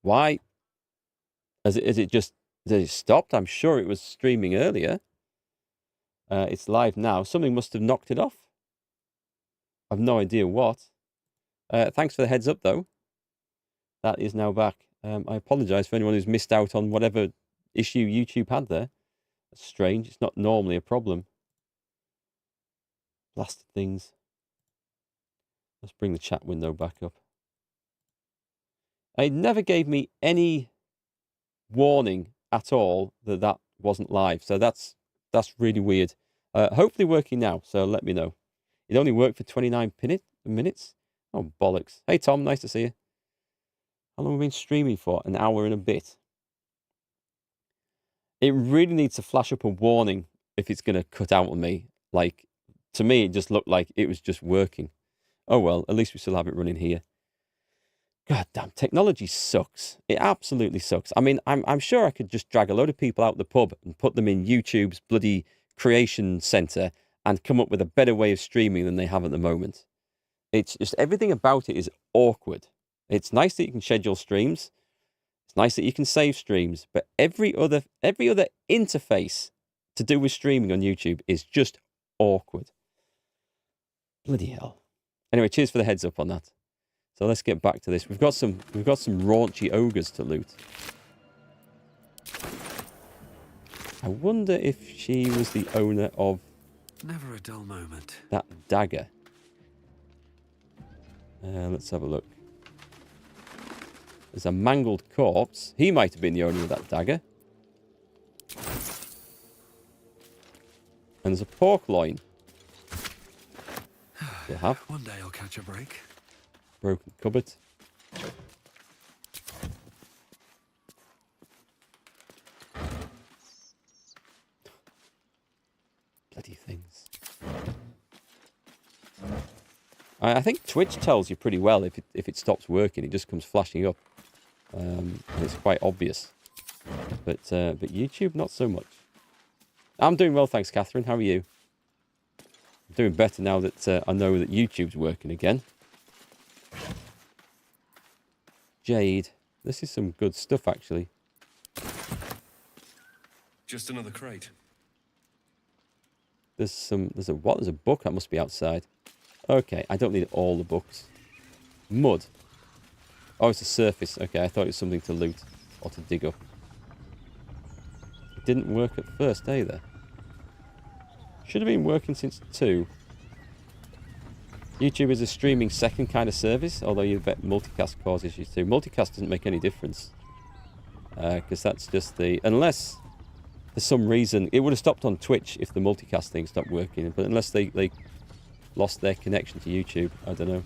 Why? Has it stopped? I'm sure it was streaming earlier. It's live now. Something must have knocked it off. I've no idea what. Thanks for the heads up, though. That is now back. I apologise for anyone who's missed out on whatever issue YouTube had there. That's strange. It's not normally a problem. Blasted things. Let's bring the chat window back up. It never gave me any warning at all that wasn't live. So that's really weird. Hopefully working now, so let me know. It only worked for 29 minutes. Oh, bollocks. Hey, Tom, nice to see you. How long have we been streaming for? An hour and a bit. It really needs to flash up a warning if it's going to cut out on me. Like, to me, it just looked like it was just working. Oh, well, at least we still have it running here. God damn, technology sucks. It absolutely sucks. I mean, I'm sure I could just drag a load of people out the pub and put them in YouTube's bloody creation center and come up with a better way of streaming than they have at the moment. It's just everything about it is awkward. It's nice that you can schedule streams. It's nice that you can save streams, but every other interface to do with streaming on YouTube is just awkward. Bloody hell. Anyway, cheers for the heads up on that. So let's get back to this. We've got some raunchy ogres to loot. I wonder if she was the owner of never a dull moment. That dagger. Let's have a look. There's a mangled corpse. He might have been the owner of that dagger. And there's a pork loin. You'll have. One day I'll catch a break. Broken cupboard. Bloody things. I think Twitch tells you pretty well if it stops working. It just comes flashing up. And it's quite obvious. But YouTube, not so much. I'm doing well, thanks, Catherine. How are you? I'm doing better now that I know that YouTube's working again. Jade. This is some good stuff, actually. Just another crate. There's a what? There's a book that must be outside. Okay, I don't need all the books. Mud. Oh, it's a surface. Okay, I thought it was something to loot or to dig up. It didn't work at first either. Should have been working since 2. YouTube is a streaming second kind of service, although you bet multicast causes issues too. Multicast doesn't make any difference. Because that's just the... Unless for some reason... It would have stopped on Twitch if the multicast thing stopped working. But unless they lost their connection to YouTube, I don't know.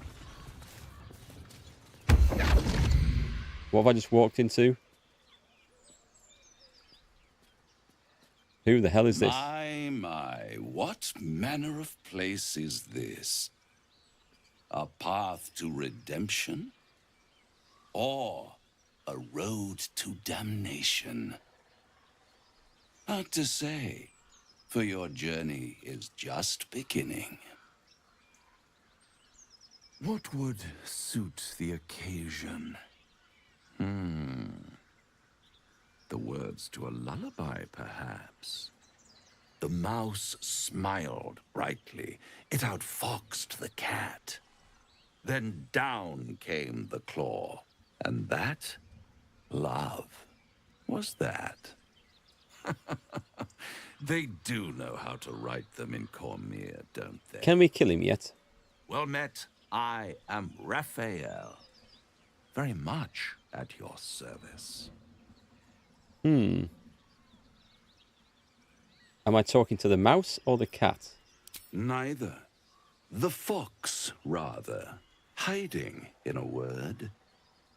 What have I just walked into? Who the hell is this? My, what manner of place is this? A path to redemption? Or a road to damnation? Hard to say, for your journey is just beginning. What would suit the occasion? The words to a lullaby, perhaps. The mouse smiled brightly. It outfoxed the cat. Then down came the claw. And that, love, was that. They do know how to write them in Cormier, don't they? Can we kill him yet? Well met, I am Raphael. Very much at your service. Am I talking to the mouse or the cat? Neither. The fox, rather. Hiding, in a word.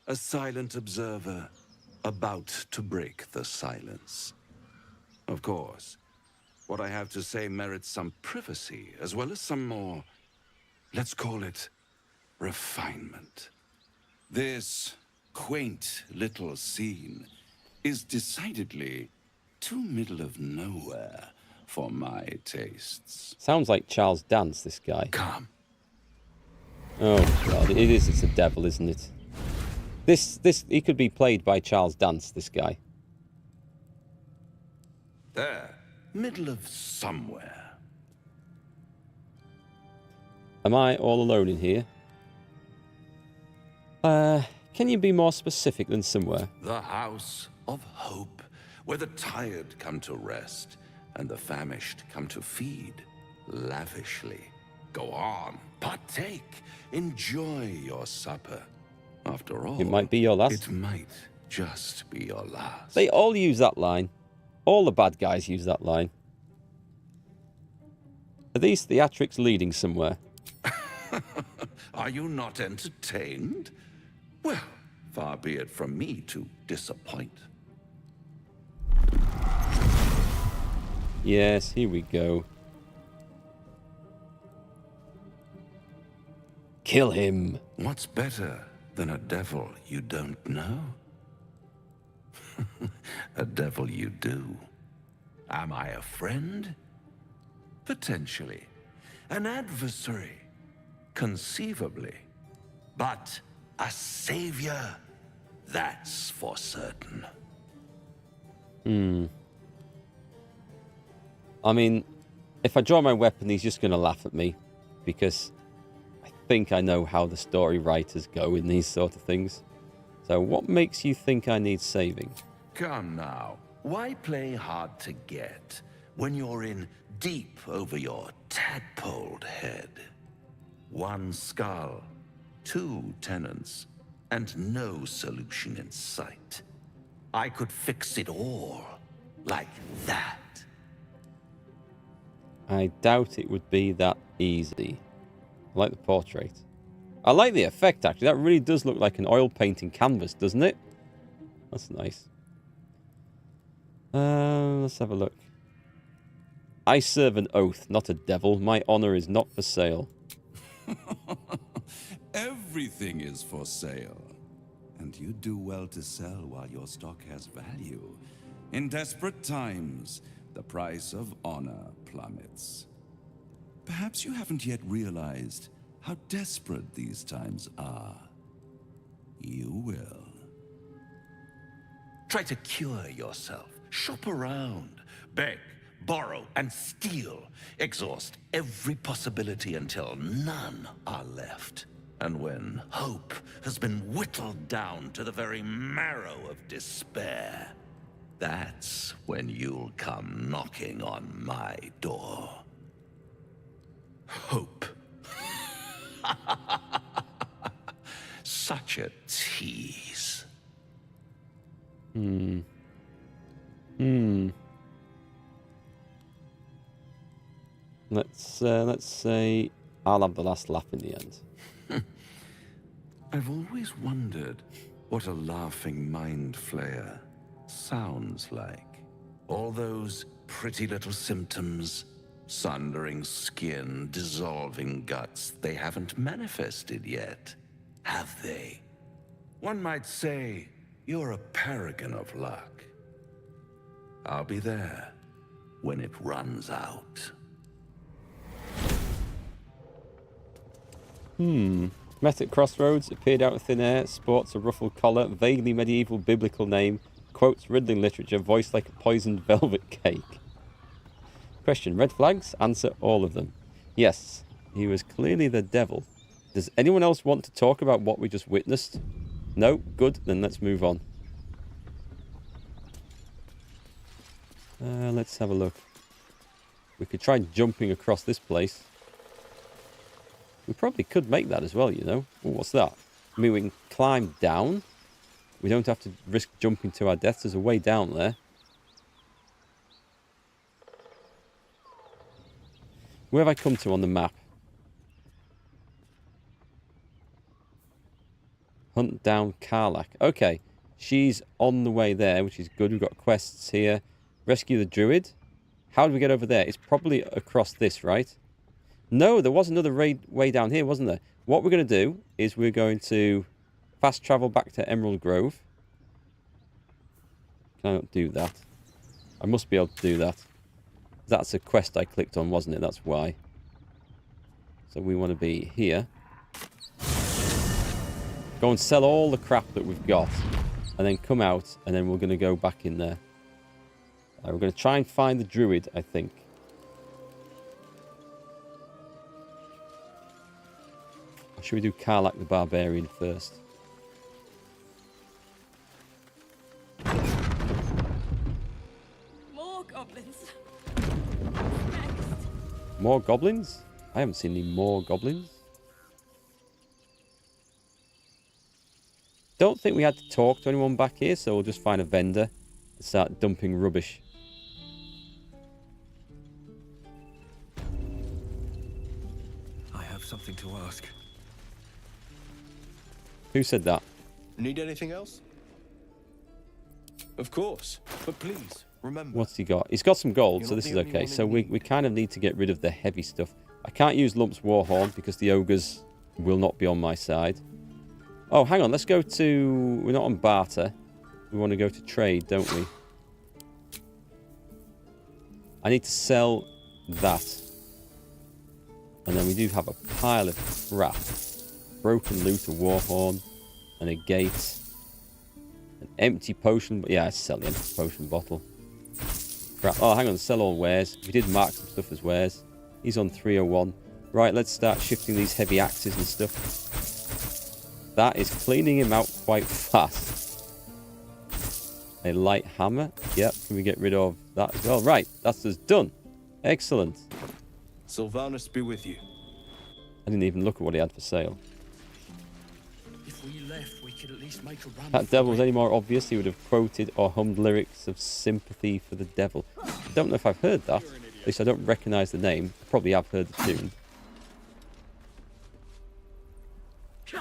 A silent observer, about to break the silence. Of course, what I have to say merits some privacy, as well as some more, let's call it, refinement. This quaint little scene is decidedly too middle of nowhere for my tastes. Sounds like Charles Dance, this guy. Come. Oh, God. It's a devil, isn't it? He could be played by Charles Dance, this guy. There, middle of somewhere. Am I all alone in here? Can you be more specific than somewhere? The house of hope, where the tired come to rest and the famished come to feed lavishly. Go on, partake, enjoy your supper. After all, It might be your last. It might just be your last. They all use that line. All the bad guys use that line. Are these theatrics leading somewhere? Are you not entertained? Well, far be it from me to disappoint. Yes, here we go. Kill him. What's better than a devil you don't know? A devil you do. Am I a friend? Potentially. An adversary? Conceivably. But a savior? That's for certain. I mean, if I draw my weapon, he's just going to laugh at me. Because I think I know how the story writers go in these sort of things. So what makes you think I need saving? Come now. Why play hard to get when you're in deep over your tadpoled head? One skull, two tenants, and no solution in sight. I could fix it all like that. I doubt it would be that easy. I like the portrait. I like the effect, actually. That really does look like an oil painting canvas, doesn't it? That's nice. Let's have a look. I serve an oath, not a devil. My honor is not for sale. Everything is for sale. And you do well to sell while your stock has value. In desperate times, the price of honor plummets. Perhaps you haven't yet realized how desperate these times are. You will. Try to cure yourself. Shop around. Beg, borrow, and steal. Exhaust every possibility until none are left. And when hope has been whittled down to the very marrow of despair, that's when you'll come knocking on my door. Hope. Such a tease. Let's say I'll have the last laugh in the end. I've always wondered what a laughing mind flayer sounds like. All those pretty little symptoms, sundering skin, dissolving guts, they haven't manifested yet, have they? One might say you're a paragon of luck. I'll be there when it runs out. Met at crossroads, appeared out of thin air, sports a ruffled collar, vaguely medieval biblical name, quotes riddling literature, voiced like a poisoned velvet cake. Question, red flags? Answer, all of them. Yes, he was clearly the devil. Does anyone else want to talk about what we just witnessed? No? Good, then let's move on. Let's have a look. We could try jumping across this place. We probably could make that as well, you know. Ooh, what's that? I mean, we can climb down. We don't have to risk jumping to our deaths. There's a way down there. Where have I come to on the map? Hunt down Karlach. Okay, she's on the way there, which is good. We've got quests here. Rescue the druid. How do we get over there? It's probably across this, right? No, there was another way down here, wasn't there? What we're going to do is we're going to fast travel back to Emerald Grove. Can I not do that? I must be able to do that. That's a quest I clicked on, wasn't it? That's why. So we want to be here. Go and sell all the crap that we've got. And then come out, and then we're going to go back in there. We're going to try and find the druid, I think. Or should we do Karlach the Barbarian first? More goblins. More goblins? I haven't seen any more goblins. Don't think we had to talk to anyone back here, so we'll just find a vendor and start dumping rubbish. I have something to ask. Who said that? Need anything else? Of course. But please, remember... What's he got? He's got some gold, You're so not this the is only okay. one So in we need. kind of need to get rid of the heavy stuff. I can't use Lump's Warhorn because the ogres will not be on my side. Oh, hang on. Let's go to... We're not on barter. We want to go to trade, don't we? I need to sell that. And then we do have a pile of crap. Broken loot, a Warhorn, and a gate. An empty potion... Yeah, I sell the empty potion bottle. Crap. Oh, hang on. Sell all wares. We did mark some stuff as wares. He's on 301. Right, let's start shifting these heavy axes and stuff. That is cleaning him out quite fast. A light hammer. Yep, can we get rid of that as well? Right, that's us done. Excellent. Sylvanus be with you. I didn't even look at what he had for sale. If we left, we could at least make a run. If that devil was any more obvious, he would have quoted or hummed lyrics of sympathy for the devil. I don't know if I've heard that. At least I don't recognise the name. I probably have heard the tune.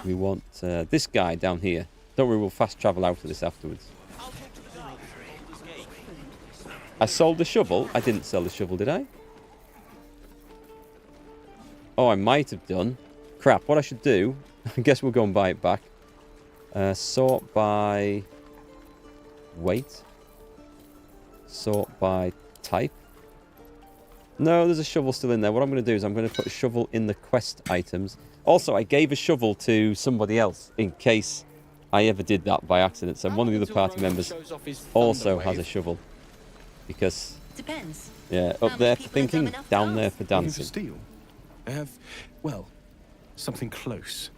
We want this guy down here. Don't worry, we'll fast travel out of this afterwards. I sold the shovel. I didn't sell the shovel, did I? Oh, I might have done. Crap, what I should do... I guess we'll go and buy it back. Sort by... weight. Sort by type. No, there's a shovel still in there. What I'm going to do is I'm going to put a shovel in the quest items. Also, I gave a shovel to somebody else in case I ever did that by accident. So one of the other party members also has a shovel. Because, Depends. yeah, How up many there for people have thinking, done enough down for there us? for Looking for dancing. steel? I have, well, something close.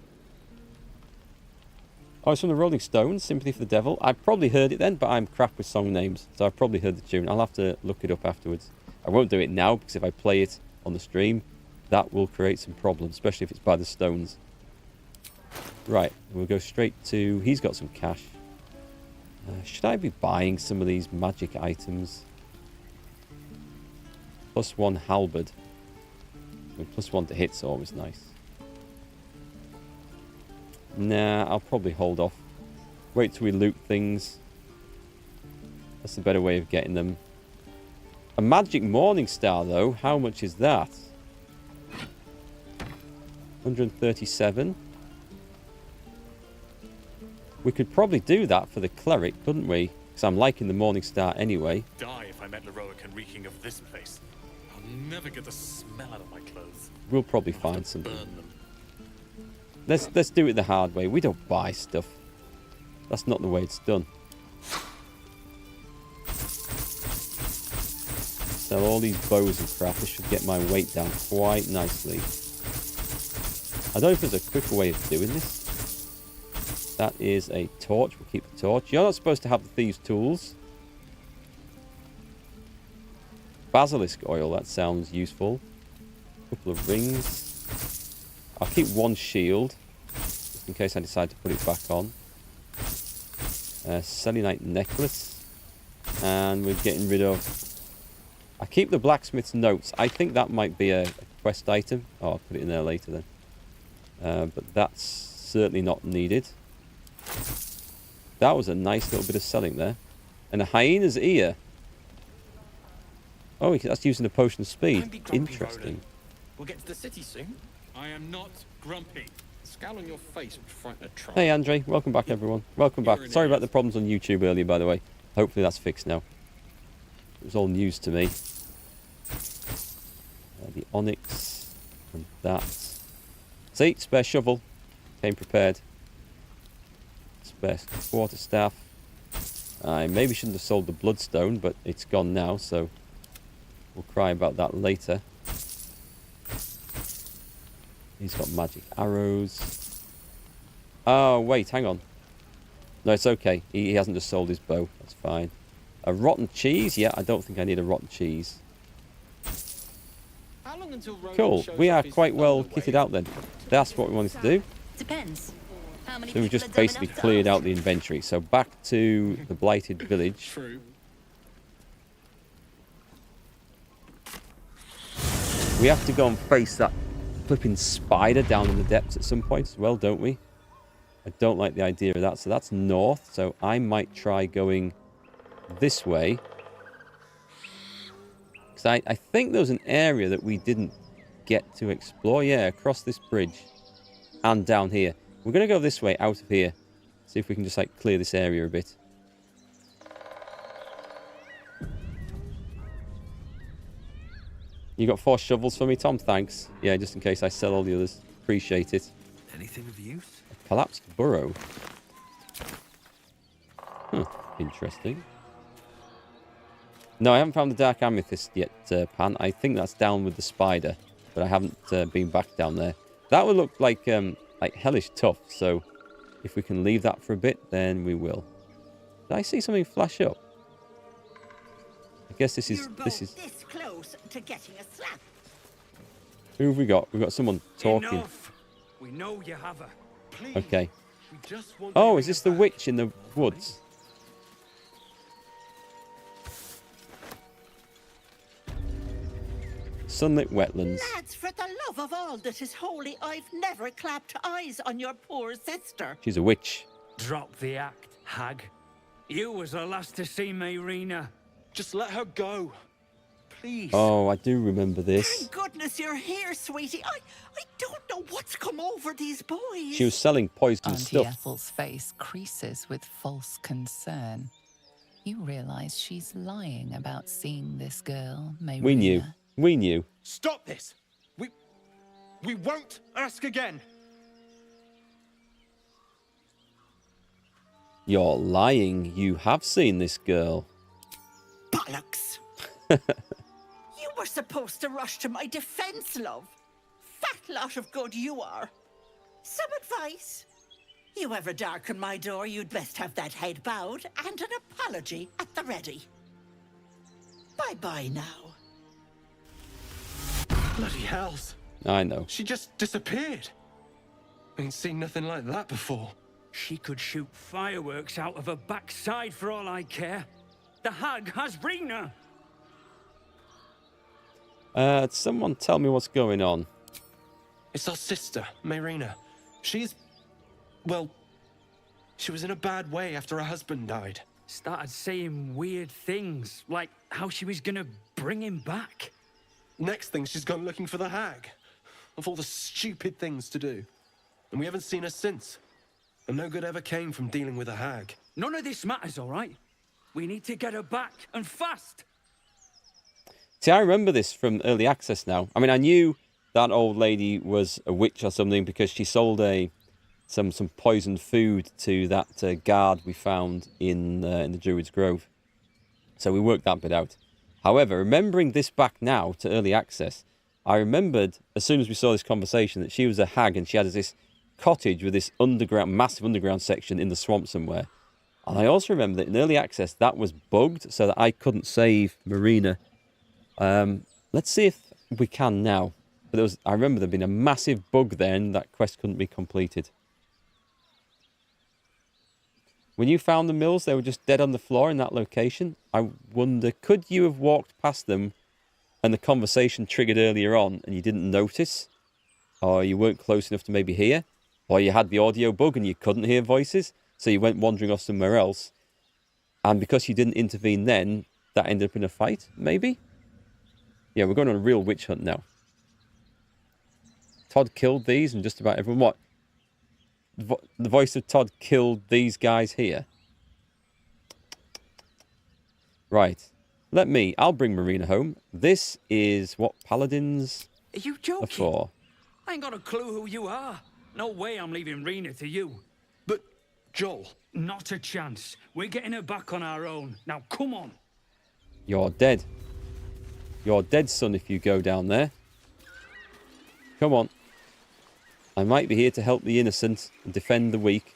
Oh, it's from the Rolling Stones, Sympathy for the Devil. I probably heard it then, but I'm crap with song names. So I've probably heard the tune. I'll have to look it up afterwards. I won't do it now, because if I play it on the stream, that will create some problems, especially if it's by the Stones. Right, we'll go straight to... He's got some cash. Should I be buying some of these magic items? +1 halberd. I mean, +1 to hit's always nice. Nah, I'll probably hold off. Wait till we loot things. That's a better way of getting them. A magic morning star, though. How much is that? 137. We could probably do that for the cleric, couldn't we? Because I'm liking the morning star anyway. Die if I met Leroic and reeking of this place. I'll never get the smell out of my clothes. We'll probably I'll have find to something. burn them. Let's do it the hard way. We don't buy stuff. That's not the way it's done. Sell all these bows and crap. This should get my weight down quite nicely. I don't know if there's a quicker way of doing this. That is a torch. We'll keep the torch. You're not supposed to have the thieves' tools. Basilisk oil. That sounds useful. Couple of rings. I'll keep one shield, just in case I decide to put it back on. Selenite necklace. And we're getting rid of... I keep the blacksmith's notes. I think that might be a quest item. Oh, I'll put it in there later then. But that's certainly not needed. That was a nice little bit of selling there. And a hyena's ear. Oh, that's using a potion of Don't speed. be grumpy, Interesting. Roland. We'll get to the city soon. I am not grumpy. The scowl on your face would frighten a troll. Hey, Andre. Welcome back, everyone. Welcome back. You're an Sorry about idiot. the problems on YouTube earlier, by the way. Hopefully that's fixed now. It was all news to me. The onyx and that. See, spare shovel. Came prepared. What's best? Quarterstaff. I maybe shouldn't have sold the bloodstone, but it's gone now, so we'll cry about that later. He's got magic arrows. Oh, wait, hang on. No, it's okay. He hasn't just sold his bow. That's fine. A rotten cheese? Yeah, I don't think I need a rotten cheese. How long until Ronan Cool. shows We off are his quite well thunderwave? kitted out then. That's what we wanted to do. Depends. How many So we've people just are dumb basically enough to cleared ask? out the inventory. So back to the blighted village. True. We have to go and face that flipping spider down in the depths at some point as well, don't we? I don't like the idea of that. So that's north. So I might try going this way. Because I think there was an area that we didn't get to explore. Yeah, across this bridge and down here. We're going to go this way, out of here. See if we can just like clear this area a bit. You got 4 shovels for me, Tom? Thanks. Yeah, just in case I sell all the others. Appreciate it. Anything of use? A collapsed burrow. Interesting. No, I haven't found the dark amethyst yet, Pan. I think that's down with the spider, but I haven't been back down there. That would look like hellish tough, so if we can leave that for a bit, then we will. Did I see something flash up? I guess this is... You're both this close to getting a slap. Who have we got? We've got someone talking. Enough. We know you have her. Please. Okay. We just want Oh, you is this in the back. witch in the woods? Sunlit wetlands. Lads, for the love of all that is holy, I've never clapped eyes on your poor sister. She's a witch. Drop the act, hag. You was the last to see Mayrina. Just let her go. Please. Oh, I do remember this. Thank goodness you're here, sweetie. I don't know what's come over these boys. She was selling poisoned Auntie stuff. Ethel's face creases with false concern. You realize she's lying about seeing this girl, Mayrina. We knew. We knew. Stop this. We won't ask again. You're lying. You have seen this girl. Bollocks. You were supposed to rush to my defense, love. Fat lot of good you are. Some advice? You ever darken my door, you'd best have that head bowed and an apology at the ready. Bye-bye now. Bloody hells. I know. She just disappeared. Ain't seen nothing like that before. She could shoot fireworks out of her backside for all I care. The hag has Rina. Someone tell me what's going on. It's our sister, Mayrina. Well, she was in a bad way after her husband died. Started saying weird things, like how she was gonna bring him back. Next thing, she's gone looking for the hag. Of all the stupid things to do. And we haven't seen her since. And no good ever came from dealing with a hag. None of this matters, all right? We need to get her back, and fast. See, I remember this from early access now. I mean, I knew that old lady was a witch or something because she sold some poisoned food to that guard we found in the Druid's Grove. So we worked that bit out. However, remembering this back now to early access, I remembered as soon as we saw this conversation that she was a hag and she had this cottage with this massive underground section in the swamp somewhere. And I also remember that in early access that was bugged so that I couldn't save Mayrina. Let's see if we can now. But I remember there being a massive bug then that quest couldn't be completed. When you found the mills, they were just dead on the floor in that location. I wonder, could you have walked past them and the conversation triggered earlier on and you didn't notice? Or you weren't close enough to maybe hear? Or you had the audio bug and you couldn't hear voices, so you went wandering off somewhere else. And because you didn't intervene then, that ended up in a fight, maybe? Yeah, we're going on a real witch hunt now. Todd killed these and just about everyone. What? The voice of Todd killed these guys here. Right. I'll bring Mayrina home. This is what paladins Are you are joking? for. I ain't got a clue who you are. No way I'm leaving Rina to you. But Joel. Not a chance. We're getting her back on our own. Now, come on. You're dead. You're dead, son, if you go down there. Come on. I might be here to help the innocent and defend the weak.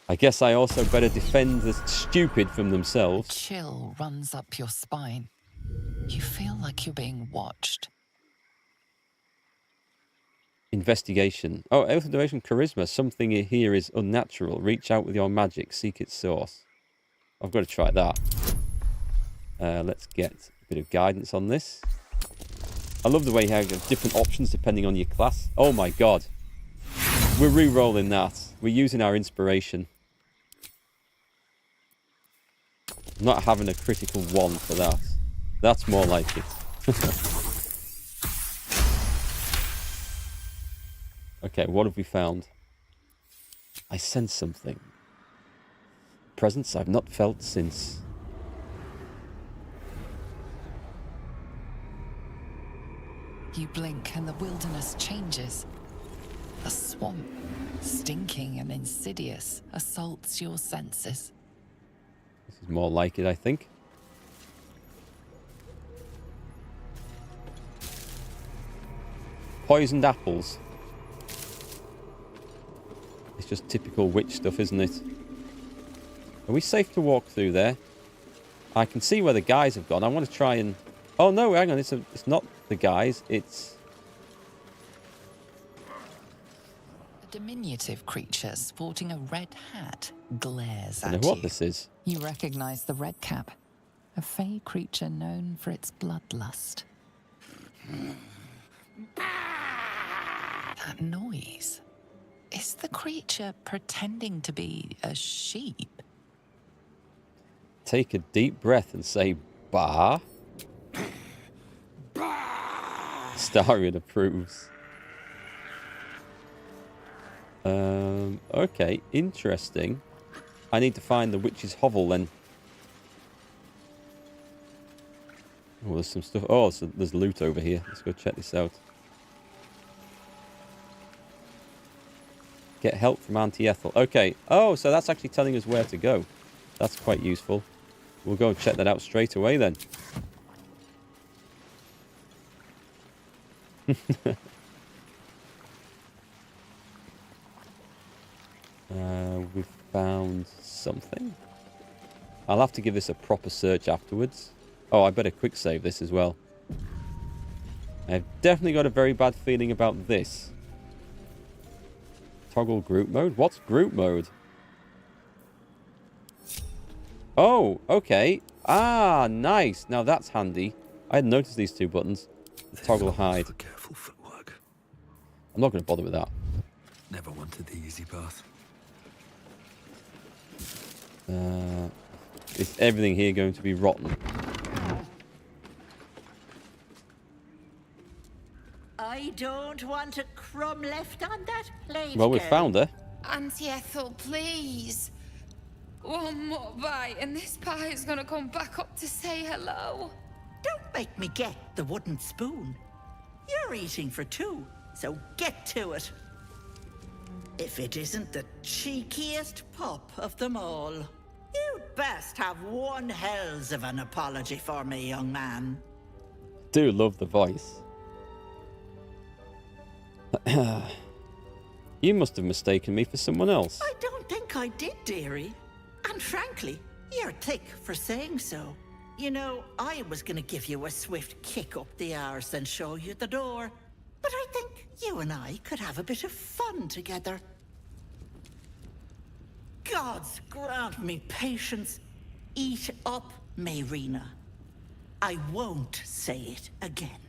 I guess I also better defend the stupid from themselves. Chill runs up your spine. You feel like you're being watched. Investigation. Oh, Ethel the Devotion Charisma. Something here is unnatural. Reach out with your magic. Seek its source. I've got to try that. Let's get a bit of guidance on this. I love the way you have different options depending on your class. Oh my god. We're re-rolling that. We're using our inspiration. I'm not having a critical 1 for that. That's more like it. Okay, what have we found? I sense something. Presence I've not felt since. You blink and the wilderness changes. A swamp, stinking and insidious, assaults your senses. This is more like it, I think. Poisoned apples. It's just typical witch stuff, isn't it? Are we safe to walk through there? I can see where the guys have gone. I want to try and... Oh no, hang on. It's not the guys. It's... A diminutive creature sporting a red hat glares I at don't you. know what this is. You recognize the red cap, a fey creature known for its bloodlust. That noise. Is the creature pretending to be a sheep? Take a deep breath and say, bah. Starion approves. Okay, interesting. I need to find the witch's hovel then. Oh, there's some stuff. Oh, so there's loot over here. Let's go check this out. Get help from Auntie Ethel. Okay. Oh, so that's actually telling us where to go. That's quite useful. We'll go and check that out straight away then. We've found something. I'll have to give this a proper search afterwards. Oh, I better quick save this as well. I've definitely got a very bad feeling about this. Toggle group mode? What's group mode? Oh, okay. Ah, nice. Now that's handy. I hadn't noticed these two buttons. Toggle hide. For careful footwork. I'm not going to bother with that. Never wanted the easy path. Is everything here going to be rotten? I don't want a crumb left on that plate. Well, we girl. found her. Auntie Ethel, please. One more bite and this pie is gonna come back up to say hello. Don't make me get the wooden spoon. You're eating for two, so get to it. If it isn't the cheekiest pup of them all, you'd best have one hells of an apology for me, young man. Do love the voice. You must have mistaken me for someone else. I don't think I did, dearie. And frankly, you're thick for saying so. You know, I was gonna give you a swift kick up the arse and show you the door. But I think you and I could have a bit of fun together. Gods grant me patience. Eat up, Mayrina. I won't say it again.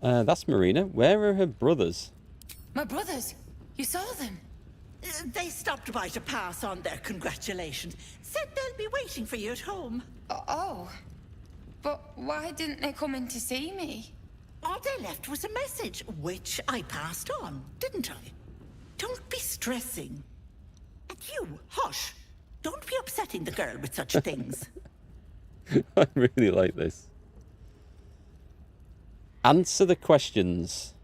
That's Marina. Where are her brothers? My brothers, you saw them. They stopped by to pass on their congratulations. Said they'll be waiting for you at home. Oh, but why didn't they come in to see me? All they left was a message, which I passed on, didn't I? Don't be stressing. And you, hush. Don't be upsetting the girl with such things. I really like this. Answer the questions.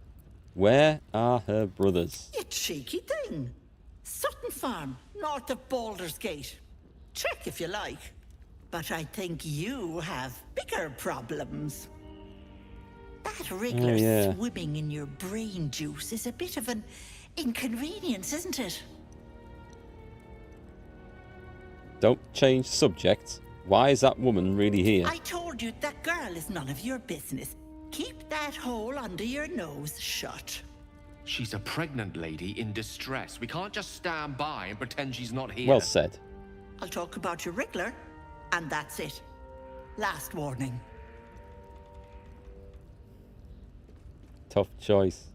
Where are her brothers? You cheeky thing. Sutton Farm, north of Baldurs Gate. Check if you like. But I think you have bigger problems. That wriggler swimming in your brain juice is a bit of an inconvenience, isn't it? Don't change subject. Why is that woman really here? I told you that girl is none of your business. Keep that hole under your nose shut. She's a pregnant lady in distress. We can't just stand by and pretend she's not here. Well said. I'll talk about your wriggler, and that's it. Last warning. Tough choice.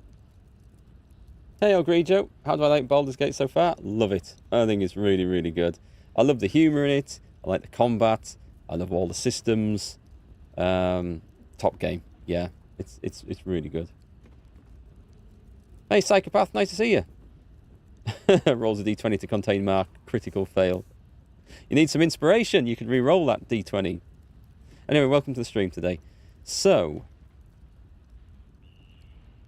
Hey, Ogrijo. How do I like Baldur's Gate so far? Love it. I think it's really, really good. I love the humour in it. I like the combat. I love all the systems. Top game. Yeah, it's really good. Hey, Psychopath. Nice to see you. Rolls a d20 to contain mark. Critical fail. You need some inspiration. You can re-roll that d20. Anyway, welcome to the stream today. So...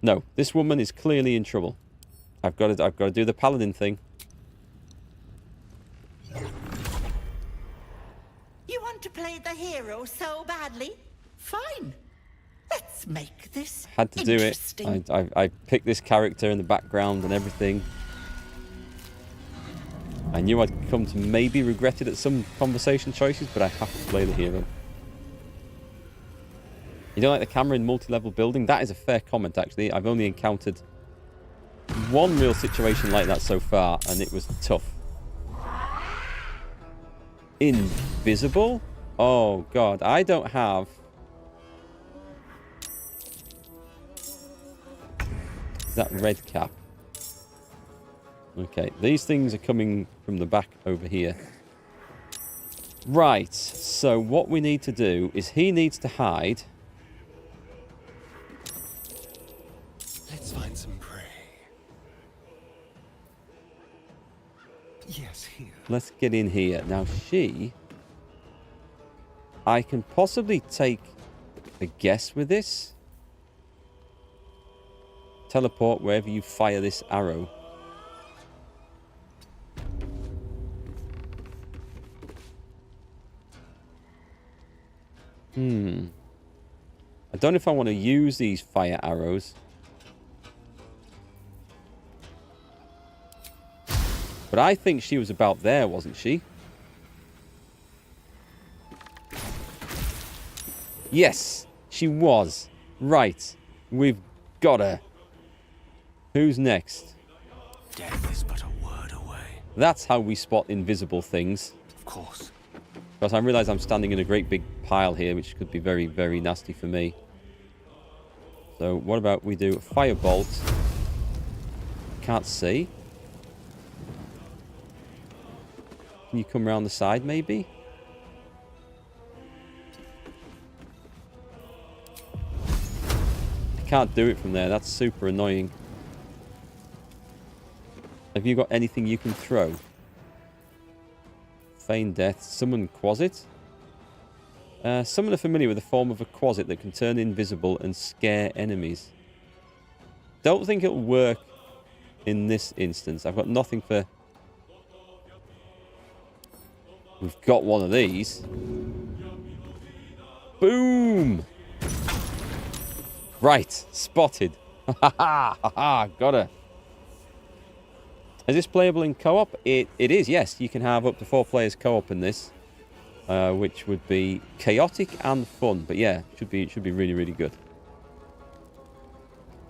No, this woman is clearly in trouble. I've got to do the paladin thing. You want to play the hero so badly? Fine. Let's make this Had to do it. I picked this character in the background and everything. I knew I'd come to maybe regret it at some conversation choices, but I have to play the hero. You don't like the camera in multi-level building? That is a fair comment, actually. I've only encountered one real situation like that so far, and it was tough. Invisible? Oh, God. I don't have... Is that red cap? Okay, these things are coming from the back over here. Right, so what we need to do is he needs to hide... Let's find some prey. Yes, here. Let's get in here. Now she... I can possibly take a guess with this. Teleport wherever you fire this arrow. I don't know if I want to use these fire arrows. But I think she was about there, wasn't she? Yes, she was. Right. We've got her. Who's next? Death is but a word away. That's how we spot invisible things. Of course. Because I realise I'm standing in a great big pile here, which could be very, very nasty for me. So what about we do a firebolt? Can't see. Can you come around the side, maybe? I can't do it from there. That's super annoying. Have you got anything you can throw? Feign death. Summon Quasit. Summon a familiar with the form of a Quasit that can turn invisible and scare enemies. Don't think it'll work in this instance. I've got nothing for... We've got one of these. Boom! Right, spotted. Ha ha ha! Got her. Is this playable in co-op? It is, yes. You can have up to 4 players co-op in this, which would be chaotic and fun. But yeah, it should be really, really good.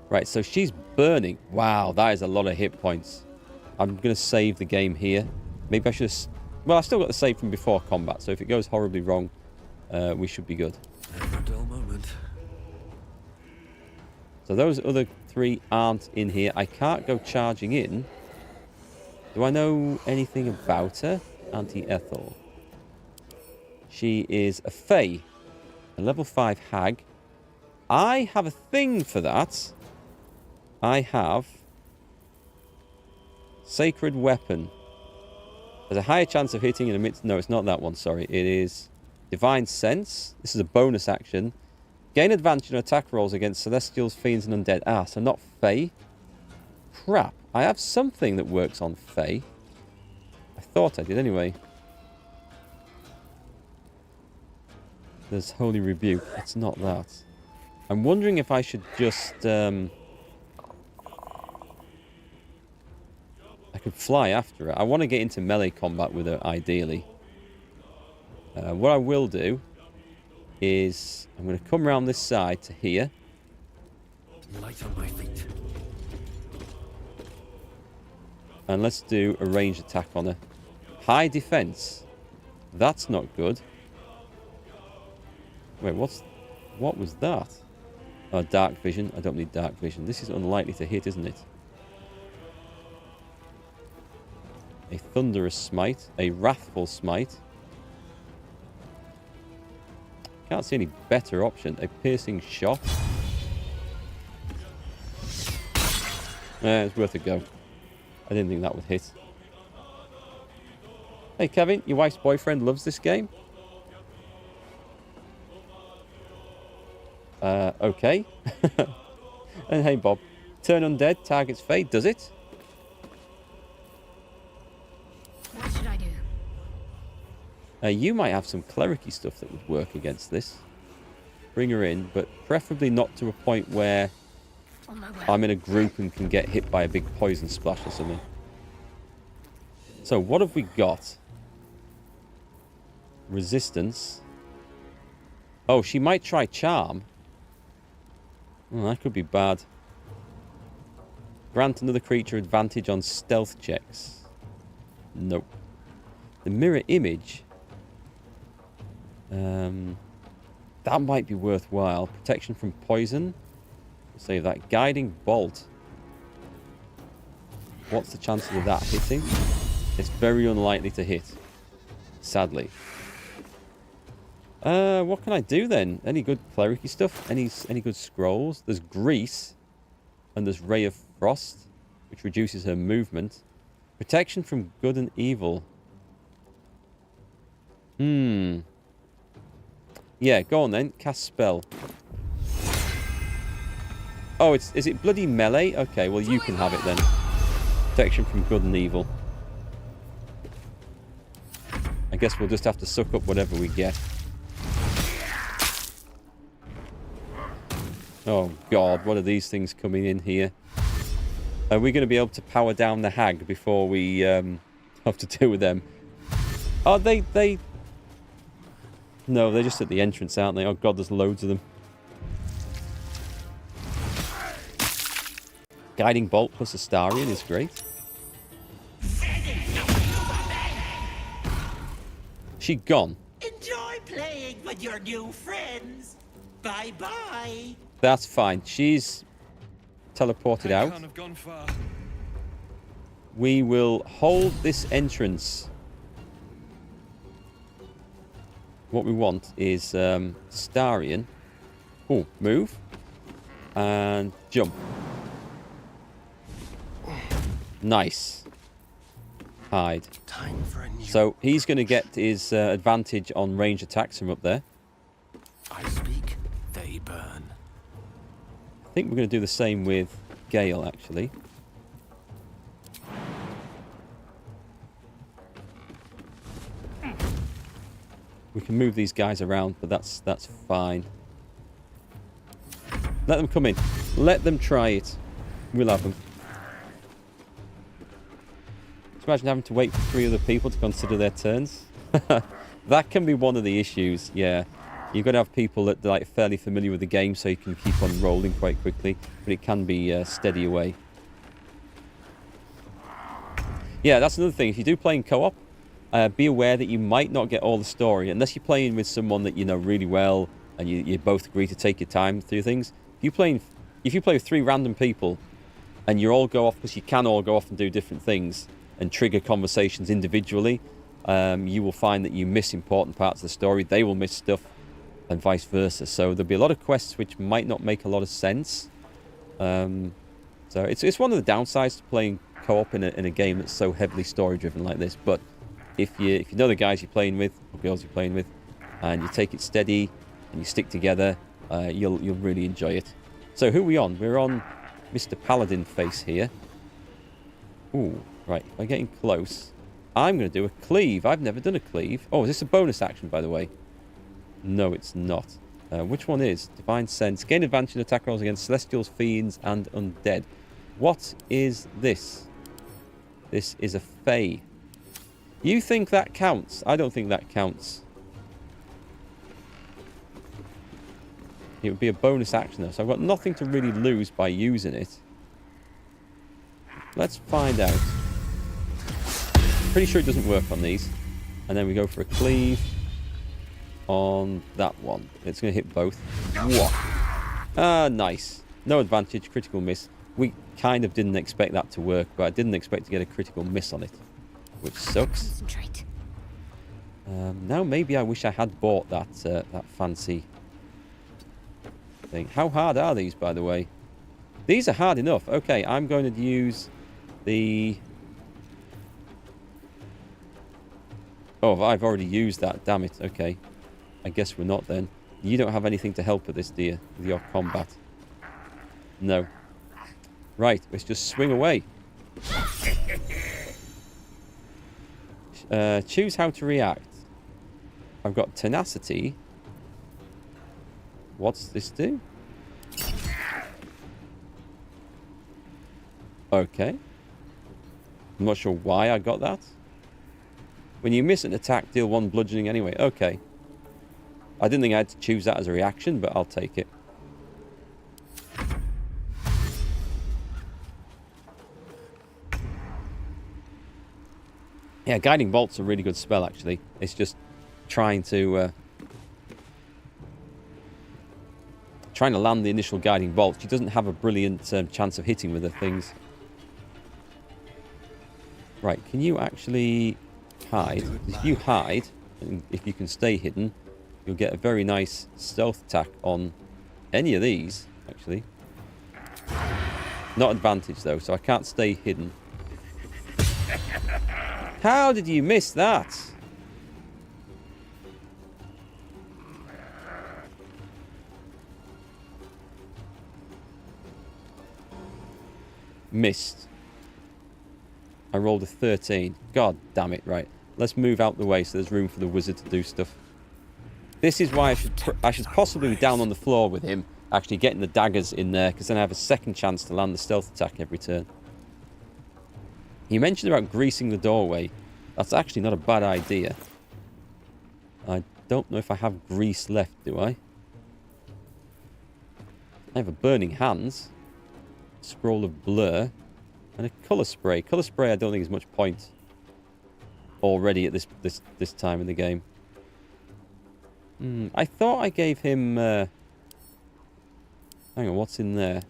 Right, so she's burning. Wow, that is a lot of hit points. I'm going to save the game here. Maybe I should have... Well, I still got the save from before combat, so if it goes horribly wrong, we should be good. A dull moment. So those other 3 aren't in here. I can't go charging in. Do I know anything about her? Auntie Ethel. She is a Fae. A level 5 hag. I have a thing for that. I have... Sacred Weapon. There's a higher chance of hitting in a mid... No, it's not that one, sorry. It is Divine Sense. This is a bonus action. Gain advantage on attack rolls against Celestials, Fiends, and Undead. Ah, so not Fae. Crap. I have something that works on Fae. I thought I did anyway. There's Holy Rebuke. It's not that. I'm wondering if I should just... I could fly after her. I want to get into melee combat with her, ideally. What I will do is... I'm going to come around this side to here. Light on my feet. And let's do a ranged attack on her. High defense. That's not good. Wait, what was that? Oh, dark vision. I don't need dark vision. This is unlikely to hit, isn't it? A thunderous smite. A wrathful smite. Can't see any better option. A piercing shot. It's worth a go. I didn't think that would hit. Hey, Kevin, your wife's boyfriend loves this game? Okay. And hey, Bob. Turn undead, targets fade, does it? What should I do? You might have some clericy stuff that would work against this. Bring her in, but preferably not to a point where I'm in a group and can get hit by a big poison splash or something. So, what have we got? Resistance. Oh, she might try charm. Oh, that could be bad. Grant another creature advantage on stealth checks. Nope. The mirror image. That might be worthwhile. Protection from poison. Save that. Guiding bolt. What's the chances of that hitting? It's very unlikely to hit. Sadly. What can I do then? Any good clericy stuff? Any good scrolls? There's Grease. And there's Ray of Frost, which reduces her movement. Protection from good and evil. Yeah, go on then. Cast spell. Oh, is it bloody melee? Okay, well you can have it then. Protection from good and evil. I guess we'll just have to suck up whatever we get. Oh god, what are these things coming in here? Are we going to be able to power down the hag before we have to deal with them? Oh, they... No, they're just at the entrance, aren't they? Oh god, there's loads of them. Guiding Bolt plus Astarion is great. She gone. Enjoy playing with your new friends. Bye-bye. That's fine. She's teleported out. Can't have gone far. We will hold this entrance. What we want is Astarion. Oh, move. And jump. Nice. Hide. Time for a new... So he's going to get his advantage on range attacks from up there. I speak, they burn. I think we're going to do the same with Gale, actually. We can move these guys around, but that's fine. Let them come in. Let them try it. We'll have them. Just imagine having to wait for 3 other people to consider their turns. That can be one of the issues, yeah. You've got to have people that are like fairly familiar with the game so you can keep on rolling quite quickly, but it can be steady away. Yeah, that's another thing. If you do play in co-op, be aware that you might not get all the story unless you're playing with someone that you know really well and you both agree to take your time through things. If you play with 3 random people and you all go off, because you can all go off and do different things and trigger conversations individually, you will find that you miss important parts of the story. They will miss stuff, and vice versa. So there'll be a lot of quests which might not make a lot of sense. So it's one of the downsides to playing co-op in a game that's so heavily story driven like this. But if you know the guys you're playing with, or girls you're playing with, and you take it steady and you stick together, you'll really enjoy it. So who are we on? We're on Mr. Paladin face here. Ooh, right. By getting close, I'm going to do a cleave. I've never done a cleave. Oh, is this a bonus action, by the way? No, it's not. Which one is? Divine Sense. Gain advantage in attack rolls against Celestials, Fiends, and Undead. What is this? This is a Fey. You think that counts? I don't think that counts. It would be a bonus action, though, so I've got nothing to really lose by using it. Let's find out. Pretty sure it doesn't work on these. And then we go for a cleave on that one. It's going to hit both. What? Ah, nice. No advantage, critical miss. We kind of didn't expect that to work, but I didn't expect to get a critical miss on it, which sucks. Concentrate. Now maybe I wish I had bought that that fancy thing. How hard are these, by the way? These are hard enough. Okay, I'm going to use the... Oh, I've already used that. Damn it. Okay. I guess we're not then. You don't have anything to help with this, do you? With your combat? No. Right, let's just swing away. Choose how to react. I've got tenacity. What's this do? Okay. I'm not sure why I got that. When you miss an attack, deal 1 bludgeoning anyway. Okay. I didn't think I had to choose that as a reaction, but I'll take it. Yeah, Guiding Bolt's a really good spell, actually. It's just trying to land the initial Guiding Bolt. She doesn't have a brilliant chance of hitting with her things. Right, can you actually hide? If you hide, and if you can stay hidden, you'll get a very nice stealth attack on any of these, actually. Not advantage, though, so I can't stay hidden. How did you miss that? Missed. I rolled a 13. God damn it, right. Let's move out the way so there's room for the wizard to do stuff. This is why I should possibly be down on the floor with him, actually getting the daggers in there, because then I have a second chance to land the stealth attack every turn. You mentioned about greasing the doorway. That's actually not a bad idea. I don't know if I have grease left, do I? I have a burning hands, scroll of blur, and a colour spray. Colour spray I don't think is much point already at this time in the game. I thought I gave him... hang on, what's in there?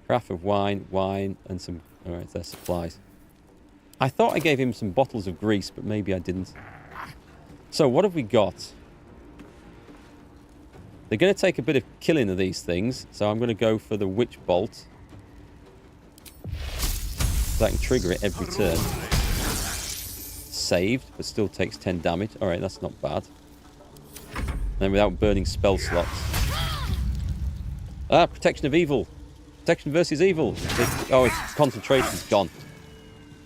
Craft of wine, and some... Alright, there's supplies. I thought I gave him some bottles of grease, but maybe I didn't. So, what have we got? They're going to take a bit of killing of these things, so I'm going to go for the Witch Bolt. So I can trigger it every turn. Saved, but still takes 10 damage. Alright, that's not bad. And then without burning spell slots. Ah, Protection of Evil. Protection versus Evil. Oh, its concentration's gone.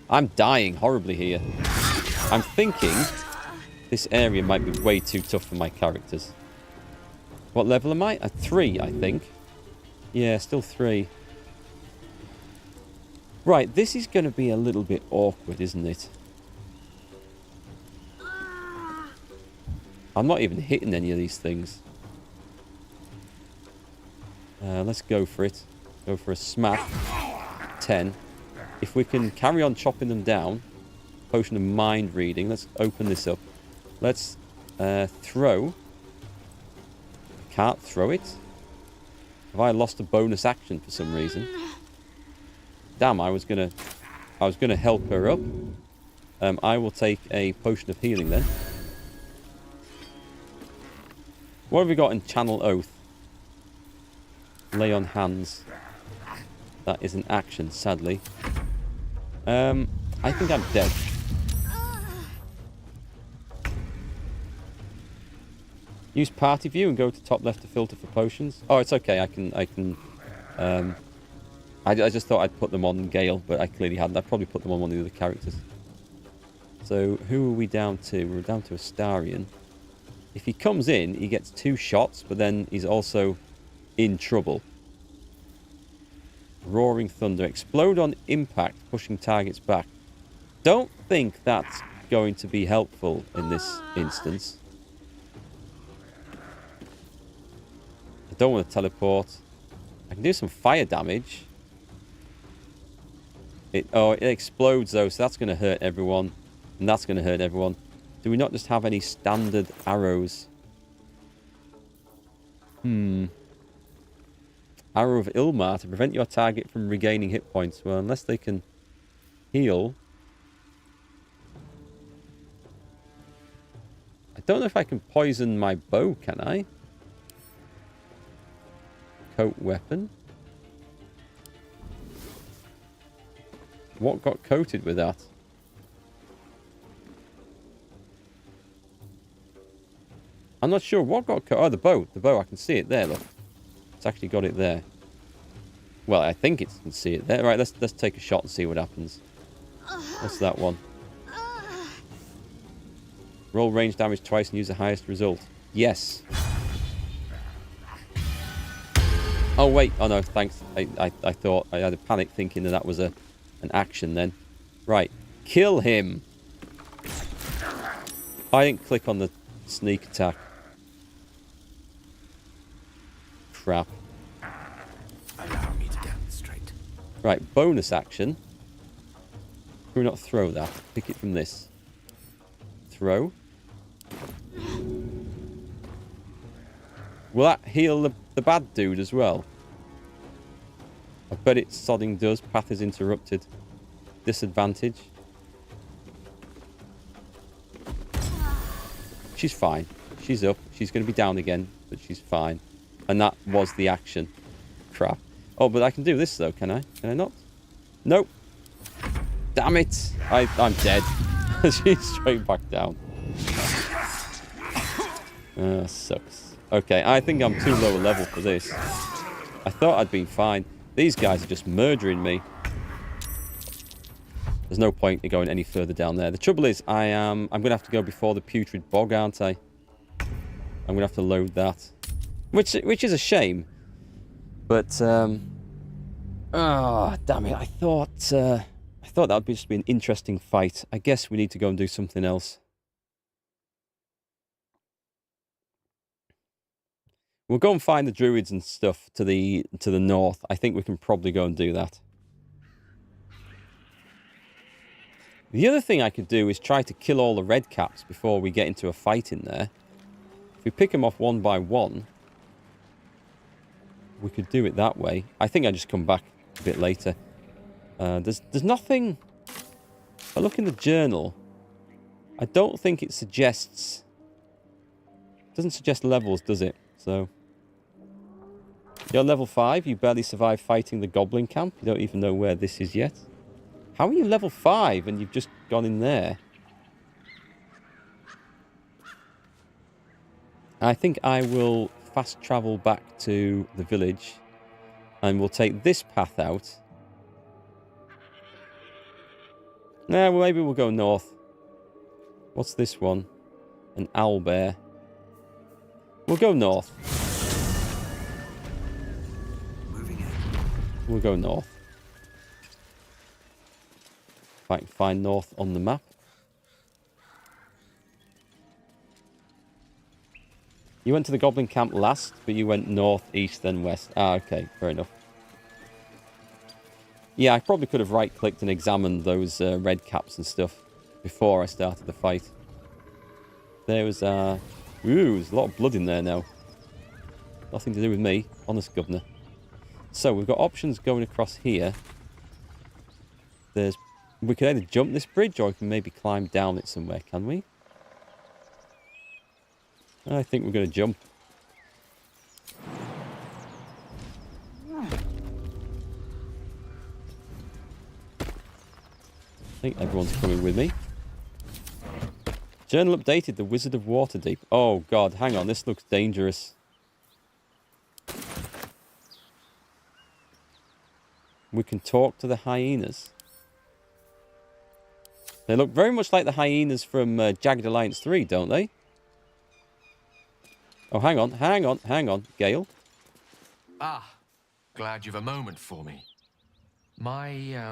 I'm dying horribly here. I'm thinking this area might be way too tough for my characters. What level am I? At 3, I think. Yeah, still 3. Right, this is going to be a little bit awkward, isn't it? I'm not even hitting any of these things. Let's go for it. Go for a smack. 10. If we can carry on chopping them down. Potion of mind reading. Let's open this up. Let's throw. Can't throw it. Have I lost a bonus action for some reason? Damn, I was gonna help her up. I will take a potion of healing then. What have we got in Channel Oath? Lay on hands. That is an action, sadly. I think I'm dead. Use party view and go to top left to filter for potions. Oh, it's okay. I can I just thought I'd put them on Gale, but I clearly hadn't. I'd probably put them on one of the other characters. So, who are we down to? We're down to Astarion. If he comes in, he gets 2 shots, but then he's also in trouble. Roaring Thunder. Explode on impact, pushing targets back. Don't think that's going to be helpful in this instance. I don't want to teleport. I can do some fire damage. It explodes though, so that's going to hurt everyone. And that's going to hurt everyone. Do we not just have any standard arrows? Arrow of Ilmar to prevent your target from regaining hit points. Well, unless they can heal. I don't know if I can poison my bow, can I? Coat weapon. What got coated with that? I'm not sure what got coated. Oh, the bow. The bow, I can see it there, look. It's actually got it there. Well, I think it can see it there. Right, let's take a shot and see what happens. What's that one? Roll range damage twice and use the highest result. Yes. Oh, wait. Oh, no, thanks. I thought... I had a panic thinking that was an action then. Right. Kill him. I didn't click on the sneak attack. Crap. Allow me to demonstrate. Right, bonus action. Can we not throw that? Pick it from this. Throw. Will that heal the bad dude as well? I bet it sodding does. Path is interrupted. Disadvantage. She's fine. She's up. She's going to be down again, but she's fine. And that was the action. Crap. Oh, but I can do this though, can I? Can I not? Nope. Damn it. I'm dead. She's straight back down. Sucks. Okay, I think I'm too low a level for this. I thought I'd been fine. These guys are just murdering me. There's no point in going any further down there. The trouble is, I'm going to have to go before the putrid bog, aren't I? I'm going to have to load that. Which is a shame. But, damn it. I thought that would just be an interesting fight. I guess we need to go and do something else. We'll go and find the druids and stuff to the north. I think we can probably go and do that. The other thing I could do is try to kill all the red caps before we get into a fight in there. If we pick them off one by one, we could do it that way. I think I just come back a bit later. There's nothing... If I look in the journal, I don't think it suggests... It doesn't suggest levels, does it? So... You're level 5, you barely survived fighting the goblin camp. You don't even know where this is yet. How are you level 5 and you've just gone in there? I think I will fast travel back to the village and we'll take this path out. Nah, well, maybe we'll go north. What's this one? An owlbear. We'll go north. We'll go north. If I can find north on the map. You went to the goblin camp last, but you went north, east, then west. Ah, okay. Fair enough. Yeah, I probably could have right-clicked and examined those red caps and stuff before I started the fight. There was, ooh, there's a lot of blood in there now. Nothing to do with me. Honest governor. So, we've got options going across here. We could either jump this bridge or we can maybe climb down it somewhere, can we? I think we're going to jump. I think everyone's coming with me. Journal updated, the Wizard of Waterdeep. Oh god, hang on, this looks dangerous. We can talk to the hyenas. They look very much like the hyenas from Jagged Alliance 3, don't they? Oh, hang on, Gale. Ah, glad you've a moment for me. My,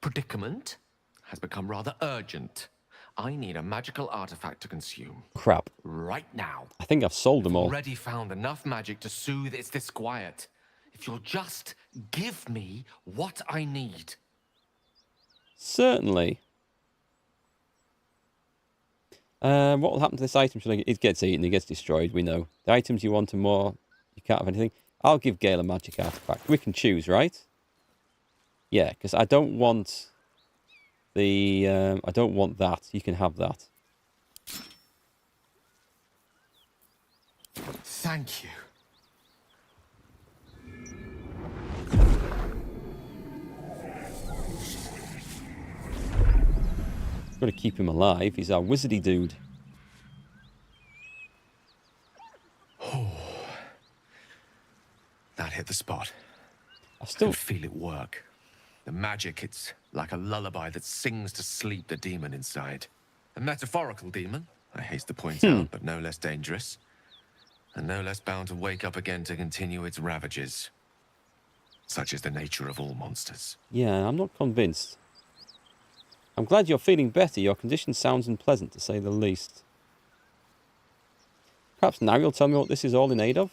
predicament has become rather urgent. I need a magical artifact to consume. Crap. Right now. I think I've sold them all. Already found enough magic to soothe its disquiet. If you'll just give me what I need. Certainly. What will happen to this item? It gets eaten, it gets destroyed, we know. The items you want are more... You can't have anything. I'll give Gale a magic artifact. We can choose, right? Yeah, because I don't want the... I don't want that. You can have that. Thank you. Got to keep him alive. He's our wizardy dude. That hit the spot. I still feel it work. The magic, it's like a lullaby that sings to sleep the demon inside. A metaphorical demon, I haste to point out, but no less dangerous. And no less bound to wake up again to continue its ravages. Such is the nature of all monsters. Yeah, I'm not convinced. I'm glad you're feeling better. Your condition sounds unpleasant, to say the least. Perhaps now you'll tell me what this is all in aid of?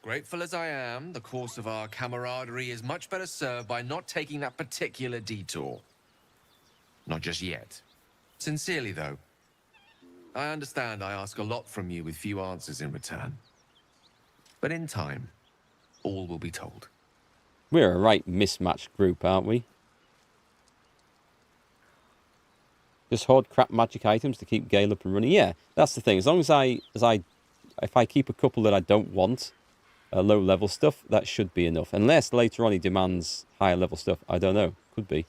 Grateful as I am, the course of our camaraderie is much better served by not taking that particular detour. Not just yet. Sincerely, though. I understand I ask a lot from you with few answers in return. But in time, all will be told. We're a right mismatched group, aren't we? Just hoard crap magic items to keep Gale up and running. Yeah, that's the thing. As long as if I keep a couple that I don't want, low level stuff, that should be enough. Unless later on he demands higher level stuff. I don't know. Could be.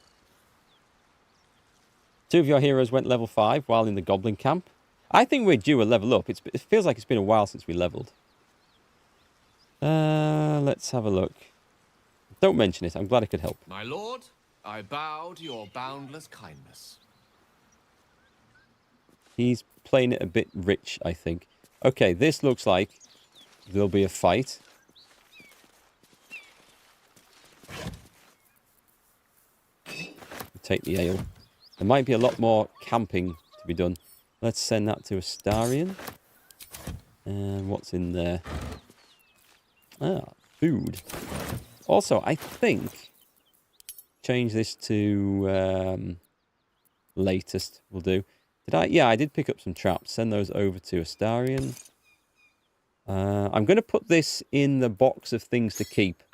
2 of your heroes went level 5 while in the goblin camp. I think we're due a level up. It feels like it's been a while since we leveled. Let's have a look. Don't mention it. I'm glad I could help. My lord, I bow to your boundless kindness. He's playing it a bit rich, I think. Okay, this looks like there'll be a fight. Take the ale. There might be a lot more camping to be done. Let's send that to Astarion. And what's in there? Ah, food. Also, I think change this to latest will do. Did I? Yeah, I did pick up some traps. Send those over to Astarion. I'm going to put this in the box of things to keep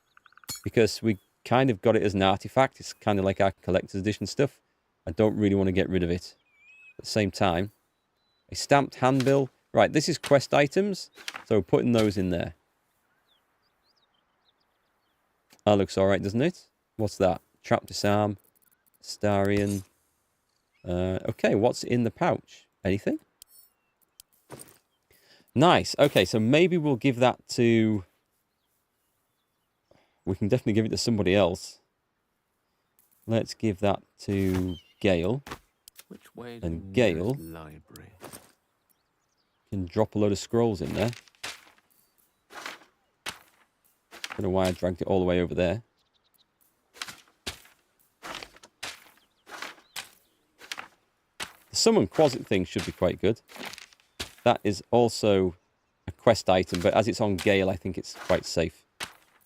because we kind of got it as an artifact. It's kind of like our collector's edition stuff. I don't really want to get rid of it. At the same time, a stamped handbill. Right, this is quest items, so putting those in there. That looks all right, doesn't it? What's that? Trap disarm, Astarion. Okay, what's in the pouch? Anything? Nice. Okay, so maybe we'll give that to... We can definitely give it to somebody else. Let's give that to Gale. Which way and Gale library can drop a load of scrolls in there. Don't know why I dragged it all the way over there. The summon closet thing should be quite good. That is also a quest item, but as it's on Gale, I think it's quite safe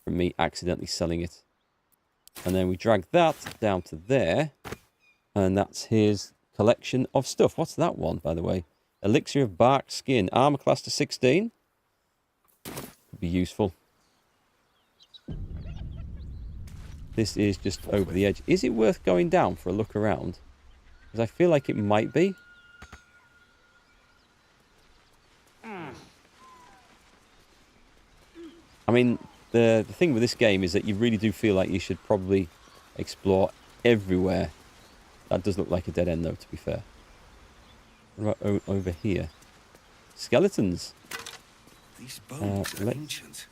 from me accidentally selling it. And then we drag that down to there, and that's his collection of stuff. What's that one, by the way? Elixir of Bark Skin. Armor class to 16. Could be useful. This is just over the edge. Is it worth going down for a look around? Because I feel like it might be. I mean, the thing with this game is that you really do feel like you should probably explore everywhere. That does look like a dead end, though, to be fair. Right over here. Skeletons. These bones are ancient.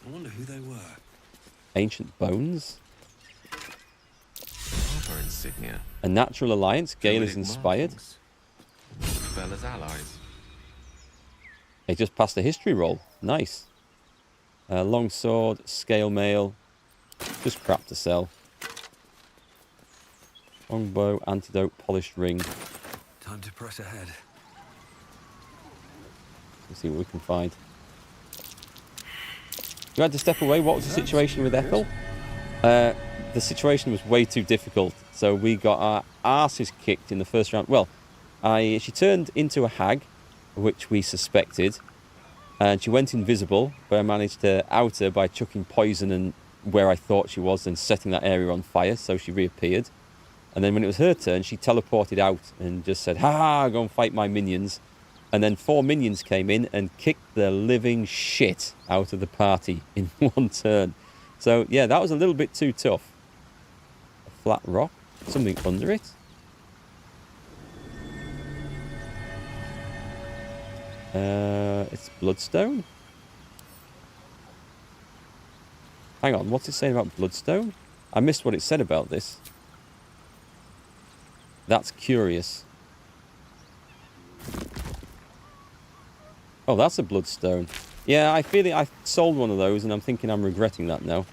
I wonder who they were. Ancient bones. Harbour insignia. A natural alliance. Gale is Druidic inspired. markings. Fell as allies. They just passed a history roll. Nice. Long sword, scale mail. Just crap to sell. Longbow, antidote, polished ring. Time to press ahead. Let's see what we can find. You had to step away. What was the situation with Ethel? The situation was way too difficult. So we got our asses kicked in the first round. Well, she turned into a hag, which we suspected. And she went invisible, but I managed to out her by chucking poison and where I thought she was and setting that area on fire, so she reappeared. And then when it was her turn, she teleported out and just said, "Ha, go and fight my minions." And then 4 minions came in and kicked the living shit out of the party in one turn. So, yeah, that was a little bit too tough. A flat rock, something under it. It's bloodstone. Hang on, what's it saying about bloodstone? I missed what it said about this. That's curious. Oh, that's a bloodstone. Yeah, I feel it. I sold one of those, and I'm thinking I'm regretting that now.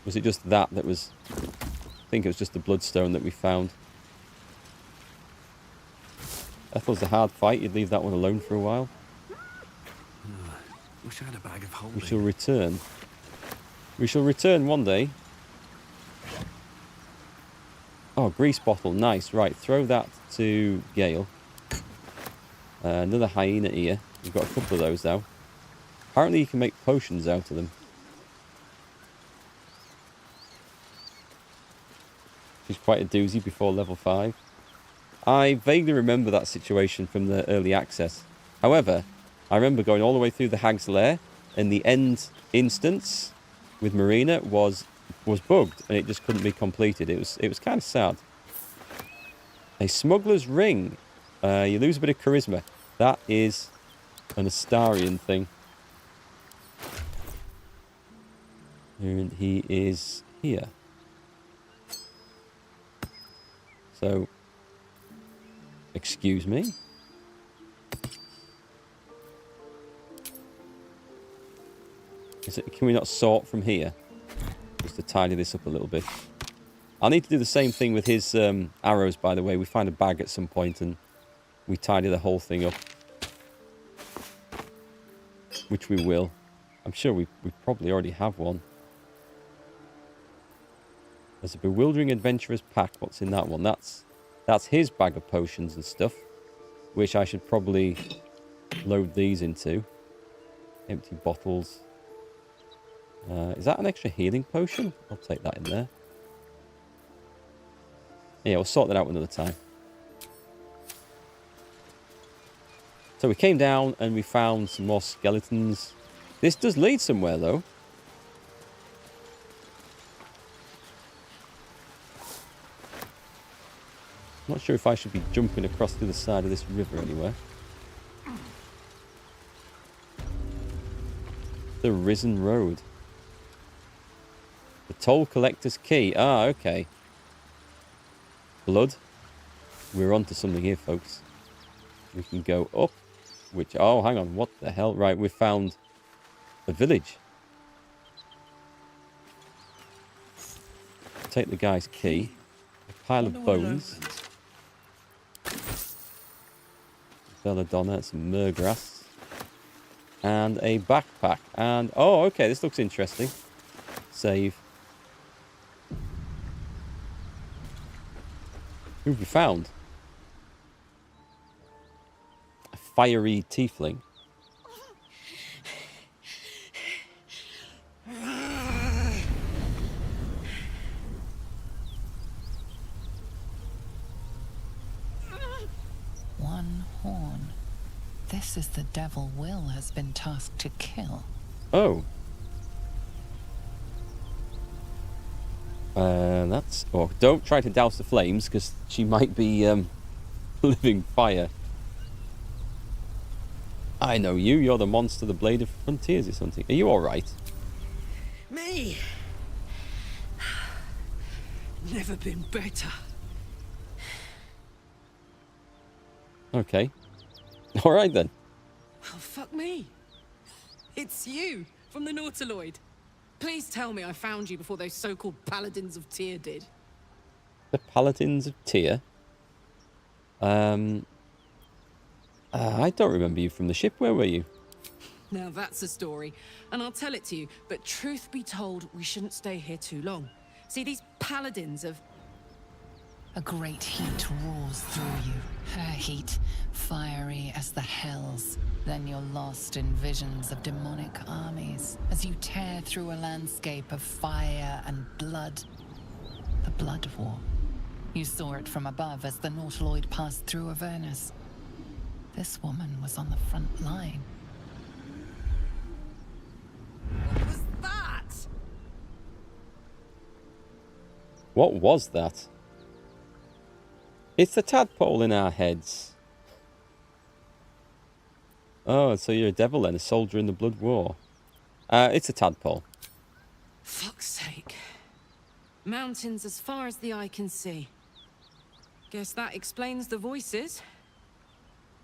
Was it just that was... I think it was just the bloodstone that we found. Ethel's a hard fight. You'd leave that one alone for a while. Wish I had a bag of holding. We shall return. We shall return one day. Oh, grease bottle. Nice. Right, throw that to Gale. Another hyena ear. We've got a couple of those now. Apparently you can make potions out of them. Which is quite a doozy before level 5. I vaguely remember that situation from the early access. However, I remember going all the way through the Hag's Lair, and the end instance with Marina was bugged, and it just couldn't be completed. It was kind of sad. A smuggler's ring. You lose a bit of charisma. That is an Astarian thing. And he is here. So, excuse me. Can we not sort from here? Just to tidy this up a little bit. I'll need to do the same thing with his arrows, by the way. We find a bag at some point and we tidy the whole thing up. Which we will. I'm sure we probably already have one. There's a bewildering adventurer's pack. What's in that one? That's his bag of potions and stuff. Which I should probably load these into. Empty bottles. Is that an extra healing potion? I'll take that in there. Yeah, we'll sort that out another time. So we came down and we found some more skeletons. This does lead somewhere, though. Not sure if I should be jumping across to the side of this river anywhere. The Risen Road. The Toll Collector's Key. Ah, okay. Blood. We're onto something here, folks. We can go up. Which... Oh, hang on. What the hell? Right, we found a village. Take the guy's key. A pile of bones. Belladonna, some murgrass. And a backpack. And... Oh, okay. This looks interesting. Save. Who have we found? A fiery tiefling. One horn. This is the devil Will has been tasked to kill. Oh. That's... Oh, don't try to douse the flames, because she might be living fire. I know you. You're the monster, the blade of frontiers or something. Are you alright? Me? Never been better. Okay. All right then. Well, fuck me. It's you from the Nautiloid. Please tell me I found you before those so-called Paladins of Tyr did. The Paladins of Tyr? I don't remember you from the ship. Where were you? Now that's a story, and I'll tell it to you, but truth be told, we shouldn't stay here too long. See, these Paladins of... A great heat roars through you. Her heat, fiery as the hells. Then you're lost in visions of demonic armies as you tear through a landscape of fire and blood. The Blood War. You saw it from above as the Nautiloid passed through Avernus. This woman was on the front line. What was that? What was that? It's the tadpole in our heads. Oh, so you're a devil then, a soldier in the Blood War. It's a tadpole. Fuck's sake. Mountains as far as the eye can see. Guess that explains the voices.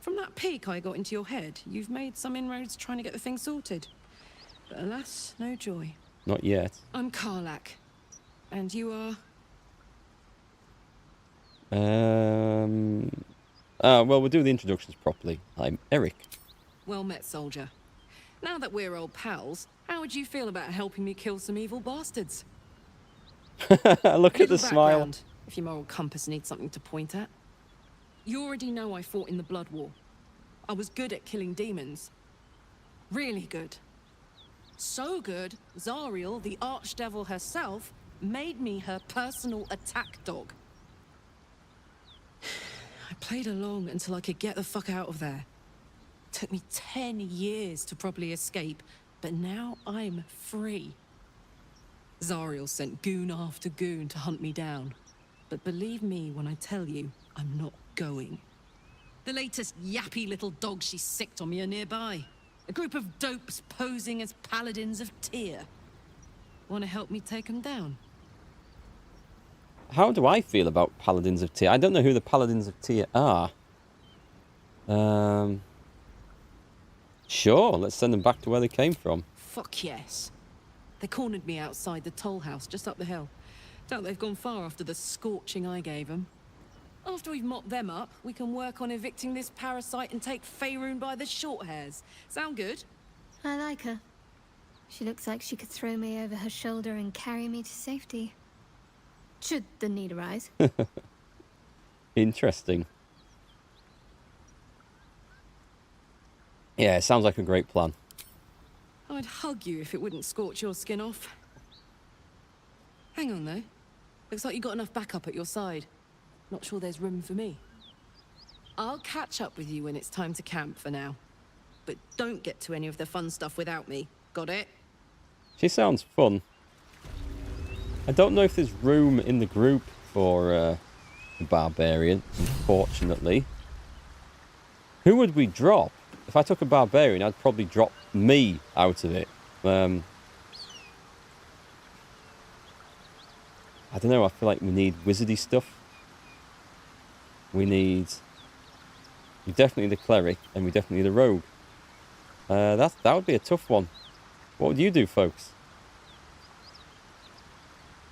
From that peek I got into your head, you've made some inroads trying to get the thing sorted. But alas, no joy. Not yet. I'm Karlach. And you are... well, we'll do the introductions properly. I'm Erikk. Well met, soldier. Now that we're old pals, how would you feel about helping me kill some evil bastards? Look at the smile. Background, if your moral compass needs something to point at. You already know I fought in the Blood War. I was good at killing demons. Really good. So good, Zariel, the archdevil herself, made me her personal attack dog. I played along until I could get the fuck out of there. Took me 10 years to properly escape, but now I'm free. Zariel sent goon after goon to hunt me down. But believe me when I tell you, I'm not going. The latest yappy little dogs she sicked on me are nearby. A group of dopes posing as Paladins of Tyr. Want to help me take them down? How do I feel about Paladins of Tyr? I don't know who the Paladins of Tyr are. Sure, let's send them back to where they came from. Fuck yes. They cornered me outside the toll house just up the hill. Doubt they've gone far after the scorching I gave them. After we've mopped them up, we can work on evicting this parasite and take Faerun by the short hairs. Sound good? I like her. She looks like she could throw me over her shoulder and carry me to safety. Should the need arise. Interesting. Yeah, it sounds like a great plan. I'd hug you if it wouldn't scorch your skin off. Hang on, though. Looks like you got enough backup at your side. Not sure there's room for me. I'll catch up with you when it's time to camp for now. But don't get to any of the fun stuff without me. Got it? She sounds fun. I don't know if there's room in the group for a barbarian, unfortunately. Who would we drop? If I took a barbarian, I'd probably drop me out of it. I don't know, I feel like we need wizardy stuff. We definitely the cleric, and we definitely the rogue. That would be a tough one. What would you do, folks?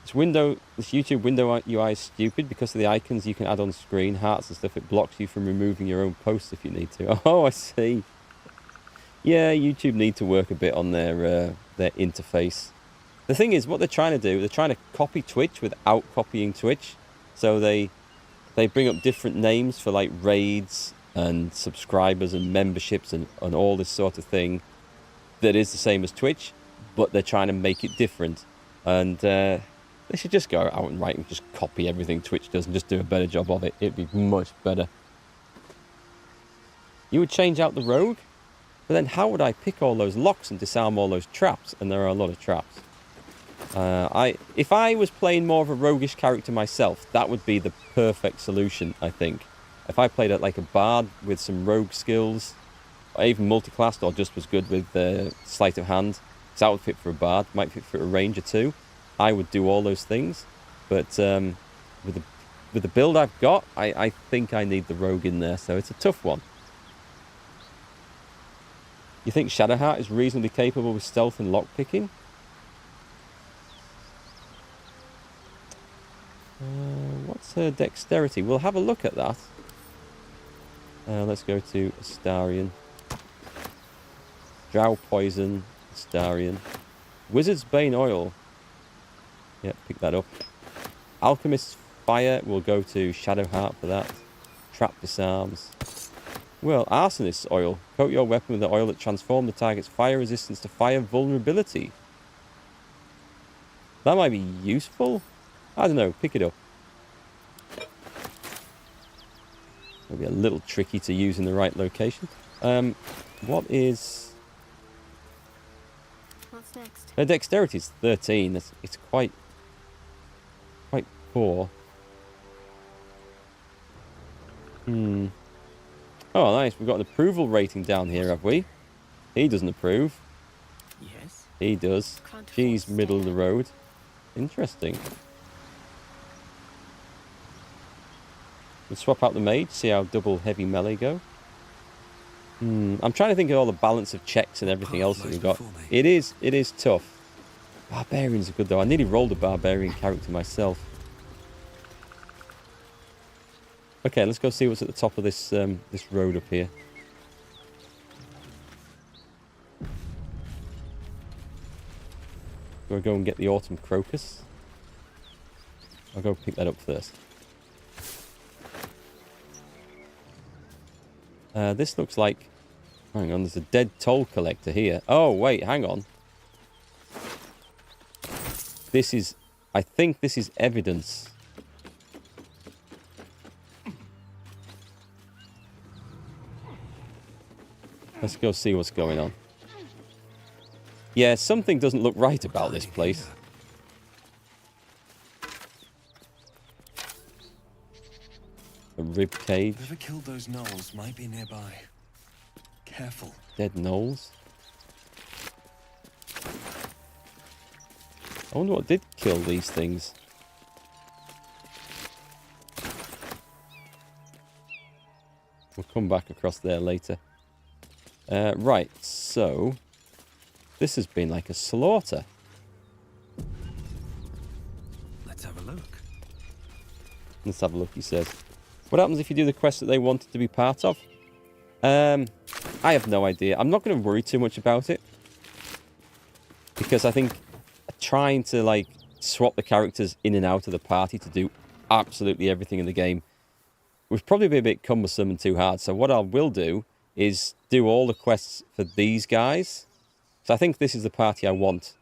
This YouTube window UI is stupid because of the icons you can add on screen, hearts and stuff. It blocks you from removing your own posts if you need to. Oh, I see. Yeah, YouTube need to work a bit on their interface. The thing is, what they're trying to do, they're trying to copy Twitch without copying Twitch. So they bring up different names for like raids and subscribers and memberships and all this sort of thing that is the same as Twitch, but they're trying to make it different. And they should just go out and write and just copy everything Twitch does and just do a better job of it. It'd be much better. You would change out the rogue? But then how would I pick all those locks and disarm all those traps? And there are a lot of traps. If I was playing more of a roguish character myself, that would be the perfect solution, I think. If I played like a bard with some rogue skills, or even multiclassed, or just was good with sleight of hand, because that would fit for a bard, might fit for a ranger too. I would do all those things. But with the build I've got, I think I need the rogue in there, so it's a tough one. You think Shadowheart is reasonably capable with stealth and lockpicking? What's her dexterity? We'll have a look at that. Let's go to Astarion. Drow Poison, Astarion. Wizard's Bane Oil. Yep, pick that up. Alchemist's Fire, we'll go to Shadowheart for that. Trap Disarms. Well, Arsonist's Oil. Coat your weapon with the oil that transforms the target's fire resistance to fire vulnerability. That might be useful. I don't know, pick it up. Maybe a little tricky to use in the right location. What is... What's next? Her dexterity is 13. It's quite poor. Oh, nice. We've got an approval rating down here, have we? He doesn't approve. Yes. He does. She's middle of the road. Interesting. We'll swap out the mage, see how double heavy melee go. I'm trying to think of all the balance of checks and everything else that we've got. It is tough. Barbarians are good though. I nearly rolled a barbarian character myself. Okay, let's go see what's at the top of this this road up here. We'll go and get the autumn crocus. I'll go pick that up first. This looks like... Hang on, there's a dead toll collector here. Oh, wait, hang on. This is... I think this is evidence. Let's go see what's going on. Yeah, something doesn't look right about this place. A rib cage. Whoever killed those gnolls might be nearby. Careful. Dead gnolls. I wonder what did kill these things. We'll come back across there later. Right, so... This has been like a slaughter. Let's have a look. Let's have a look, he says. What happens if you do the quest that they wanted to be part of? I have no idea. I'm not going to worry too much about it. Because I think trying to, like, swap the characters in and out of the party to do absolutely everything in the game would probably be a bit cumbersome and too hard. So what I will do is do all the quests for these guys. So I think this is the party I want.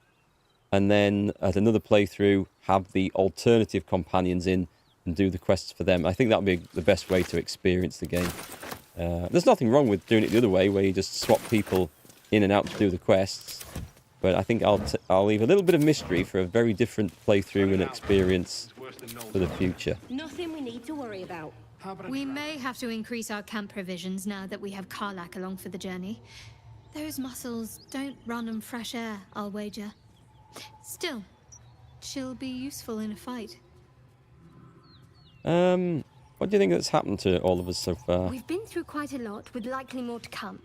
And then at another playthrough, have the alternative companions in and do the quests for them. I think that would be the best way to experience the game. There's nothing wrong with doing it the other way, where you just swap people in and out to do the quests. But I think I'll leave a little bit of mystery for a very different playthrough and experience for the future. Nothing we need to worry about. We may have to increase our camp provisions now that we have Karlach along for the journey. Those muscles don't run on fresh air, I'll wager. Still, she'll be useful in a fight. What do you think that's happened to all of us so far? We've been through quite a lot, with likely more to come.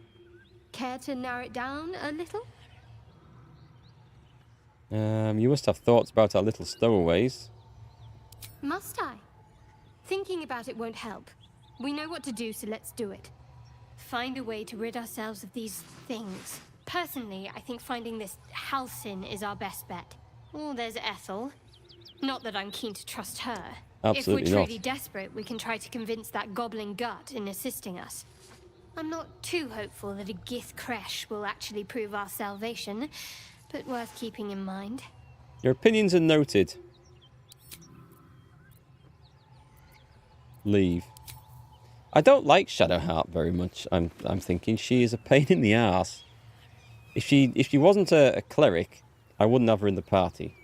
Care to narrow it down a little? You must have thoughts about our little stowaways. Must I? Thinking about it won't help. We know what to do, so let's do it. Find a way to rid ourselves of these things. Personally, I think finding this Halcyon is our best bet. Oh, there's Ethel. Not that I'm keen to trust her. Absolutely if we're not. truly desperate, we can try to convince that goblin gut in assisting us. I'm not too hopeful that a Gith creche will actually prove our salvation, but worth keeping in mind. Your opinions are noted. Leave. I don't like Shadowheart very much. I'm thinking she is a pain in the ass. If she wasn't a cleric, I wouldn't have her in the party.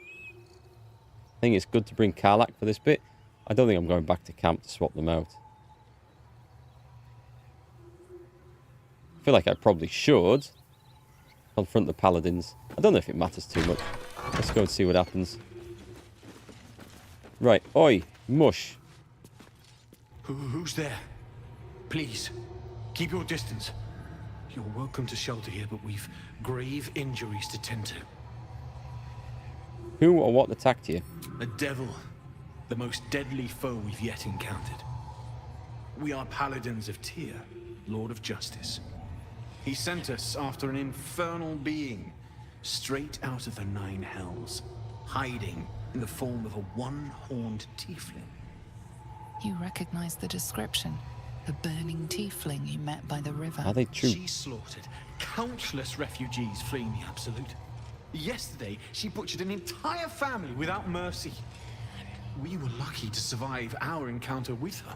I think it's good to bring Karlach for this bit. I don't think I'm going back to camp to swap them out. I feel like I probably should confront the paladins. I don't know if it matters too much. Let's go and see what happens. Right. Oi. Mush. Who's there? Please, keep your distance. You're welcome to shelter here, but we've grave injuries to tend to. Who or what attacked you? A devil. The most deadly foe we've yet encountered. We are Paladins of Tyr, Lord of Justice. He sent us after an infernal being, straight out of the Nine Hells, hiding in the form of a one-horned tiefling. You recognize the description. The burning tiefling you met by the river. Are they true? She slaughtered countless refugees fleeing the Absolute. Yesterday, she butchered an entire family without mercy. We were lucky to survive our encounter with her.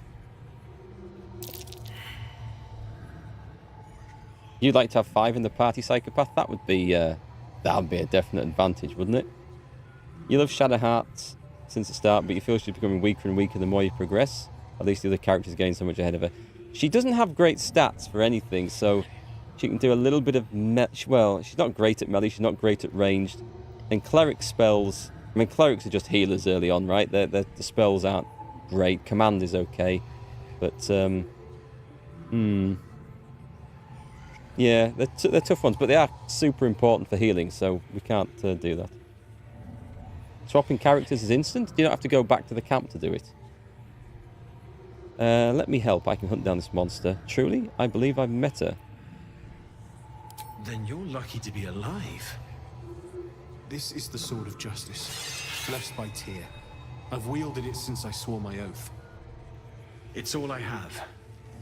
You'd like to have 5 in the party, Psychopath? That would be a definite advantage, wouldn't it? You love Shadowheart since the start, but you feel she's becoming weaker and weaker the more you progress. At least the other characters gain so much ahead of her. She doesn't have great stats for anything, so she can do a little bit of well, she's not great at melee, she's not great at ranged. And cleric spells, I mean, clerics are just healers early on, right? The spells aren't great. Command is okay, but yeah, they're tough ones, but they are super important for healing, so we can't do that. Swapping characters is instant. You don't have to go back to the camp to do it. Let me help. I can hunt down this monster. Truly, I believe I've met her. Then you're lucky to be alive. This is the Sword of Justice, blessed by Tyr. I've wielded it since I swore my oath. It's all I have,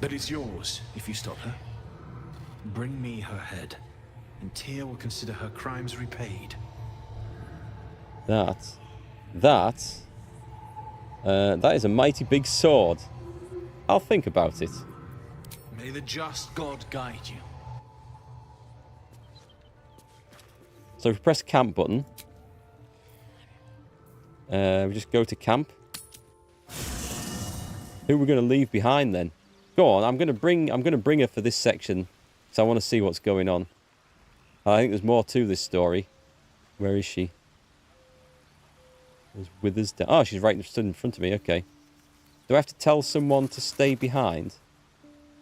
but it's yours if you stop her. Bring me her head, and Tyr will consider her crimes repaid. That is a mighty big sword. I'll think about it. May the just God guide you. So if we press camp button, we just go to camp. Who are we going to leave behind then? Go on, I'm going to bring her for this section, so I want to see what's going on. I think there's more to this story. Where is she? There's Withers down. Oh, she's right stood in front of me. Okay. Do I have to tell someone to stay behind?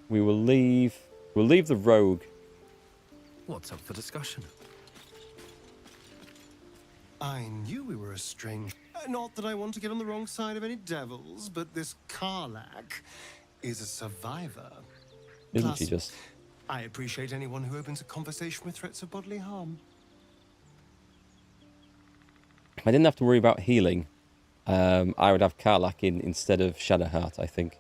We will leave. We'll leave the rogue. What's up for discussion? I knew we were a strange. Not that I want to get on the wrong side of any devils, but this Karlach is a survivor. Isn't she just? I appreciate anyone who opens a conversation with threats of bodily harm. If I didn't have to worry about healing, I would have Karlach in instead of Shadowheart, I think.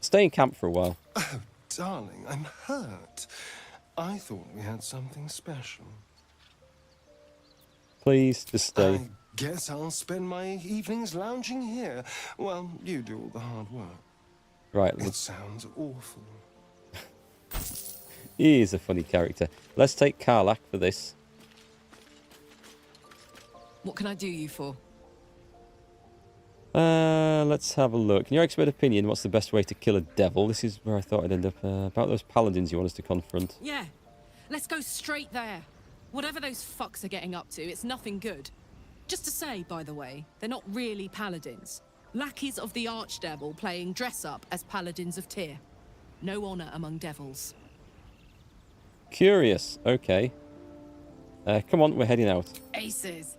Stay in camp for a while. Oh, darling, I'm hurt. I thought we had something special. Please, just stay. I guess I'll spend my evenings lounging here. Well, you do all the hard work. Right. It sounds awful. He is a funny character. Let's take Karlach for this. What can I do you for? Let's have a look. In your expert opinion, what's the best way to kill a devil? This is where I thought I'd end up. About those paladins you want us to confront. Yeah, let's go straight there. Whatever those fucks are getting up to, it's nothing good. Just to say, by the way, they're not really paladins. Lackeys of the Archdevil playing dress-up as paladins of Tyr. No honor among devils. Curious. Okay. Come on, we're heading out. Aces.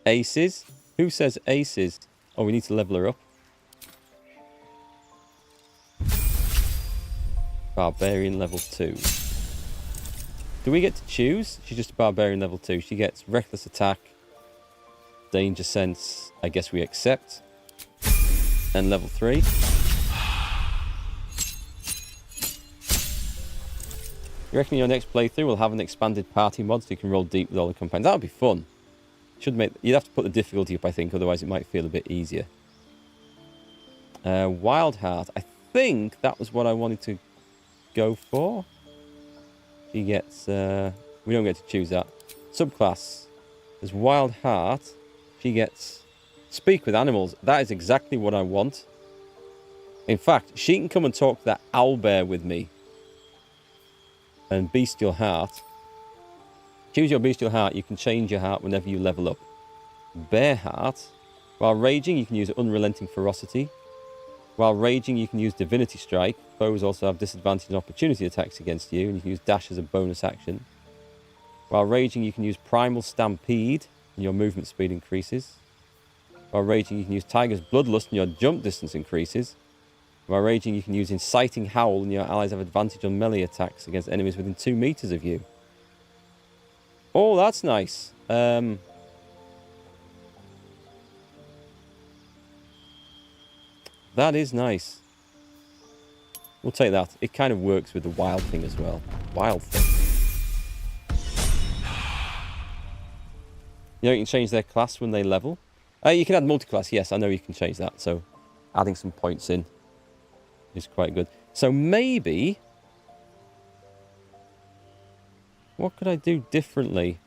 Aces? Who says aces? Oh, we need to level her up. Barbarian level 2. Do we get to choose? She's just a barbarian level 2. She gets reckless attack, danger sense. I guess we accept. And level 3. You reckon your next playthrough will have an expanded party mod so you can roll deep with all the companions? That would be fun. You'd have to put the difficulty up, I think, otherwise it might feel a bit easier. Wild Heart. I think that was what I wanted to go for. She gets... we don't get to choose that. Subclass. There's Wild Heart. She gets... Speak with animals. That is exactly what I want. In fact, she can come and talk to that owlbear with me. And Bestial Heart. Choose your Bestial Heart. You can change your heart whenever you level up. Bear Heart. While raging, you can use Unrelenting Ferocity. While raging, you can use Divinity Strike. Foes also have disadvantage and opportunity attacks against you, and you can use Dash as a bonus action. While raging, you can use Primal Stampede, and your movement speed increases. While raging, you can use Tiger's Bloodlust, and your jump distance increases. While raging, you can use Inciting Howl, and your allies have advantage on melee attacks against enemies within 2 meters of you. Oh, that's nice. That is nice. We'll take that. It kind of works with the wild thing as well. Wild thing. You know, you can change their class when they level. You can add multi-class. Yes, I know you can change that. So adding some points in is quite good. So maybe... what could I do differently?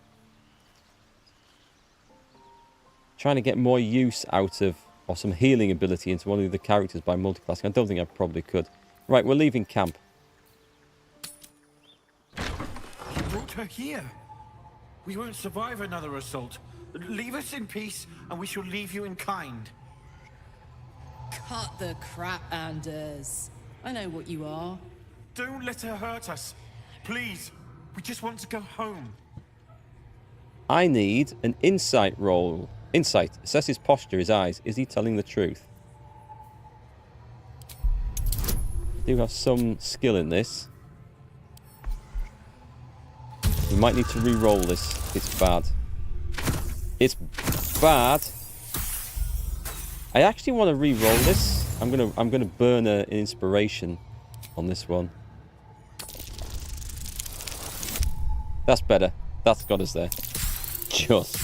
Trying to get more use out of... or some healing ability into one of the characters by multiclassing. I don't think I probably could. Right, we're leaving camp. You brought her here. We won't survive another assault. Leave us in peace, and we shall leave you in kind. Cut the crap, Anders. I know what you are. Don't let her hurt us. Please. We just want to go home. I need an insight roll. Insight. Assess his posture, his eyes. Is he telling the truth? I do have some skill in this. We might need to re-roll this. It's bad. It's bad. I actually want to re-roll this. I'm gonna burn an inspiration on this one. That's better. That's got us there. Just.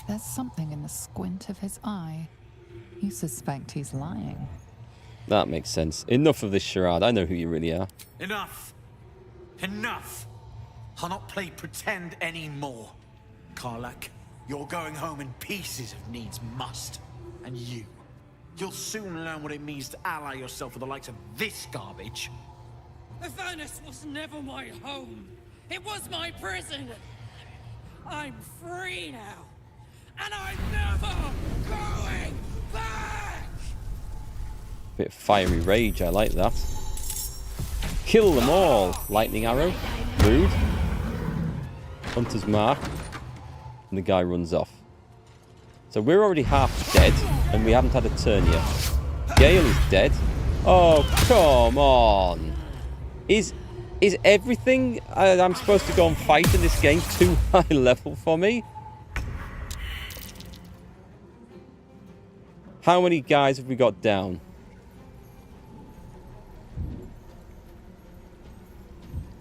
There's something in the squint of his eye. You suspect he's lying. That makes sense. Enough of this charade. I know who you really are. Enough. Enough. I'll not play pretend anymore. Karlach, you're going home in pieces if needs must. And you'll soon learn what it means to ally yourself with the likes of this garbage. Avernus was never my home. It was my prison. I'm free now. And I'm never going back! Bit of fiery rage, I like that. Kill them all! Lightning arrow. Rude. Hunter's mark. And the guy runs off. So we're already half dead, and we haven't had a turn yet. Gale is dead. Oh, come on! Is everything I'm supposed to go and fight in this game too high level for me? How many guys have we got down?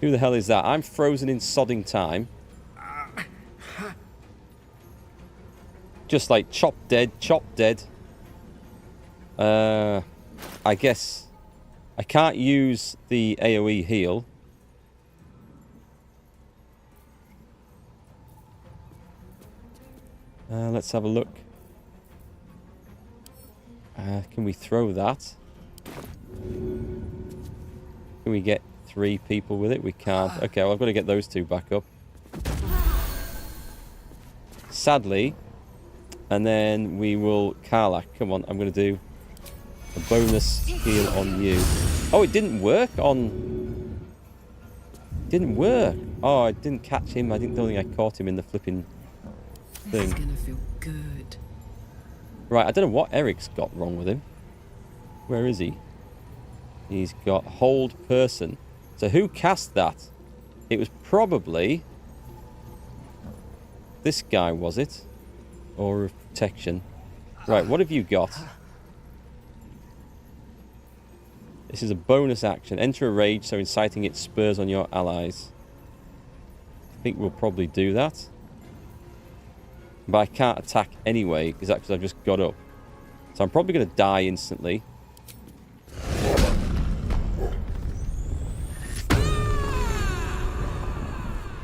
Who the hell is that? I'm frozen in sodding time. Just like chop dead, chop dead. I guess I can't use the AoE heal. Let's have a look. Can we throw that? Can we get 3 people with it? We can't. Okay, well, I've got to get those 2 back up. Sadly. And then we will... Karlach, come on. I'm going to do a bonus heal on you. Oh, it didn't work on... Didn't work. Oh, I didn't catch him. I don't think I caught him in the flipping thing. This is gonna feel good. Right, I don't know what Erikk's got wrong with him. Where is he? He's got hold person. So who cast that? It was probably this guy, was it? Or protection. Right, what have you got? This is a bonus action. Enter a rage, so inciting it spurs on your allies. I think we'll probably do that. But I can't attack anyway. Is that because I've just got up? So I'm probably going to die instantly.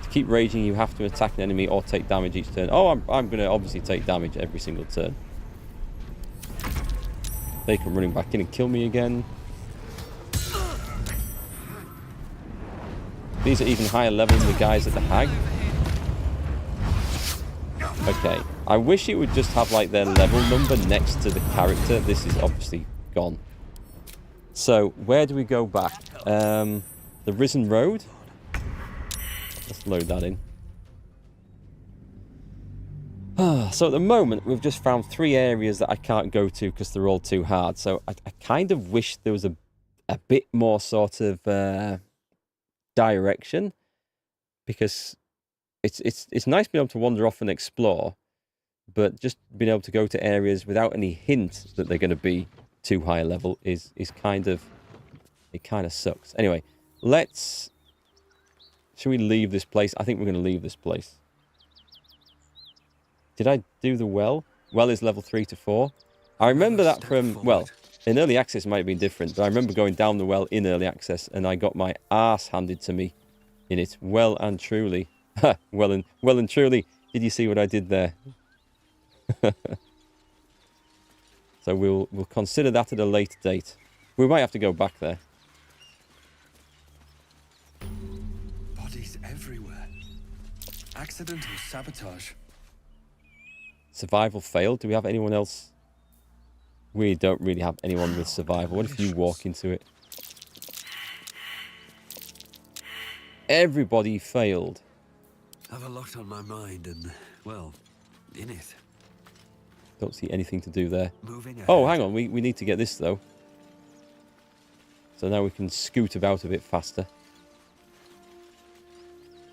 To keep raging, you have to attack an enemy or take damage each turn. Oh, I'm going to obviously take damage every single turn. They come running back in and kill me again. These are even higher level than the guys at the Hag. Okay. I wish it would just have like their level number next to the character. This is obviously gone. So, where do we go back? The Risen Road? Let's load that in. So at the moment, we've just found 3 areas that I can't go to because they're all too hard. So I kind of wish there was a bit more sort of direction, because it's nice being able to wander off and explore, but just being able to go to areas without any hint that they're going to be too high level is kind of, it kind of sucks. Anyway, should we leave this place? I think we're going to leave this place. Did I do the well? Well is level 3 to 4. I remember that from, well, in early access it might have been different, but I remember going down the well in early access and I got my arse handed to me in it. Well and truly. well and truly. Did you see what I did there? So we'll consider that at a later date. We might have to go back there. Bodies everywhere. Accidental sabotage. Survival failed. Do we have anyone else? We don't really have anyone with survival. What if you walk into it? Everybody failed. I have a lot on my mind and, well, in it. Don't see anything to do there. Moving ahead. Oh, hang on. We need to get this, though. So now we can scoot about a bit faster.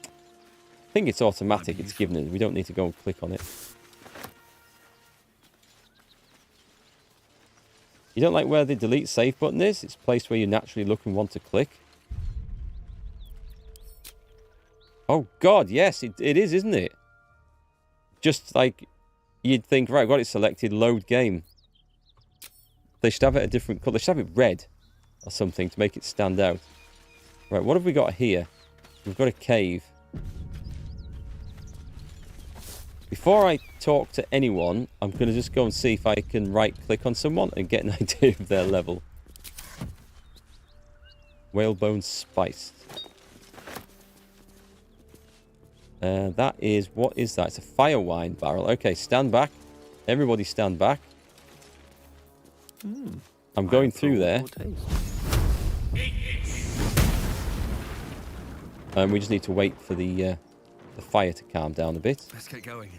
I think it's automatic. It's given it. We don't need to go and click on it. You don't like where the delete save button is? It's a place where you naturally look and want to click. Oh, God, yes, it is, isn't it? Just like you'd think, right, got it selected, load game. They should have it a different colour. They should have it red or something to make it stand out. Right, what have we got here? We've got a cave. Before I talk to anyone, I'm going to just go and see if I can right-click on someone and get an idea of their level. Whalebone spiced. That is, what is that? It's a fire wine barrel. Okay, stand back. Everybody stand back. I'm going through there. And we just need to wait for the fire to calm down a bit. Let's get going.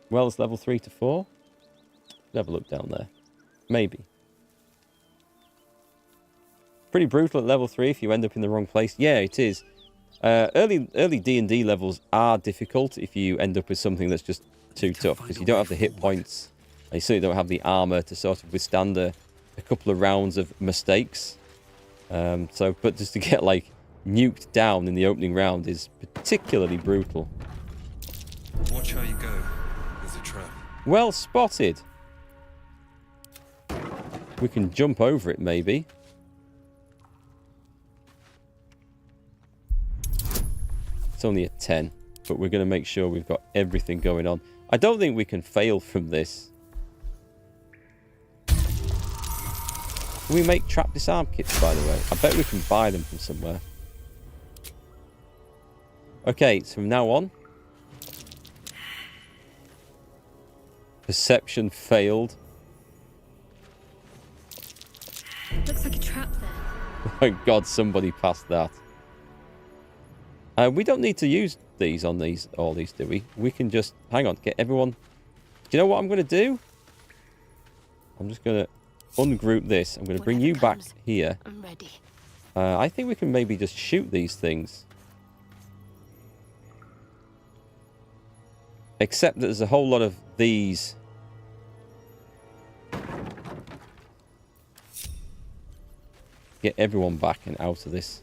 Well, it's level 3 to 4. Have a look down there. Maybe. Pretty brutal at level 3 if you end up in the wrong place. Yeah, it is. Early D&D levels are difficult if you end up with something that's just too tough, because you don't have the hit points. And you certainly don't have the armor to sort of withstand a couple of rounds of mistakes. But just to get, like, nuked down in the opening round is particularly brutal. Watch how you go. There's a trap. Well spotted. We can jump over it, maybe. It's only a 10, but we're going to make sure we've got everything going on. I don't think we can fail from this. Can we make trap disarm kits, by the way? I bet we can buy them from somewhere. Okay, so from now on. Perception failed. Looks like a trap there. Thank God somebody passed that. We don't need to use these on all these, do we? We can just, hang on, get everyone. Do you know what I'm going to do? I'm just going to ungroup this. I'm going to bring you back here. I'm ready. I think we can maybe just shoot these things. Except that there's a whole lot of these. Get everyone back and out of this.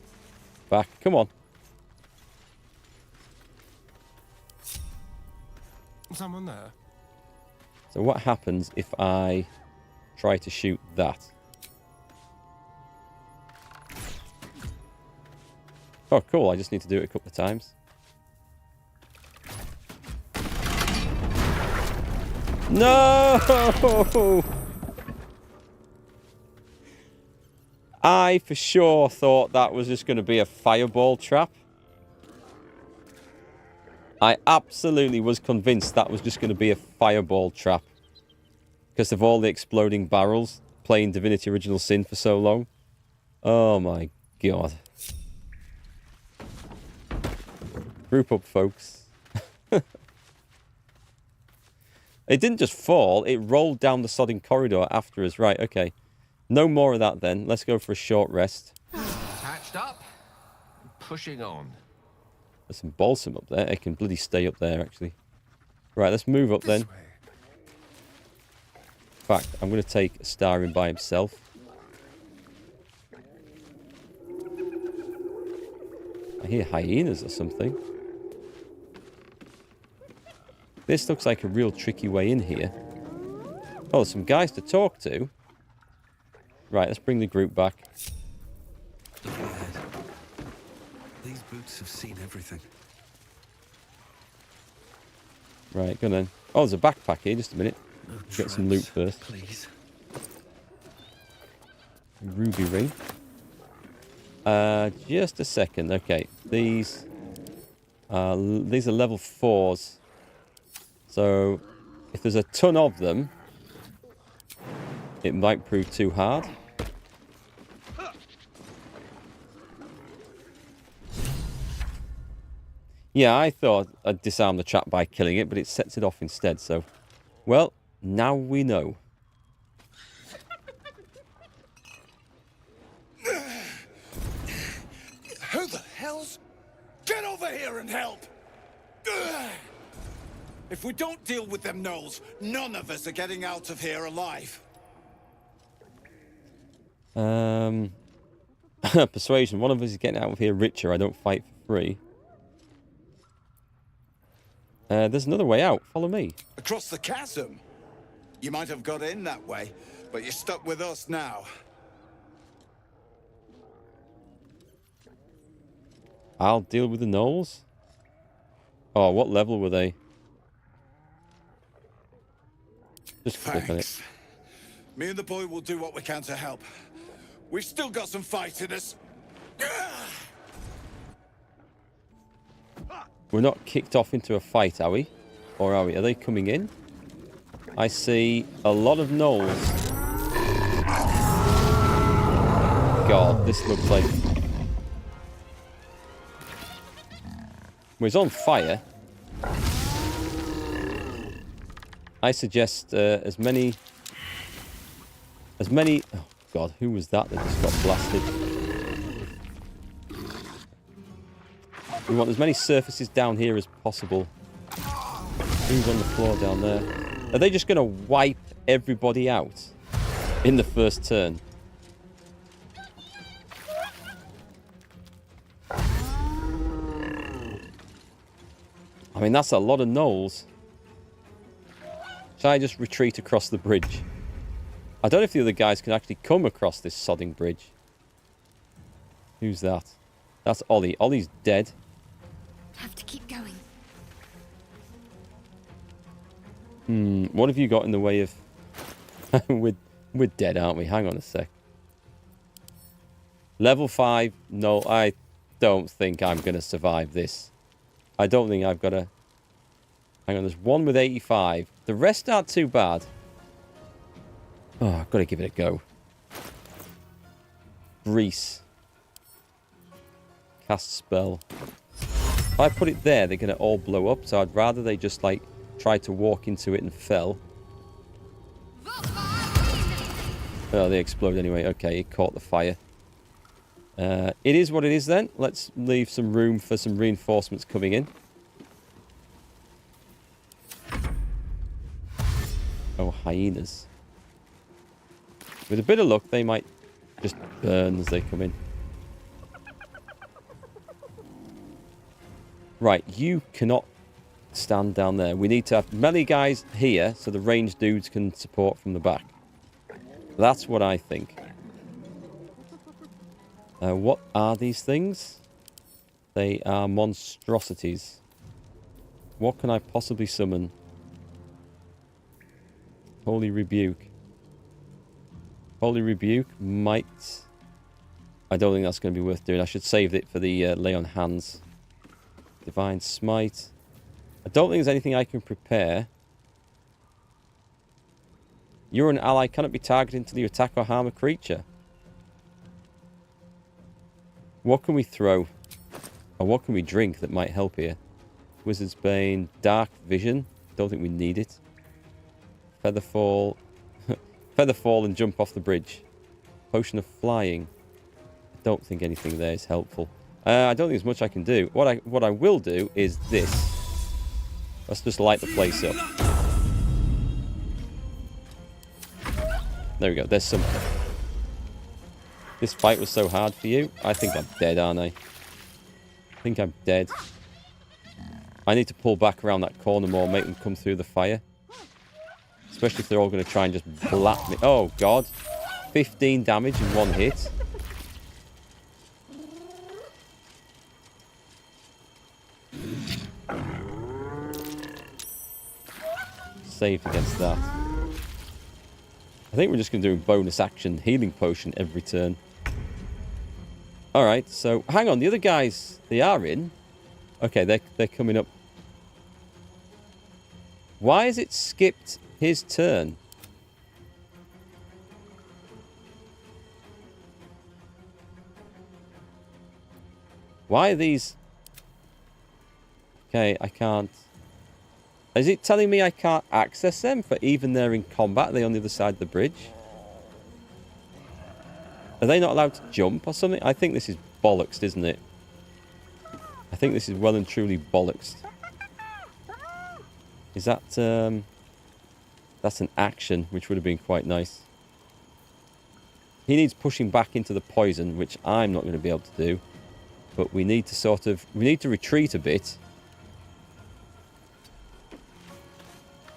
Back. Come on. Someone there. So what happens if I try to shoot that? Oh, cool. I just need to do it a couple of times. No! I for sure thought that was just going to be a fireball trap. I absolutely was convinced that was just going to be a fireball trap. Because of all the exploding barrels playing Divinity Original Sin for so long. Oh my god. Group up, folks. It didn't just fall, it rolled down the sodding corridor after us. Right, okay. No more of that then. Let's go for a short rest. Patched up. Pushing on. There's some balsam up there. It can bloody stay up there, actually. Right, let's move up then. In fact, I'm going to take a star in by himself. I hear hyenas or something. This looks like a real tricky way in here. Oh, there's some guys to talk to. Right, let's bring the group back. Look ahead. These boots have seen everything. Right, go on then. Oh, there's a backpack here. Just a minute. Get some loot first. Please. Ruby ring. Just a second. Okay, these are level 4s. So, if there's a ton of them, it might prove too hard. Yeah, I thought I'd disarm the trap by killing it, but it sets it off instead, so... Well, now we know. Who the hell's... Get over here and help! If we don't deal with them gnolls, none of us are getting out of here alive. Persuasion. One of us is getting out of here richer. I don't fight for free. There's another way out. Follow me. Across the chasm? You might have got in that way, but you're stuck with us now. I'll deal with the gnolls. Oh, what level were they? Just click on it. Me and the boy will do what we can to help. We've still got some fight in us. We're not kicked off into a fight, are we? Or are we? Are they coming in? I see a lot of gnolls. God, this looks like... Well, it's on fire. I suggest as many... Oh, God, who was that just got blasted? We want as many surfaces down here as possible. Who's on the floor down there? Are they just going to wipe everybody out in the first turn? I mean, that's a lot of gnolls. Shall I just retreat across the bridge? I don't know if the other guys can actually come across this sodding bridge. Who's that? That's Ollie. Ollie's dead. Have to keep going. What have you got in the way of... we're dead, aren't we? Hang on a sec. Level 5. No, I don't think I'm going to survive this. I don't think I've got a... Hang on, there's one with 85. The rest aren't too bad. Oh, I've got to give it a go. Grease. Cast spell. If I put it there, they're going to all blow up. So I'd rather they just, like, try to walk into it and fell. Oh, they explode anyway. Okay, it caught the fire. It is what it is then. Let's leave some room for some reinforcements coming in. Oh, hyenas. With a bit of luck, they might just burn as they come in. Right, you cannot stand down there. We need to have melee guys here so the ranged dudes can support from the back. That's what I think. What are these things? They are monstrosities. What can I possibly summon? Holy Rebuke. Holy Rebuke might... I don't think that's going to be worth doing. I should save it for the lay on hands. Divine Smite. I don't think there's anything I can prepare. You're an ally, cannot be targeted until you attack or harm a creature. What can we throw? Or what can we drink that might help here? Wizard's Bane, Dark Vision. Don't think we need it. Featherfall. Featherfall and jump off the bridge. Potion of Flying. I don't think anything there is helpful. I don't think there's much I can do. What I will do is this. Let's just light the place up. There we go. There's something. This fight was so hard for you. I think I'm dead, aren't I? I think I'm dead. I need to pull back around that corner more, make them come through the fire. Especially if they're all going to try and just blap me. Oh, God. 15 damage in one hit. Saved against that. I think we're just going to do a bonus action healing potion every turn. Alright, so hang on. The other guys, they are in. Okay, they're coming up. Why has it skipped his turn? Why are these... Okay, I can't... Is it telling me I can't access them for even they're in combat? Are they on the other side of the bridge? Are they not allowed to jump or something? I think this is bollocks, isn't it? I think this is well and truly bollocks. Is that... That's an action, which would have been quite nice. He needs pushing back into the poison, which I'm not going to be able to do. But we need to sort of... We need to retreat a bit.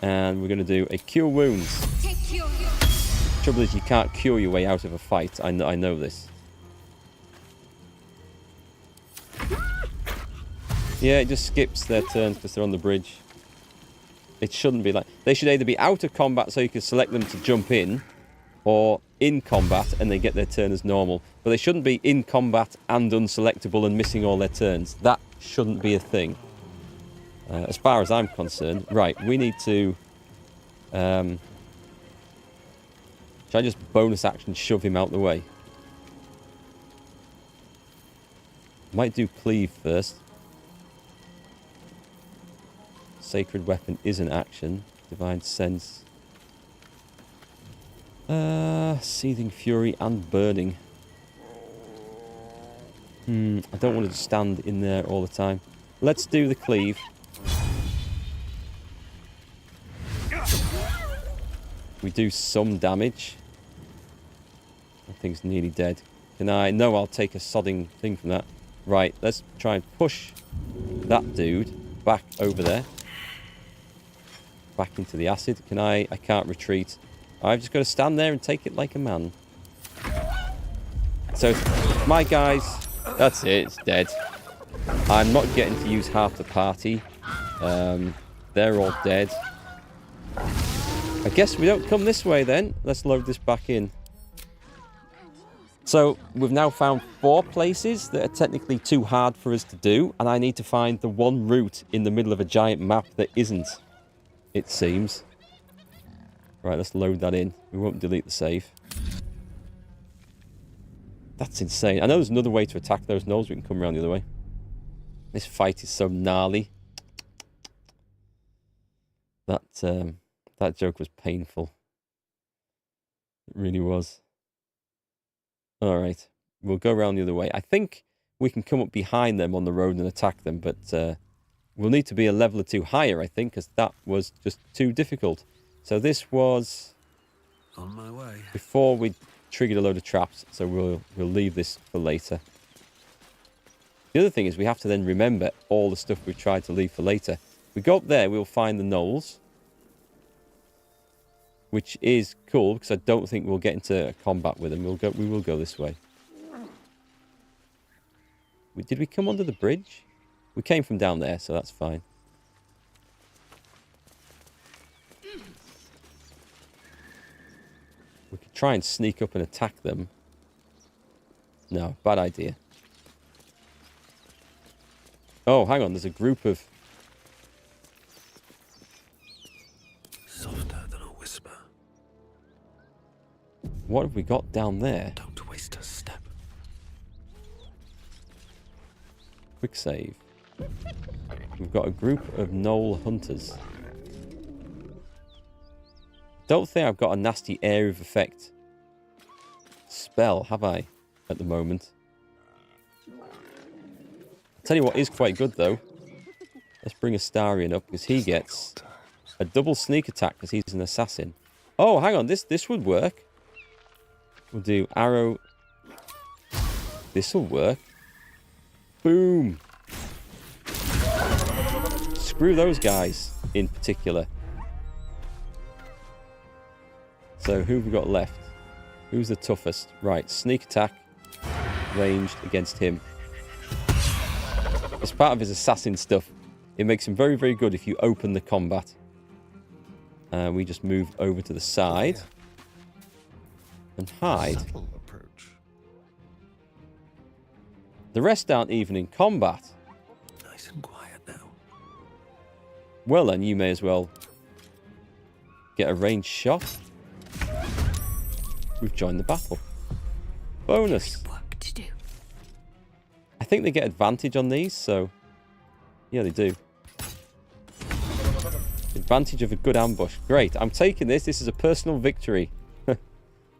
And we're going to do a Cure Wounds. Trouble is, you can't cure your way out of a fight. I know this. Yeah, it just skips their turns because they're on the bridge. It shouldn't be like... They should either be out of combat so you can select them to jump in, or in combat and they get their turn as normal. But they shouldn't be in combat and unselectable and missing all their turns. That shouldn't be a thing. As far as I'm concerned. Right, we need to... should I just bonus action shove him out the way? Might do Cleave first. Sacred Weapon is an action. Divine Sense. Seething Fury and Burning. I don't want to stand in there all the time. Let's do the Cleave. We do some damage. That thing's nearly dead. Can I? No, I'll take a sodding thing from that. Right, let's try and push that dude back over there. Back into the acid. Can I? I can't retreat. I've just got to stand there and take it like a man. So, my guys, that's it. It's dead. I'm not getting to use half the party. They're all dead. I guess we don't come this way then. Let's load this back in. So we've now found 4 places that are technically too hard for us to do, and I need to find the one route in the middle of a giant map that isn't, it seems. Right, let's load that in. We won't delete the save. That's insane. I know there's another way to attack those gnolls. We can come around the other way. This fight is so gnarly. That joke was painful. It really was. Alright. We'll go around the other way. I think we can come up behind them on the road and attack them, but we'll need to be a level or 2 higher, I think, because that was just too difficult. So this was... On my way. Before we triggered a load of traps, so we'll leave this for later. The other thing is we have to then remember all the stuff we've tried to leave for later. We go up there, we'll find the gnolls. Which is cool, because I don't think we'll get into combat with them. We will go this way. Did we come under the bridge? We came from down there, so that's fine. We could try and sneak up and attack them. No, bad idea. Oh, hang on, there's a group of whisper. What have we got down there? Don't waste a step. Quick save. We've got a group of gnoll hunters. Don't think I've got a nasty area of effect spell, have I, at the moment? I'll tell you what is quite good, though. Let's bring Astarion up, because he gets a double sneak attack, because he's an assassin. Oh, hang on, this would work. We'll do arrow. This'll work. Boom. Screw those guys, in particular. So, who have we got left? Who's the toughest? Right, sneak attack. Ranged against him. As part of his assassin stuff, it makes him very, very good if you open the combat. We just move over to the side. And hide. The rest aren't even in combat. Nice and quiet now. Well then, you may as well get a ranged shot. We've joined the battle. Bonus. Work to do. I think they get advantage on these, so... Yeah, they do. Advantage of a good ambush. Great, I'm taking this. This is a personal victory.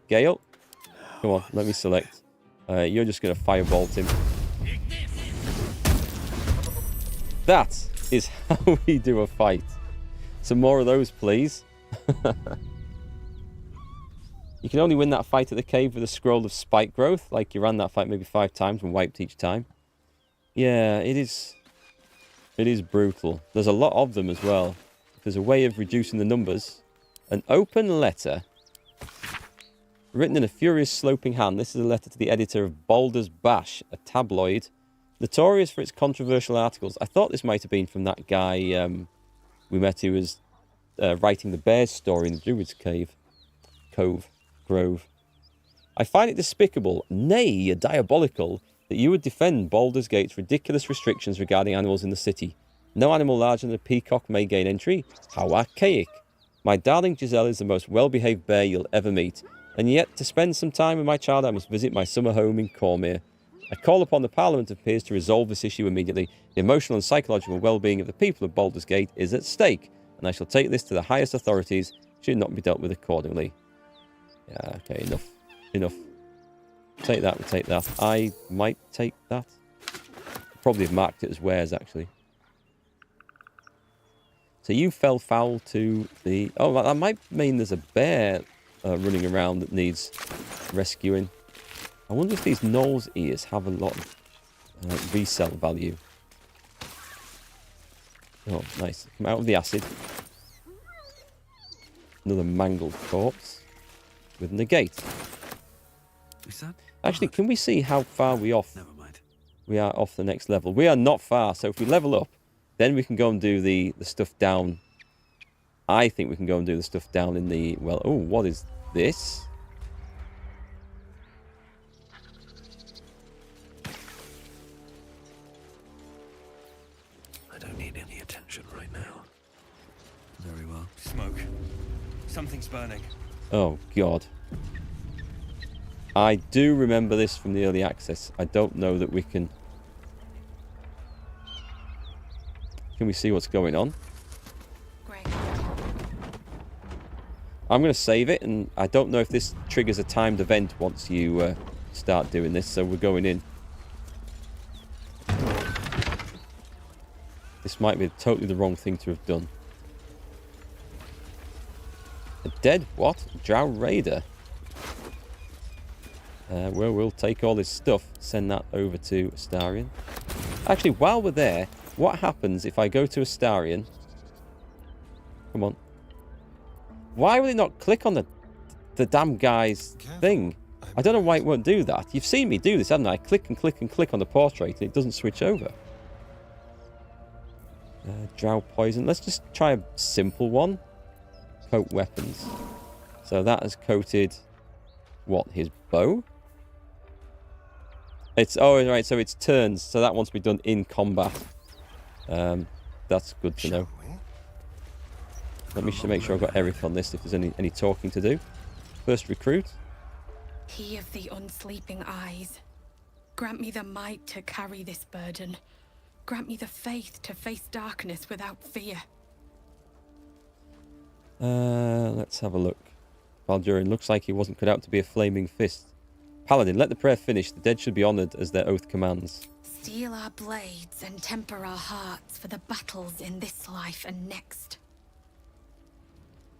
Gale, come on, let me select. You're just going to firebolt him. That is how we do a fight. Some more of those, please. You can only win that fight at the cave with a scroll of spike growth. Like you ran that fight maybe 5 times and wiped each time. Yeah, it is brutal. There's a lot of them as well. If there's a way of reducing the numbers. An open letter. Written in a furious sloping hand. This is a letter to the editor of Baldurs Bash, a tabloid. Notorious for its controversial articles. I thought this might have been from that guy we met who was writing the bear's story in the Druid's Grove. I find it despicable, nay, diabolical, that you would defend Baldurs Gate's ridiculous restrictions regarding animals in the city. No animal larger than a peacock may gain entry. How archaic. My darling Giselle is the most well-behaved bear you'll ever meet, and yet to spend some time with my child I must visit my summer home in Cormyr. I call upon the Parliament of Peers to resolve this issue immediately. The emotional and psychological well-being of the people of Baldurs Gate is at stake, and I shall take this to the highest authorities, should not be dealt with accordingly. Yeah, okay, enough. Take that, we take that. I might take that. Probably have marked it as wares, actually. So you fell foul to the... Oh, that might mean there's a bear running around that needs rescuing. I wonder if these Gnoll's ears have a lot of resell value. Oh, nice. Come out of the acid. Another mangled corpse. With negate. Actually, can we see how far we are off the next level? We are not far, so if we level up, then we can go and do the stuff down. I think we can go and do the stuff down in the... Well, oh, what is this? I don't need any attention right now. Very well. Smoke. Something's burning. Oh, God. I do remember this from the early access. I don't know that we can... Can we see what's going on? Great. I'm going to save it, and I don't know if this triggers a timed event once you start doing this, so we're going in. This might be totally the wrong thing to have done. A dead what? Drow Raider. Well, we'll take all this stuff, send that over to Astarion. Actually, while we're there, what happens if I go to Astarion? Come on. Why will it not click on the damn guy's thing? I don't know why it won't do that. You've seen me do this, haven't I? Click and click and click on the portrait and it doesn't switch over. Drow poison. Let's just try a simple one. Coat weapons. So that has coated... What? His bow? It's... Oh, right. So it's turns. So that wants to be done in combat. That's good to know. Let me make sure I've got Erikk on this if there's any talking to do. First recruit. He of the unsleeping eyes. Grant me the might to carry this burden. Grant me the faith to face darkness without fear. Let's have a look. Baldur looks like he wasn't cut out to be a flaming fist. Paladin, let the prayer finish. The dead should be honoured as their oath commands. Steel our blades and temper our hearts for the battles in this life and next.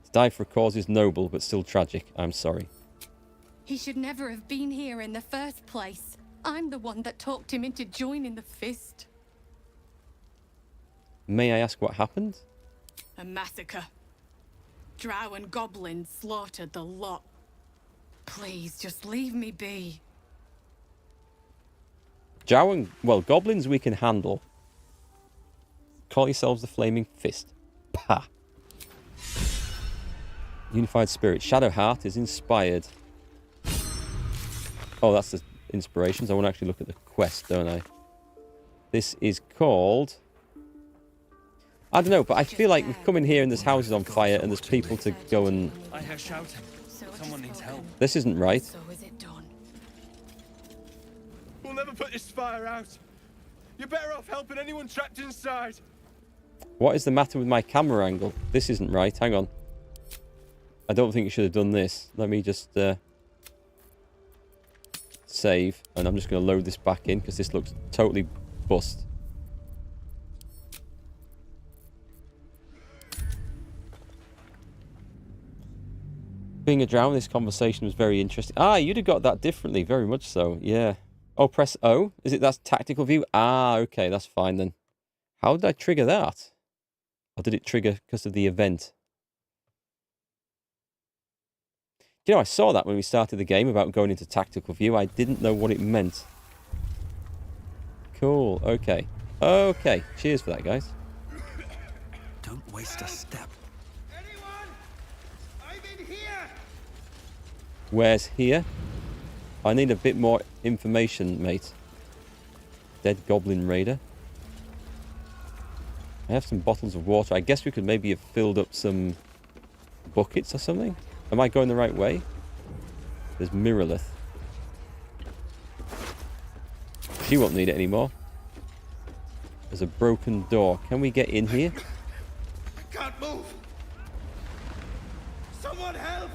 To die for a cause is noble, but still tragic. I'm sorry. He should never have been here in the first place. I'm the one that talked him into joining the fist. May I ask what happened? A massacre. Drow and goblins slaughtered the lot. Please, just leave me be. Goblins we can handle. Call yourselves the Flaming Fist. Pah. Unified Spirit. Shadowheart is inspired. Oh, that's the inspirations. I want to actually look at the quest, don't I? This is called... I don't know, but I feel like we've come in here and there's houses on fire and there's people to go and... I hear shouting. Someone needs help. This isn't right. So is it done? We'll never put this fire out. You're better off helping anyone trapped inside. What is the matter with my camera angle? This isn't right. Hang on. I don't think you should have done this. Let me just save. And I'm just going to load this back in because this looks totally bust. Being a drow, this conversation was very interesting. Ah, you'd have got that differently. Very much so. Yeah. Oh, press O. Is it that's tactical view? Ah, okay. That's fine then. How did I trigger that? Or did it trigger because of the event? You know, I saw that when we started the game about going into tactical view. I didn't know what it meant. Cool. Okay. Okay. Cheers for that, guys. Don't waste a step. Where's here? I need a bit more information, mate. Dead goblin raider. I have some bottles of water. I guess we could maybe have filled up some buckets or something. Am I going the right way? There's Mirrorlith. She won't need it anymore. There's a broken door. Can we get in here? I can't move. Someone help!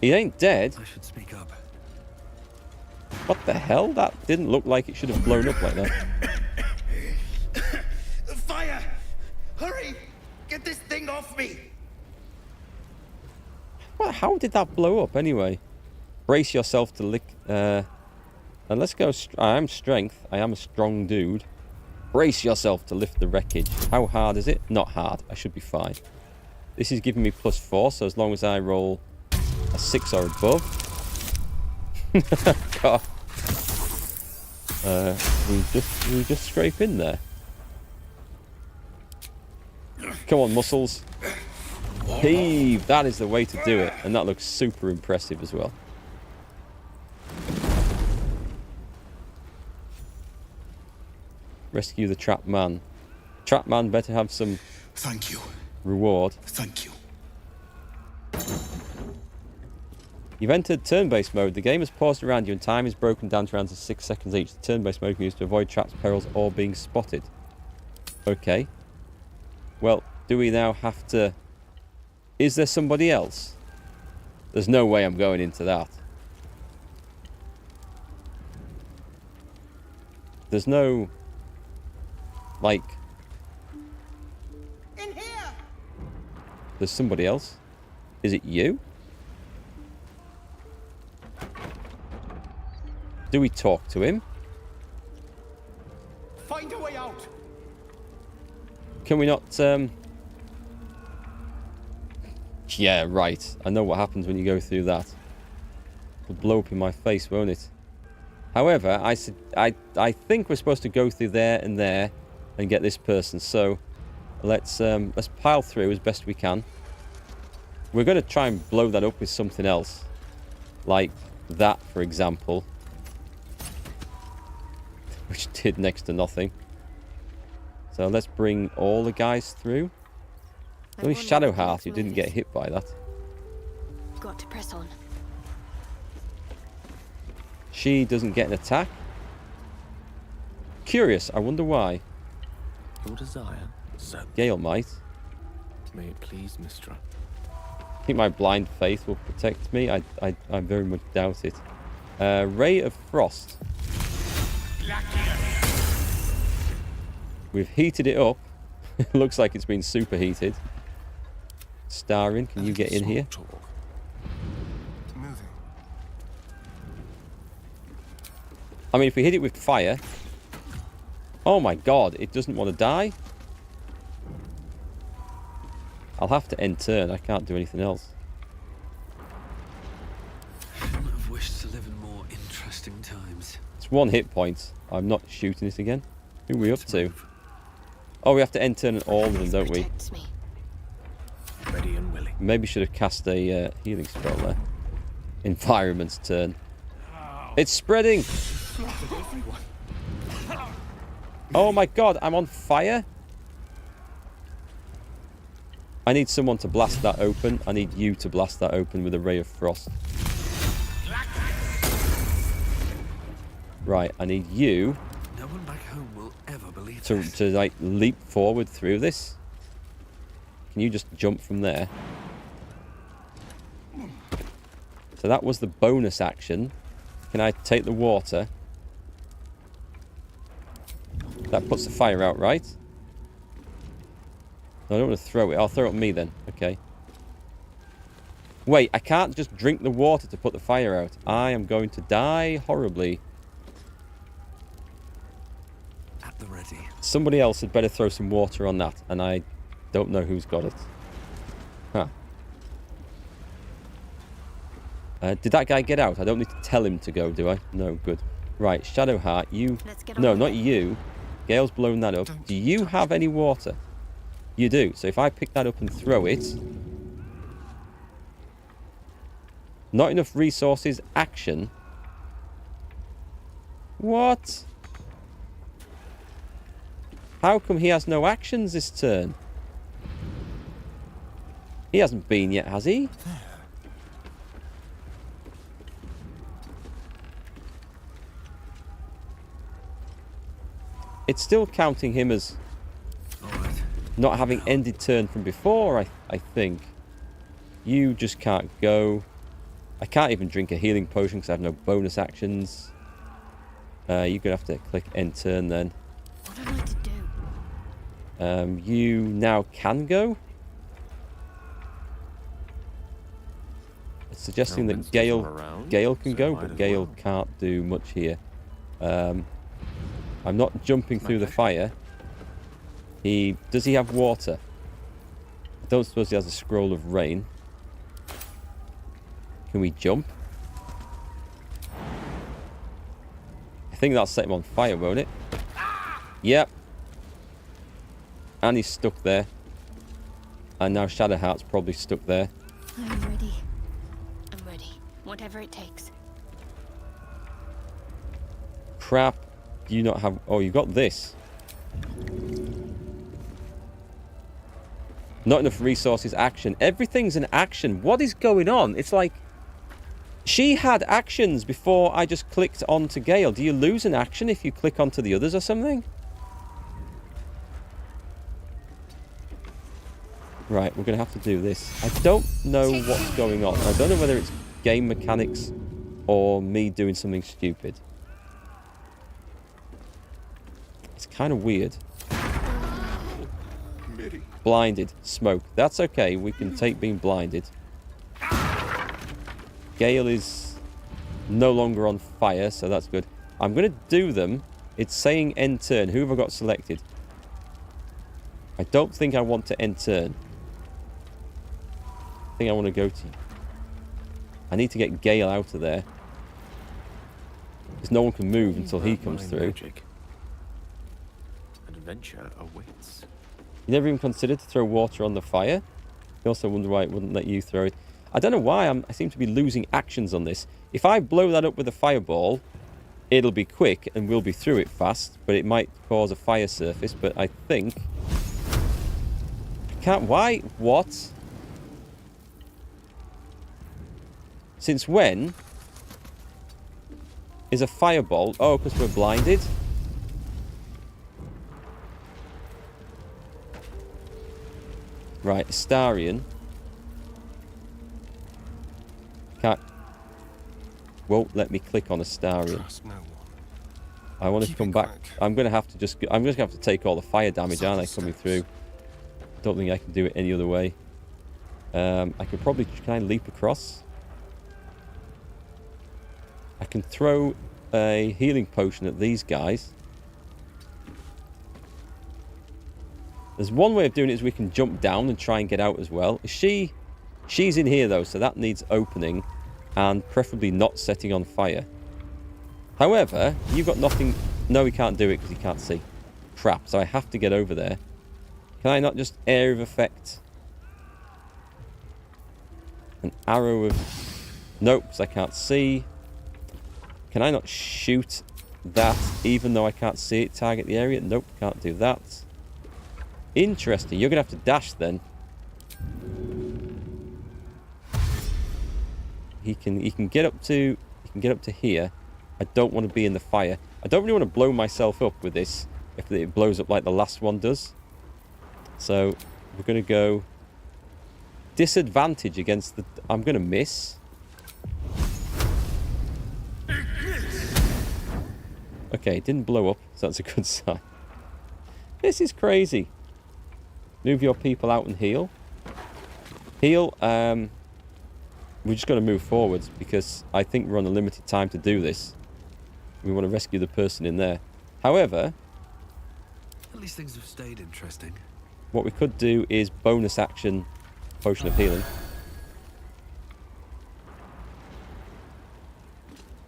He ain't dead. I should speak up. What the hell? That didn't look like it should have blown up like that. Fire! Hurry! Get this thing off me! What? How did that blow up anyway? Brace yourself to lick. And let's go. I am strength. I am a strong dude. Brace yourself to lift the wreckage. How hard is it? Not hard. I should be fine. This is giving me +4, so as long as I roll a 6 or above. God. We just scrape in there. Come on, muscles. Heave. That is the way to do it. And that looks super impressive as well. Rescue the trapped man. Trapped man better have some... Thank you. Reward. Thank you. You've entered turn-based mode. The game has paused around you and time is broken down to around 6 seconds each. The turn-based mode can be used to avoid traps, perils, or being spotted. Okay. Well, do we now have to... Is there somebody else? There's no way I'm going into that. There's no... Like... In here! There's somebody else. Is it you? Do we talk to him? Find a way out! Can we not, Yeah, right. I know what happens when you go through that. It'll blow up in my face, won't it? However, I think we're supposed to go through there and get this person. So let's pile through as best we can. We're going to try and blow that up with something else. Like that, for example. which did next to nothing. So let's bring all the guys through. Only Shadowheart who didn't get hit by that. Got to press on. She doesn't get an attack. Curious, I wonder why. Your desire, sir. Gale might. May it please, Mistra. I think my blind faith will protect me. I very much doubt it. Ray of Frost. We've heated it up. It looks like it's been superheated. Starring, can you get in here? I mean, if we hit it with fire... Oh my god, it doesn't want to die. I'll have to end turn. I can't do anything else. I might have wished to live in more interesting times. It's 1 hit point. I'm not shooting it again. Who are we up to? Oh, we have to end turn on all of them, don't we? Ready and willing. Maybe should have cast a healing spell there. Environment's turn. It's spreading! Oh my god, I'm on fire? I need someone to blast that open. I need you to blast that open with a Ray of Frost. Right, I need you No one back home will ever believe to like leap forward through this. Can you just jump from there? So that was the bonus action. Can I take the water? That puts the fire out, right? No, I don't want to throw it. I'll throw it at me then. Okay. Wait, I can't just drink the water to put the fire out. I am going to die horribly. At the ready. Somebody else had better throw some water on that, and I don't know who's got it. Huh. Did that guy get out? I don't need to tell him to go, do I? No, good. Right, Shadowheart, you... No, not you. Gale's blown that up. Do you have any water? You do. So if I pick that up and throw it... Not enough resources. Action. What? How come he has no actions this turn? He hasn't been yet, has he? It's still counting him as not having ended turn from before, I think. You just can't go. I can't even drink a healing potion because I have no bonus actions. You're going to have to click end turn then. What am I to do? You now can go. It's suggesting that Gale can go, but Gale can't do much here. I'm not jumping through the fire. Does he have water? I don't suppose he has a scroll of rain. Can we jump? I think that'll set him on fire, won't it? Yep. And he's stuck there. And now Shadowheart's probably stuck there. I'm ready. I'm ready. Whatever it takes. Crap. Do you not have... Oh, you've got this. Not enough resources. Action. Everything's an action. What is going on? It's like... She had actions before I just clicked onto Gale. Do you lose an action if you click onto the others or something? Right, we're going to have to do this. I don't know what's going on. I don't know whether it's game mechanics or me doing something stupid. It's kind of weird. Blinded. Smoke. That's okay. We can take being blinded. Gale is no longer on fire, so that's good. I'm going to do them. It's saying end turn. Who have I got selected? I don't think I want to end turn. I think I want to go to... I need to get Gale out of there. Because no one can move until he comes through. Adventure awaits. You never even considered to throw water on the fire? You also wonder why it wouldn't let you throw it. I don't know why I seem to be losing actions on this. If I blow that up with a fireball, it'll be quick and we'll be through it fast, but it might cause a fire surface. But I think... Can't... Why? What? Since when is a firebolt? Oh, because we're blinded? Right, Astarion. Can't... Won't let me click on Astarion. I want to come back. I'm going to have to just... I'm just going to have to take all the fire damage, aren't I, coming through? Don't think I can do it any other way. I could probably... Can I leap across? I can throw a healing potion at these guys. There's one way of doing it is we can jump down and try and get out as well. She's in here though, so that needs opening and preferably not setting on fire. However, you've got nothing... No, we can't do it because he can't see. Crap, so I have to get over there. Can I not just area of effect? An arrow of... Nope, because I can't see. Can I not shoot that even though I can't see it? Target the area? Nope, can't do that. Interesting. You're going to have to dash then. He can get up to here. I don't want to be in the fire. I don't really want to blow myself up with this if it blows up like the last one does. So we're going to go disadvantage against the... I'm going to miss. Okay, it didn't blow up, so that's a good sign. This is crazy. Move your people out and heal. Heal. We're just going to move forwards because I think we're on a limited time to do this. We want to rescue the person in there. However... At least things have stayed interesting. What we could do is bonus action potion of healing.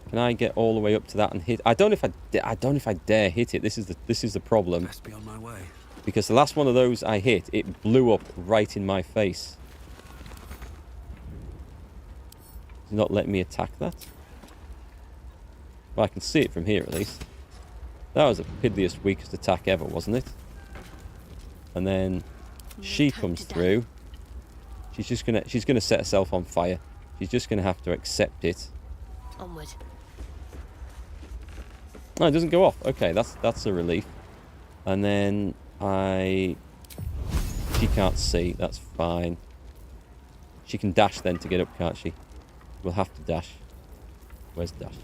Can I get all the way up to that and hit? I don't know if I dare hit it. This is the problem. Best be on my way. Because the last one of those I hit, it blew up right in my face. It's not letting me attack that. Well, I can see it from here at least. That was the piddliest, weakest attack ever, wasn't it? And then she comes through. She's gonna set herself on fire. She's just gonna have to accept it. Onward. No, it doesn't go off. Okay, that's a relief. And then she can't see. That's fine. She can dash then to get up, can't she? We'll have to dash. Where's dash?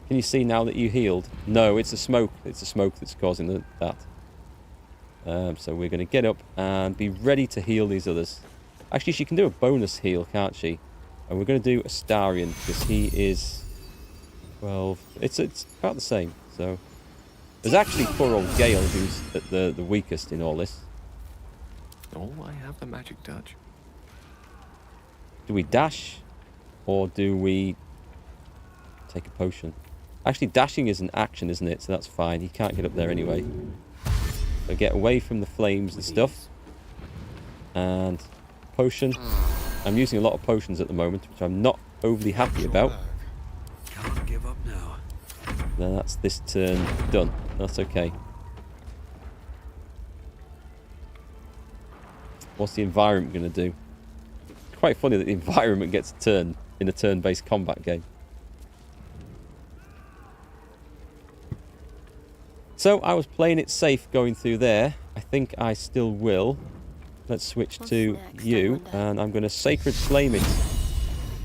Can you see now that you healed? No, it's the smoke. It's the smoke that's causing that. So we're going to get up and be ready to heal these others. Actually, she can do a bonus heal, can't she? And we're going to do Astarion because he is 12. It's about the same. So there's actually poor old Gale who's the weakest in all this. Oh, I have the magic touch. Do we dash or do we take a potion? Actually, dashing is an action, isn't it? So that's fine. He can't get up there anyway. So get away from the flames and stuff. And potion. I'm using a lot of potions at the moment, which I'm not overly happy about. Can't give up now. Then that's this turn done. That's okay. What's the environment going to do? It's quite funny that the environment gets a turn in a turn-based combat game. So I was playing it safe going through there. I think I still will. Let's switch to you, and I'm going to Sacred Flame it.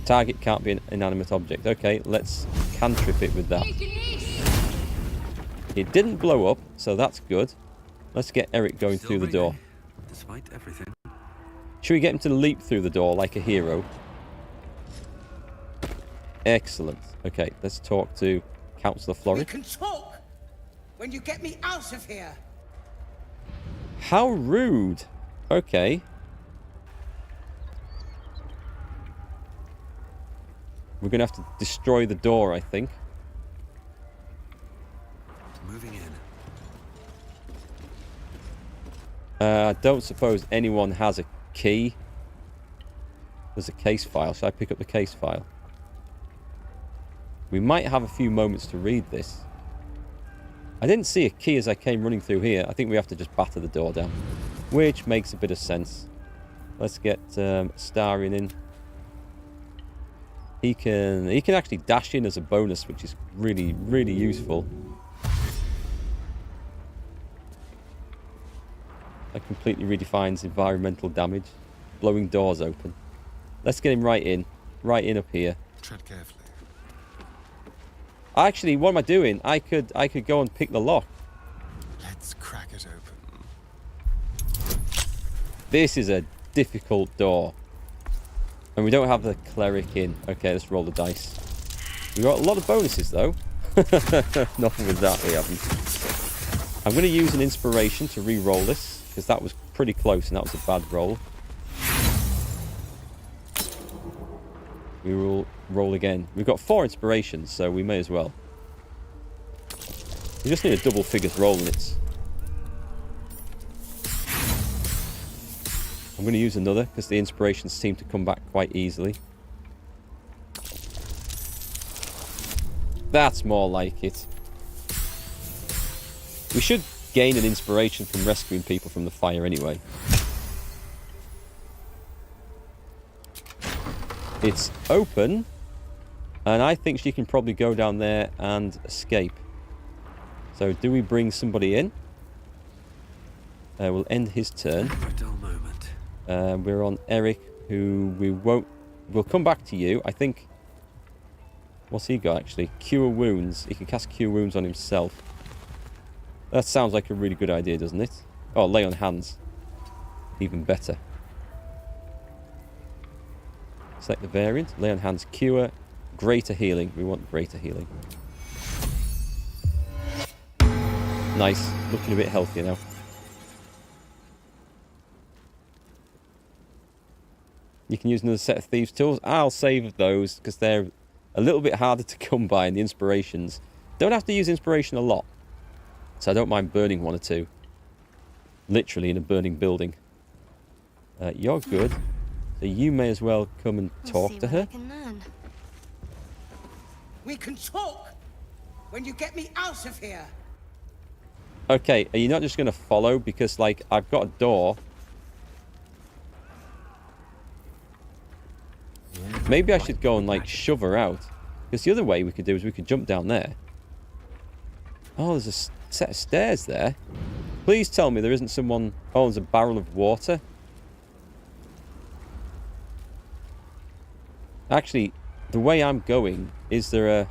Target can't be an inanimate object. Okay, let's cantrip it with that. It didn't blow up, so that's good. Let's get Erikk going through the door. Despite everything. Should we get him to leap through the door like a hero? Excellent. Okay, let's talk to Councillor We Florid. can talk when you get me out of here. How rude. Okay. We're going to have to destroy the door, I think. Moving in. I don't suppose anyone has a key. There's a case file. Should I pick up the case file? We might have a few moments to read this. I didn't see a key as I came running through here. I think we have to just batter the door down, which makes a bit of sense. Let's get Starion in. He can actually dash in as a bonus, which is really, really useful. That completely redefines environmental damage. Blowing doors open. Let's get him right in up here. Tread carefully. Actually, what am I doing? I could go and pick the lock. Let's crack it open. This is a difficult door. And we don't have the cleric in. Okay, let's roll the dice. We got a lot of bonuses though. Nothing with that we haven't. I'm going to use an inspiration to re-roll this, because that was pretty close and that was a bad roll. We will roll again. We've got 4 inspirations, so we may as well. We just need a double figures roll and it's... I'm going to use another, because the inspirations seem to come back quite easily. That's more like it. We should gain an inspiration from rescuing people from the fire anyway. It's open, and I think she can probably go down there and escape. So do we bring somebody in? We'll end his turn. We're on Erikk, who we'll come back to you. I think, what's he got actually? Cure Wounds. He can cast Cure Wounds on himself. That sounds like a really good idea, doesn't it? Oh, Lay on Hands. Even better. Select the variant. Lay on Hands, Cure, Greater Healing. We want Greater Healing. Nice. Looking a bit healthier now. You can use another set of Thieves' Tools. I'll save those because they're a little bit harder to come by in the inspirations. Don't have to use inspiration a lot. So I don't mind burning 1 or 2. Literally in a burning building. You're good. So you may as well come and talk to her. We can talk when you get me out of here. Okay, are you not just going to follow? Because, like, I've got a door. Maybe I should go and, like, shove her out. Because the other way we could do is we could jump down there. Oh, there's a set of stairs there. Please tell me there isn't someone... Oh, there's a barrel of water. Actually, the way I'm going, is there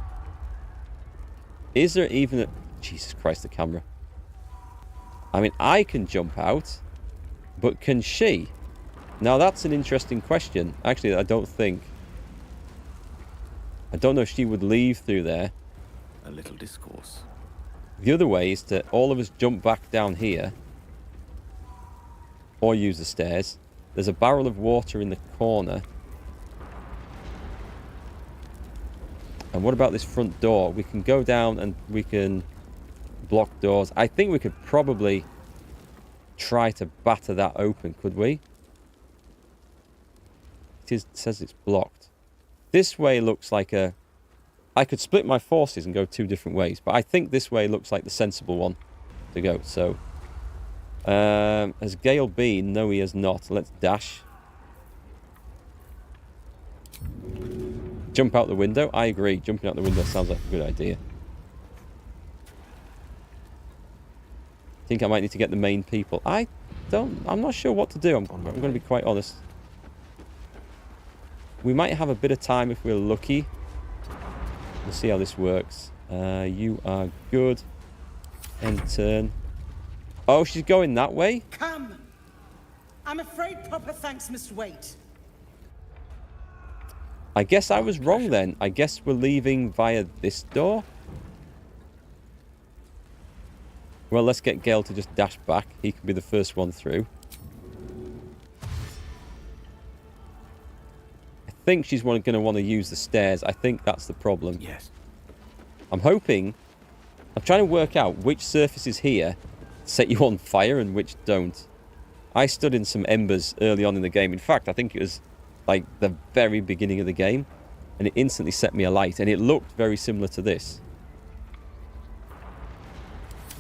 even a... Jesus Christ, the camera. I mean, I can jump out, but can she? Now, that's an interesting question. Actually, I don't know if she would leave through there. A little discourse. The other way is to all of us jump back down here. Or use the stairs. There's a barrel of water in the corner. And what about this front door? We can go down and we can block doors. I think we could probably try to batter that open, could we? It says it's blocked. This way looks like a... I could split my forces and go 2 different ways, but I think this way looks like the sensible one to go. So, has Gale been? No, he has not. Let's dash. Jump out the window. I agree. Jumping out the window sounds like a good idea. I think I might need to get the main people. I'm not sure what to do. I'm going to be quite honest. We might have a bit of time if we're lucky. We'll see how this works. You are good. End turn. Oh, she's going that way? Come! I'm afraid proper thanks must wait. I guess I was wrong then. I guess we're leaving via this door. Well, let's get Gale to just dash back. He can be the first one through. I think she's going to want to use the stairs. I think that's the problem. Yes. I'm hoping... I'm trying to work out which surfaces here set you on fire and which don't. I stood in some embers early on in the game. In fact, I think it was like the very beginning of the game, and it instantly set me alight, and it looked very similar to this.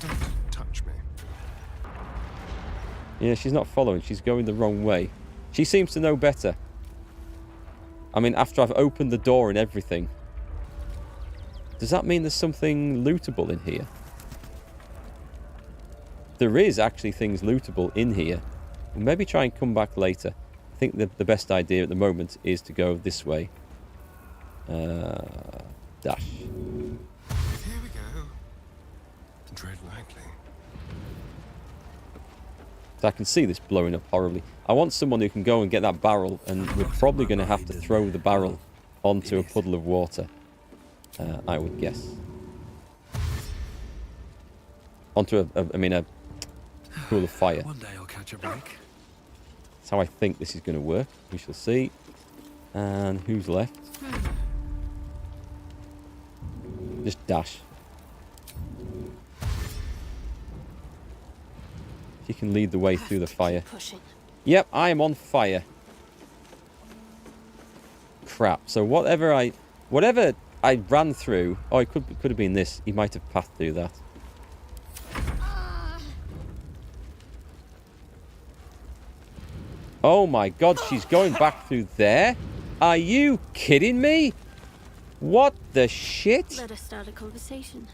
Don't touch me. Yeah, she's not following. She's going the wrong way. She seems to know better. I mean, after I've opened the door and everything. Does that mean there's something lootable in here? There is actually things lootable in here. We'll maybe try and come back later. I think the best idea at the moment is to go this way. Dash. Here we go. Tread lightly. So I can see this blowing up horribly. I want someone who can go and get that barrel, and we're probably going to have to throw the barrel onto a puddle of water. I would guess. Onto a pool of fire. One day I'll catch a break. That's how I think this is going to work. We shall see. And who's left? Just dash. She can lead the way through the fire. Yep, I am on fire. Crap. So whatever I ran through... Oh, it could have been this. He might have passed through that. Oh my god, she's going back through there? Are you kidding me? What the shit? Let us start a conversation.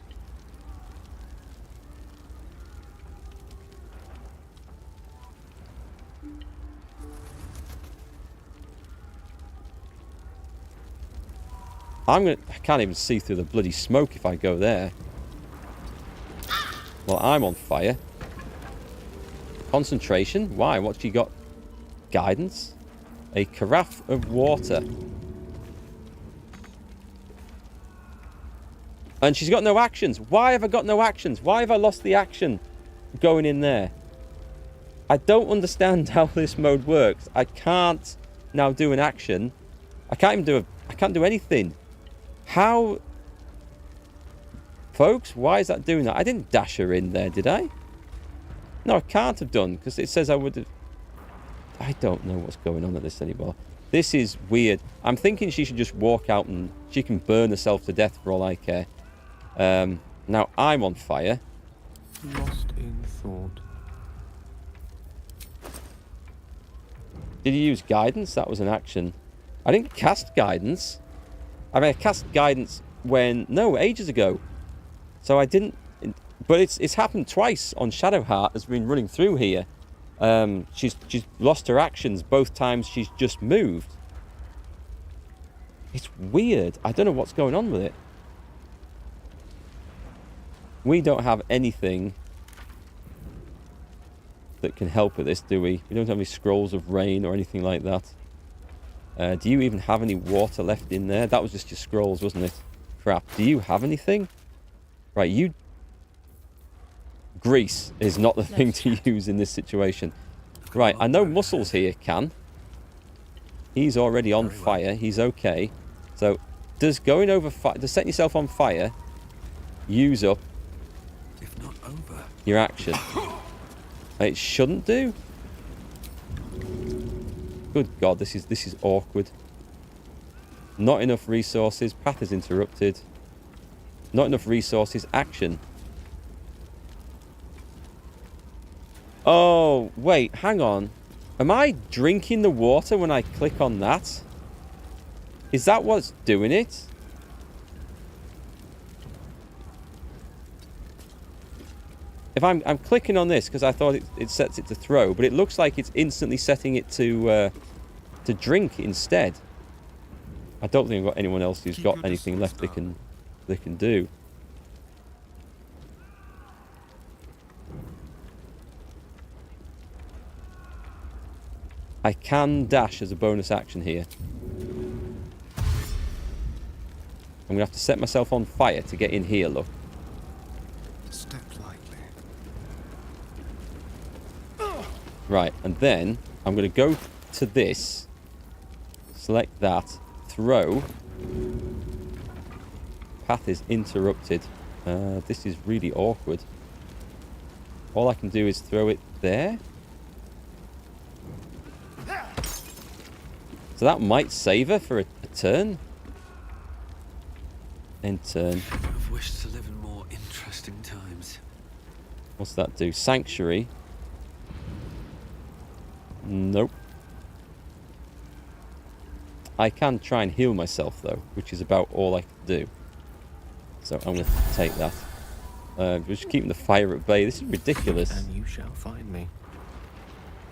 I can't even see through the bloody smoke if I go there. Well, I'm on fire. Concentration? Why? What's she got? Guidance? A carafe of water. And she's got no actions. Why have I got no actions? Why have I lost the action going in there? I don't understand how this mode works. I can't now do an action. I can't do anything. How? Folks, why is that doing that? I didn't dash her in there, did I? No, I can't have done, because it says I would have... I don't know what's going on at this anymore. This is weird. I'm thinking she should just walk out and she can burn herself to death for all I care. Now I'm on fire. Lost in thought. Did you use guidance? That was an action. I didn't cast guidance. I mean, I cast guidance when... No, ages ago. So I didn't... But it's happened twice on Shadowheart has been running through here. She's lost her actions both times she's just moved. It's weird. I don't know what's going on with it. We don't have anything that can help with this, do we? We don't have any scrolls of rain or anything like that. Do you even have any water left in there? That was just your scrolls, wasn't it? Crap. Do you have anything? Right, you... Grease is not the thing to use in this situation. Right, I know Muscles here can. He's already on fire. He's okay. So, does going over fire... Does setting yourself on fire use up if not over your action? It shouldn't do. Good God, this is awkward. Not enough resources. Path is interrupted. Not enough resources. Action. Oh, wait, hang on. Am I drinking the water when I click on that? Is that what's doing it? If I'm clicking on this because I thought it sets it to throw, but it looks like it's instantly setting it to drink instead. I don't think I've got anyone else who's got anything left they can do. I can dash as a bonus action here. I'm going to have to set myself on fire to get in here, look. Step lightly. Right, and then I'm going to go to this. Select that. Throw. Path is interrupted. This is really awkward. All I can do is throw it there. So that might save her for a turn. End turn. I've wished to live in more interesting times. What's that do? Sanctuary. Nope. I can try and heal myself, though, which is about all I can do. So I'm going to take that. We're just keeping the fire at bay. This is ridiculous. And you shall find me.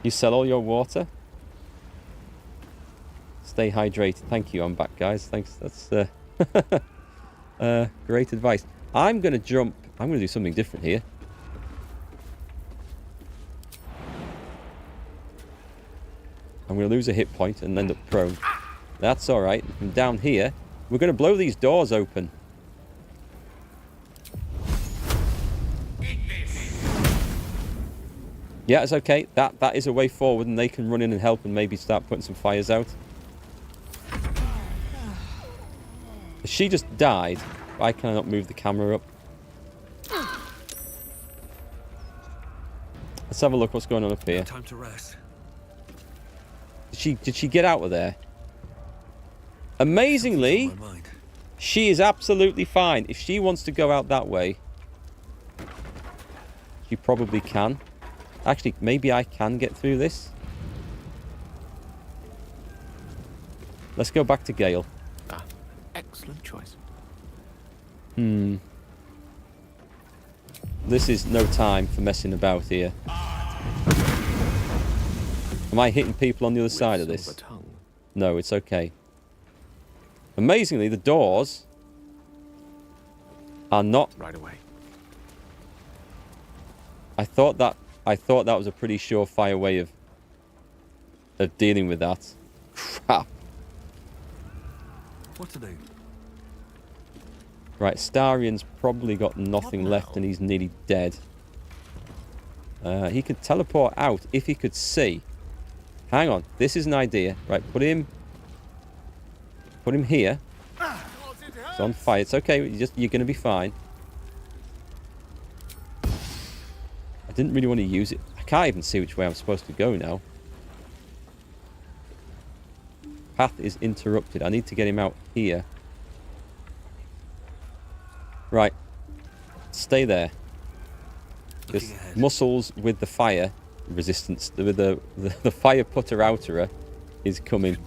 You sell all your water? Stay hydrated. Thank you. I'm back, guys. Thanks. That's great advice. I'm going to jump. I'm going to do something different here. I'm going to lose a hit point and end up prone. That's all right. From down here, we're going to blow these doors open. Yeah, it's okay. That is a way forward, and they can run in and help and maybe start putting some fires out. She just died. Why can I not move the camera up? Let's have a look what's going on up here. Time to rest. Did she get out of there? Amazingly, she is absolutely fine. If she wants to go out that way, she probably can. Actually, maybe I can get through this. Let's go back to Gale. Ah, excellent choice. This is no time for messing about here. Am I hitting people on the other side of this? No, it's okay. Amazingly, the doors are not... Right away. I thought that was a pretty surefire way of dealing with that. Crap. What to do? Right, Starian's probably got nothing left and he's nearly dead. He could teleport out if he could see. Hang on, this is an idea. Right, put him here. It's on fire. It's okay. You're going to be fine. I didn't really want to use it. I can't even see which way I'm supposed to go now. Path is interrupted. I need to get him out here. Right. Stay there. Just muscles with the fire resistance. With the fire putter outerer is coming.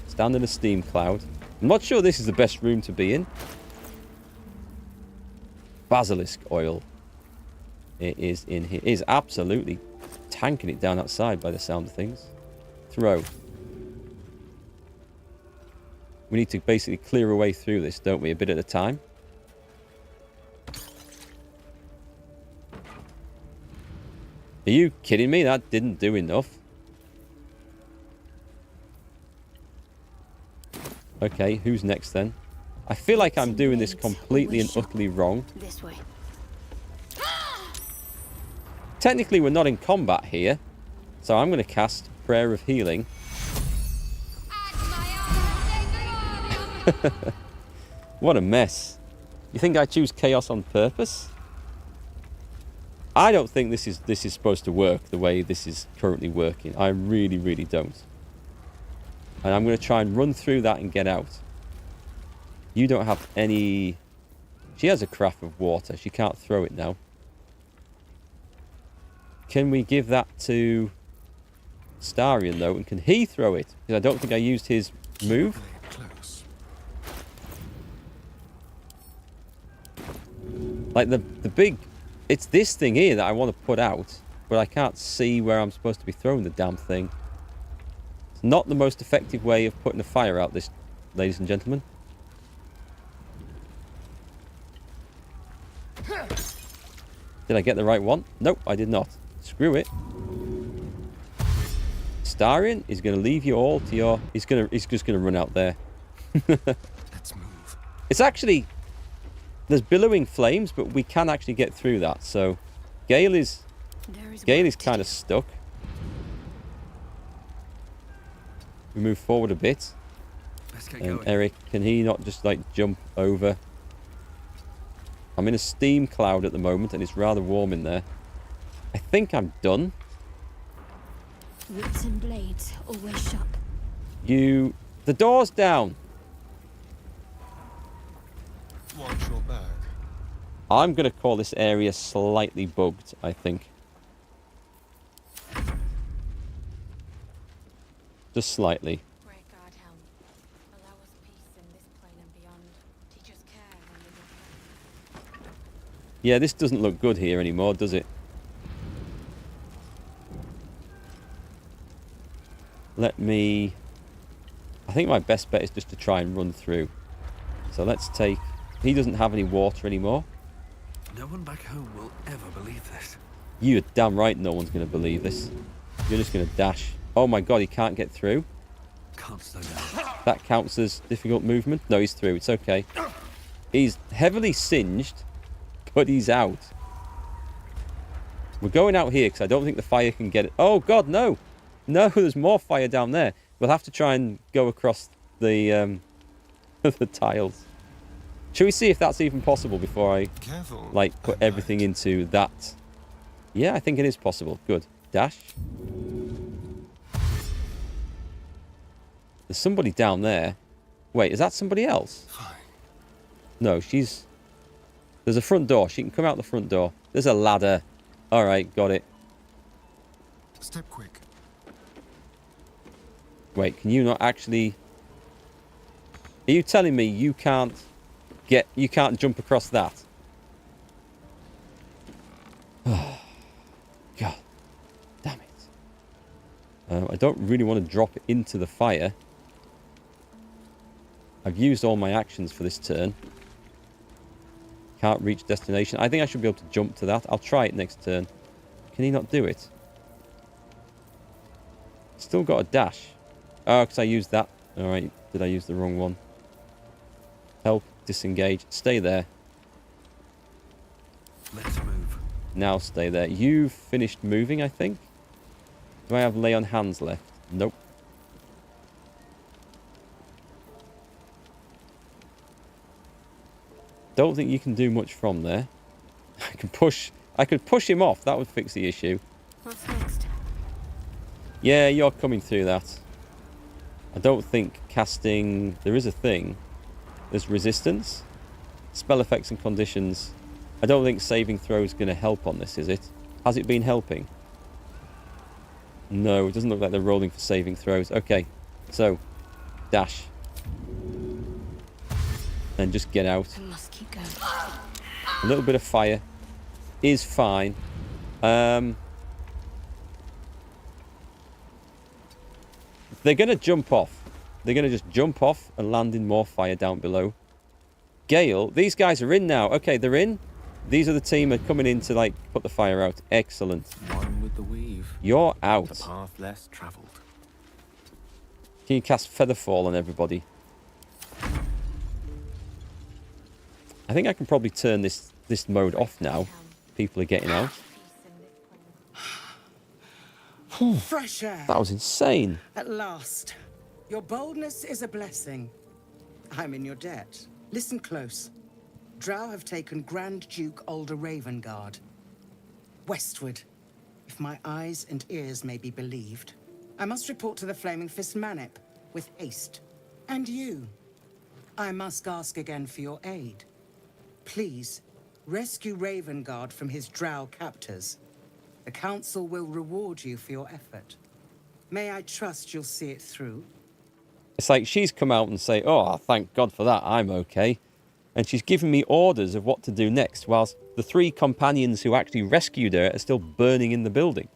Stand in a steam cloud. I'm not sure this is the best room to be in. Basilisk oil. It is in here. It is absolutely tanking it down outside by the sound of things. Throw. We need to basically clear a way through this, don't we? A bit at a time. Are you kidding me? That didn't do enough. Okay, who's next then? I feel like I'm doing this completely and utterly wrong. This way. Technically, we're not in combat here. So I'm going to cast Prayer of Healing. What a mess. You think I choose chaos on purpose? I don't think this is supposed to work the way this is currently working. I really, really don't. And I'm going to try and run through that and get out. You don't have any... She has a carafe of water. She can't throw it now. Can we give that to Starian, though? And can he throw it? Because I don't think I used his move. Like the big... It's this thing here that I want to put out. But I can't see where I'm supposed to be throwing the damn thing. It's not the most effective way of putting a fire out, this, ladies and gentlemen. Did I get the right one? Nope, I did not. Screw it. Starian is going to leave you all to your... He's just going to run out there. Let's move. It's actually... There's billowing flames, but we can actually get through that. So, Gale is kind of stuck. We move forward a bit. And Erikk, can he not just like jump over? I'm in a steam cloud at the moment, and it's rather warm in there. I think I'm done. Whips and blades, always sharp. You... The door's down. Watch your back. I'm going to call this area slightly bugged, I think. Just slightly. Yeah, this doesn't look good here anymore, does it? Let me... I think my best bet is just to try and run through. So let's take... He doesn't have any water anymore. No one back home will ever believe this. You're damn right no one's going to believe this. You're just going to dash. Oh my god, he can't get through. Can't slow down. That counts as difficult movement. No, he's through. It's okay. He's heavily singed, but he's out. We're going out here because I don't think the fire can get it. Oh god, no. No, there's more fire down there. We'll have to try and go across the the tiles. Shall we see if that's even possible before I like put everything into that? Yeah, I think it is possible. Good. Dash. There's somebody down there. Wait, is that somebody else? No, she's... There's a front door. She can come out the front door. There's a ladder. All right, got it. Step quick. Wait, can you not actually... Are you telling me you can't get... You can't jump across that? Oh, God. Damn it. I don't really want to drop it into the fire. I've used all my actions for this turn. Can't reach destination. I think I should be able to jump to that. I'll try it next turn. Can he not do it? Still got a dash. Oh, because I used that. Alright, did I use the wrong one? Help, disengage. Stay there. Let's move. Now stay there. You've finished moving, I think. Do I have lay on hands left? Nope. Don't think you can do much from there. I could push him off. That would fix the issue. What's next? Yeah, you're coming through that. I don't think casting... There is a thing. There's resistance. Spell effects and conditions. I don't think saving throws going to help on this, is it? Has it been helping? No, it doesn't look like they're rolling for saving throws. Okay, so dash. And just get out. I must keep going. A little bit of fire is fine. They're going to jump off. They're going to just jump off and land in more fire down below. Gale, these guys are in now. Okay, they're in. These are the team are coming in to, like, put the fire out. Excellent. One with the weave. You're out. The path less traveled. Can you cast Featherfall on everybody? I think I can probably turn this mode off now. People are getting out. Fresh air. That was insane. At last. Your boldness is a blessing. I'm in your debt. Listen close. Drow have taken Grand Duke Ulder Ravengard. Westward, if my eyes and ears may be believed. I must report to the Flaming Fist Manip with haste. And you. I must ask again for your aid. Please, rescue Ravengard from his Drow captors. The Council will reward you for your effort. May I trust you'll see it through? It's like she's come out and say, oh, thank God for that, I'm okay. And she's given me orders of what to do next, whilst the 3 companions who actually rescued her are still burning in the building.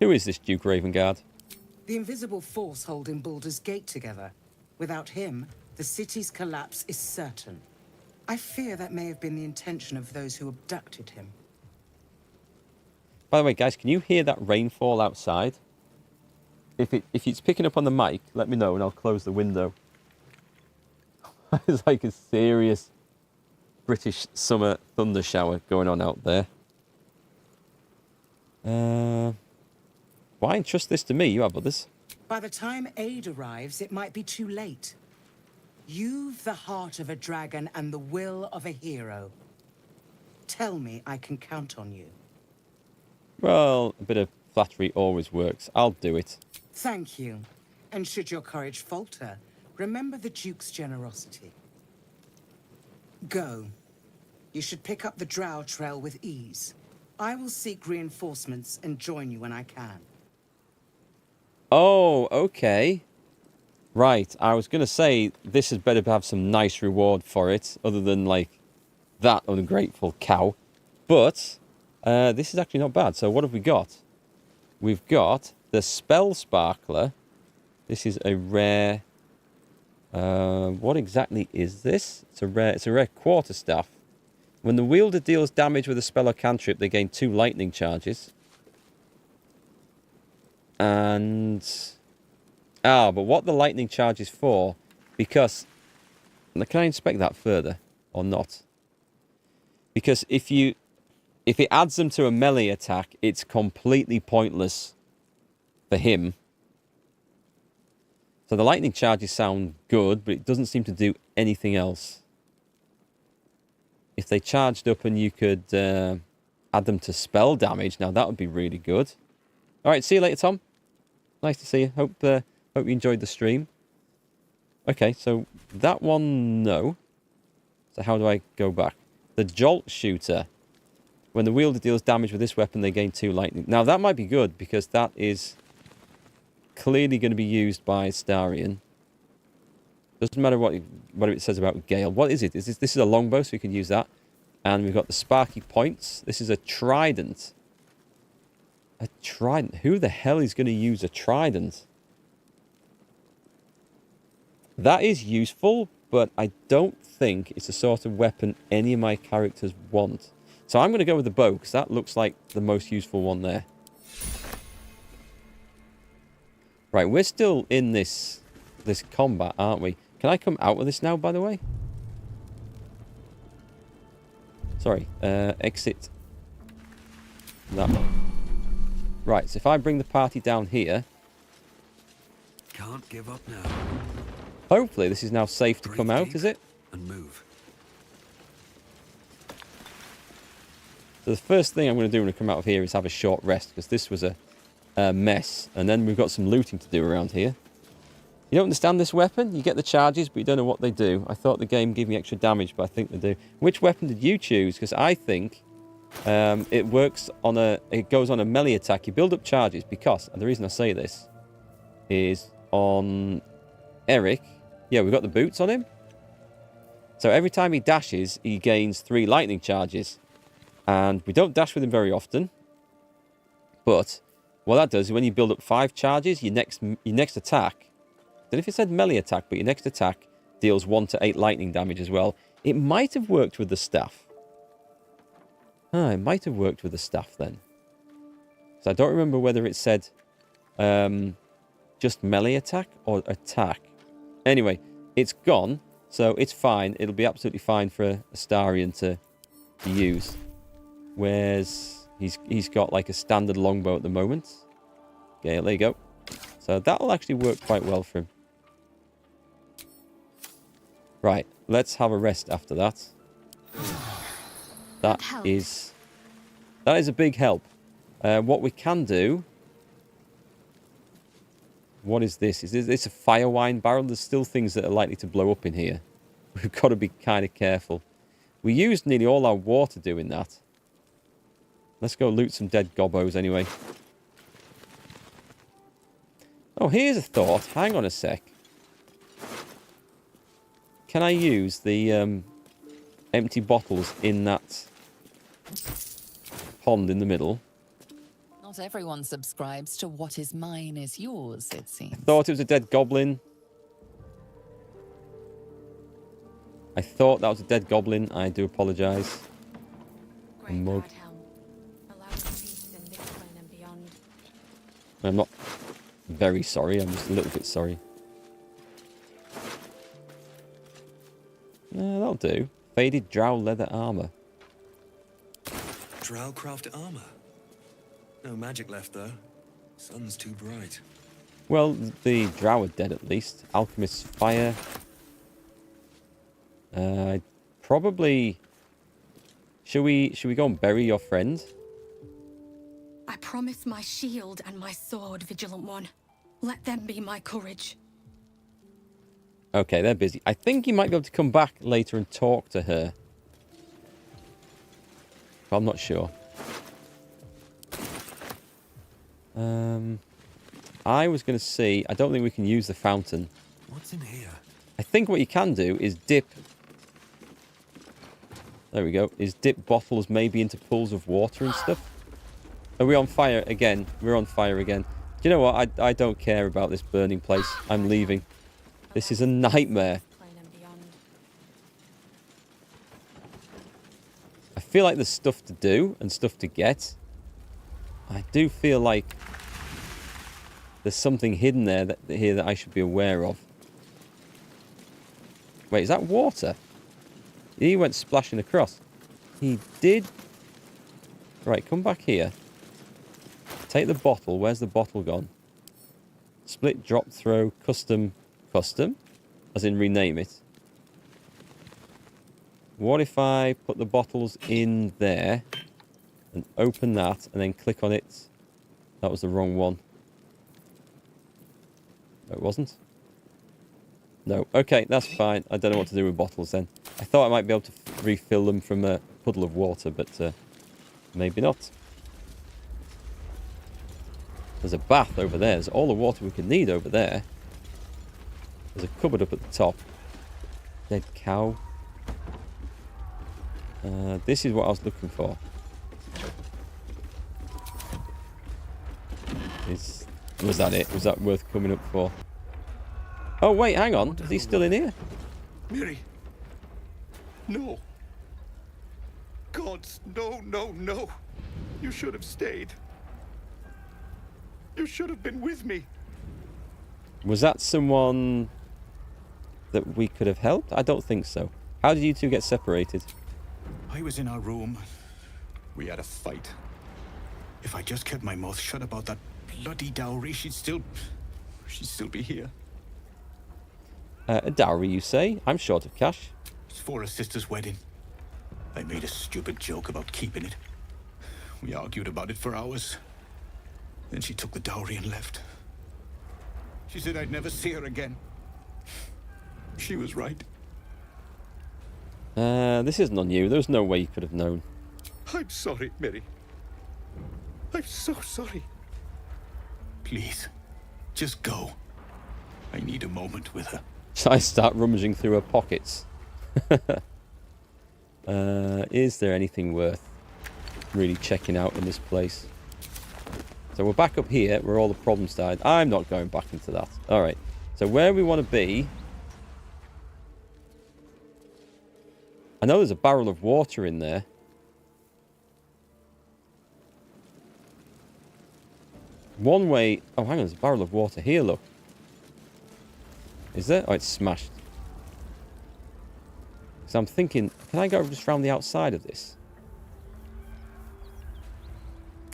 Who is this Duke Ravengard? The invisible force holding Baldurs Gate together. Without him, the city's collapse is certain. I fear that may have been the intention of those who abducted him. By the way, guys, can you hear that rainfall outside? If it's picking up on the mic, let me know and I'll close the window. It's like a serious British summer thunder shower going on out there. Why entrust this to me? You have others. By the time aid arrives, it might be too late. You've the heart of a dragon and the will of a hero. Tell me I can count on you. Well, a bit of flattery always works. I'll do it. Thank you. And should your courage falter, remember the Duke's generosity. Go. You should pick up the Drow trail with ease. I will seek reinforcements and join you when I can. Oh, okay. Right, I was going to say this is better to have some nice reward for it, other than, like, that ungrateful cow. But this is actually not bad. So what have we got? We've got the Spell Sparkler. This is a rare... what exactly is this? It's a rare quarterstaff. When the wielder deals damage with a spell or cantrip, they gain 2 lightning charges. And... but what the lightning charge is for, because... Can I inspect that further, or not? Because if it adds them to a melee attack, it's completely pointless for him. So the lightning charges sound good, but it doesn't seem to do anything else. If they charged up and you could add them to spell damage, now that would be really good. All right, see you later, Tom. Nice to see you. Hope you enjoyed the stream. Okay, so that one, no. So how do I go back? The Jolt Shooter. When the wielder deals damage with this weapon, they gain 2 lightning. Now, that might be good, because that is clearly going to be used by Starion. Doesn't matter what it says about Gale. What is it? This is a longbow, so we can use that. And we've got the Sparky Points. This is a Trident. A Trident? Who the hell is going to use a Trident? That is useful, but I don't think it's the sort of weapon any of my characters want. So I'm going to go with the bow, because that looks like the most useful one there. Right, we're still in this combat, aren't we? Can I come out of this now, by the way? Sorry, exit that one. Right, so if I bring the party down here... Can't give up now. Hopefully this is now safe to come out, is it? And move. So the first thing I'm going to do when I come out of here is have a short rest, because this was a mess. And then we've got some looting to do around here. You don't understand this weapon? You get the charges, but you don't know what they do. I thought the game gave me extra damage, but I think they do. Which weapon did you choose? Because I think it works on it goes on a melee attack. You build up charges because, and the reason I say this is on Erikk. Yeah, we've got the boots on him. So every time he dashes, he gains 3 lightning charges. And we don't dash with him very often. But what that does is when you build up 5 charges, your next attack... I don't know if it said melee attack, but your next attack deals 1 to 8 lightning damage as well. It might have worked with the staff. It might have worked with the staff then. So I don't remember whether it said just melee attack or attack. Anyway, it's gone, so it's fine. It'll be absolutely fine for a Starion to use. Whereas he's got like a standard longbow at the moment. Okay, there you go. So that'll actually work quite well for him. Right, let's have a rest after that. That is a big help. What we can do... What is this? Is this a fire wine barrel? There's still things that are likely to blow up in here. We've got to be kind of careful. We used nearly all our water doing that. Let's go loot some dead gobbos anyway. Oh, here's a thought. Hang on a sec. Can I use the empty bottles in that pond in the middle? Not everyone subscribes to what is mine is yours, it seems. Thought it was a dead goblin. I thought that was a dead goblin. I do apologise. A mug. I'm not very sorry. I'm just a little bit sorry. That'll do. Faded drow leather armour. Drow craft armour? No magic left, though. Sun's too bright. Well, the drow are dead at least. Alchemist's fire. Probably... Should we go and bury your friend? I promise my shield and my sword, Vigilant One. Let them be my courage. Okay, they're busy. I think he might be able to come back later and talk to her. But I'm not sure. I was going to see... I don't think we can use the fountain. What's in here? I think what you can do is dip... There we go. Is dip bottles maybe into pools of water and stuff. Are we on fire again? We're on fire again. Do you know what? I don't care about this burning place. I'm leaving. This is a nightmare. I feel like there's stuff to do and stuff to get. I do feel like there's something hidden there that I should be aware of. Wait, is that water? He went splashing across. He did. Right, come back here. Take the bottle. Where's the bottle gone? Split, drop, throw, custom. Custom? As in rename it. What if I put the bottles in there and open that and then click on it? That was the wrong one. No, it wasn't. No. Okay, that's fine. I don't know what to do with bottles then. I thought I might be able to refill them from a puddle of water, but maybe not. There's a bath over there. There's all the water we could need over there. There's a cupboard up at the top. Dead cow. This is what I was looking for. Was that it? Was that worth coming up for? Oh, wait, hang on. Is he still in here? Miri. No. God, no, no, no. You should have stayed. You should have been with me. Was that someone that we could have helped? I don't think so. How did you two get separated? I was in our room. We had a fight. If I just kept my mouth shut about that bloody dowry, she'd still be here. A dowry, you say? I'm short of cash. It's for a sister's wedding. I made a stupid joke about keeping it. We argued about it for hours. Then she took the dowry and left. She said I'd never see her again. She was right. This isn't on you. There's no way you could have known. I'm sorry, Miri. I'm so sorry. Please, just go. I need a moment with her. So I start rummaging through her pockets. Is there anything worth really checking out in this place? So we're back up here where all the problems died. I'm not going back into that. All right. So where we want to be... I know there's a barrel of water in there. One way... Oh, hang on. There's a barrel of water here, look. Is there? Oh, it's smashed. So I'm thinking, can I go just around the outside of this?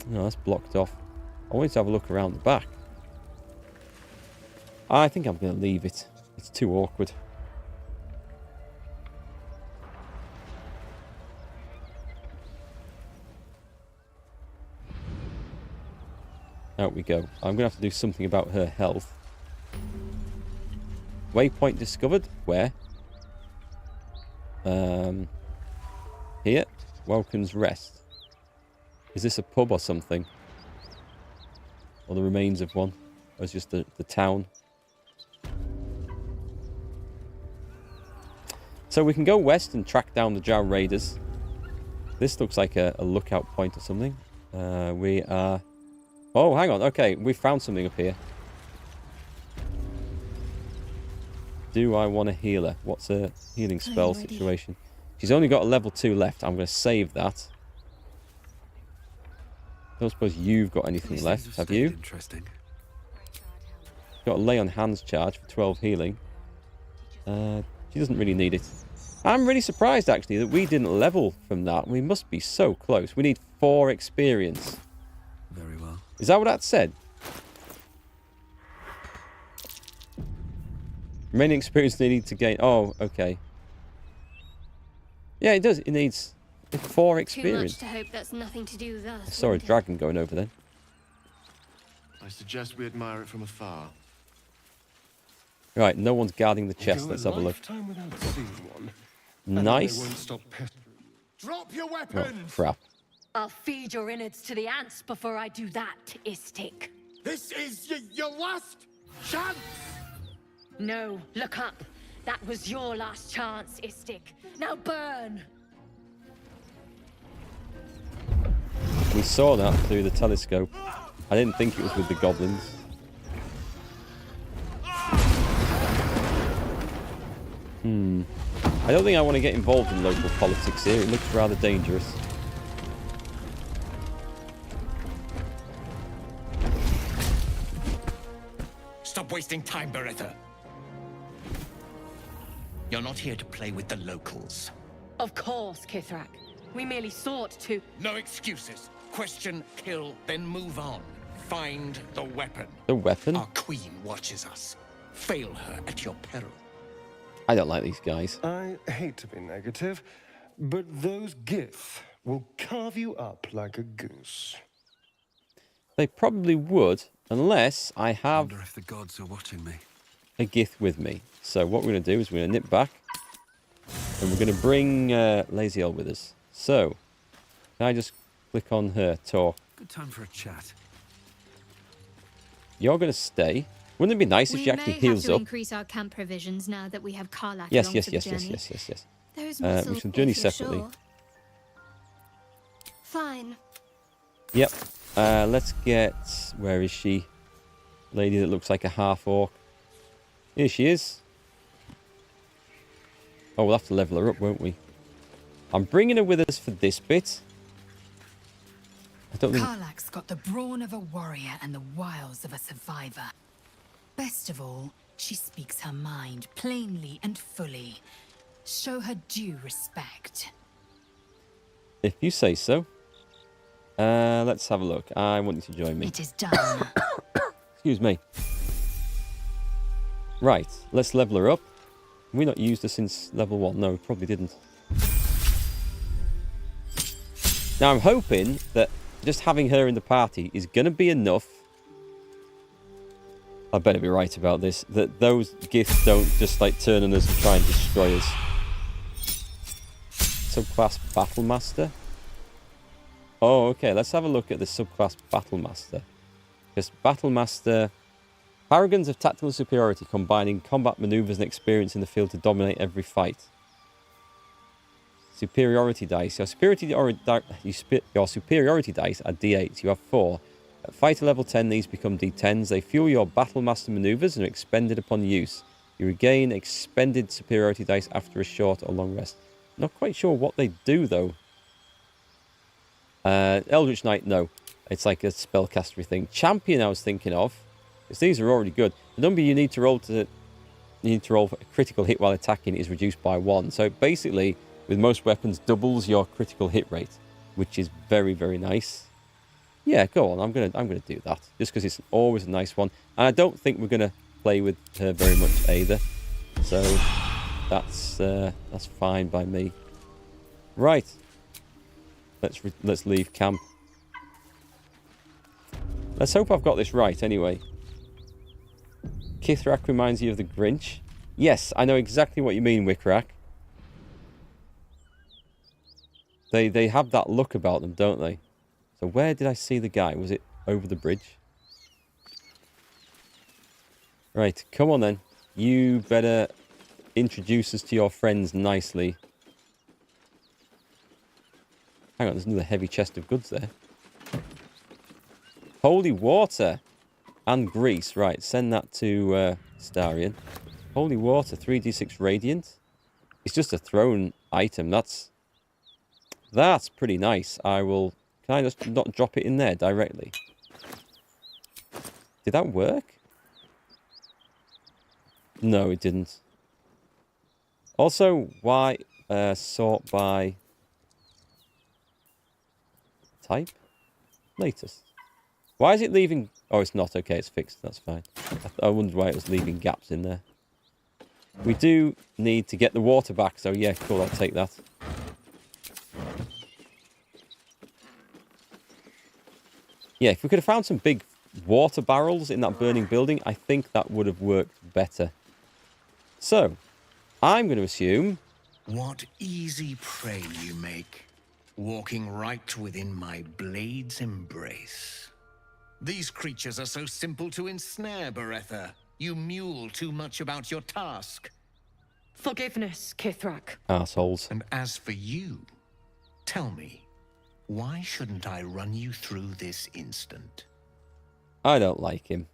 No, that's blocked off. I wanted to have a look around the back. I think I'm going to leave it. It's too awkward. Out we go. I'm going to have to do something about her health. Waypoint discovered. Where? Here. Welcome's Rest. Is this a pub or something? Or the remains of one? Or is it just the town? So we can go west and track down the Drow Raiders. This looks like a lookout point or something. We are... Oh, hang on. Okay, we found something up here. Do I want to heal her? What's a healing spell situation? She's only got a level 2 left. I'm going to save that. I don't suppose you've got anything left, have you? Interesting. Got a lay on hands charge for 12 healing. She doesn't really need it. I'm really surprised, actually, that we didn't level from that. We must be so close. We need 4 experience. Very well. Is that what that said? Remaining experience needed to gain... Oh, okay. Yeah, it does. It needs 4 experience. Too much to hope that's nothing to do with us. I saw a dragon going over there. I suggest we admire it from afar. Right, no one's guarding the We'll chest. go Let's a have a look. lifetime without seeing one, and then they Nice. won't stop pestering you. Drop your Oh, weapons! crap. I'll feed your innards to the ants before I do that, Istik. This is your last chance! No, look up. That was your last chance, Istik. Now burn! We saw that through the telescope. I didn't think it was with the goblins. I don't think I want to get involved in local politics here. It looks rather dangerous. Stop wasting time, Beretta. You're not here to play with the locals. Of course, Kithrak. We merely sought to... No excuses. Question, kill, then move on. Find the weapon. The weapon? Our queen watches us. Fail her at your peril. I don't like these guys. I hate to be negative, but those Gith will carve you up like a goose. They probably would, unless I have Wonder if the gods are watching me. a Gith with me. So what we're going to do is we're going to nip back, and we're going to bring Lazy El with us. So, can I just click on her, talk? Good time for a chat. You're going to stay. Wouldn't it be nice if she actually heals We may have to up? increase our camp provisions now that we have Karlach Yes, along yes, for yes, the yes, journey. yes. Those We muscles shall journey if you're separately. sure. Fine. Yep. Let's get... Where is she? Lady that looks like a half-orc. Here she is. Oh, we'll have to level her up, won't we? I'm bringing her with us for this bit. I don't think... Karlach's got the brawn of a warrior and the wiles of a survivor. Best of all, she speaks her mind plainly and fully. Show her due respect. If you say so. Let's have a look. I want you to join me. It is done. Excuse me. Right, let's level her up. Have we not used her since level 1? No, we probably didn't. Now, I'm hoping that just having her in the party is going to be enough. I better be right about this. That those Giths don't just like turn on us and try and destroy us. Subclass Battlemaster. Oh, okay. Let's have a look at the subclass Battlemaster. Because Battlemaster... Paragons of tactical superiority, combining combat maneuvers and experience in the field to dominate every fight. Superiority dice. Your superiority dice are D8s. You have 4. At fighter level 10, these become D10s. They fuel your Battlemaster maneuvers and are expended upon use. You regain expended superiority dice after a short or long rest. Not quite sure what they do, though. Eldritch Knight, no. It's like a spellcastery thing. Champion, I was thinking of. Because these are already good. The number you need to roll for a critical hit while attacking is reduced by 1. So basically, with most weapons, doubles your critical hit rate, which is very, very nice. Yeah, go on. I'm gonna do that just because it's always a nice one, and I don't think we're gonna play with her very much either. So that's fine by me. Right. Let's leave camp. Let's hope I've got this right anyway. Kithrak reminds you of the Grinch. Yes, I know exactly what you mean, Wickrack. They have that look about them, don't they? So where did I see the guy? Was it over the bridge? Right, come on then. You better introduce us to your friends nicely. Hang on, there's another heavy chest of goods there. Holy water and grease. Right, send that to Starion. Holy water, 3d6 radiant. It's just a thrown item. That's pretty nice. Can I just not drop it in there directly? Did that work? No, it didn't. Also, why sort by type? Latest. Why is it leaving... Oh, it's not. Okay, it's fixed. That's fine. I wondered why it was leaving gaps in there. We do need to get the water back, so yeah, cool, I'll take that. Yeah, if we could have found some big water barrels in that burning building, I think that would have worked better. So, I'm going to assume... What easy prey you make, walking right within my blade's embrace. These creatures are so simple to ensnare, Beretha. You mule too much about your task. Forgiveness, Kithrak. Arseholes. And as for you, tell me, why shouldn't I run you through this instant? I don't like him.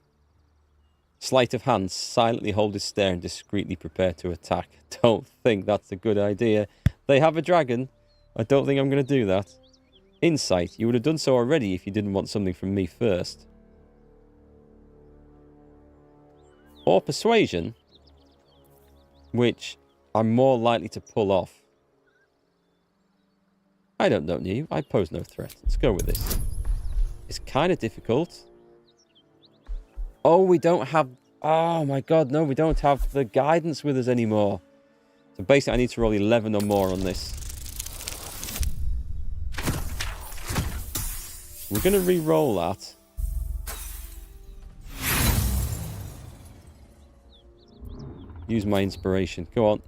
Sleight of hand, silently hold his stare and discreetly prepare to attack. Don't think that's a good idea. They have a dragon. I don't think I'm going to do that. Insight, you would have done so already if you didn't want something from me first. Or persuasion, which I'm more likely to pull off. I don't know you. I pose no threat. Let's go with this. It's kind of difficult. Oh, we don't have... Oh my god, no, we don't have the guidance with us anymore. So basically I need to roll 11 or more on this. We're going to re-roll that. Use my inspiration. Go on.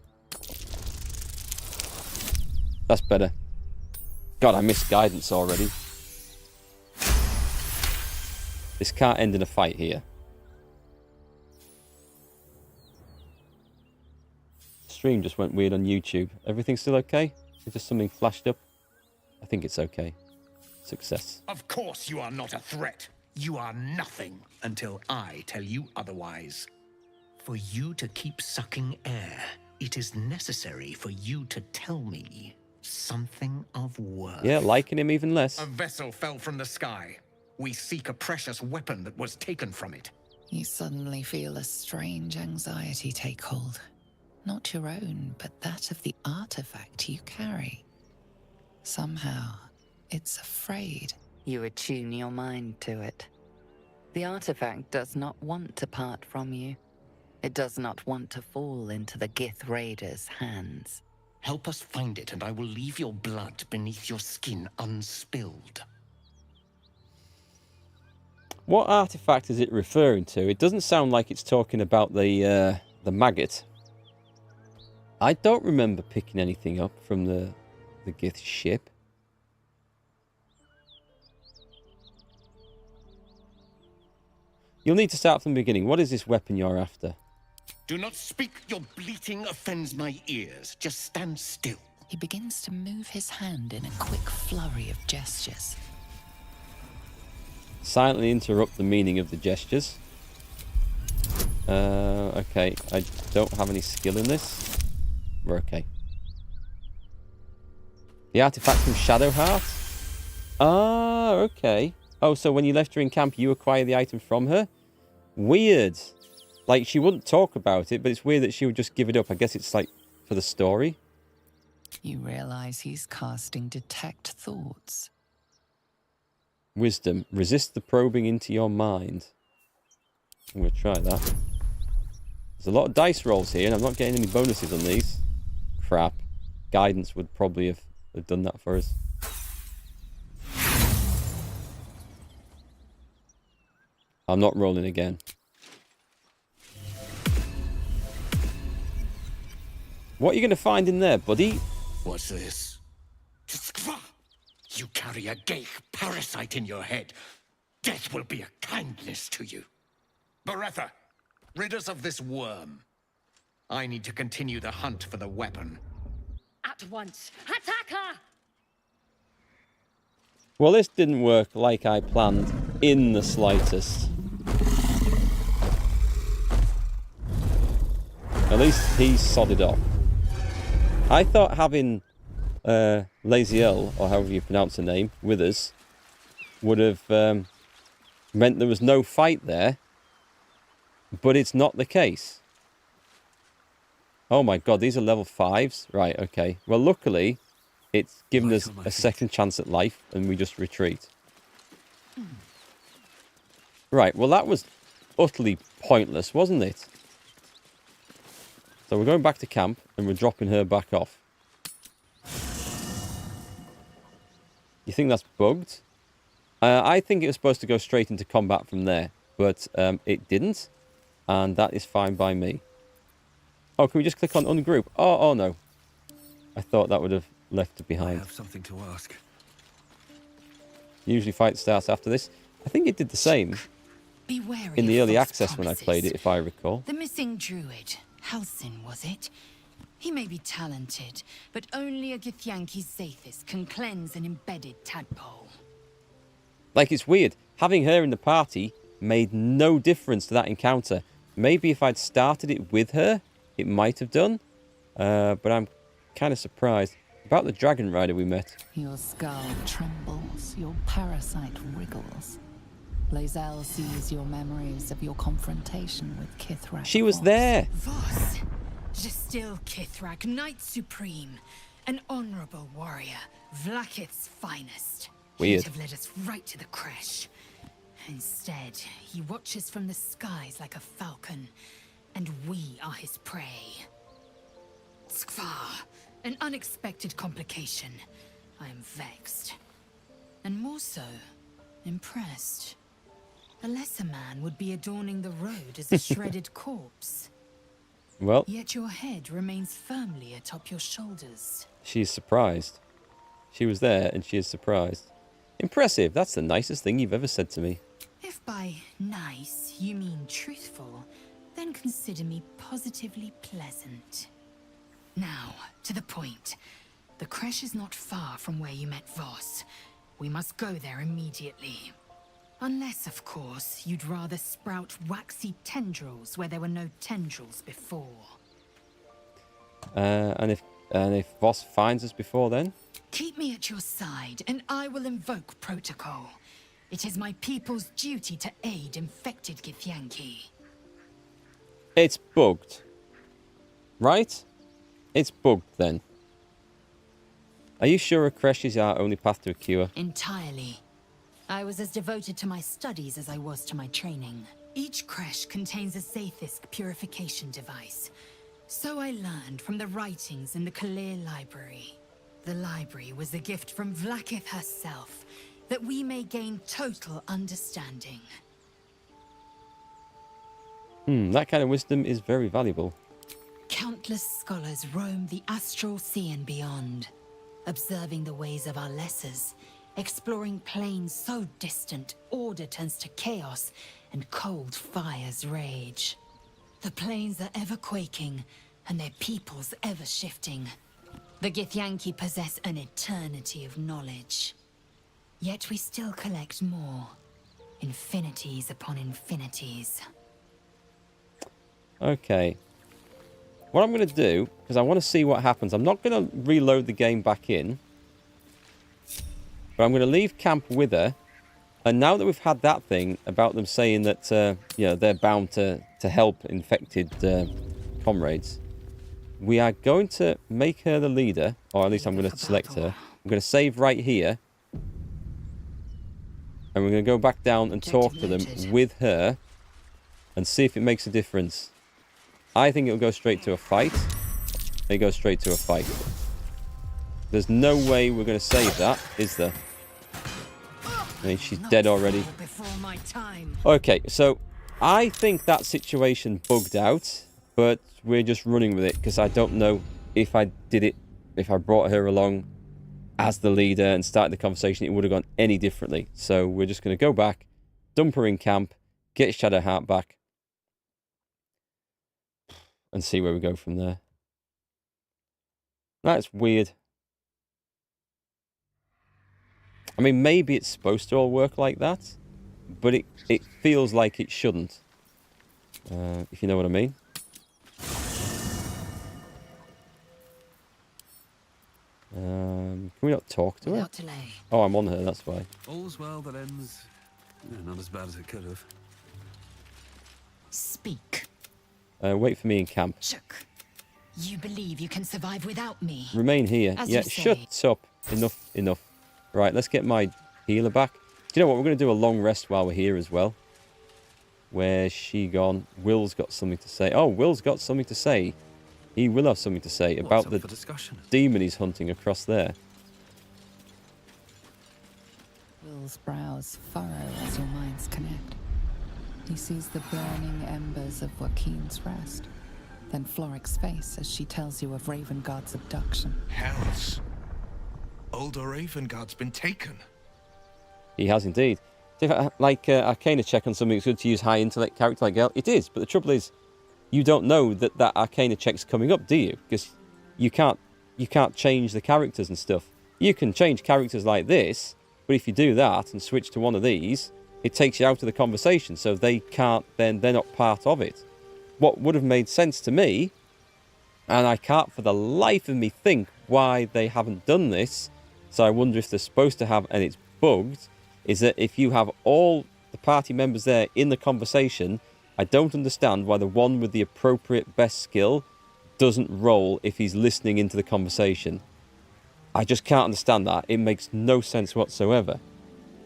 That's better. God, I missed guidance already. This can't end in a fight here. Stream just went weird on YouTube. Everything still okay? Just something flashed up? I think it's okay. Success. Of course you are not a threat. You are nothing until I tell you otherwise. For you to keep sucking air, it is necessary for you to tell me something of worth. Yeah, liking him even less. A vessel fell from the sky. We seek a precious weapon that was taken from it. You suddenly feel a strange anxiety take hold. Not your own, but that of the artifact you carry. Somehow, it's afraid. You attune your mind to it. The artifact does not want to part from you. It does not want to fall into the Gith Raiders' hands. Help us find it, and I will leave your blood beneath your skin unspilled. What artifact is it referring to? It doesn't sound like it's talking about the maggot. I don't remember picking anything up from the Gith ship. You'll need to start from the beginning. What is this weapon you're after? Do not speak. Your bleating offends my ears. Just stand still. He begins to move his hand in a quick flurry of gestures. Silently interrupt the meaning of the gestures. Okay, I don't have any skill in this. We're okay. The artifact from Shadowheart? Ah, okay. Oh, so when you left her in camp, you acquired the item from her? Weird. Like, she wouldn't talk about it, but it's weird that she would just give it up. I guess it's, like, for the story. You realize he's casting Detect Thoughts. Wisdom. Resist the probing into your mind. I'm going to try that. There's a lot of dice rolls here, and I'm not getting any bonuses on these. Crap. Guidance would probably have done that for us. I'm not rolling again. What are you going to find in there, buddy? What's this? You carry a Gale parasite in your head. Death will be a kindness to you. Beretha, rid us of this worm. I need to continue the hunt for the weapon. At once. Attack her! Well, this didn't work like I planned in the slightest. At least he's sodded off. I thought having Laziel, or however you pronounce her name, with us, would have meant there was no fight there. But it's not the case. Oh my god, these are level 5s? Right, okay. Well, luckily, it's given us a second chance at life, and we just retreat. Right, well that was utterly pointless, wasn't it? So we're going back to camp, and we're dropping her back off. You think that's bugged? I think it was supposed to go straight into combat from there, but it didn't, and that is fine by me. Oh, can we just click on ungroup? Oh no. I thought that would have left it behind. I have something to ask. Usually fight starts after this. I think it did the same Be wary in the of early false access when I promises. played it, if I recall. The missing druid, Halsin, was it? He may be talented, but only a Githyanki Zathis can cleanse an embedded tadpole. Like, it's weird. Having her in the party made no difference to that encounter. Maybe if I'd started it with her, it might have done. But I'm kind of surprised. About the dragon rider we met. Your skull trembles, your parasite wriggles. Lae'zel sees your memories of your confrontation with Kithrak. She was there. Voss, Gestil Kithrak, Knight Supreme, an honorable warrior, Vlaakith's finest. Weird. He'd have led us right to the crash. Instead, he watches from the skies like a falcon, and we are his prey. Skvar, an unexpected complication. I am vexed. And more so, impressed. A lesser man would be adorning the road as a shredded corpse. Well, Yet your head remains firmly atop your shoulders. she's surprised. She was there and she is surprised. Impressive. That's the nicest thing you've ever said to me. If by nice you mean truthful, then consider me positively pleasant. Now, to the point. The crash is not far from where you met Voss. We must go there immediately. Unless, of course, you'd rather sprout waxy tendrils where there were no tendrils before. And if Voss finds us before then? Keep me at your side, and I will invoke protocol. It is my people's duty to aid infected Githyanki. It's bugged. Right? It's bugged then. Are you sure a crash is our only path to a cure? Entirely. I was as devoted to my studies as I was to my training. Each creche contains a Zathis purification device. So I learned from the writings in the Kalir library. The library was a gift from Vlaakith herself, that we may gain total understanding. That kind of wisdom is very valuable. Countless scholars roam the astral sea and beyond, observing the ways of our lessers, exploring planes so distant, order turns to chaos, and cold fires rage. The planes are ever quaking, and their peoples ever shifting. The Githyanki possess an eternity of knowledge. Yet we still collect more. Infinities upon infinities. Okay. What I'm going to do, because I want to see what happens, I'm not going to reload the game back in. But I'm going to leave camp with her. And now that we've had that thing about them saying that, you know, they're bound to help infected comrades, we are going to make her the leader, or at least I'm going to select her. I'm going to save right here. And we're going to go back down and talk to them with her and see if it makes a difference. I think it'll go straight to a fight. It goes straight to a fight. There's no way we're going to save that, is there? I mean, she's dead already. Okay, so I think that situation bugged out, but we're just running with it because I don't know if I did it, if I brought her along as the leader and started the conversation, it would have gone any differently. So we're just going to go back, dump her in camp, get Shadowheart back, and see where we go from there. That's weird. I mean, maybe it's supposed to all work like that, but it feels like it shouldn't. If you know what I mean. Can we not talk to her? Without delay. Oh, I'm on her, that's why. All's well that ends not as bad as it could have. Speak. Wait for me in camp. Shook. You believe you can survive without me? Remain here. As Yeah, you say. shut up. Enough. Right, let's get my healer back. Do you know what? We're going to do a long rest while we're here as well. Where's she gone? Will's got something to say. Oh, Will's got something to say. He will have something to say about the demon he's hunting across there. Will Gale's brows furrow as your minds connect. He sees the burning embers of Joaquin's rest, then Floric's face as she tells you of Ravengard's abduction. Hells. Older Ravengard's been taken. He has indeed. Like Arcana check on something that's good to use high intellect character like Gale, it is, but the trouble is, you don't know that that Arcana check's coming up, do you? Because you can't change the characters and stuff. You can change characters like this, but if you do that and switch to one of these, it takes you out of the conversation, so they can't, then they're not part of it. What would have made sense to me, and I can't for the life of me think why they haven't done this, so I wonder if they're supposed to have, and it's bugged, is that if you have all the party members there in the conversation, I don't understand why the one with the appropriate best skill doesn't roll if he's listening into the conversation. I just can't understand that. It makes no sense whatsoever.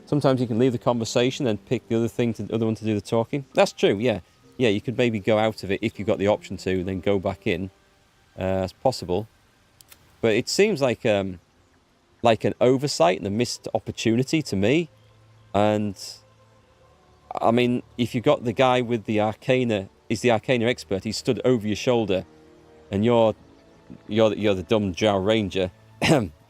Sometimes you can leave the conversation and pick the other one to do the talking. That's true, yeah. Yeah, you could maybe go out of it if you've got the option to, then go back in. It's possible. But it seems like an oversight and a missed opportunity to me. And, I mean, if you've got the guy with the Arcana, he's the Arcana expert, he's stood over your shoulder, and you're the dumb Drow Ranger,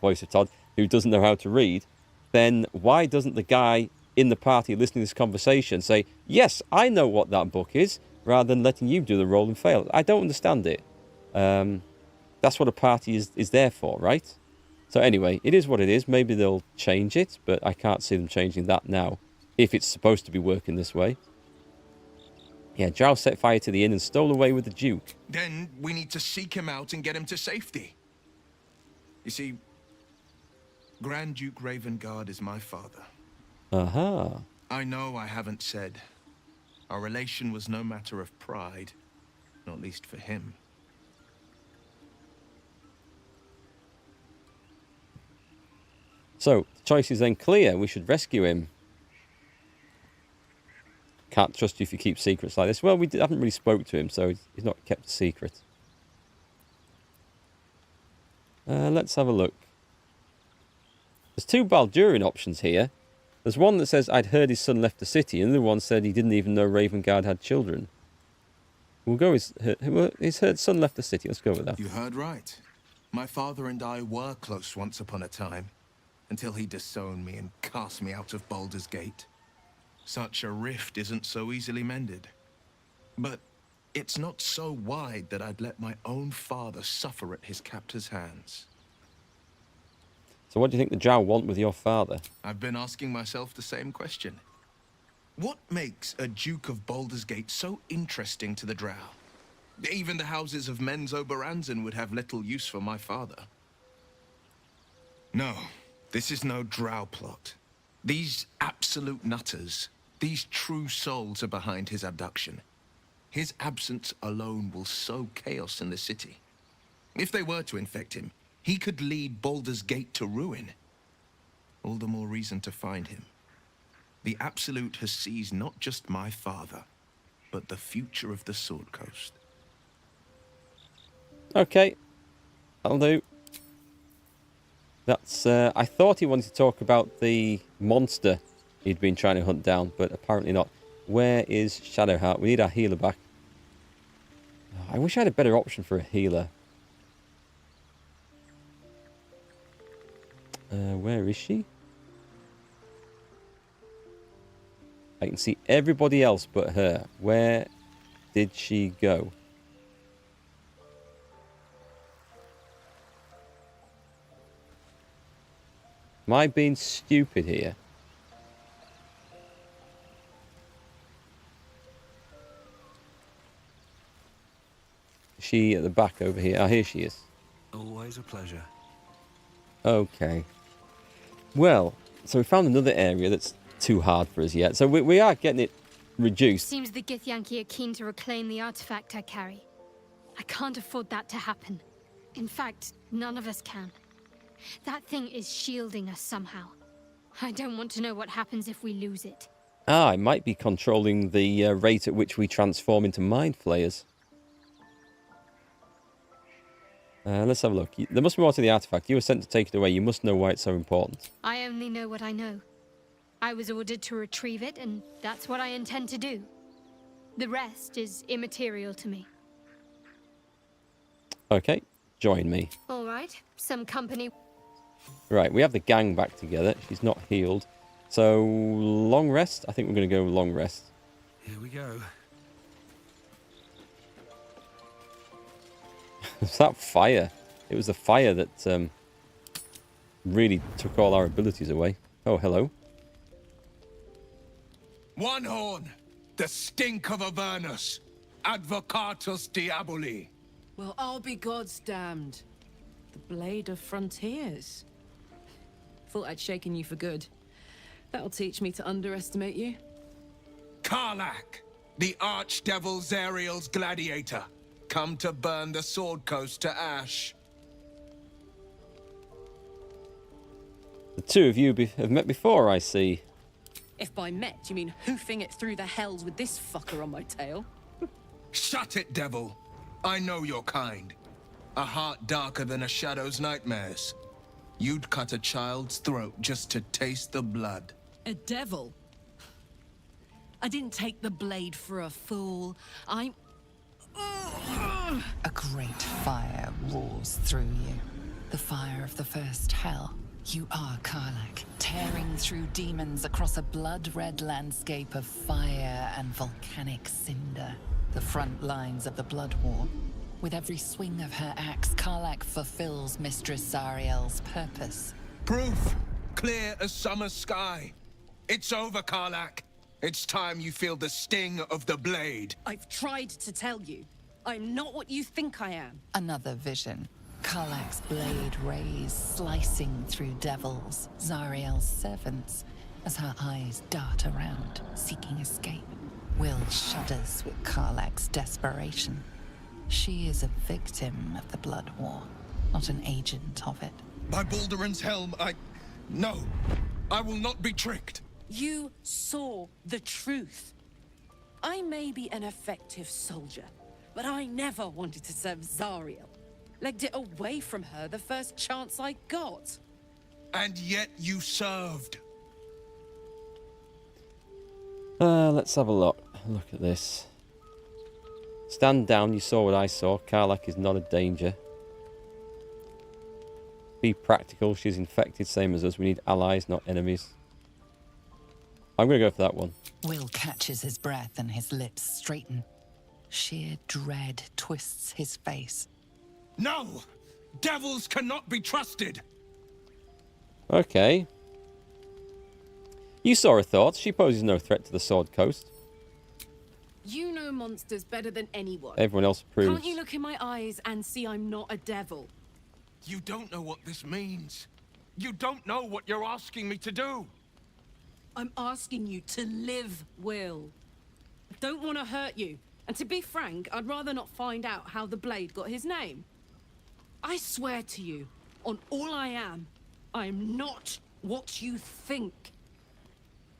voice of Todd, who doesn't know how to read, then why doesn't the guy in the party listening to this conversation say, yes, I know what that book is, rather than letting you do the roll and fail? I don't understand it. That's what a party is there for, right? So anyway, it is what it is. Maybe they'll change it, but I can't see them changing that now, if it's supposed to be working this way. Yeah, Drow set fire to the inn and stole away with the Duke. Then we need to seek him out and get him to safety. You see, Grand Duke Ravengard is my father. Aha. I know I haven't said. Our relation was no matter of pride, not least for him. So, the choice is then clear. We should rescue him. Can't trust you if you keep secrets like this. Well, we haven't really spoke to him, so he's not kept a secret. Let's have a look. There's two Baldurin options here. There's one that says, I'd heard his son left the city, and the other one said he didn't even know Ravengard had children. We'll go his son left the city. Let's go with that. You heard right. My father and I were close once upon a time, until he disowned me and cast me out of Baldurs Gate. Such a rift isn't so easily mended. But it's not so wide that I'd let my own father suffer at his captor's hands. So what do you think the Drow want with your father? I've been asking myself the same question. What makes a Duke of Baldurs Gate so interesting to the Drow? Even the houses of Men's Oberanzen would have little use for my father. No, this is no Drow plot. These absolute nutters, these true souls are behind his abduction. His absence alone will sow chaos in the city. If they were to infect him, he could lead Baldur's Gate to ruin. All the more reason to find him. The Absolute has seized not just my father, but the future of the Sword Coast. Okay, that'll do. That's, I thought he wanted to talk about the monster he'd been trying to hunt down, but apparently not. Where is Shadowheart? We need our healer back. I wish I had a better option for a healer. Where is she? I can see everybody else but her. Where did she go? Am I being stupid here? Is she at the back over here? Oh, here she is. Always a pleasure. Okay. Well, so we found another area that's too hard for us yet. So we are getting it reduced. Seems the Githyanki are keen to reclaim the artifact I carry. I can't afford that to happen. In fact, none of us can. That thing is shielding us somehow. I don't want to know what happens if we lose it. Ah, it might be controlling the rate at which we transform into mind flayers. Let's have a look. There must be more to the artifact. You were sent to take it away. You must know why it's so important. I only know what I know. I was ordered to retrieve it, and that's what I intend to do. The rest is immaterial to me. Okay, join me. All right, some company. Right, we have the gang back together. She's not healed. So, long rest? I think we're going to go long rest. Here we go. It's that fire. It was the fire that really took all our abilities away. Oh, hello. One horn, the stink of Avernus, Advocatus Diaboli. Well, I'll be God's damned. The Blade of Frontiers. Thought I'd shaken you for good. That'll teach me to underestimate you. Karlach, the Archdevil Zariel's gladiator, come to burn the Sword Coast to ash. The two of you have met before, I see. If by met, you mean hoofing it through the hells with this fucker on my tail? Shut it, devil. I know your kind. A heart darker than a shadow's nightmares. You'd cut a child's throat just to taste the blood. A devil? I didn't take the blade for a fool. I'm... A great fire roars through you. The fire of the first hell. You are Karlach, tearing through demons across a blood-red landscape of fire and volcanic cinder. The front lines of the Blood War. With every swing of her axe, Karlach fulfills Mistress Zariel's purpose. Proof! Clear as summer sky. It's over, Karlach. It's time you feel the sting of the blade. I've tried to tell you. I'm not what you think I am. Another vision. Karlach's blade rays slicing through devils, Zariel's servants, as her eyes dart around, seeking escape. Will shudders with Karlach's desperation. She is a victim of the Blood War, not an agent of it. By Balduran's helm, No, I will not be tricked. You saw the truth. I may be an effective soldier, but I never wanted to serve Zariel. Legged it away from her the first chance I got. And yet you served. Let's have a look. Look at this. Stand down, you saw what I saw. Karlach is not a danger. Be practical, she's infected, same as us. We need allies, not enemies. I'm going to go for that one. Will catches his breath and his lips straighten. Sheer dread twists his face. No! Devils cannot be trusted! Okay. You saw her thoughts. She poses no threat to the Sword Coast. You know monsters better than anyone. Everyone else approves. Can't you look in my eyes and see I'm not a devil? You don't know what this means. You don't know what you're asking me to do. I'm asking you to live, Will. I don't want to hurt you. And to be frank, I'd rather not find out how the blade got his name. I swear to you, on all I am not what you think.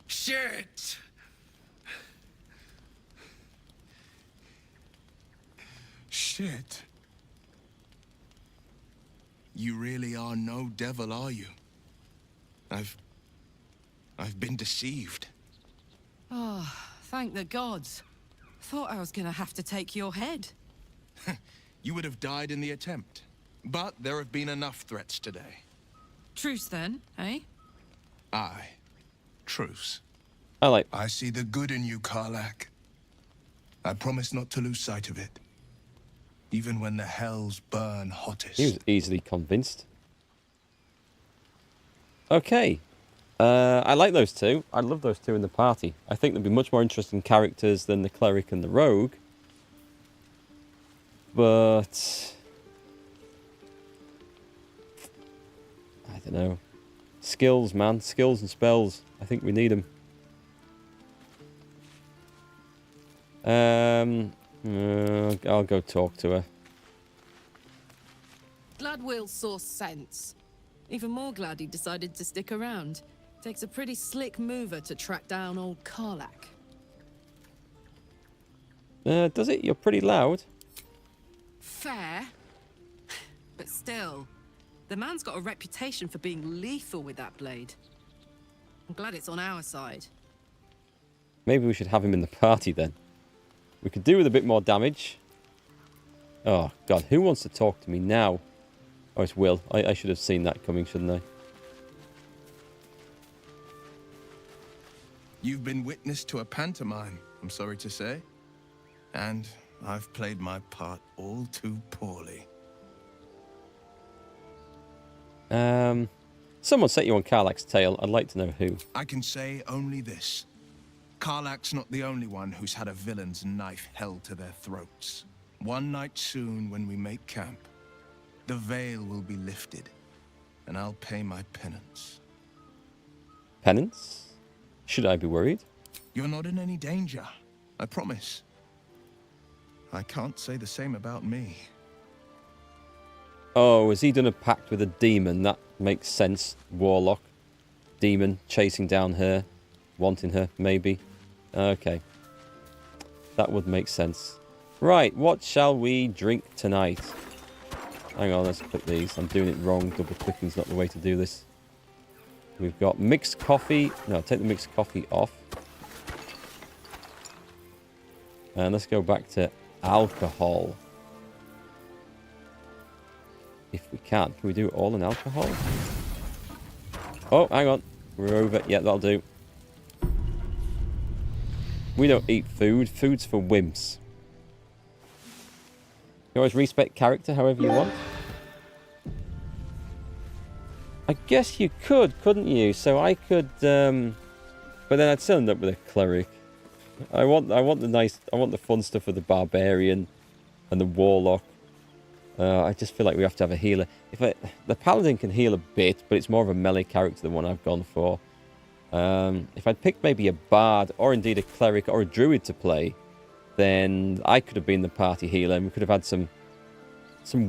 Shit! Shit. You really are no devil, are you? I've been deceived. Oh, thank the gods. Thought I was gonna have to take your head. You would have died in the attempt. But there have been enough threats today. Truce then, eh? Aye. Truce. I see the good in you, Karlach. I promise not to lose sight of it. Even when the hells burn hottest. He was easily convinced. Okay. I like those two. I love those two in the party. I think they'll be much more interesting characters than the cleric and the rogue. But I don't know. Skills, man. Skills and spells. I think we need them. I'll go talk to her. Glad Will saw sense. Even more glad he decided to stick around. Takes a pretty slick mover to track down old Karlach. Does it? You're pretty loud. Fair. But still, the man's got a reputation for being lethal with that blade. I'm glad it's on our side. Maybe we should have him in the party then. We could do with a bit more damage. Oh, God. Who wants to talk to me now? Oh, it's Will. I should have seen that coming, shouldn't I? You've been witness to a pantomime, I'm sorry to say. And I've played my part all too poorly. Someone set you on Karlach's tail. I'd like to know who. I can say only this. Karlach's not the only one who's had a villain's knife held to their throats. One night soon, when we make camp, the veil will be lifted, and I'll pay my penance. Penance? Should I be worried? You're not in any danger, I promise. I can't say the same about me. Oh, has he done a pact with a demon? That makes sense. Warlock. Demon chasing down her. Wanting her, maybe. Okay. That would make sense. Right, what shall we drink tonight? Hang on, let's click these. I'm doing it wrong. Double clicking's not the way to do this. We've got mixed coffee. No, take the mixed coffee off. And let's go back to alcohol. If we can. Can we do it all in alcohol? Oh, hang on. We're over. Yeah, that'll do. We don't eat food. Food's for wimps. You always respect character however you want. I guess you could, couldn't you? So I could, but then I'd still end up with a cleric. I want the fun stuff of the barbarian and the warlock. I just feel like we have to have a healer. The paladin can heal a bit, but it's more of a melee character than one I've gone for. If I'd picked maybe a bard or indeed a cleric or a druid to play, then I could have been the party healer and we could have had some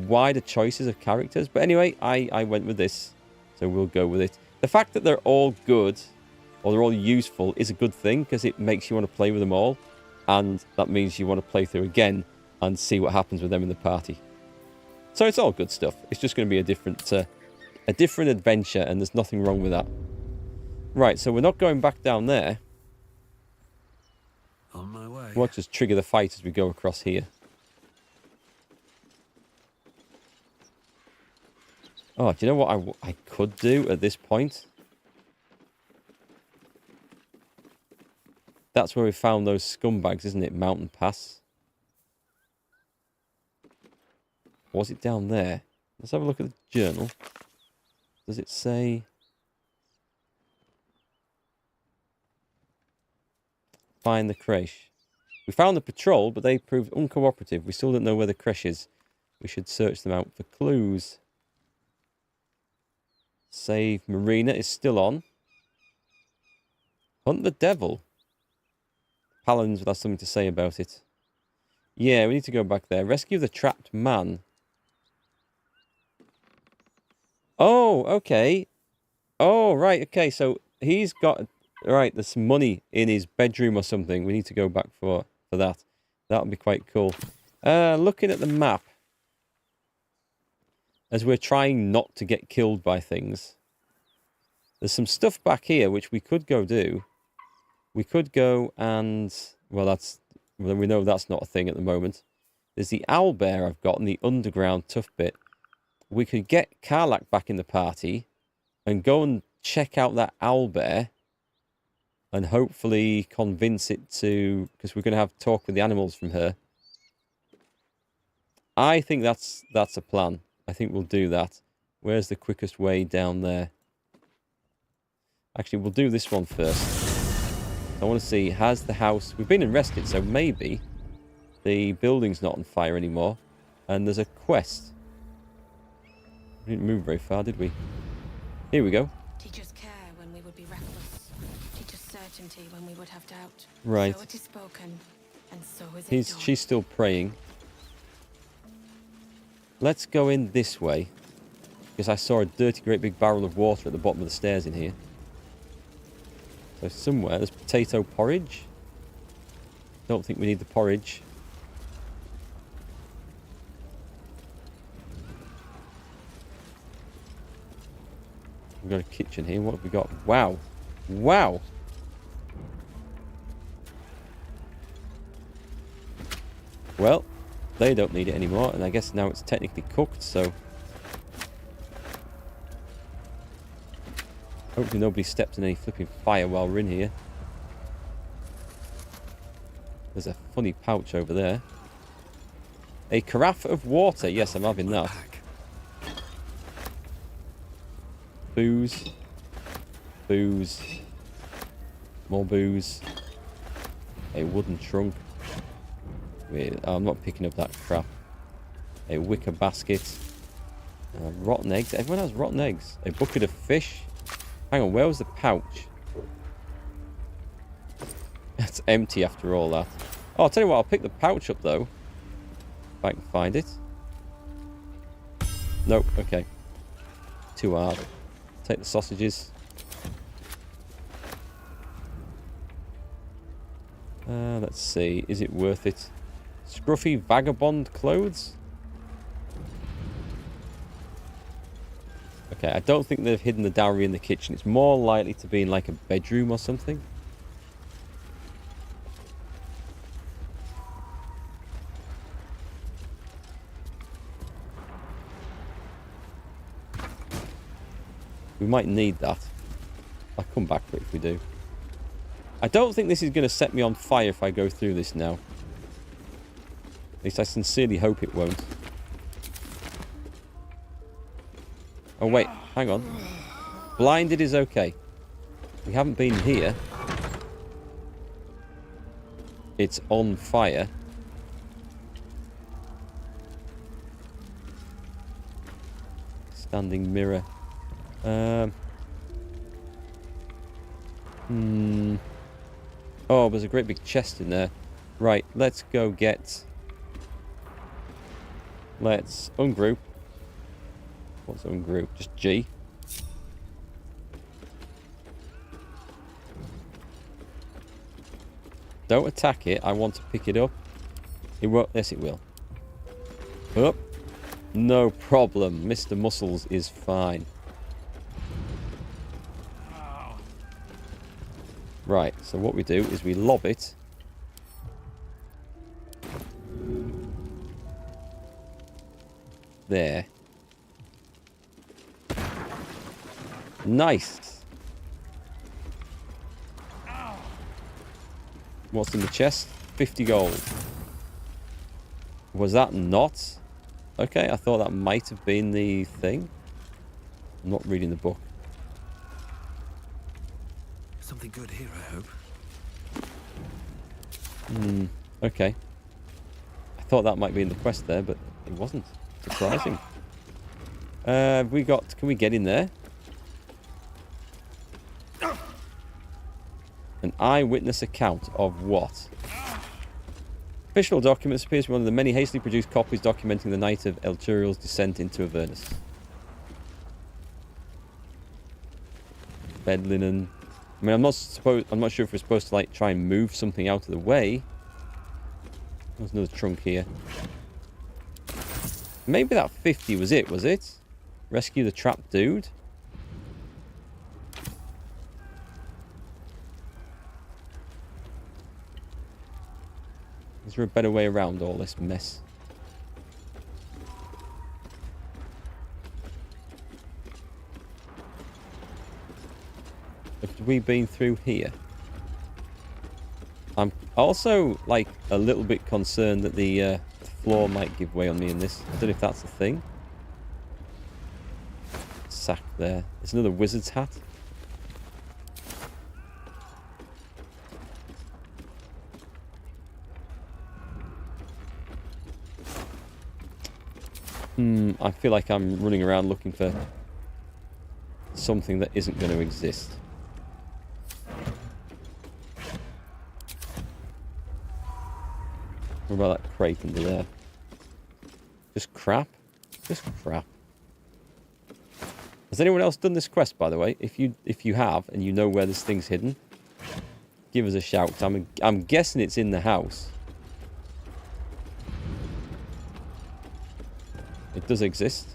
wider choices of characters. But anyway, I went with this. So we'll go with it. The fact that they're all good, or they're all useful, is a good thing, because it makes you want to play with them all. And that means you want to play through again and see what happens with them in the party. So it's all good stuff. It's just going to be a different adventure, and there's nothing wrong with that. Right, so we're not going back down there. On my way. Watch us trigger the fight as we go across here. Oh, do you know what I could do at this point? That's where we found those scumbags, isn't it? Mountain Pass. Was it down there? Let's have a look at the journal. Does it say... Find the creche. We found the patrol, but they proved uncooperative. We still don't know where the creche is. We should search them out for clues. Save Marina is still on. Hunt the devil. Paladins will have something to say about it. Yeah, we need to go back there. Rescue the trapped man. Oh, okay. Oh, right, okay. So he's got... Right, there's some money in his bedroom or something. We need to go back for that. That would be quite cool. Looking at the map. As we're trying not to get killed by things. There's some stuff back here which we could go do. We could go and... Well, we know that's not a thing at the moment. There's the owlbear I've got and the underground tough bit. We could get Karlach back in the party and go and check out that owlbear and hopefully convince it to... Because we're going to have talk with the animals from her. I think that's a plan. I think we'll do that. Where's the quickest way down there? Actually, we'll do this one first. I want to see, has the house... We've been arrested, so maybe the building's not on fire anymore. And there's a quest. We didn't move very far, did we? Here we go. Teach us care when we would be reckless. Teach us certainty when we would have doubt. Right. So it is spoken, and so is it done. She's still praying. Let's go in this way. Because I saw a dirty great big barrel of water at the bottom of the stairs in here. So somewhere there's potato porridge. Don't think we need the porridge. We've got a kitchen here. What have we got? Wow. Wow. Well, they don't need it anymore, and I guess now it's technically cooked, so... Hopefully nobody steps in any flipping fire while we're in here. There's a funny pouch over there. A carafe of water. Yes, I'm having that. Booze. Booze. More booze. A wooden trunk. Wait, I'm not picking up that crap. A wicker basket. Rotten eggs. Everyone has rotten eggs. A bucket of fish. Hang on, where was the pouch? It's empty after all that. Oh, I'll tell you what, I'll pick the pouch up though. If I can find it. Nope, okay. Too hard. Take the sausages. Let's see, is it worth it? Scruffy vagabond clothes? Okay, I don't think they've hidden the dowry in the kitchen. It's more likely to be in like a bedroom or something. We might need that. I'll come back for it if we do. I don't think this is going to set me on fire if I go through this now. At least I sincerely hope it won't. Oh wait, hang on. Blinded is okay. We haven't been here. It's on fire. Standing mirror. Oh, there's a great big chest in there. Right, let's go get... Let's ungroup. What's ungroup? Just G. Don't attack it. I want to pick it up. It won't. Yes, it will. Up. No problem. Mr. Muscles is fine. Right, so what we do is we lob it. There. Nice. What's in the chest? 50 gold. Was that not? Okay, I thought that might have been the thing. I'm not reading the book. Something good here, I hope. Okay. I thought that might be in the quest there, but it wasn't. Surprising. We got... Can we get in there? An eyewitness account of what? Official documents appears to be one of the many hastily produced copies documenting the night of Elturiel's descent into Avernus. Bed linen. I mean, I'm not sure if we're supposed to like try and move something out of the way. There's another trunk here. Maybe that 50 was it? Rescue the trapped dude? Is there a better way around all this mess? Have we been through here? I'm also, like, a little bit concerned that the floor might give way on me in this. I don't know if that's a thing. Sack there. There's another wizard's hat. I feel like I'm running around looking for something that isn't going to exist. What about that crate under there? Just crap? Just crap. Has anyone else done this quest, by the way? If you have, and you know where this thing's hidden, give us a shout. I'm guessing it's in the house. It does exist.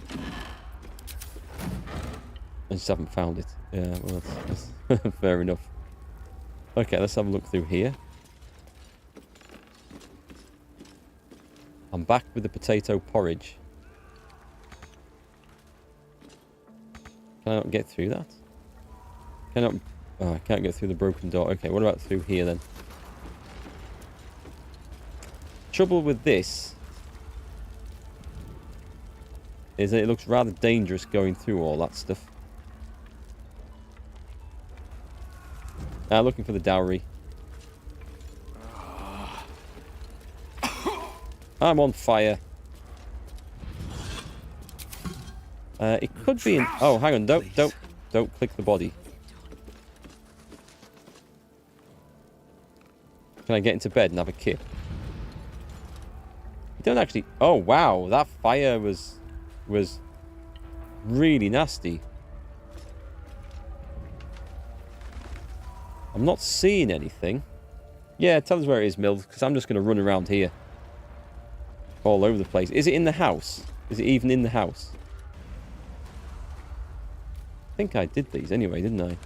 I just haven't found it. Yeah, well, that's fair enough. Okay, let's have a look through here. I'm back with the potato porridge. Can I not get through that? Cannot. Oh, I can't get through the broken door. Okay, what about through here then? Trouble with this is that it looks rather dangerous going through all that stuff. Looking for the dowry. I'm on fire. It could be in... Oh, hang on. Don't click the body. Can I get into bed and have a kip? You don't actually... Oh, wow. That fire was really nasty. I'm not seeing anything. Yeah, tell us where it is, Mills, because I'm just going to run around here. All over the place. Is it in the house? Is it even in the house? I think I did these anyway, didn't I?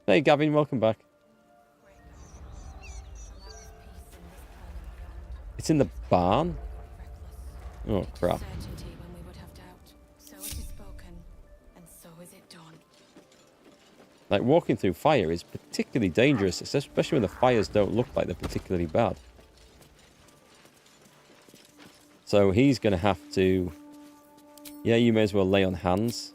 Hey, Gavin, welcome back. It's in the barn? Oh, crap. Like, walking through fire is particularly dangerous, especially when the fires don't look like they're particularly bad. So he's going to have to... Yeah, you may as well lay on hands.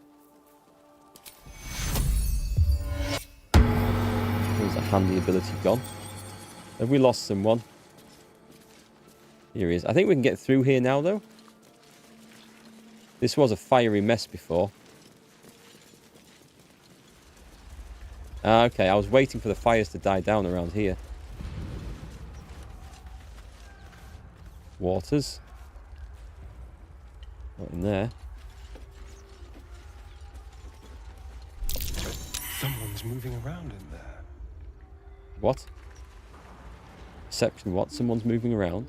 There's a handy ability gone. Have we lost someone? Here he is. I think we can get through here now, though. This was a fiery mess before. Okay, I was waiting for the fires to die down around here. Waters. Not in there. Someone's moving around in there. What? Perception what? Someone's moving around?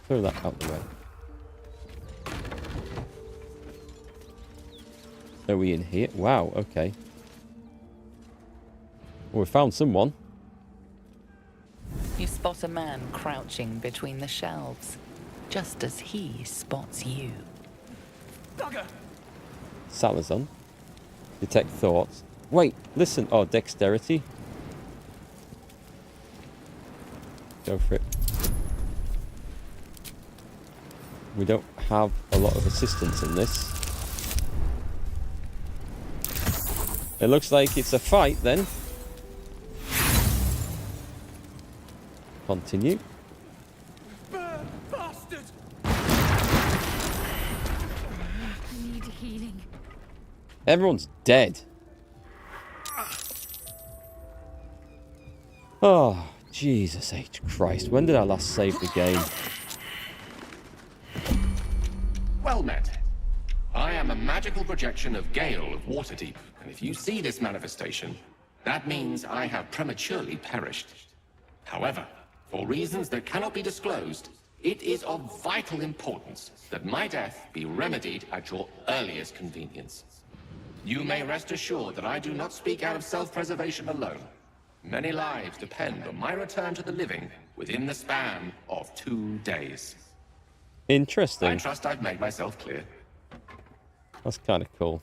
Throw that out the way. Are we in here? Wow, okay. Well, we found someone. You spot a man crouching between the shelves, just as he spots you. Bugger! Salazar. Detect thoughts. Wait, listen. Oh, dexterity. Go for it. We don't have a lot of assistance in this. It looks like it's a fight then. Continue. Bastard! I need healing. Everyone's dead. Oh, Jesus H. Christ. When did I last save the game? Well met. I am a magical projection of Gale of Waterdeep, and if you see this manifestation, that means I have prematurely perished. However, for reasons that cannot be disclosed, it is of vital importance that my death be remedied at your earliest convenience. You may rest assured that I do not speak out of self-preservation alone. Many lives depend on my return to the living within the span of 2 days. Interesting. I trust I've made myself clear. That's kind of cool.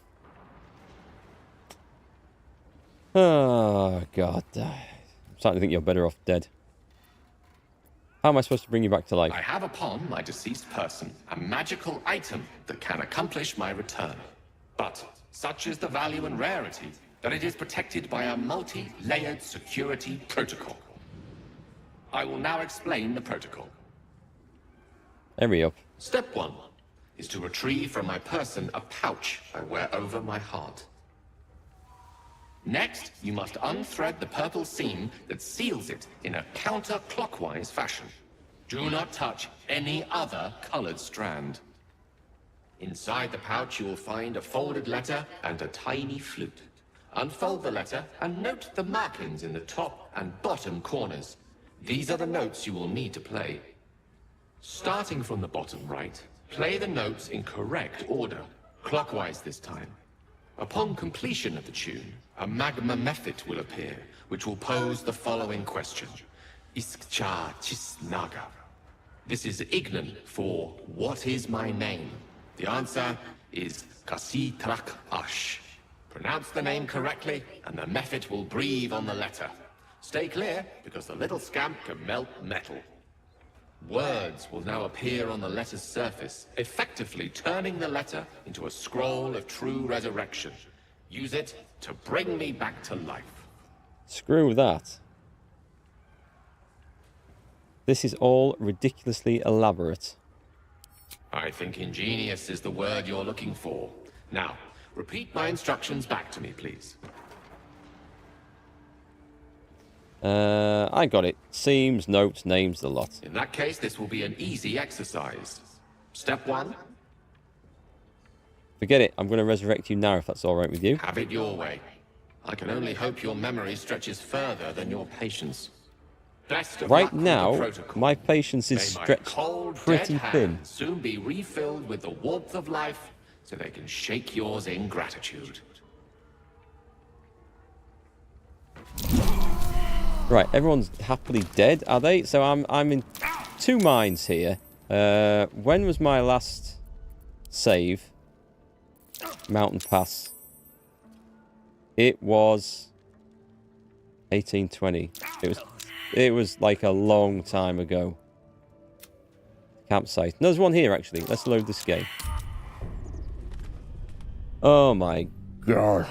Oh, God. I'm starting to think you're better off dead. How am I supposed to bring you back to life? I have upon my deceased person a magical item that can accomplish my return. But such is the value and rarity that it is protected by a multi-layered security protocol. I will now explain the protocol. Hurry up. Step 1 is to retrieve from my person a pouch I wear over my heart. Next, you must unthread the purple seam that seals it in a counterclockwise fashion. Do not touch any other colored strand. Inside the pouch, you will find a folded letter and a tiny flute. Unfold the letter and note the markings in the top and bottom corners. These are the notes you will need to play. Starting from the bottom right, play the notes in correct order, clockwise this time. Upon completion of the tune, a magma method will appear, which will pose the following question. Iskcha Chisnaga. This is Ignan for what is my name? The answer is Kasitrak Ash. Pronounce the name correctly, and the method will breathe on the letter. Stay clear, because the little scamp can melt metal. Words will now appear on the letter's surface, effectively turning the letter into a scroll of true resurrection. Use it to bring me back to life. Screw that. This is all ridiculously elaborate. I think ingenious is the word you're looking for. Now, repeat my instructions back to me, please. I got it. Seams, notes, names, the lot. In that case, this will be an easy exercise. Step 1. Forget it. I'm going to resurrect you now if that's all right with you. Have it your way. I can only hope your memory stretches further than your patience. Best of Right luck with now, the protocol. my patience is May my stretched cold, pretty dead thin. hands soon be refilled with the warmth of life so they can shake yours in gratitude. Right, everyone's happily dead, are they? So I'm in two minds here. When was my last save? Mountain Pass. It was 1820. It was like a long time ago. Campsite. No, there's one here actually. Let's load this game. Oh my god.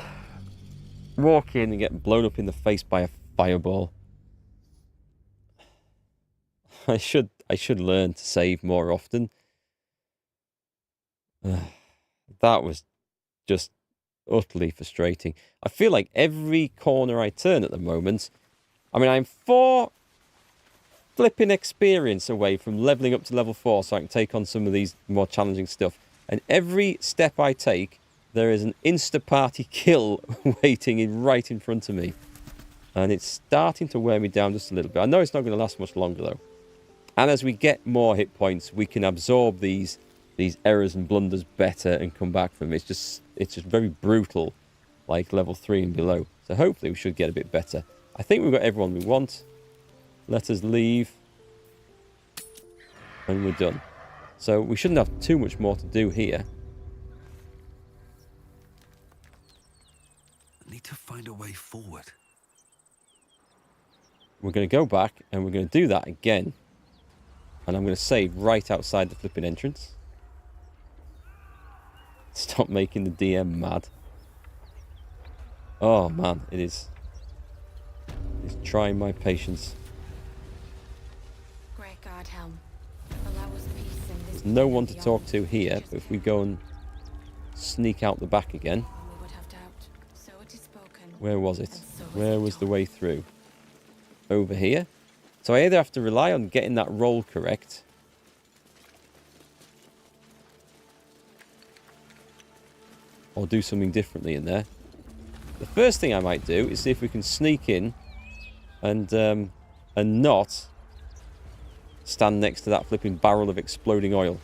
Walk in and get blown up in the face by a fireball. I should learn to save more often. That was just utterly frustrating. I feel like every corner I turn at the moment, I mean, I'm 4 flipping experience away from leveling up to level 4 so I can take on some of these more challenging stuff. And every step I take, there is an insta-party kill waiting right in front of me. And it's starting to wear me down just a little bit. I know it's not going to last much longer, though. And as we get more hit points, we can absorb these errors and blunders better and come back from it. It's just very brutal, like level 3 and below. So hopefully we should get a bit better. I think we've got everyone we want. Let us leave. And we're done. So we shouldn't have too much more to do here. I need to find a way forward. We're going to go back and we're going to do that again. And I'm going to save right outside the flipping entrance. Stop making the DM mad. Oh man, it is. It's trying my patience. Great God, Helm. Allow us peace in this. There's no one to talk to here, but if we go and sneak out the back again. Where was it? Where was the way through? Over here. So I either have to rely on getting that roll correct, or do something differently in there. The first thing I might do is see if we can sneak in and not stand next to that flipping barrel of exploding oil.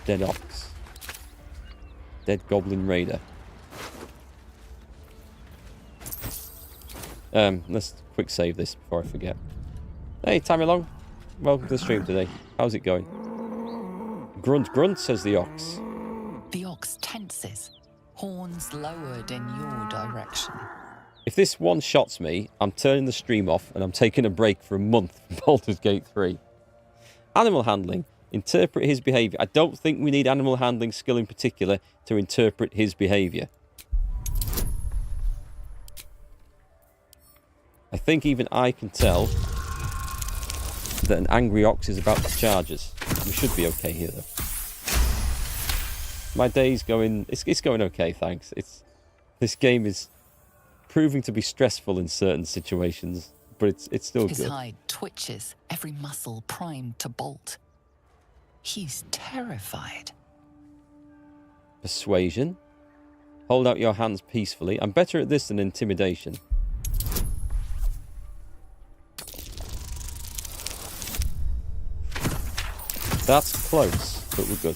Dead ox. Dead goblin raider. Let's quick save this before I forget. Hey, Tamelong. Welcome to the stream today. How's it going? Grunt, grunt, says the ox. The ox tenses, horns lowered in your direction. If this one-shots me, I'm turning the stream off and I'm taking a break for a month from Baldurs Gate 3. Animal handling. Interpret his behaviour. I don't think we need animal handling skill in particular to interpret his behaviour. I think even I can tell that an angry ox is about to charge us. We should be okay here, though. My day's going... It's going okay, thanks. This game is proving to be stressful in certain situations, but it's still good. His hide twitches, every muscle primed to bolt. He's terrified. Persuasion. Hold out your hands peacefully. I'm better at this than intimidation. That's close, but we're good.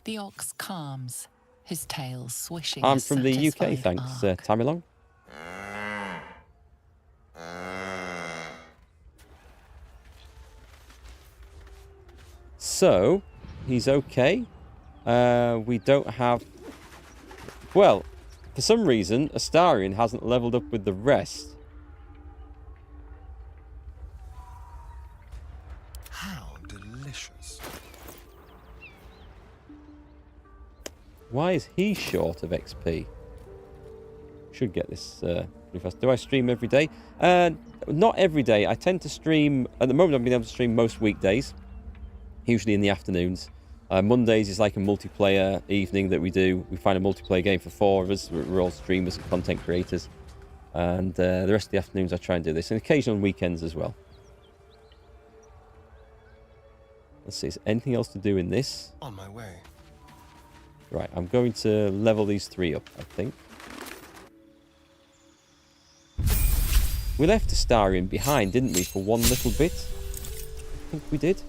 The ox calms, his tail swishing. I'm a from the UK, satisfied thanks, arc. Tamilong. So, he's okay. We don't have... Well, for some reason, Astarion hasn't leveled up with the rest. How delicious. Why is he short of XP? Should get this pretty fast. Do I stream every day? Not every day. I tend to stream... At the moment, I've been able to stream most weekdays. Usually in the afternoons. Mondays is like a multiplayer evening that we do. We find a multiplayer game for 4 of us. We're all streamers and content creators. And the rest of the afternoons I try and do this. And occasionally on weekends as well. Let's see. Is there anything else to do in this? On my way. Right. I'm going to level these 3 up, I think. We left Astarion behind, didn't we, for one little bit? I think we did.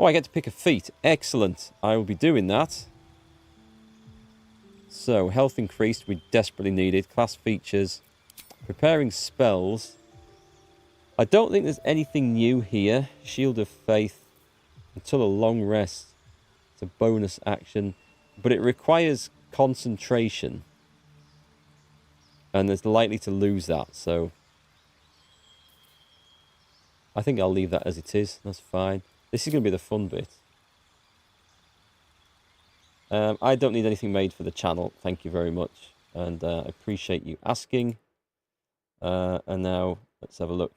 Oh, I get to pick a feat. Excellent. I will be doing that. So, health increased. We desperately need it. Class features. Preparing spells. I don't think there's anything new here. Shield of Faith. Until a long rest. It's a bonus action. But it requires concentration. And there's likely to lose that, so... I think I'll leave that as it is. That's fine. This is going to be the fun bit. I don't need anything made for the channel. Thank you very much. And I appreciate you asking. And now, let's have a look.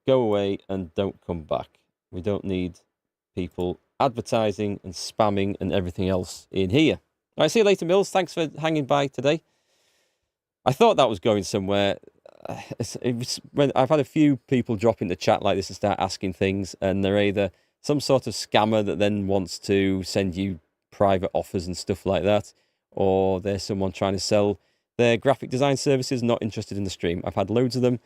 Go away and don't come back. We don't need people advertising and spamming and everything else in here. All right, see you later, Mills. Thanks for hanging by today. I thought that was going somewhere. When I've had a few people drop into chat like this and start asking things, and they're either some sort of scammer that then wants to send you private offers and stuff like that, or there's someone trying to sell their graphic design services, not interested in the stream. I've had loads of them.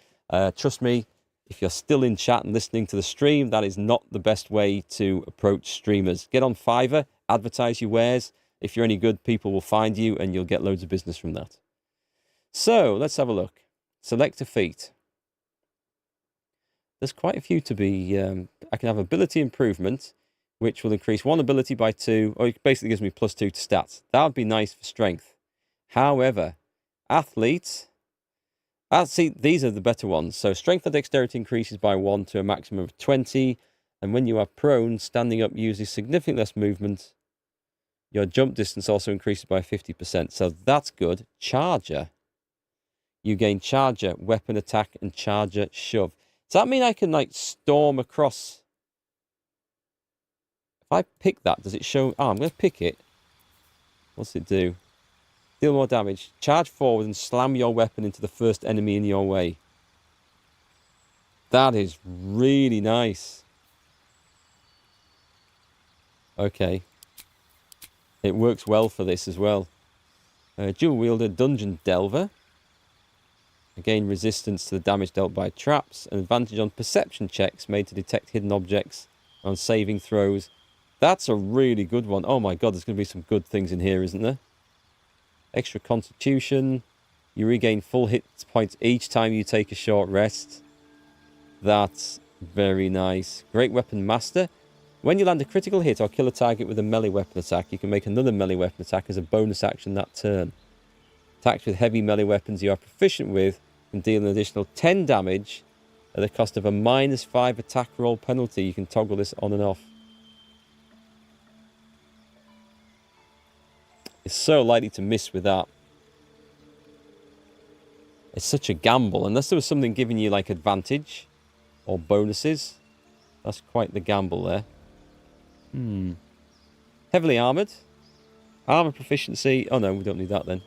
Trust me, if you're still in chat and listening to the stream, that is not the best way to approach streamers. Get on Fiverr, advertise your wares. If you're any good, people will find you and you'll get loads of business from that. So, let's have a look. Select a feat. There's quite a few to be... I can have ability improvement, which will increase 1 ability by 2, or it basically gives me +2 to stats. That would be nice for strength. However, athlete... see, these are the better ones. So, strength and dexterity increases by 1 to a maximum of 20, and when you are prone, standing up uses significantly less movement. Your jump distance also increases by 50%, so that's good. Charger. You gain Charger, Weapon Attack, and Charger Shove. Does that mean I can, like, storm across? If I pick that, does it show... Oh, I'm going to pick it. What's it do? Deal more damage. Charge forward and slam your weapon into the first enemy in your way. That is really nice. Okay. It works well for this as well. Dual wielder, Dungeon Delver. Again, resistance to the damage dealt by traps. An advantage on perception checks made to detect hidden objects. On saving throws. That's a really good one. Oh my god, there's going to be some good things in here, isn't there? Extra constitution. You regain full hit points each time you take a short rest. That's very nice. Great Weapon Master. When you land a critical hit or kill a target with a melee weapon attack, you can make another melee weapon attack as a bonus action that turn. Attacks with heavy melee weapons you are proficient with can deal an additional 10 damage at the cost of a -5 attack roll penalty. You can toggle this on and off. It's so likely to miss with that. It's such a gamble. Unless there was something giving you like advantage or bonuses. That's quite the gamble there. Heavily armoured. Armour proficiency. Oh no, we don't need that then.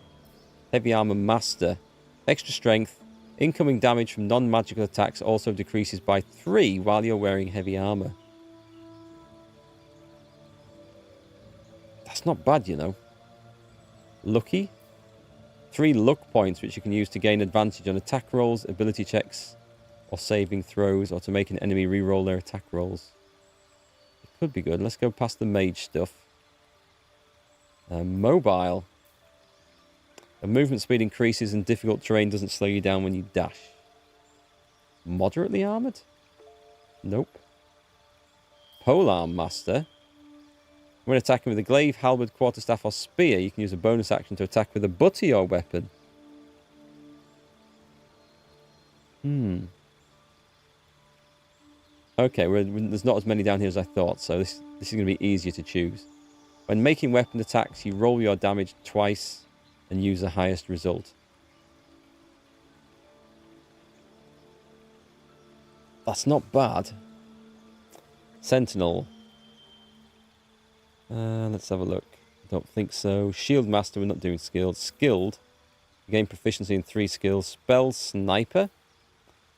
Heavy Armour Master. Extra strength. Incoming damage from non-magical attacks also decreases by 3 while you're wearing heavy armor. That's not bad, you know. Lucky. 3 luck points, which you can use to gain advantage on attack rolls, ability checks, or saving throws, or to make an enemy re-roll their attack rolls. It could be good. Let's go past the mage stuff. Mobile. The movement speed increases and difficult terrain doesn't slow you down when you dash. Moderately armored? Nope. Polearm Master. When attacking with a glaive, halberd, quarterstaff, or spear, you can use a bonus action to attack with a butt of your weapon. Okay, there's not as many down here as I thought, so this is going to be easier to choose. When making weapon attacks, you roll your damage twice and use the highest result. That's not bad. Sentinel. Let's have a look. Don't think so. Shield Master, we're not doing skilled. Skilled. You gain proficiency in 3 skills. Spell Sniper.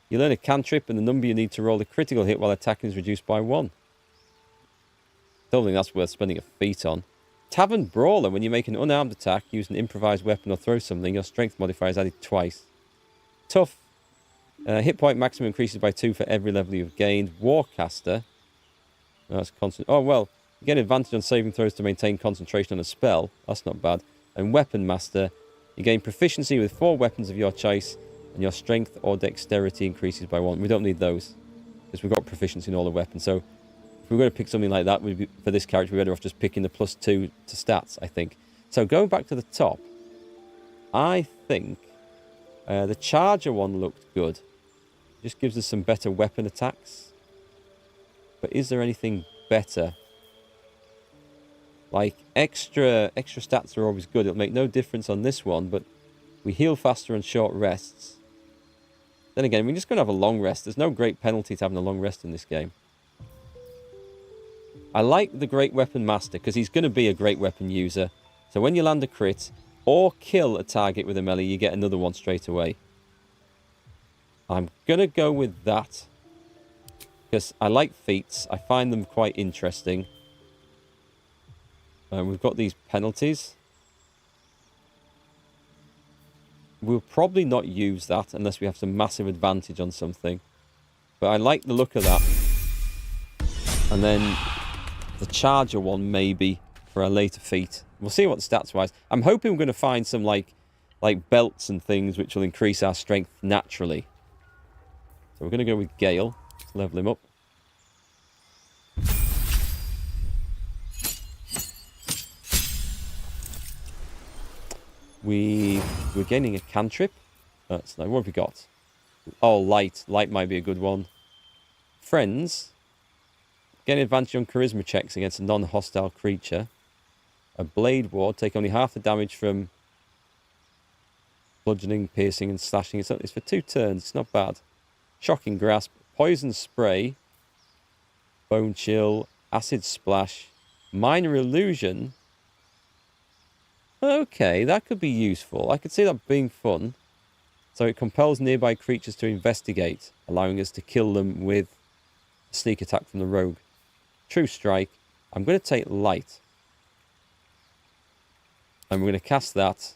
You learn a cantrip and the number you need to roll a critical hit while attacking is reduced by 1. Don't think that's worth spending a feat on. Tavern Brawler. When you make an unarmed attack, use an improvised weapon or throw something, your strength modifier is added twice. Tough. Hit point maximum increases by 2 for every level you've gained. Warcaster. That's constant. Oh, well. You get advantage on saving throws to maintain concentration on a spell. That's not bad. And Weapon Master. You gain proficiency with 4 weapons of your choice, and your strength or dexterity increases by 1. We don't need those, because we've got proficiency in all the weapons. So if we're going to pick something like that for this character, we're better off just picking the +2 to stats, I think. So going back to the top, I think the Charger one looked good. Just gives us some better weapon attacks. But is there anything better? Like, extra stats are always good. It'll make no difference on this one, but we heal faster on short rests. Then again, we're just going to have a long rest. There's no great penalty to having a long rest in this game. I like the Great Weapon Master, because he's going to be a great weapon user. So when you land a crit, or kill a target with a melee, you get another one straight away. I'm going to go with that, because I like feats. I find them quite interesting. We've got these penalties. We'll probably not use that unless we have some massive advantage on something. But I like the look of that. And then the Charger one maybe for a later feat. We'll see what the stats wise. I'm hoping we're going to find some like belts and things which will increase our strength naturally. So we're going to go with Gale. Let's level him up. We're gaining a cantrip. That's no. What have we got? Oh, light. Light might be a good one. Friends. Gain advantage on charisma checks against a non-hostile creature. A blade ward. Take only half the damage from bludgeoning, piercing, and slashing. It's for 2 turns. It's not bad. Shocking grasp. Poison spray. Bone chill. Acid splash. Minor illusion. Okay, that could be useful. I could see that being fun. So it compels nearby creatures to investigate, allowing us to kill them with a sneak attack from the rogue. True strike. I'm going to take light. And we're going to cast that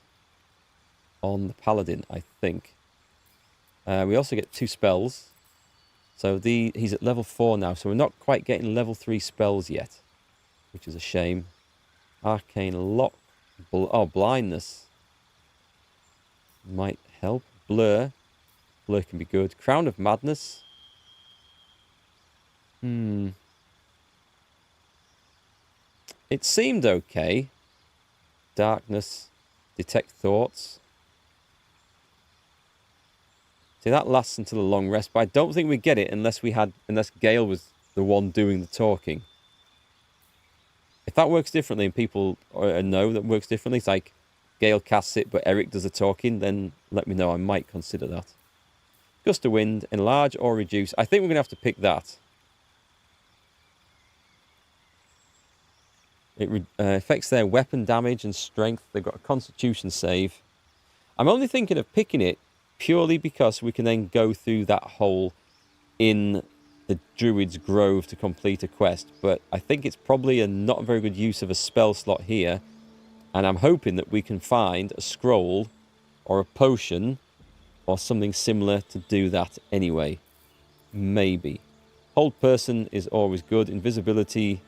on the paladin, I think. We also get 2 spells. So he's at level 4 now, so we're not quite getting level 3 spells yet, which is a shame. Arcane lock. Oh, blindness might help. Blur can be good. Crown of Madness. It seemed okay. Darkness. Detect thoughts. See, that lasts until a long rest, but I don't think we get it unless Gale was the one doing the talking. If that works differently and people know that works differently, it's like Gale casts it but Erikk does the talking, then let me know. I might consider that. Gust of Wind, enlarge or reduce. I think we're going to have to pick that. It affects their weapon damage and strength. They've got a constitution save. I'm only thinking of picking it purely because we can then go through that hole in the Druid's Grove to complete a quest. But I think it's probably not a very good use of a spell slot here. And I'm hoping that we can find a scroll or a potion or something similar to do that anyway. Maybe. Hold person is always good. Invisibility.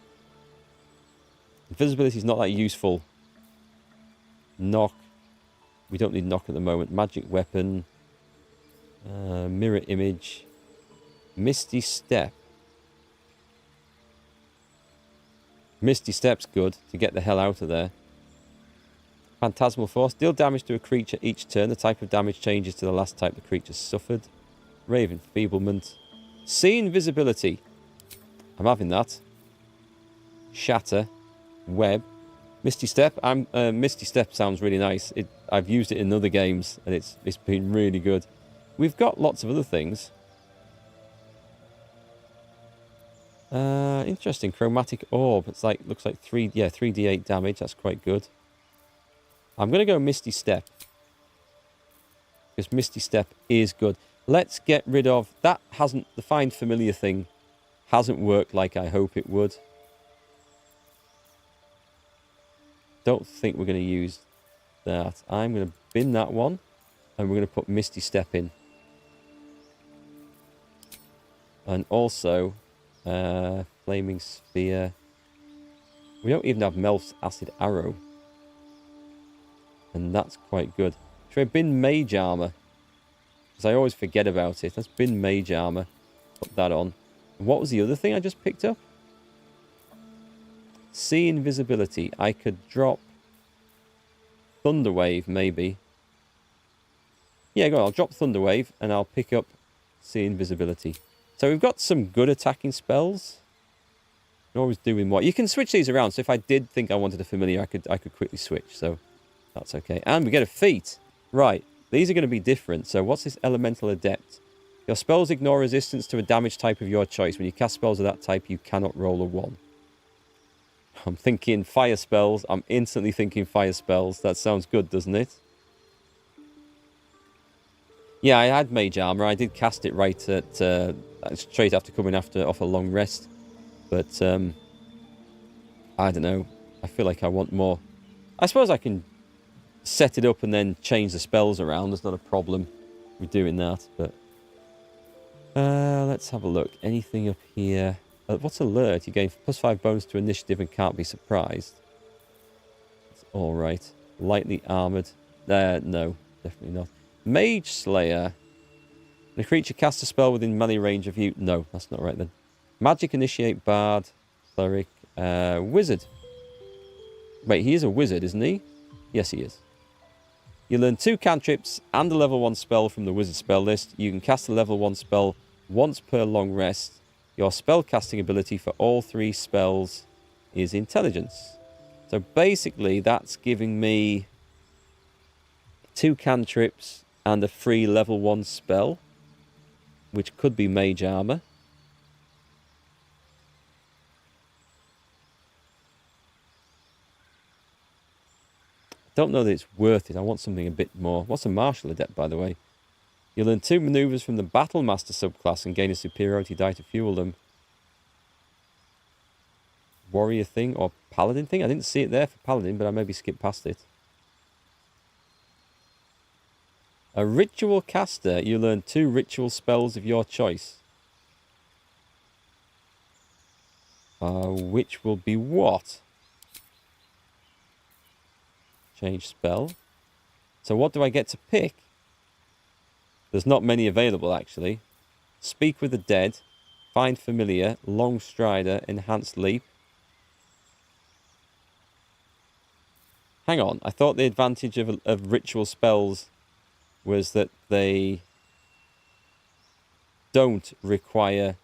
Invisibility is not that useful. Knock. We don't need knock at the moment. Magic weapon. Mirror image. Misty step. Misty step's good to get the hell out of there. Phantasmal force. Deal damage to a creature each turn. The type of damage changes to the last type the creature suffered. Rave enfeeblement. See invisibility. I'm having that. Shatter. Web. Misty step. Misty step sounds really nice. I've used it in other games and it's been really good. We've got lots of other things. Interesting. Chromatic orb. It's like looks like 3d8 damage. That's quite good. I'm going to go Misty Step. Because Misty Step is good. Let's get rid of... That hasn't... The Find Familiar thing hasn't worked like I hope it would. Don't think we're going to use that. I'm going to bin that one. And we're going to put Misty Step in. And also... Flaming Sphere. We don't even have Melf's Acid Arrow. And that's quite good. Should I bin Mage Armor? Because I always forget about it. Let's bin Mage Armor. Put that on. And what was the other thing I just picked up? See Invisibility. I could drop Thunderwave, maybe. Yeah, go on. I'll drop Thunderwave and I'll pick up See Invisibility. So we've got some good attacking spells. We're always doing what? You can switch these around. So if I did think I wanted a familiar, I could quickly switch. So that's okay. And we get a feat. Right. These are going to be different. So what's this Elemental Adept? Your spells ignore resistance to a damage type of your choice. When you cast spells of that type, you cannot roll a 1. I'm thinking fire spells. I'm instantly thinking fire spells. That sounds good, doesn't it? Yeah, I had Mage Armor. I did cast it right at straight after coming off a long rest. But I don't know. I feel like I want more. I suppose I can set it up and then change the spells around. There's not a problem with doing that. But let's have a look. Anything up here? What's alert? You gain +5 bonus to initiative and can't be surprised. That's all right. Lightly armored. No, definitely not. Mage Slayer. When a creature casts a spell within melee range of you. No, that's not right then. Magic Initiate, Bard, Cleric, Wizard. Wait, he is a wizard, isn't he? Yes, he is. You learn 2 cantrips and a level 1 spell from the wizard spell list. You can cast a level 1 spell once per long rest. Your spell casting ability for all 3 spells is Intelligence. So basically, that's giving me 2 cantrips and a free level 1 spell, which could be Mage Armor. Don't know that it's worth it. I want something a bit more. What's a Martial Adept, by the way? You learn 2 maneuvers from the Battle Master subclass and gain a superiority die to fuel them. Warrior thing or Paladin thing? I didn't see it there for Paladin, but I maybe skipped past it. A Ritual Caster. You learn 2 ritual spells of your choice. Which will be what? Change spell. So what do I get to pick? There's not many available, actually. Speak with the Dead. Find Familiar. Long Strider. Enhanced Leap. Hang on. I thought the advantage of ritual spells was that they don't require...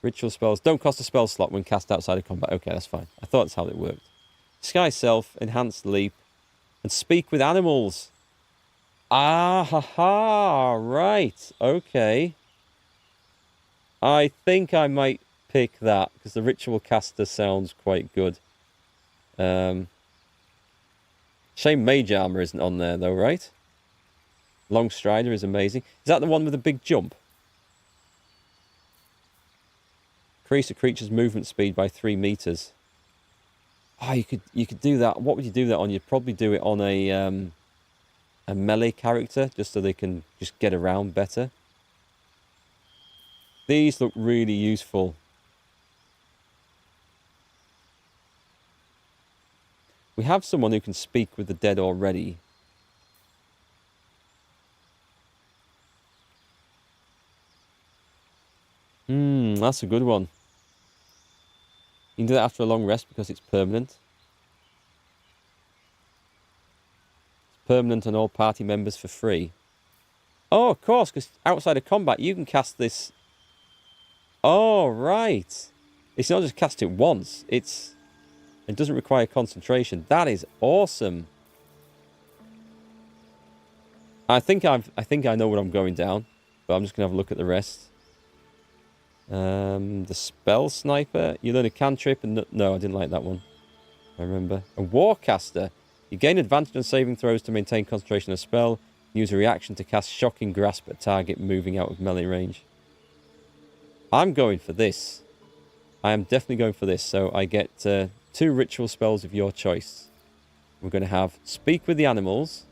Ritual spells don't cost a spell slot when cast outside of combat. Okay, that's fine. I thought that's how it worked. Disguise Self, Enhanced Leap, and Speak with Animals. Ah, ha, ha, right. Okay. I think I might pick that, because the Ritual Caster sounds quite good. Shame Mage Armor isn't on there, though, right? Long Strider is amazing. Is that the one with the big jump? Increase a creature's movement speed by 3 meters. Oh, you could do that. What would you do that on? You'd probably do it on a melee character, just so they can just get around better. These look really useful. We have someone who can speak with the dead already. That's a good one. You can do that after a long rest because it's permanent. It's permanent on all party members for free. Oh, of course, because outside of combat, you can cast this. Oh, right. It's not just cast it once. It doesn't require concentration. That is awesome. I think I know what I'm going down, but I'm just gonna have a look at the rest. The spell sniper. You learn a cantrip and no, I didn't like that one. I remember. A warcaster. You gain advantage on saving throws to maintain concentration on a spell. Use a reaction to cast shocking grasp at target moving out of melee range. I'm going for this. I am definitely going for this. So I get 2 ritual spells of your choice. We're going to have Speak with the Animals.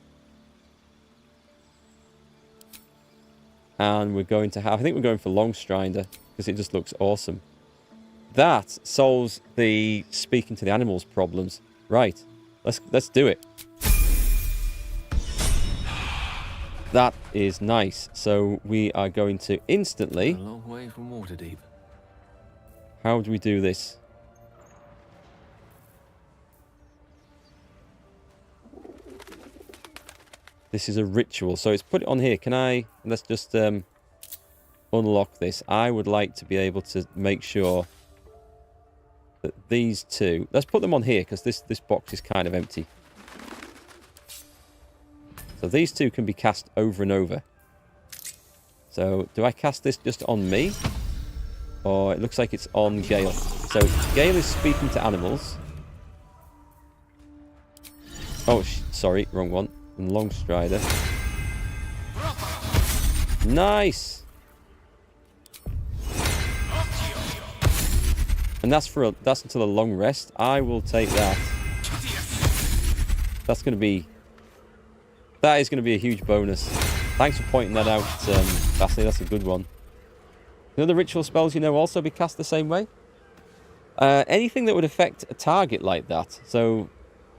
And we're going to have... I think we're going for Long Strider, because it just looks awesome. That solves the speaking to the animals problems. Right. Let's do it. That is nice. So we are going to instantly... A long way from Waterdeep. How do we do this? This is a ritual. So it's put it on here. Can I... Let's just unlock this. I would like to be able to make sure that these two... Let's put them on here because this box is kind of empty. So these two can be cast over and over. So do I cast this just on me? Or it looks like it's on Gale. So Gale is speaking to animals. Oh, sorry, wrong one. And Long Strider. Nice! And that's until a long rest. I will take that. That's going to be... That is going to be a huge bonus. Thanks for pointing that out, Vasily. That's a good one. You know the ritual spells, also be cast the same way? Anything that would affect a target like that. So,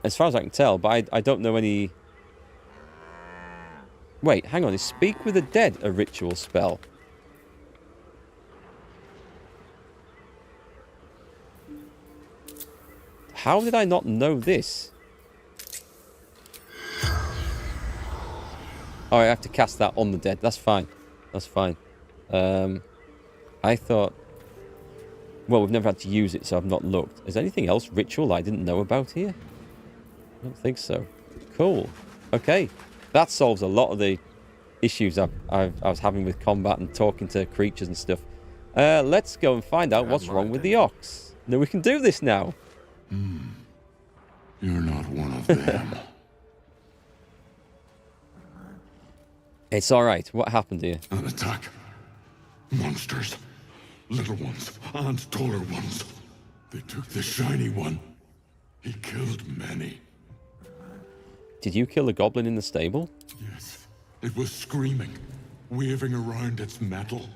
as far as I can tell, but I don't know any... Wait, hang on. Is Speak with the Dead a ritual spell? How did I not know this? Oh, I have to cast that on the dead. That's fine. That's fine. I thought... Well, we've never had to use it, so I've not looked. Is there anything else ritual I didn't know about here? I don't think so. Cool. Okay. That solves a lot of the issues I was having with combat and talking to creatures and stuff. Let's go and find out what's wrong with the ox. No, we can do this now. You're not one of them. It's all right. What happened here? An attack. Monsters. Little ones and taller ones. They took the shiny one. He killed many. Did you kill the goblin in the stable? Yes. It was screaming, waving around its metal.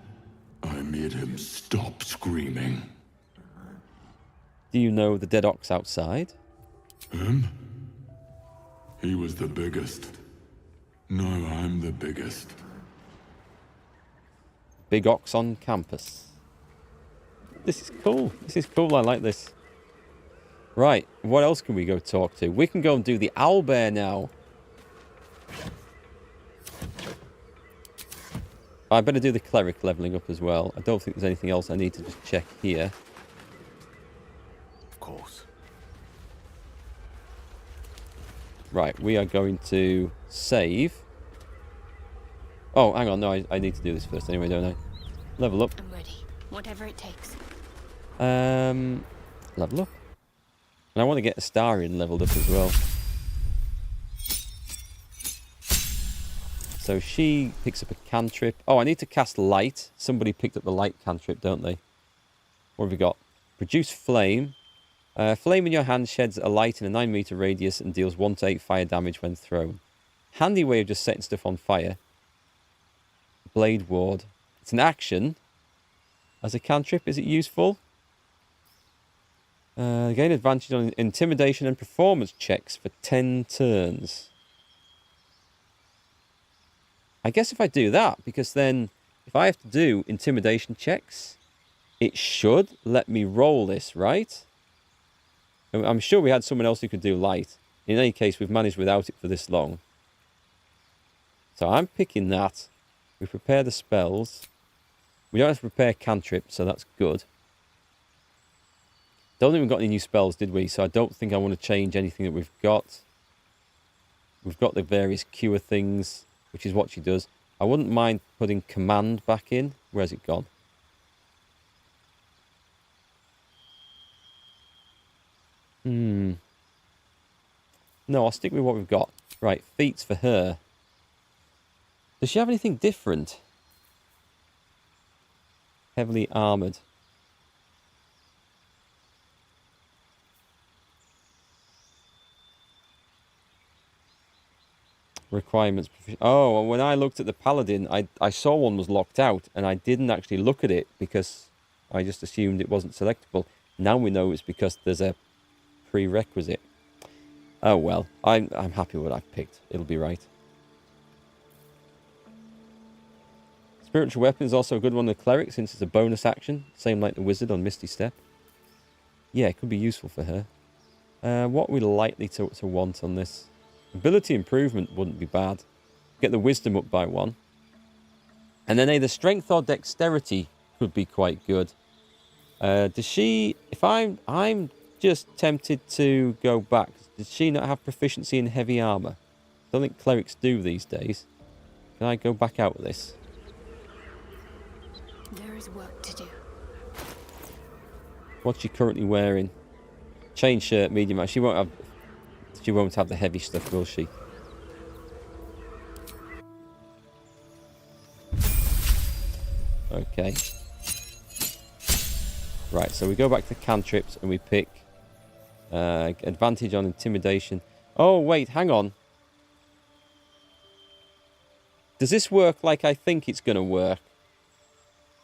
I made him stop screaming. Do you know the dead ox outside? Him? He was the biggest. Now I'm the biggest. Big ox on campus. This is cool. This is cool. I like this. Right. What else can we go talk to? We can go and do the owlbear now. I better do the cleric leveling up as well. I don't think there's anything else I need to just check here. Of course. Right, we are going to save. Oh, hang on. No, I need to do this first anyway, don't I? Level up. I'm ready. Whatever it takes. Level up. And I want to get Astarion leveled up as well. So she picks up a cantrip. Oh, I need to cast light. Somebody picked up the light cantrip, don't they? What have we got? Produce flame. Flame in your hand sheds a light in a 9-meter radius and deals 1 to 8 fire damage when thrown. Handy way of just setting stuff on fire. Blade ward. It's an action. As a cantrip, is it useful? Gain advantage on intimidation and performance checks for 10 turns. I guess if I do that, because then if I have to do intimidation checks, it should let me roll this, right? I'm sure we had someone else who could do light. In any case, we've managed without it for this long. So I'm picking that. We prepare the spells. We don't have to prepare cantrips, so that's good. Don't think we've got any new spells, did we? So I don't think I want to change anything that we've got. We've got the various cure things, which is what she does. I wouldn't mind putting command back in. Where's it gone? No, I'll stick with what we've got. Right, feats for her. Does she have anything different? Heavily armoured. Requirements. Oh, when I looked at the Paladin, I saw one was locked out, and I didn't actually look at it because I just assumed it wasn't selectable. Now we know it's because there's a prerequisite. Oh well, I'm happy with what I've picked. It'll be right. Spiritual weapon is also a good one with cleric since it's a bonus action, same like the wizard on Misty Step. Yeah, it could be useful for her. What are we likely to want on this? Ability improvement wouldn't be bad. Get the wisdom up by 1. And then either strength or dexterity could be quite good. Does she... If I'm just tempted to go back. Does she not have proficiency in heavy armor? I don't think clerics do these days. Can I go back out of this? There is work to do. What's she currently wearing? Chain shirt, medium. She won't have the heavy stuff, will she? Okay. Right, so we go back to cantrips and we pick advantage on intimidation. Oh, wait, hang on. Does this work like I think it's going to work?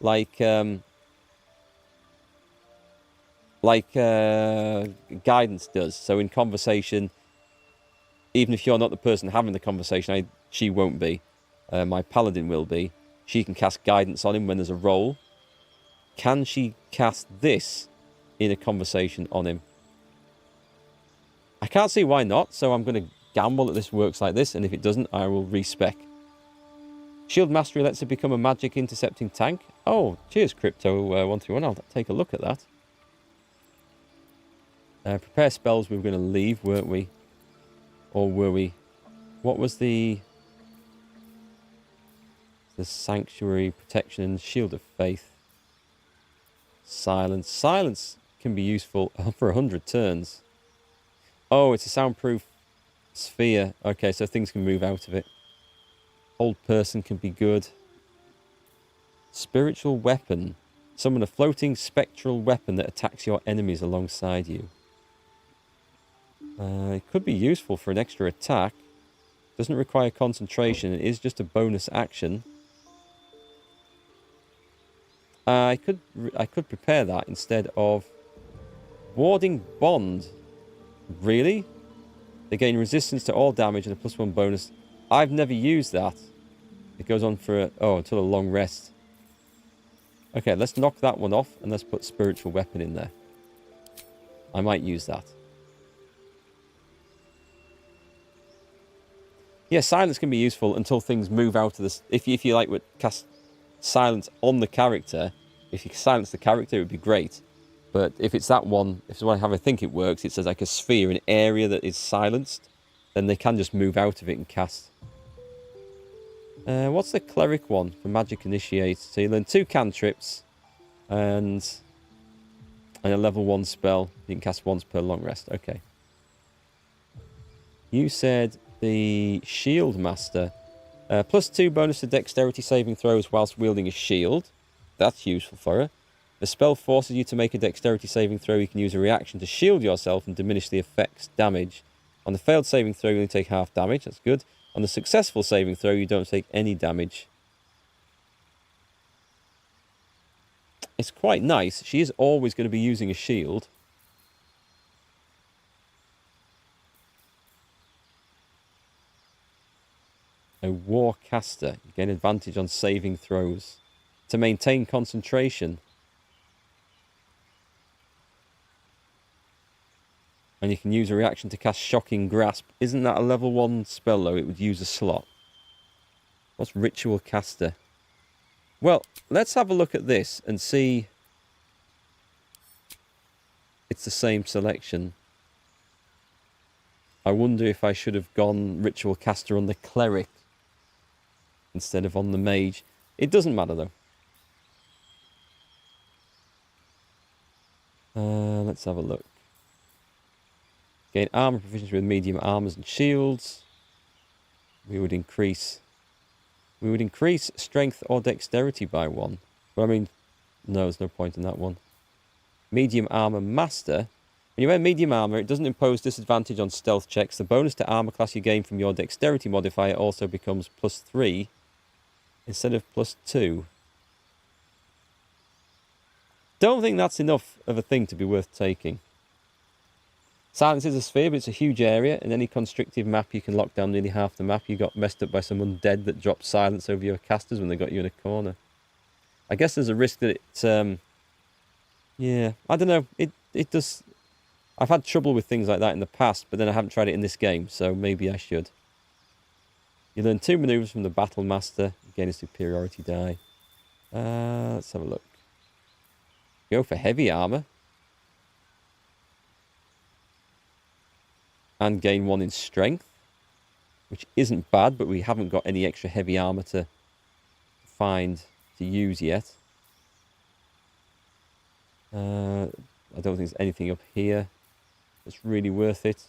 Like guidance does. So in conversation, even if you're not the person having the conversation, she won't be. My paladin will be. She can cast guidance on him when there's a roll. Can she cast this in a conversation on him? I can't see why not, so I'm going to gamble that this works like this, and if it doesn't, I will respec. Shield Mastery lets her become a magic intercepting tank. Oh, cheers, Crypto131. I'll take a look at that. Prepare spells we were going to leave, weren't we? Or were we? What was the Sanctuary, Protection, and Shield of Faith? Silence. Silence can be useful for 100 turns. Oh, it's a soundproof sphere. Okay, so things can move out of it. Hold person can be good. Spiritual weapon. Summon a floating spectral weapon that attacks your enemies alongside you. It could be useful for an extra attack. Doesn't require concentration. It is just a bonus action. I could prepare that instead of warding bond. Really? They gain resistance to all damage and a +1 bonus. I've never used that. It goes on for until a long rest. Okay, let's knock that one off and let's put spiritual weapon in there. I might use that. Yeah, silence can be useful until things move out of this. If you like would cast silence on the character, if you silence the character, it would be great. But if it's that one, if it's one how I think it works, it says like a sphere, an area that is silenced, then they can just move out of it and cast. What's the cleric one for magic initiate? So you learn 2 cantrips and a level 1 spell. You can cast once per long rest. Okay. You said the Shield Master. +2 bonus to dexterity saving throws whilst wielding a shield. That's useful for her. The spell forces you to make a dexterity saving throw. You can use a reaction to shield yourself and diminish the effect's damage. On the failed saving throw, you only take half damage. That's good. On the successful saving throw, you don't take any damage. It's quite nice. She is always going to be using a shield. A Warcaster. You gain advantage on saving throws. To maintain concentration. And you can use a reaction to cast Shocking Grasp. Isn't that a level 1 spell, though? It would use a slot. What's Ritual Caster? Well, let's have a look at this and see. It's the same selection. I wonder if I should have gone Ritual Caster on the Cleric instead of on the Mage. It doesn't matter, though. Let's have a look. Gain armor proficiency with medium armors and shields. We would increase strength or dexterity by 1. But I mean, no, there's no point in that one. Medium armor master. When you wear medium armor, it doesn't impose disadvantage on stealth checks. The bonus to armor class you gain from your dexterity modifier also becomes +3 instead of +2. Don't think that's enough of a thing to be worth taking. Silence is a sphere, but it's a huge area. In any constrictive map, you can lock down nearly half the map. You got messed up by some undead that dropped silence over your casters when they got you in a corner. I guess there's a risk that it... yeah, I don't know. It does... I've had trouble with things like that in the past, but then I haven't tried it in this game, so maybe I should. You learn 2 maneuvers from the Battle Master. You gain a superiority die. Let's have a look. Go for heavy armor. And gain 1 in strength, which isn't bad, but we haven't got any extra heavy armor to use yet. I don't think there's anything up here that's really worth it.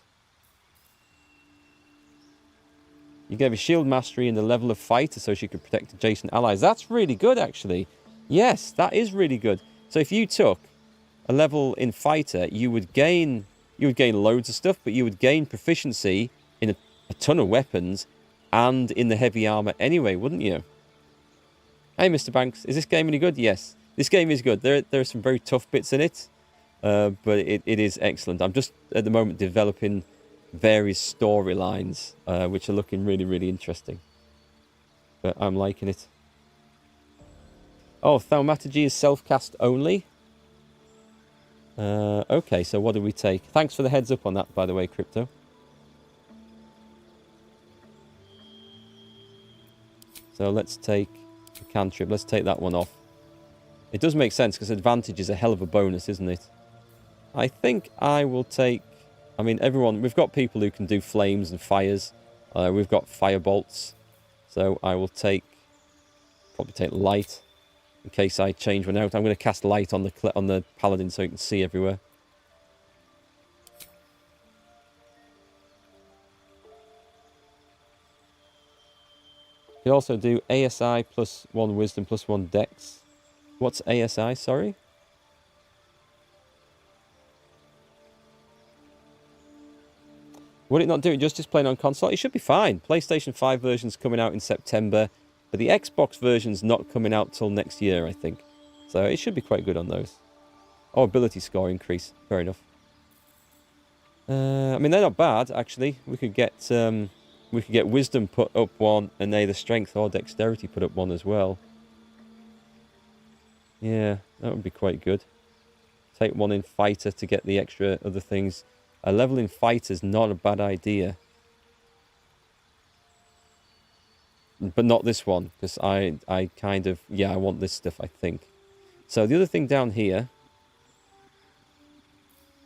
You gave a shield mastery in the level of fighter so she could protect adjacent allies. That's really good, actually. Yes, that is really good. So if you took a level in fighter, you would gain loads of stuff, but you would gain proficiency in a ton of weapons and in the heavy armor anyway, wouldn't you? Hey, Mr. Banks, is this game any good? Yes, this game is good. There are some very tough bits in it, but it is excellent. I'm just, at the moment, developing various storylines, which are looking really, really interesting. But I'm liking it. Oh, Thaumaturgy is self-cast only. Okay, so what do we take? Thanks for the heads up on that, by the way, Crypto. So let's take a cantrip. Let's take that one off. It does make sense because advantage is a hell of a bonus, isn't it? I think I will take... I mean, everyone... We've got people who can do flames and fires. We've got fire bolts. So I will probably take light. In case I change one out, I'm going to cast light on the paladin so you can see everywhere. You also do ASI plus 1 wisdom plus 1 dex. What's ASI, sorry? Would it not do it justice playing on console? It should be fine. PlayStation 5 version's coming out in September. But the Xbox version's not coming out till next year, I think. So it should be quite good on those. Oh, ability score increase. Fair enough. I mean, they're not bad, actually. We could get wisdom put up 1 and either strength or dexterity put up 1 as well. Yeah, that would be quite good. Take 1 in fighter to get the extra other things. A level in fighter is not a bad idea. But not this one, because I kind of... Yeah, I want this stuff, I think. So the other thing down here...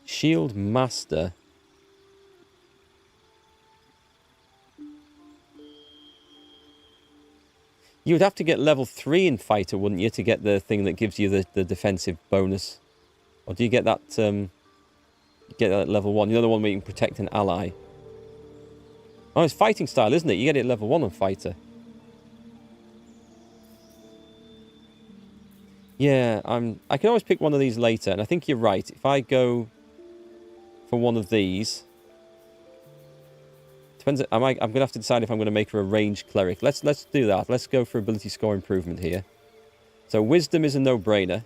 Shield Master. You would have to get level 3 in fighter, wouldn't you, to get the thing that gives you the defensive bonus? Or do you get that... get that at level 1? You know the one where you can protect an ally? Oh, it's fighting style, isn't it? You get it at level 1 on fighter. Yeah, I can always pick one of these later, and I think you're right. If I go for one of these, depends. I'm going to have to decide if I'm going to make her a ranged cleric. Let's do that. Let's go for ability score improvement here. So wisdom is a no-brainer,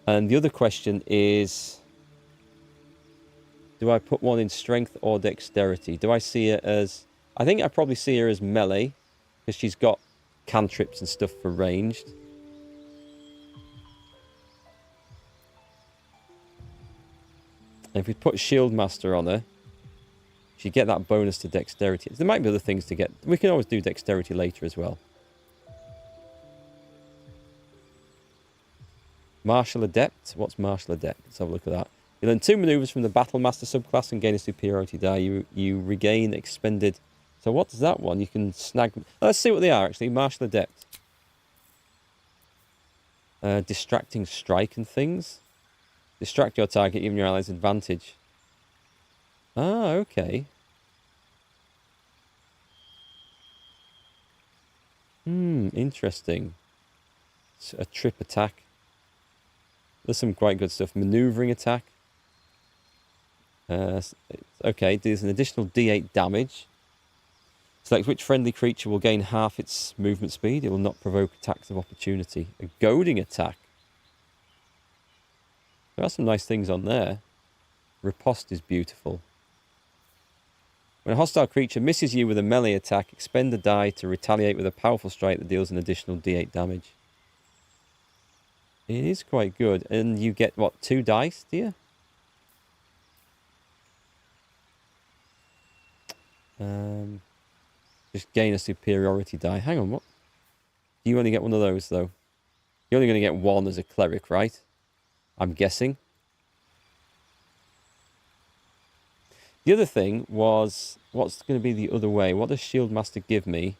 and the other question is, do I put one in strength or dexterity? Do I see her as? I think I probably see her as melee because she's got cantrips and stuff for ranged. If we put Shield Master on her, she'd get that bonus to dexterity. There might be other things to get. We can always do dexterity later as well. Martial Adept. What's Martial Adept? Let's have a look at that. You learn 2 maneuvers from the Battle Master subclass and gain a superiority die. You regain expended. So what does that one? You can snag. Let's see what they are actually. Martial Adept. Distracting Strike and things. Distract your target, giving your allies advantage. Ah, okay. Interesting. It's a trip attack. There's some quite good stuff. Maneuvering attack. Okay, there's an additional D8 damage. Select which friendly creature will gain half its movement speed. It will not provoke attacks of opportunity. A goading attack. There are some nice things on there. Riposte is beautiful. When a hostile creature misses you with a melee attack, expend a die to retaliate with a powerful strike that deals an additional D8 damage. It is quite good. And you get, what, 2 dice, do you? Just gain a superiority die. Hang on, what? You only get one of those, though. You're only going to get one as a cleric, right? I'm guessing. The other thing was, what's going to be the other way? What does Shield Master give me?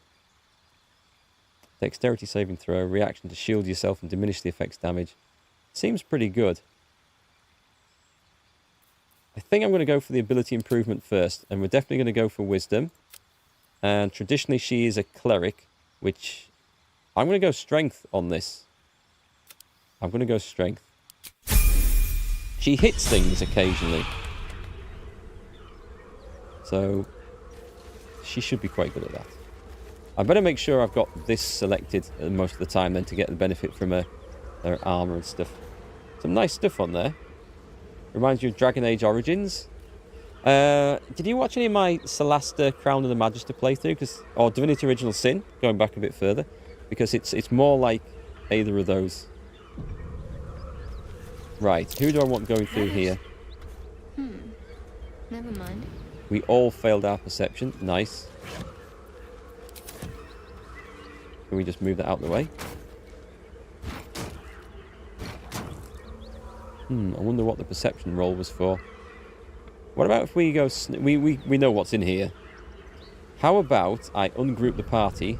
Dexterity saving throw, reaction to shield yourself and diminish the effect's damage. Seems pretty good. I think I'm going to go for the ability improvement first, and we're definitely going to go for wisdom. And traditionally she is a cleric, which I'm going to go strength on this. I'm going to go strength. She hits things occasionally. So she should be quite good at that. I better make sure I've got this selected most of the time then to get the benefit from her armor and stuff. Some nice stuff on there. Reminds you of Dragon Age Origins. Did you watch any of my Celasta Crown of the Magister playthrough? Or Divinity Original Sin, going back a bit further. Because it's more like either of those. Right, who do I want going through here? Never mind. We all failed our perception. Nice. Can we just move that out of the way? I wonder what the perception roll was for. What about if we go... We know what's in here. How about I ungroup the party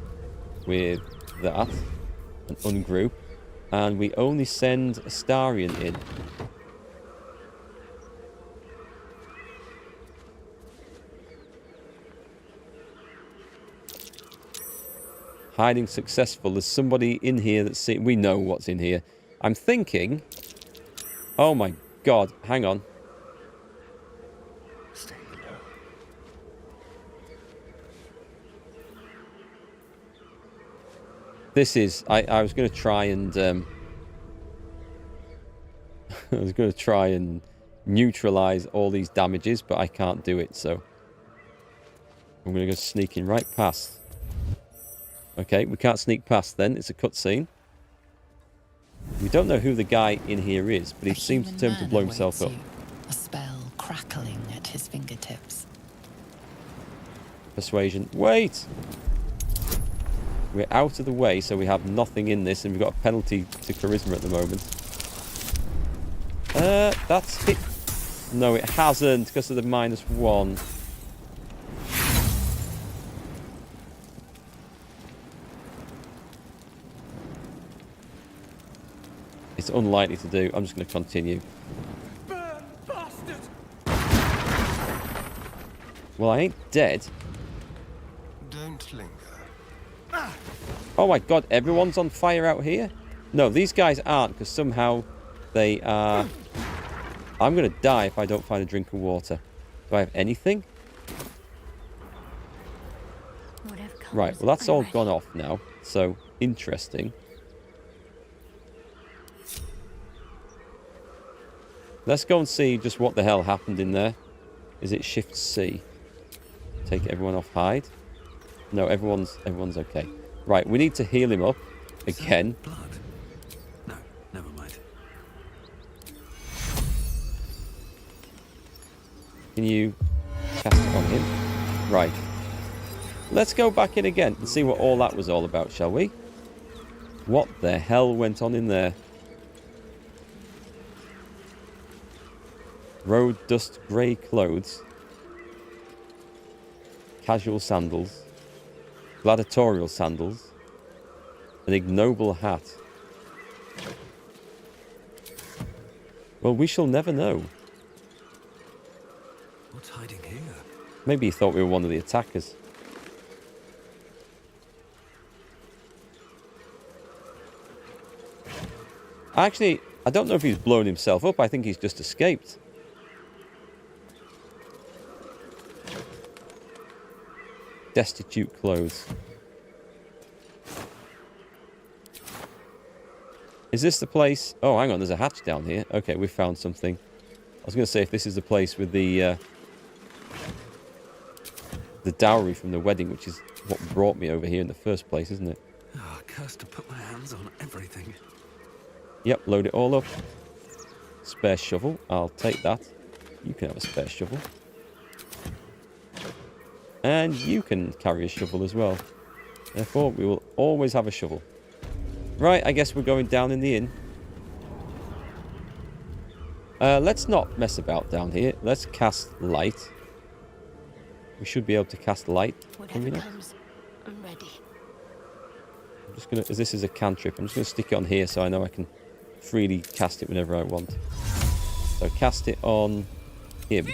with that and ungroup, and we only send Astarion in. Hiding successful. There's somebody in here that's... We know what's in here. I'm thinking... Oh my god, hang on. Stay low. This is... I was going to try and... I was going to try and neutralize all these damages, but I can't do it, so... I'm going to go sneaking right past. Okay, we can't sneak past then. It's a cutscene. We don't know who the guy in here is, but he seems determined to blow himself up. A spell crackling at his fingertips. Persuasion. Wait! We're out of the way, so we have nothing in this, and we've got a penalty to charisma at the moment. That's hit. No, it hasn't, because of the -1. It's unlikely to do. I'm just going to continue. Burn, bastard! Well, I ain't dead. Don't linger. Oh my god, everyone's on fire out here? No, these guys aren't, because somehow they are... I'm going to die if I don't find a drink of water. Do I have anything? Right, well, that's all gone off now. So, interesting. Let's go and see just what the hell happened in there. Is it Shift C? Take everyone off hide? No, everyone's okay. Right, we need to heal him up again. Blood? No, never mind. Can you cast it on him? Right. Let's go back in again and see what all that was all about, shall we? What the hell went on in there? Road dust grey clothes. Casual sandals. Gladiatorial sandals. An ignoble hat. Well, we shall never know. What's hiding here? Maybe he thought we were one of the attackers. Actually, I don't know if he's blown himself up. I think he's just escaped. Destitute clothes. Is this the place? Oh, hang on. There's a hatch down here. Okay, we found something. I was going to say if this is the place with the dowry from the wedding, which is what brought me over here in the first place, isn't it? Oh, cursed to put my hands on everything. Yep, load it all up. Spare shovel. I'll take that. You can have a spare shovel. And you can carry a shovel as well. Therefore, we will always have a shovel. Right, I guess we're going down in the inn. Let's not mess about down here. Let's cast light. We should be able to cast light. Whatever comes, I'm ready. I'm just gonna, as this is a cantrip, I'm just gonna stick it on here so I know I can freely cast it whenever I want. So cast it on him.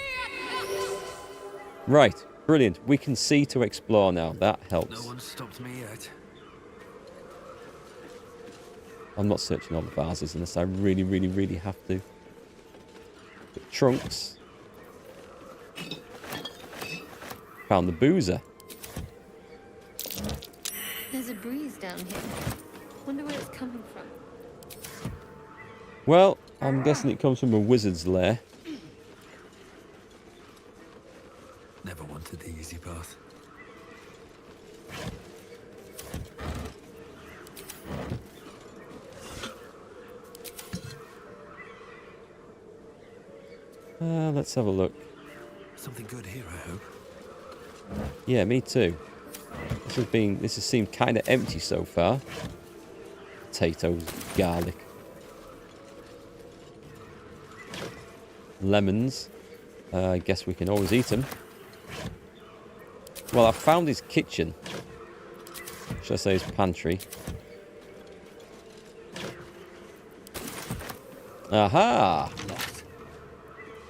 Right, brilliant. We can see to explore now. That helps. No one stopped me yet. I'm not searching all the vases unless I really, really, really have to. The trunks. Found the boozer. There's a breeze down here. Wonder where it's coming from. Well, I'm guessing it comes from a wizard's lair. Never wanted the easy path. Let's have a look. Something good here, I hope. Yeah, me too. This has seemed kind of empty so far. Potatoes, garlic. Lemons. I guess we can always eat them. Well, I found his kitchen. Should I say his pantry? Aha!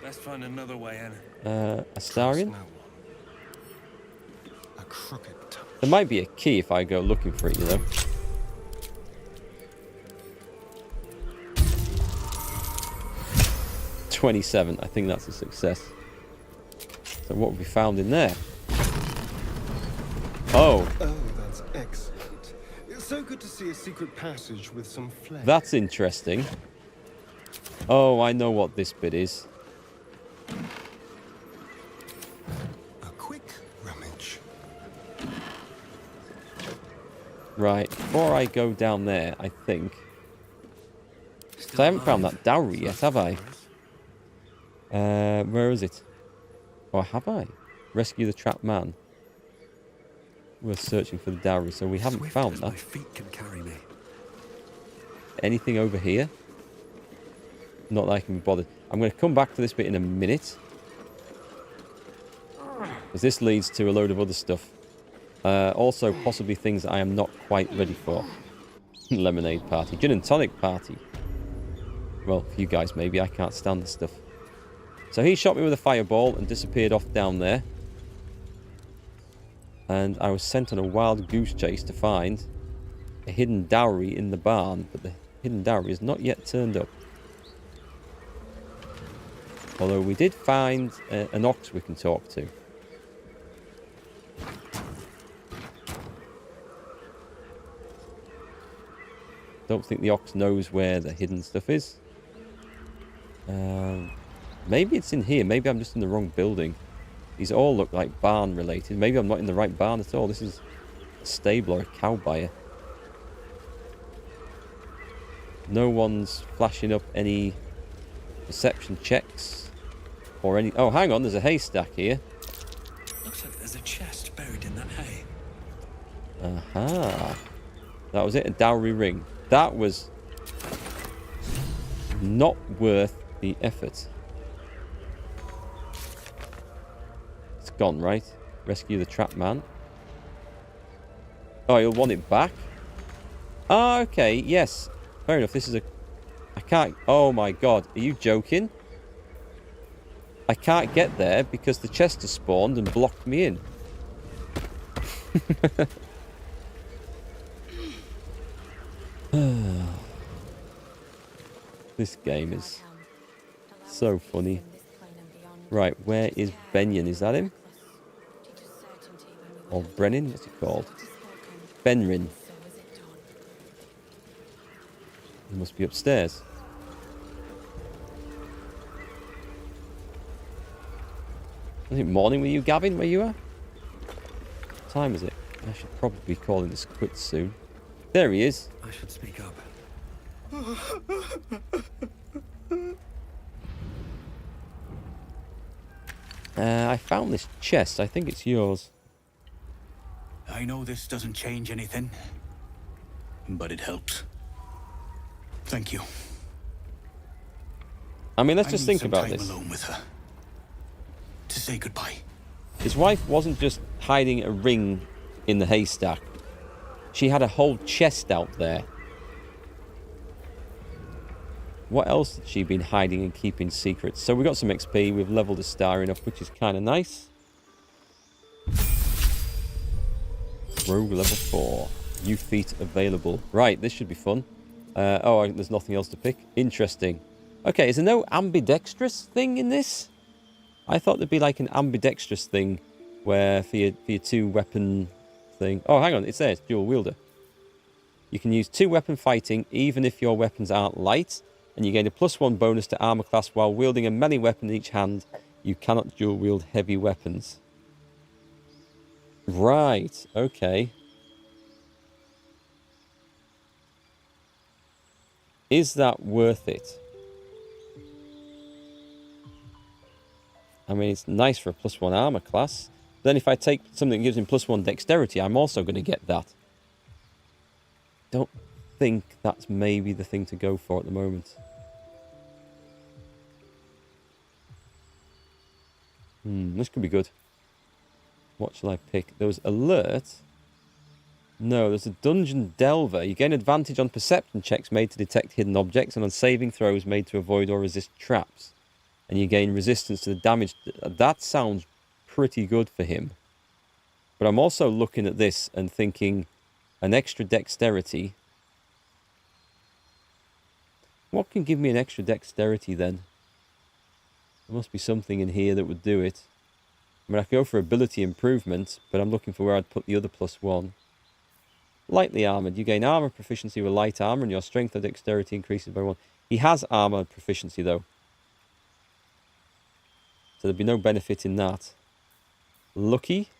Let's find another way in. Astarion? A crooked touch. There might be a key if I go looking for it, you know. $27. I think that's a success. So what have we found in there? Oh. Oh, that's excellent. It's so good to see a secret passage with some flair. That's interesting. Oh, I know what this bit is. A quick rummage. Right, before I go down there, I think... So I haven't found that dowry yet, have I? Where is it? Or have I? Rescue the trapped man. We're searching for the dowry, so we haven't found that. My feet can carry me. Anything over here? Not that I can be bothered. I'm going to come back to this bit in a minute. Because this leads to a load of other stuff. Also, possibly things that I am not quite ready for. Lemonade party. Gin and tonic party. Well, for you guys maybe. I can't stand this stuff. So he shot me with a fireball and disappeared off down there. And I was sent on a wild goose chase to find a hidden dowry in the barn. But the hidden dowry has not yet turned up. Although we did find an ox we can talk to. Don't think the ox knows where the hidden stuff is. Maybe it's in here. Maybe I'm just in the wrong building. These all look like barn related. Maybe I'm not in the right barn at all. This is a stable or a cow buyer. No one's flashing up any perception checks or any... Oh, hang on. There's a haystack here. Looks like there's a chest buried in that hay. Aha. That was it. A dowry ring. That was not worth the effort. It's gone, right? Rescue the trapped man. Oh, you'll want it back? Ah, okay. Yes. Fair enough. This is a... I can't... Oh, my God. Are you joking? I can't get there because the chest has spawned and blocked me in. This game is so funny. Right, where is Benyon? Is that him? Or Brennan? What's he called? Benrin. He must be upstairs. Is it morning with you, Gavin, where you are? What time is it? I should probably be calling this quits soon. There he is. I should speak up. I found this chest. I think it's yours. I know this doesn't change anything, but it helps. Thank you. I mean, let's just think about this. Alone with her. To say goodbye. His wife wasn't just hiding a ring in the haystack. She had a whole chest out there. What else had she been hiding and keeping secrets? So we got some XP. We've leveled a star enough, which is kind of nice. Rogue level 4. New feat available. Right, this should be fun. There's nothing else to pick. Interesting. Okay, is there no ambidextrous thing in this? I thought there'd be like an ambidextrous thing where for your two weapon thing. Oh, hang on, it's there. It's dual wielder. You can use 2 weapon fighting even if your weapons aren't light, and you gain a +1 bonus to armor class while wielding a melee weapon in each hand. You cannot dual wield heavy weapons. Right, okay. Is that worth it? I mean, it's nice for a +1 armor class. Then if I take something that gives him +1 dexterity, I'm also going to get that. Don't think that's maybe the thing to go for at the moment. This could be good. What shall I pick? There was alert. No, there's a dungeon delver. You gain advantage on perception checks made to detect hidden objects and on saving throws made to avoid or resist traps. And you gain resistance to the damage. That sounds pretty good for him. But I'm also looking at this and thinking an extra dexterity. What can give me an extra dexterity then? There must be something in here that would do it. I mean, I could go for ability improvement, but I'm looking for where I'd put the other +1. Lightly armored. You gain armor proficiency with light armor, and your strength or dexterity increases by 1. He has armor proficiency, though. So there'd be no benefit in that. Lucky.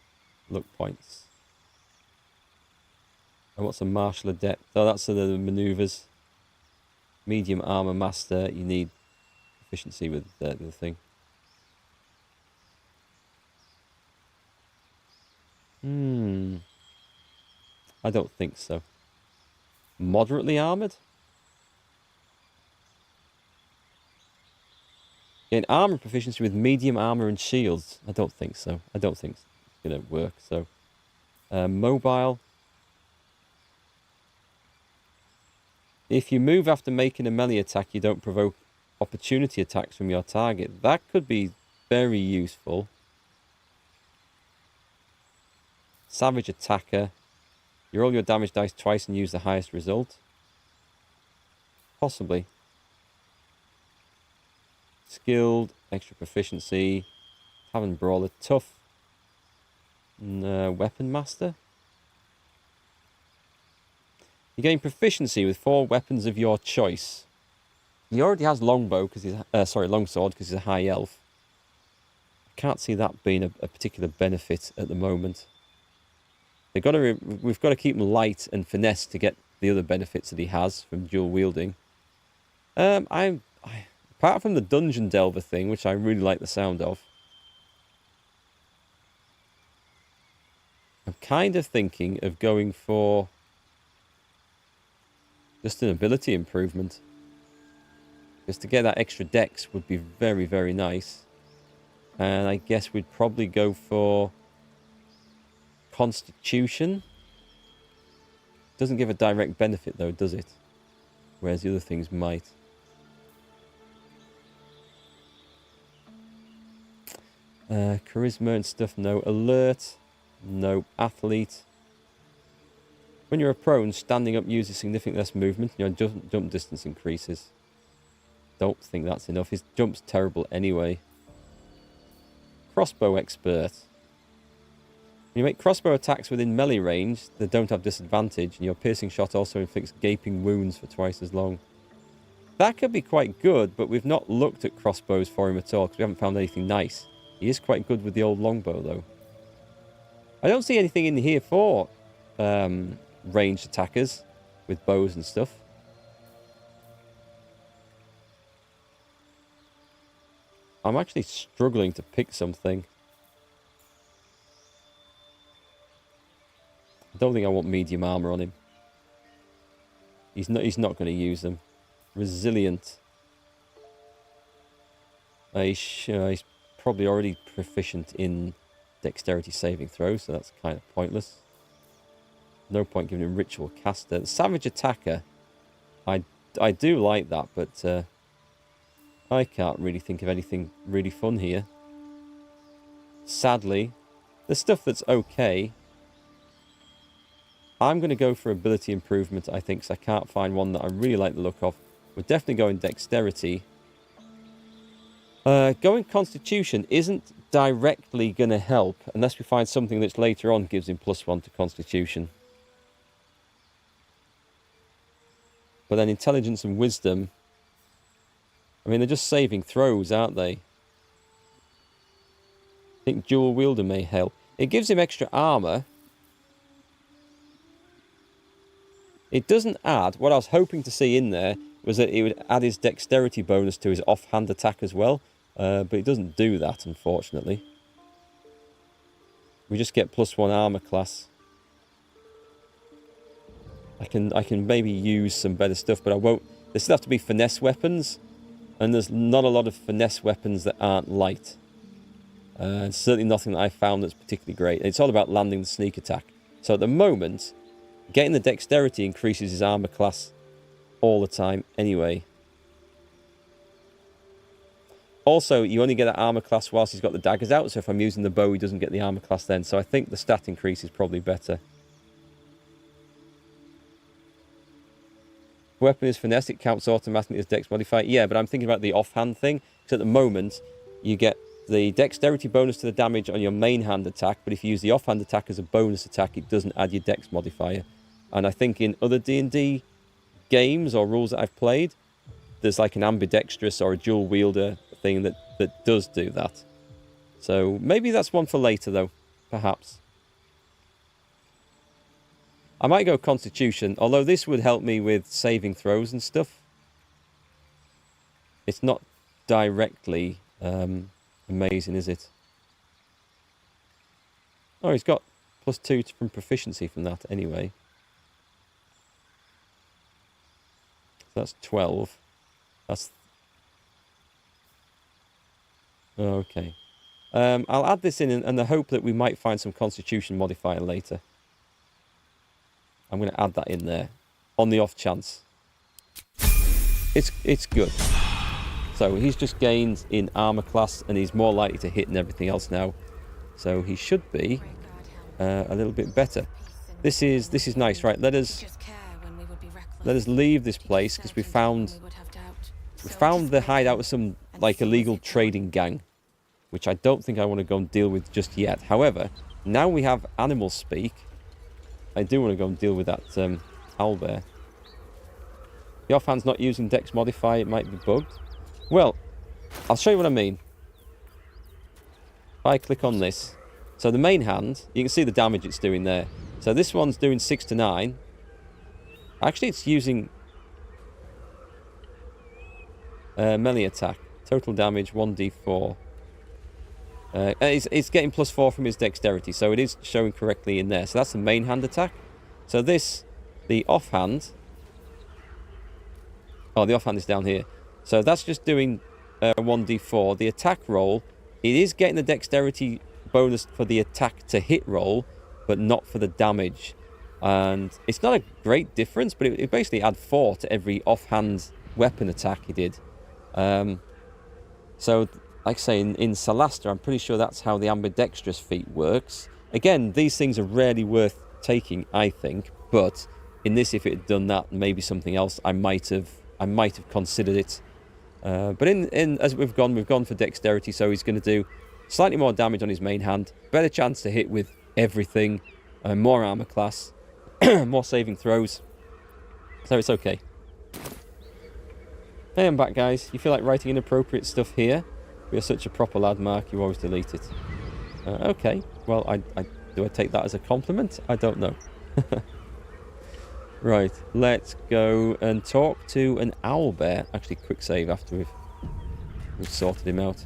Luck points. And what's a martial adept? Oh, that's the maneuvers. Medium armor master. You need proficiency with the thing. I don't think so. Moderately armored? Gain armor proficiency with medium armor and shields. I don't think so. I don't think it's going to work. So, mobile. If you move after making a melee attack, you don't provoke opportunity attacks from your target. That could be very useful. Savage attacker. You roll your damage dice twice and use the highest result. Possibly. Skilled, extra proficiency, Tavern Brawler, tough, Weapon Master. You gain proficiency with 4 weapons of your choice. He already has longbow because he's longsword because he's a high elf. I can't see that being a particular benefit at the moment. We've got to keep him light and finesse to get the other benefits that he has from dual wielding. Apart from the Dungeon Delver thing, which I really like the sound of, I'm kind of thinking of going for just an ability improvement. Just to get that extra dex would be very, very nice. And I guess we'd probably go for Constitution. Doesn't give a direct benefit though, does it? Whereas the other things might. Charisma and stuff, no. Alert, no. Athlete. When you're prone, standing up uses significantly less movement and your jump distance increases. Don't think that's enough. His jump's terrible anyway. Crossbow expert. When you make crossbow attacks within melee range, they don't have disadvantage, and your piercing shot also inflicts gaping wounds for twice as long. That could be quite good, but we've not looked at crossbows for him at all because we haven't found anything nice. He is quite good with the old longbow, though. I don't see anything in here for ranged attackers with bows and stuff. I'm actually struggling to pick something. I don't think I want medium armor on him. He's not going to use them. Resilient. He's probably already proficient in dexterity saving throws, so that's kind of pointless. No point giving him ritual caster. The savage attacker, I do like that, but I can't really think of anything really fun here. Sadly, the stuff that's okay, I'm going to go for ability improvement, I think, because I can't find one that I really like the look of. We're definitely going dexterity. Going constitution isn't directly going to help unless we find something that later on gives him +1 to constitution. But then intelligence and wisdom, I mean, they're just saving throws, aren't they? I think dual wielder may help. It gives him extra armor. It doesn't add, what I was hoping to see in there was that it would add his dexterity bonus to his offhand attack as well. But it doesn't do that, unfortunately. We just get +1 armor class. I can maybe use some better stuff, but I won't. There still have to be finesse weapons, and there's not a lot of finesse weapons that aren't light. Certainly nothing that I found that's particularly great. It's all about landing the sneak attack. So at the moment, getting the dexterity increases his armor class all the time anyway. Also, you only get that armor class whilst he's got the daggers out, so if I'm using the bow, he doesn't get the armor class then. So I think the stat increase is probably better. Weapon is finesse, it counts automatically as dex modifier. Yeah, but I'm thinking about the offhand thing, because at the moment, you get the dexterity bonus to the damage on your main hand attack, but if you use the offhand attack as a bonus attack, it doesn't add your dex modifier. And I think in other D&D games or rules that I've played, there's like an ambidextrous or a dual wielder thing that does do that. So maybe that's one for later though, perhaps. I might go constitution, although this would help me with saving throws and stuff. It's not directly amazing, is it? Oh, he's got +2 from proficiency from that anyway. So that's 12. That's... Okay. I'll add this in the hope that we might find some constitution modifier later. I'm going to add that in there on the off chance. It's good. So he's just gained in armor class and he's more likely to hit and everything else now. So he should be a little bit better. This is nice, right? Let us let us leave this place because we found the hideout of some like illegal trading gang, which I don't think I want to go and deal with just yet. However, now we have animal speak, I do want to go and deal with that owlbear. The offhand's not using Dex modifier, it might be bugged. Well, I'll show you what I mean. If I click on this, so the main hand, you can see the damage it's doing there. So this one's doing 6 to 9. Actually, it's using melee attack. Total damage 1d4. It's getting +4 from his dexterity, so it is showing correctly in there. So that's the main hand attack. So this, the offhand. Oh, the offhand is down here. So that's just doing 1d4. The attack roll, it is getting the dexterity bonus for the attack to hit roll, but not for the damage. And it's not a great difference, but it basically adds 4 to every offhand weapon attack he did. So, like I say, in Solasta, I'm pretty sure that's how the ambidextrous feat works. Again, these things are rarely worth taking, I think. But in this, if it had done that, maybe something else, I might have considered it. But as we've gone for dexterity, so he's going to do slightly more damage on his main hand, better chance to hit with everything, more armor class, more saving throws. So it's okay. Hey, I'm back, guys. You feel like writing inappropriate stuff here? You're such a proper lad, Mark. You always delete it. Okay. Well, do I take that as a compliment? I don't know. Right. Let's go and talk to an owlbear. Actually, quick save after we've sorted him out.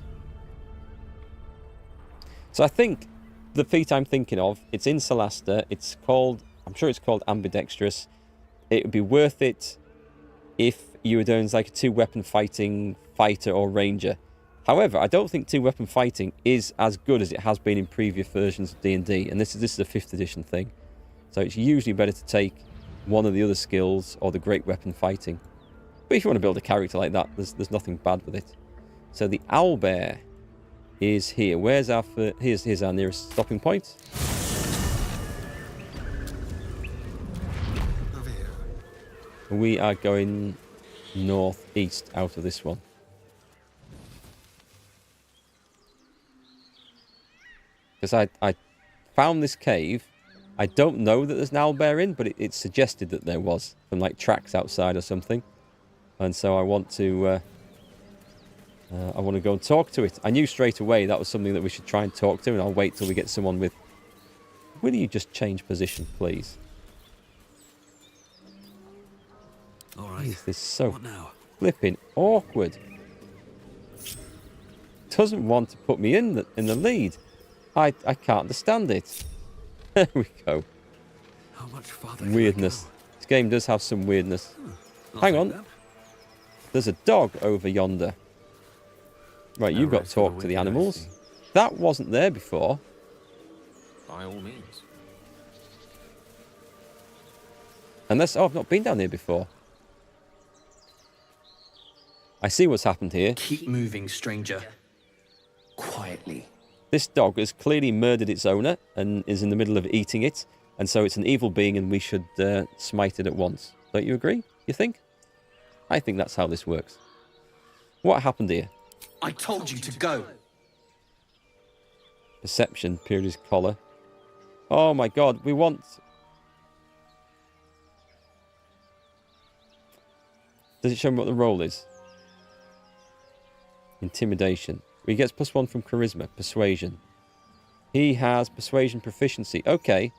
So I think the feat I'm thinking of, it's in Solasta. It's called, I'm sure it's called ambidextrous. It would be worth it if you were doing like a 2-weapon fighting fighter or ranger. However, I don't think 2-weapon fighting is as good as it has been in previous versions of D&D, and this is a 5th edition thing. So it's usually better to take one of the other skills or the great weapon fighting. But if you want to build a character like that, there's nothing bad with it. So the owlbear is here. Here's our nearest stopping point. Over here. We are going northeast out of this one. Because I found this cave. I don't know that there's an owlbear in, but it suggested that there was from like tracks outside or something. And so I want to go and talk to it. I knew straight away that was something that we should try and talk to, and I'll wait till we get someone with... Will you just change position, please? All right. Is this so What now? flipping awkward? Doesn't want to put me in the lead. I can't understand it. There we go. How much farther? Weirdness. This game does have some weirdness. Hang on. That. There's a dog over yonder. Right, you've got to talk to the animals. That wasn't there before. By all means. Unless, I've not been down here before. I see what's happened here. Keep moving, stranger. Quietly. This dog has clearly murdered its owner and is in the middle of eating it. And so it's an evil being and we should smite it at once. Don't you agree? You think? I think that's how this works. What happened here? I told you to go. Perception, peered his collar. Oh my god, we want... Does it show me what the roll is? Intimidation. He gets +1 from charisma. Persuasion. He has persuasion proficiency. Okay.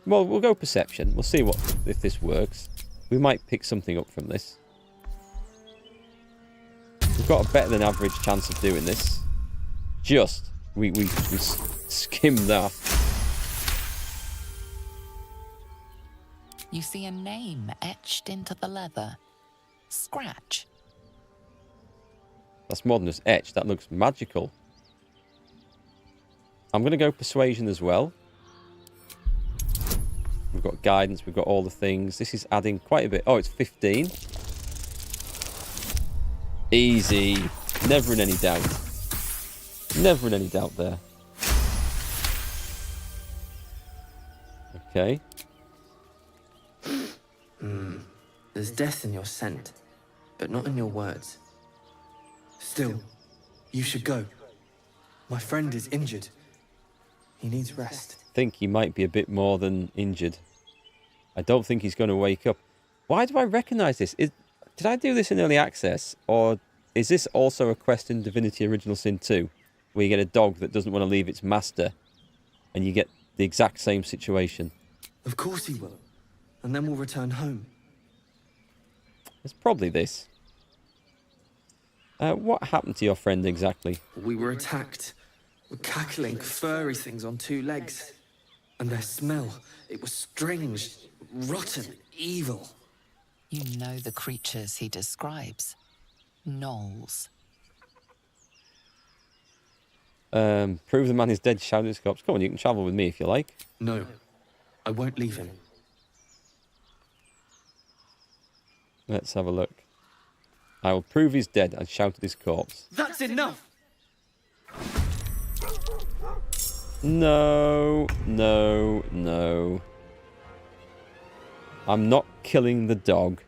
Well, we'll go perception. We'll see if this works. We might pick something up from this. We've got a better than average chance of doing this. Just. We skimmed that. You see a name etched into the leather. Scratch. That's more than just etched. That looks magical. I'm going to go persuasion as well. We've got guidance. We've got all the things. This is adding quite a bit. Oh, it's 15. Easy. Never in any doubt. Never in any doubt there. Okay. death in your scent, but not in your words. Still, you should go. My friend is injured. He needs rest. I think he might be a bit more than injured. I don't think he's going to wake up. Why do I recognise this? Did I do this in early access? Or is this also a quest in Divinity Original Sin 2? Where you get a dog that doesn't want to leave its master. And you get the exact same situation. Of course he will. And then we'll return home. It's probably this. What happened to your friend exactly? We were attacked. With cackling, furry things on two legs. And their smell, it was strange, rotten, evil. You know the creatures he describes. Gnolls. Prove the man is dead, shout at his corpse. Come on, you can travel with me if you like. No, I won't leave him. Let's have a look. I will prove he's dead and shout at his corpse. That's enough! No, no, no. I'm not killing the dog.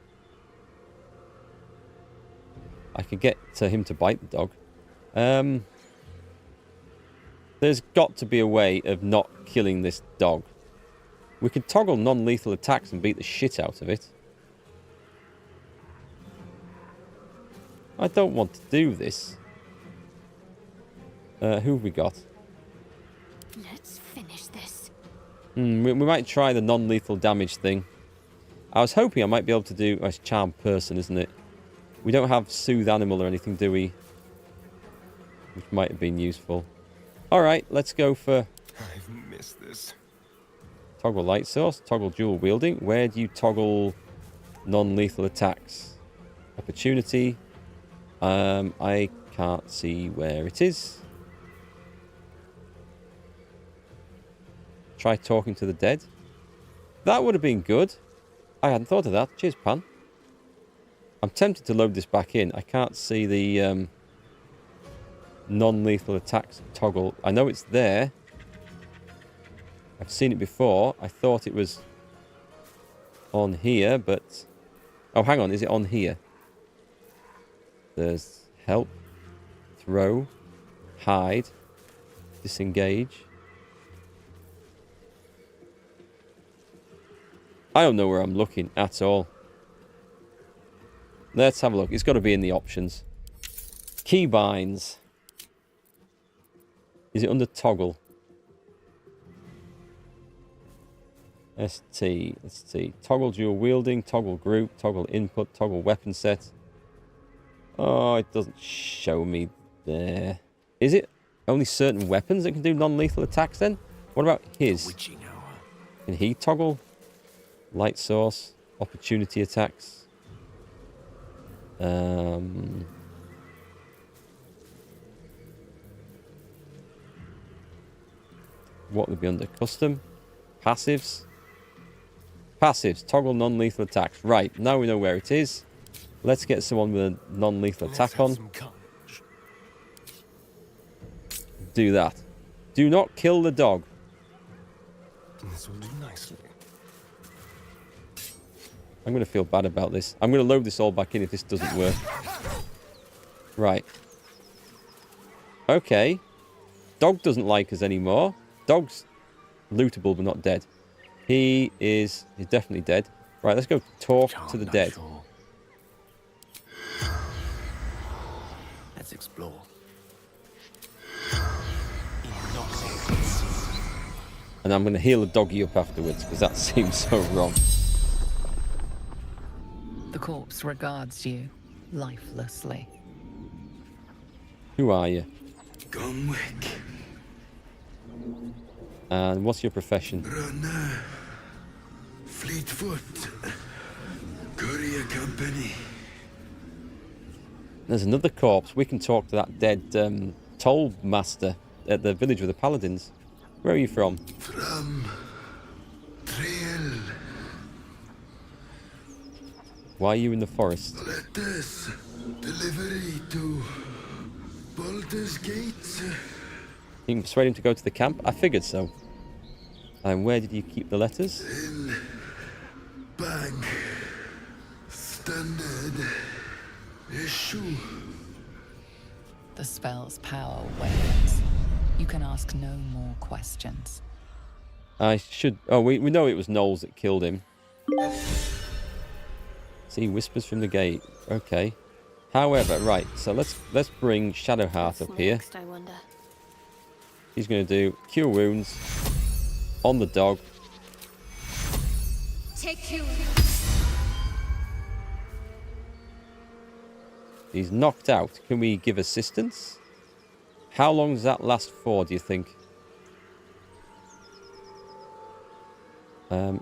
I could get him to bite the dog. There's got to be a way of not killing this dog. We could toggle non-lethal attacks and beat the shit out of it. I don't want to do this. Who have we got? Let's finish this. We might try the non-lethal damage thing. I was hoping I might be able to do... Oh, it's Charm Person, isn't it? We don't have Soothe Animal or anything, do we? Which might have been useful. Alright, let's go for... I've missed this. Toggle Light Source, toggle Dual Wielding. Where do you toggle non-lethal attacks? Opportunity. I can't see where it is. Try talking to the dead. That would have been good. I hadn't thought of that. Cheers, Pan. I'm tempted to load this back in. I can't see the non-lethal attacks toggle. I know it's there. I've seen it before. I thought it was on here, but... Oh, hang on. Is it on here? There's help, throw, hide, disengage. I don't know where I'm looking at all. Let's have a look. It's got to be in the options. Keybinds. Is it under toggle? ST. Let's see. Toggle dual wielding, toggle group, toggle input, toggle weapon set. Oh, it doesn't show me there. Is it only certain weapons that can do non-lethal attacks then? What about his? Can he toggle? Light source, opportunity attacks. What would be under custom? Passives. Passives, toggle non-lethal attacks. Right, now we know where it is. Let's get someone with a non-lethal attack on. Do that. Do not kill the dog. This will do nicely. I'm going to feel bad about this. I'm going to load this all back in if this doesn't work. Right. Okay. Dog doesn't like us anymore. Dog's lootable but not dead. He's definitely dead. Right, let's go talk to the dead. Let's explore. And I'm going to heal the doggy up afterwards because that seems so wrong. The corpse regards you lifelessly. Who are you? Gunwick. And what's your profession? Runner. Fleetfoot. Courier company. There's another corpse. We can talk to that dead toll master at the village with the paladins. Where are you from? From Trail. Why are you in the forest? Letters. Delivery to Baldurs Gate. You can persuade him to go to the camp? I figured so. And where did you keep the letters? In bag. The spell's power wanes. You can ask no more questions. I should... Oh, we know it was Knowles that killed him. See, whispers from the gate. Okay. However, right, so let's bring Shadowheart up here. Next, I wonder. He's going to do Cure Wounds on the dog. Take two. He's knocked out. Can we give assistance? How long does that last for, do you think?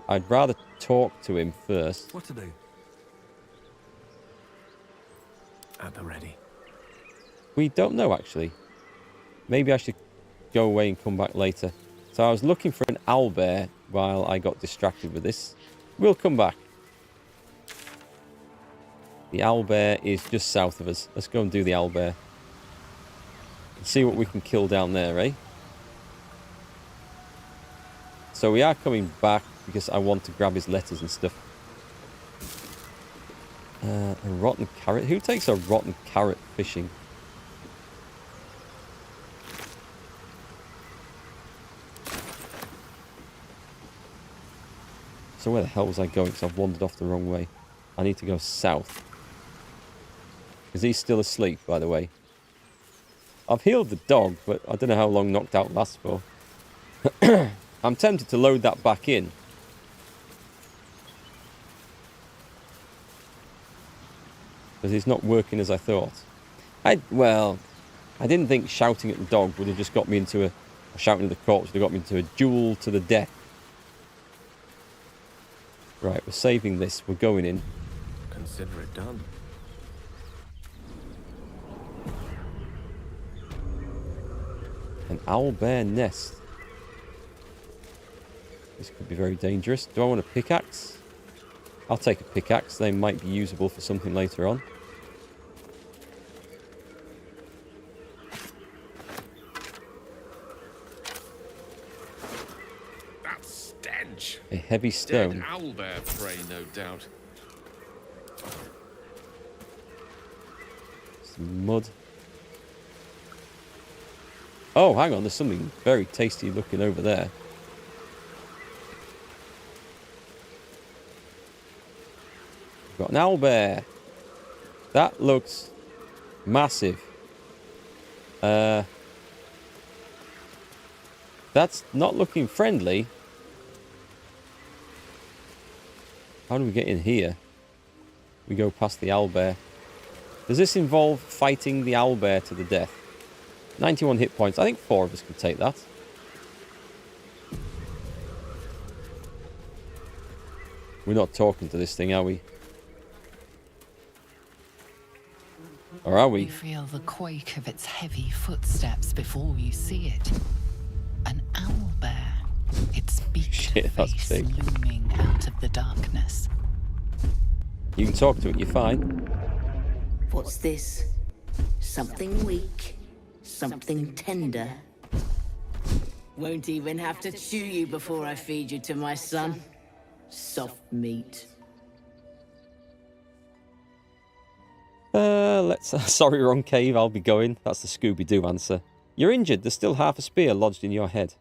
I'd rather talk to him first. What to do? At the ready. We don't know, actually. Maybe I should go away and come back later. So I was looking for an owlbear while I got distracted with this. We'll come back. The owlbear is just south of us. Let's go and do the owlbear. See what we can kill down there, eh? So we are coming back because I want to grab his letters and stuff. A rotten carrot? Who takes a rotten carrot fishing? So where the hell was I going? Because I've wandered off the wrong way. I need to go south. Is he still asleep, by the way? I've healed the dog, but I don't know how long knocked out lasts for. I'm tempted to load that back in. Because it's not working as I thought. Well, I didn't think shouting at the dog would have just got me into a... Or shouting at the corpse would have got me into a duel to the death. Right, we're saving this. We're going in. Consider it done. An owlbear nest. This could be very dangerous. Do I want a pickaxe? I'll take a pickaxe. They might be usable for something later on. That stench. A heavy stone. Dead owlbear prey, no doubt. Some mud. Oh, hang on. There's something very tasty looking over there. Got an owlbear. That looks massive. That's not looking friendly. How do we get in here? We go past the owlbear. Does this involve fighting the owlbear to the death? 91 hit points. I think 4 of us could take that. We're not talking to this thing, are we? Or are we? You feel the quake of its heavy footsteps before you see it. An owlbear. Its beaked face looming out of the darkness. You can talk to it, you're fine. What's this? Something weak? Something tender? Won't even have to chew you before I feed you to my son. Soft meat. Let's... sorry, wrong cave. I'll be going. That's the Scooby-Doo answer. You're injured. There's still half a spear lodged in your head.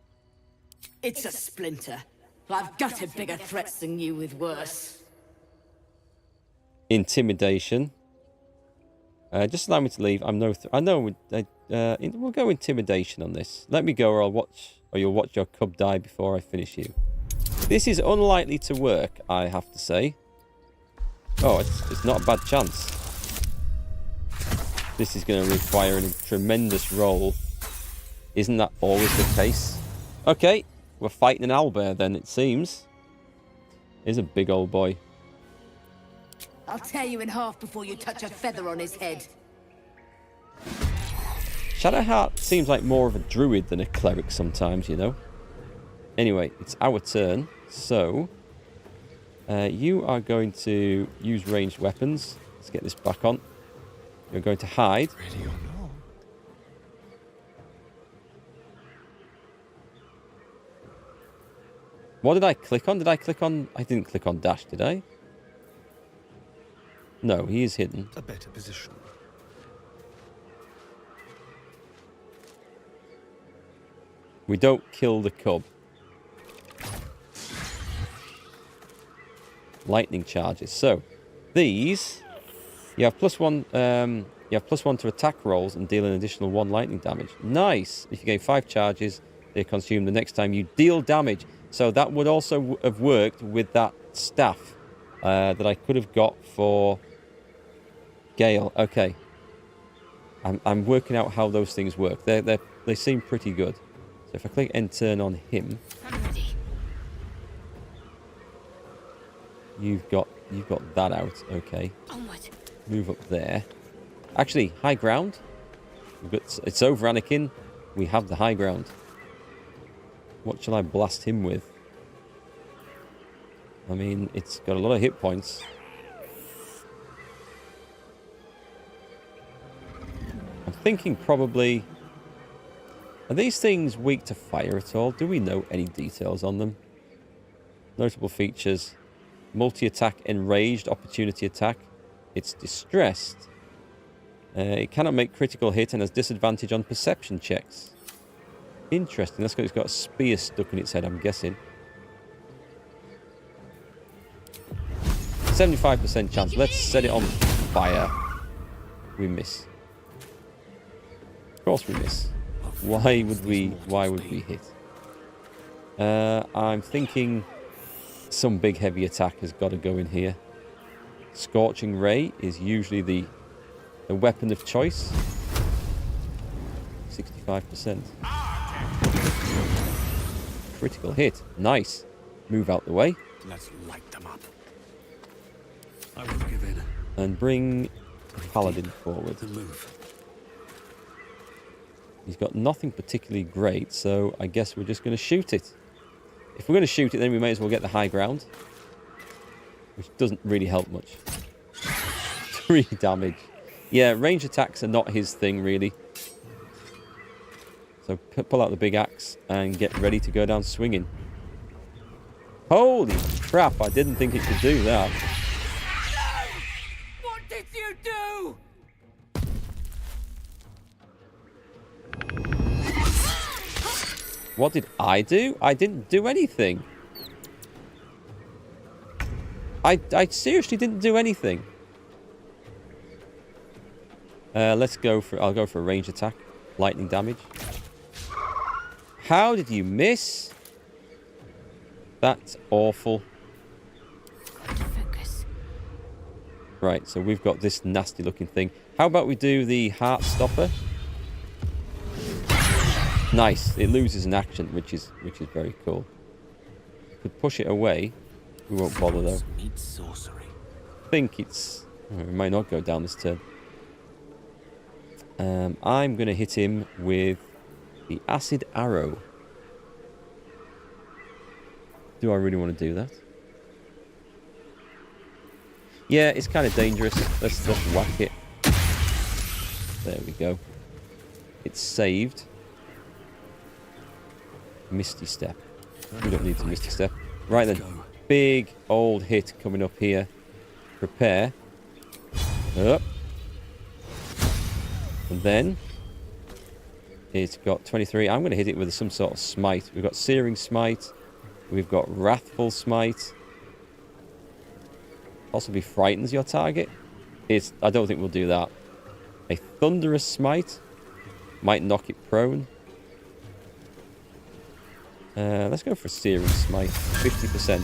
It's a splinter. I've gutted bigger threats than you with worse. Intimidation. Just allow me to leave. I'm no... I know... we'll go intimidation on this. Let me go or I'll watch... Or you'll watch your cub die before I finish you. This is unlikely to work, I have to say. Oh, it's not a bad chance. This is going to require a tremendous roll. Isn't that always the case? Okay, we're fighting an owlbear then, it seems. He's a big old boy. I'll tear you in half before you touch a feather on his head. Shadowheart seems like more of a druid than a cleric sometimes, you know. Anyway, it's our turn, so... you are going to use ranged weapons. Let's get this back on. You're going to hide. Ready or not? What did I click on? Did I click on... I didn't click on dash, did I? No, he is hidden. A better position. We don't kill the cub. Lightning charges. So, these, you have +1. You have +1 to attack rolls and deal an additional 1 lightning damage. Nice. If you gain 5 charges, they consume the next time you deal damage. So that would also have worked with that staff that I could have got for Gale. Okay. I'm working out how those things work. They seem pretty good. So if I click end turn on him, you've got that out. Okay. Move up there. Actually, high ground. It's over Anakin. We have the high ground. What shall I blast him with? I mean, it's got a lot of hit points. I'm thinking probably... Are these things weak to fire at all? Do we know any details on them? Notable features. Multi-attack, enraged, opportunity attack. It's distressed. It cannot make critical hit and has disadvantage on perception checks. Interesting. That's because it's got a spear stuck in its head, I'm guessing. 75% chance. Let's set it on fire. We miss. Of course we miss. Why would we hit? I'm thinking some big heavy attack has got to go in here. Scorching Ray is usually the weapon of choice. 65%. Critical hit. Nice. Move out the way. Let's light them up. I won't give in. And bring the Paladin forward. Move. He's got nothing particularly great, so I guess we're just going to shoot it. If we're going to shoot it, then we may as well get the high ground. Which doesn't really help much. 3 damage. Yeah, range attacks are not his thing, really. So pull out the big axe and get ready to go down swinging. Holy crap, I didn't think it could do that. What did you do? What did I do? I didn't do anything. I seriously didn't do anything. Let's go for... I'll go for a range attack. Lightning damage. How did you miss? That's awful. Focus. Right, so we've got this nasty looking thing. How about we do the heart stopper? Nice. It loses an action, which is very cool. Could push it away. We won't bother though. Meet sorcery. I think it's... Oh, it might not go down this turn. I'm going to hit him with the acid arrow. Do I really want to do that? Yeah, it's kind of dangerous. Let's whack it. There we go. It's saved. Misty Step. We don't need to Misty Step. Right then. Big old hit coming up here. Prepare. Up. And then it's got 23. I'm going to hit it with some sort of smite. We've got Searing Smite. We've got Wrathful Smite. Possibly frightens your target. I don't think we'll do that. A Thunderous Smite. Might knock it prone. Let's go for Searing Smite. 50%.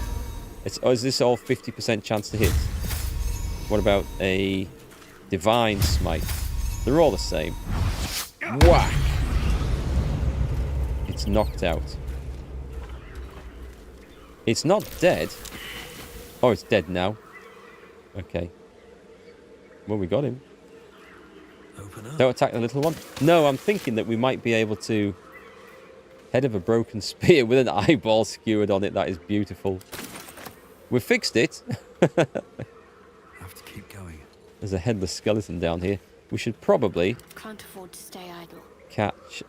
Is this all 50% chance to hit? What about a Divine Smite? They're all the same. Whack! It's knocked out. It's not dead. Oh, it's dead now. Okay. Well, we got him. Don't attack the little one. No, I'm thinking that we might be able to... Head of a broken spear with an eyeball skewered on it. That is beautiful. We fixed it. Have to keep going. There's a headless skeleton down here. We should probably... Can't afford to stay idle. Cast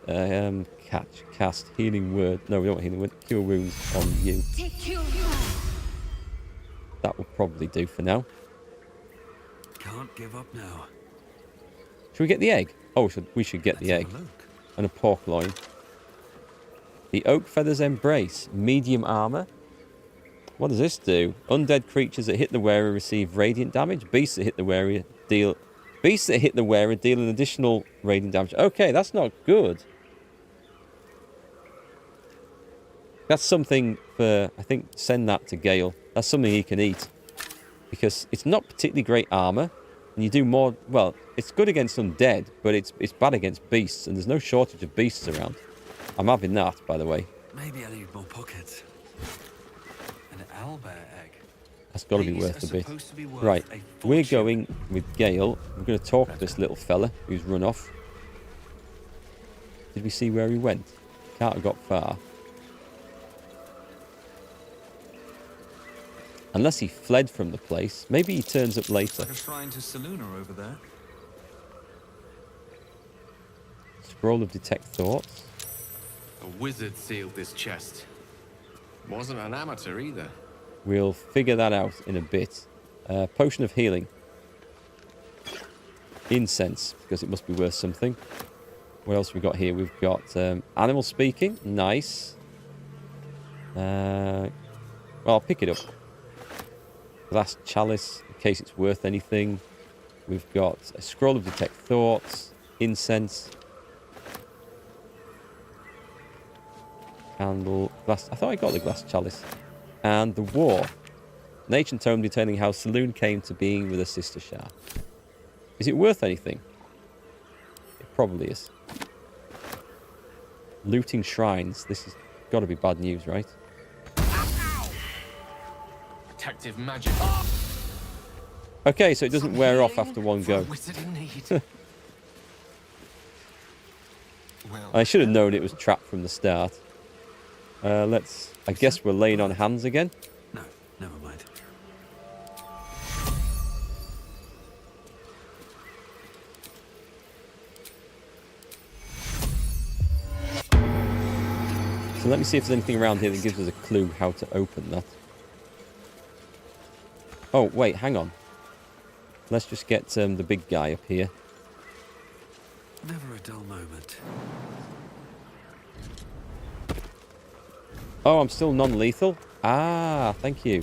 Healing Word. No, we don't want Healing Word. Cure Wounds on you. That will probably do for now. Can't give up now. Should we get the egg? Oh, we should get the egg. And a pork loin. The Oak Feather's Embrace. Medium armor. What does this do? Undead creatures that hit the wearer receive radiant damage. Beasts that hit the wearer deal an additional radiant damage. Okay, that's not good. That's something for, I think, send that to Gale. That's something he can eat. Because it's not particularly great armor. And you do more, well, it's good against undead, but it's bad against beasts. And there's no shortage of beasts around. I'm having that, by the way. Maybe I need more pockets. An owlbear egg. That's got to be worth a bit. Right, we're going with Gale. We're going to talk to this little fella who's run off. Did we see where he went? Can't have got far. Unless he fled from the place. Maybe he turns up later. Like a shrine to Selûne over there. Scroll of Detect Thoughts. A wizard sealed this chest. Wasn't an amateur either. We'll figure that out in a bit. Potion of Healing. Incense, because it must be worth something. What else we got here? We've got Animal Speaking. Nice. Well, I'll pick it up. Glass Chalice, in case it's worth anything. We've got a Scroll of Detect Thoughts. Incense. Candle. Glass. I thought I got the Glass Chalice. And the War. An ancient tome detailing how Selûne came to being with a sister Shah. Is it worth anything? It probably is. Looting shrines. This has got to be bad news, right? Protective magic. Okay, so it doesn't wear off after one go. I should have known it was trapped from the start. I guess we're laying on hands again. No, never mind. So let me see if there's anything around here that gives us a clue how to open that. Oh, wait, hang on. Let's just get the big guy up here. Never a dull moment. Oh, I'm still non-lethal? Ah, thank you.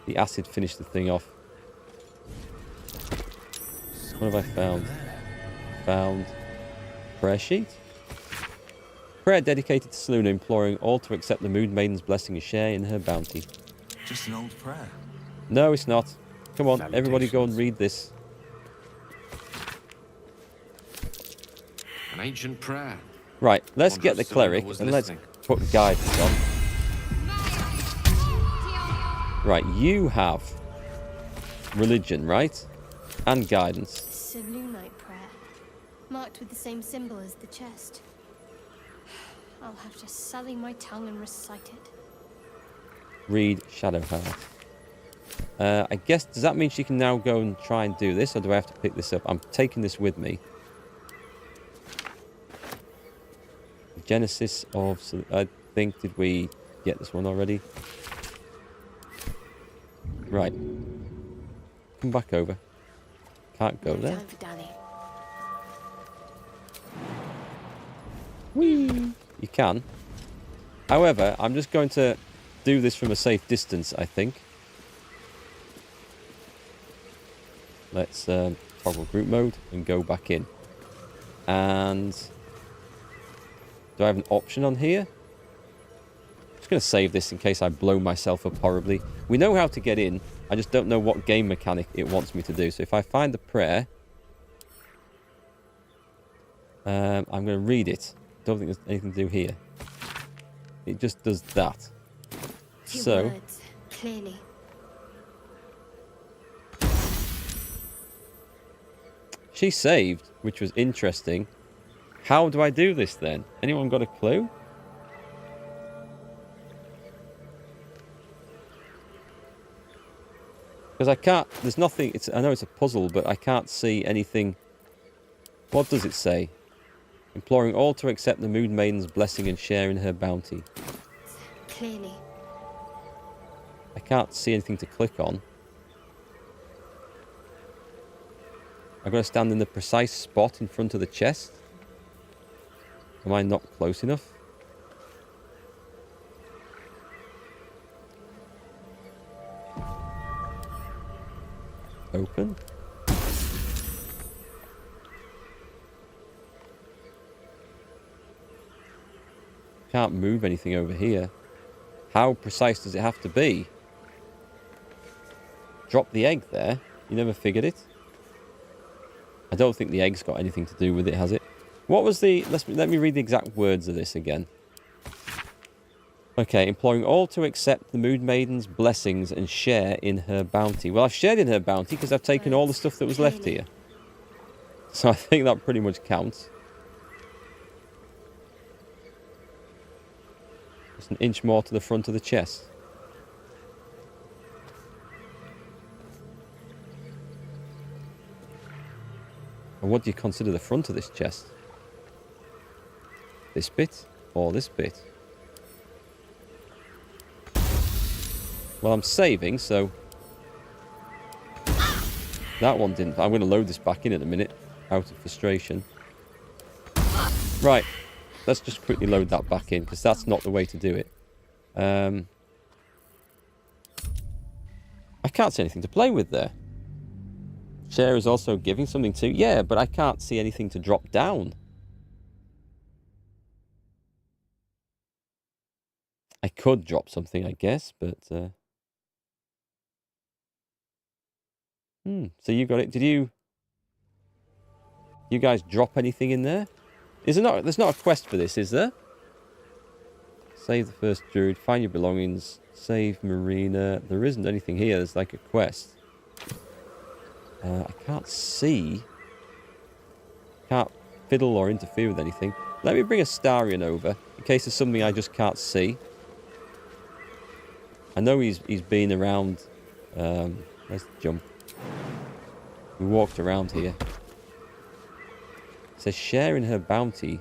The acid finished the thing off. What have I found? Found prayer sheet. Prayer dedicated to Selûne, imploring all to accept the Moon Maiden's blessing and share in her bounty. Just an old prayer. No, it's not. Come on, everybody go and read this. An ancient prayer. Right, let's get the cleric and let's put guidance on. Right, you have religion, right? And guidance. Selûnite prayer. Marked with the same symbol as the chest. I'll have to sully my tongue and recite it. Read Shadowheart. I guess, does that mean she can now go and try and do this, or do I have to pick this up? I'm taking this with me. Genesis of... I think, did we get this one already? Right. Come back over. Can't go there. Time for Danny. Whee! You can. However, I'm just going to do this from a safe distance, I think. Let's toggle group mode and go back in. And... do I have an option on here? I'm just going to save this in case I blow myself up horribly. We know how to get in. I just don't know what game mechanic it wants me to do. So if I find the prayer... I'm going to read it. Don't think there's anything to do here. It just does that. So... words, clearly. She saved, which was interesting. How do I do this then? Anyone got a clue? Because I can't... there's nothing... I know it's a puzzle, but I can't see anything... What does it say? Imploring all to accept the Moon Maiden's blessing and share in her bounty. Clearly. I can't see anything to click on. I've got to stand in the precise spot in front of the chest. Am I not close enough? Open. Can't move anything over here. How precise does it have to be? Drop the egg there. You never figured it. I don't think the egg's got anything to do with it, has it? What was the... Let me read the exact words of this again. Okay, imploring all to accept the Moon Maiden's blessings and share in her bounty. Well, I've shared in her bounty because I've taken all the stuff that was left here. So I think that pretty much counts. Just an inch more to the front of the chest. And what do you consider the front of this chest? This bit or this bit? Well, I'm saving, so... That one didn't... I'm going to load this back in a minute, out of frustration. Right. Let's just quickly load that back in, because that's not the way to do it. I can't see anything to play with there. Share is also giving something to... Yeah, but I can't see anything to drop down. I could drop something, I guess, but... So you got it. Did you guys drop anything in there? Is there not? There's not a quest for this, is there? Save the first druid. Find your belongings. Save Marina. There isn't anything here. There's like a quest. I can't see. Can't fiddle or interfere with anything. Let me bring a Starion over in case there's something I just can't see. I know he's been around. Where's the jump? We walked around here. It says share in her bounty.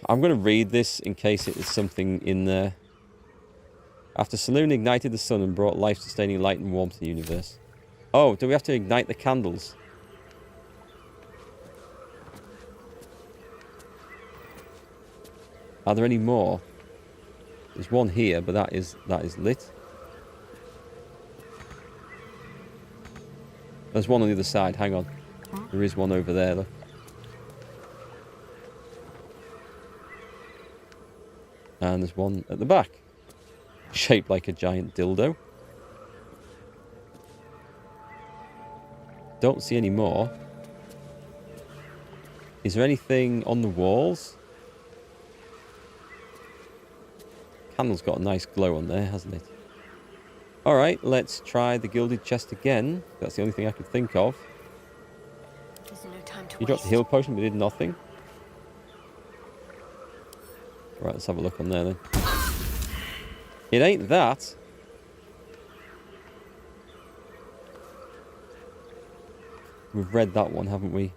I'm going to read this in case it is something in there. After Saloon ignited the sun and brought life-sustaining light and warmth to the universe. Oh, do we have to ignite the candles? Are there any more? There's one here, but that is lit. There's one on the other side. Hang on. There is one over there, look. And there's one at the back. Shaped like a giant dildo. Don't see any more. Is there anything on the walls? Candle's got a nice glow on there, hasn't it? Alright, let's try the gilded chest again. That's the only thing I could think of. You dropped the heal potion, but did nothing. Right, let's have a look on there then. It ain't that. We've read that one, haven't we?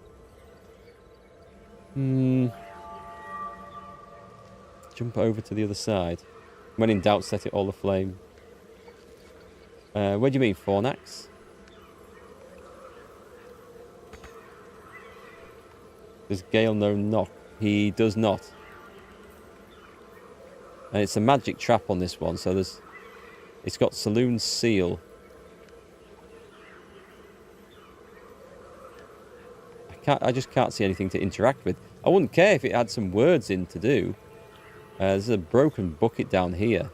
Jump over to the other side. When in doubt, set it all aflame. Where do you mean, Fornax? Does Gale know knock? He does not. And it's a magic trap on this one, so it's got Saloon's seal. I just can't see anything to interact with. I wouldn't care if it had some words in to do. There's a broken bucket down here.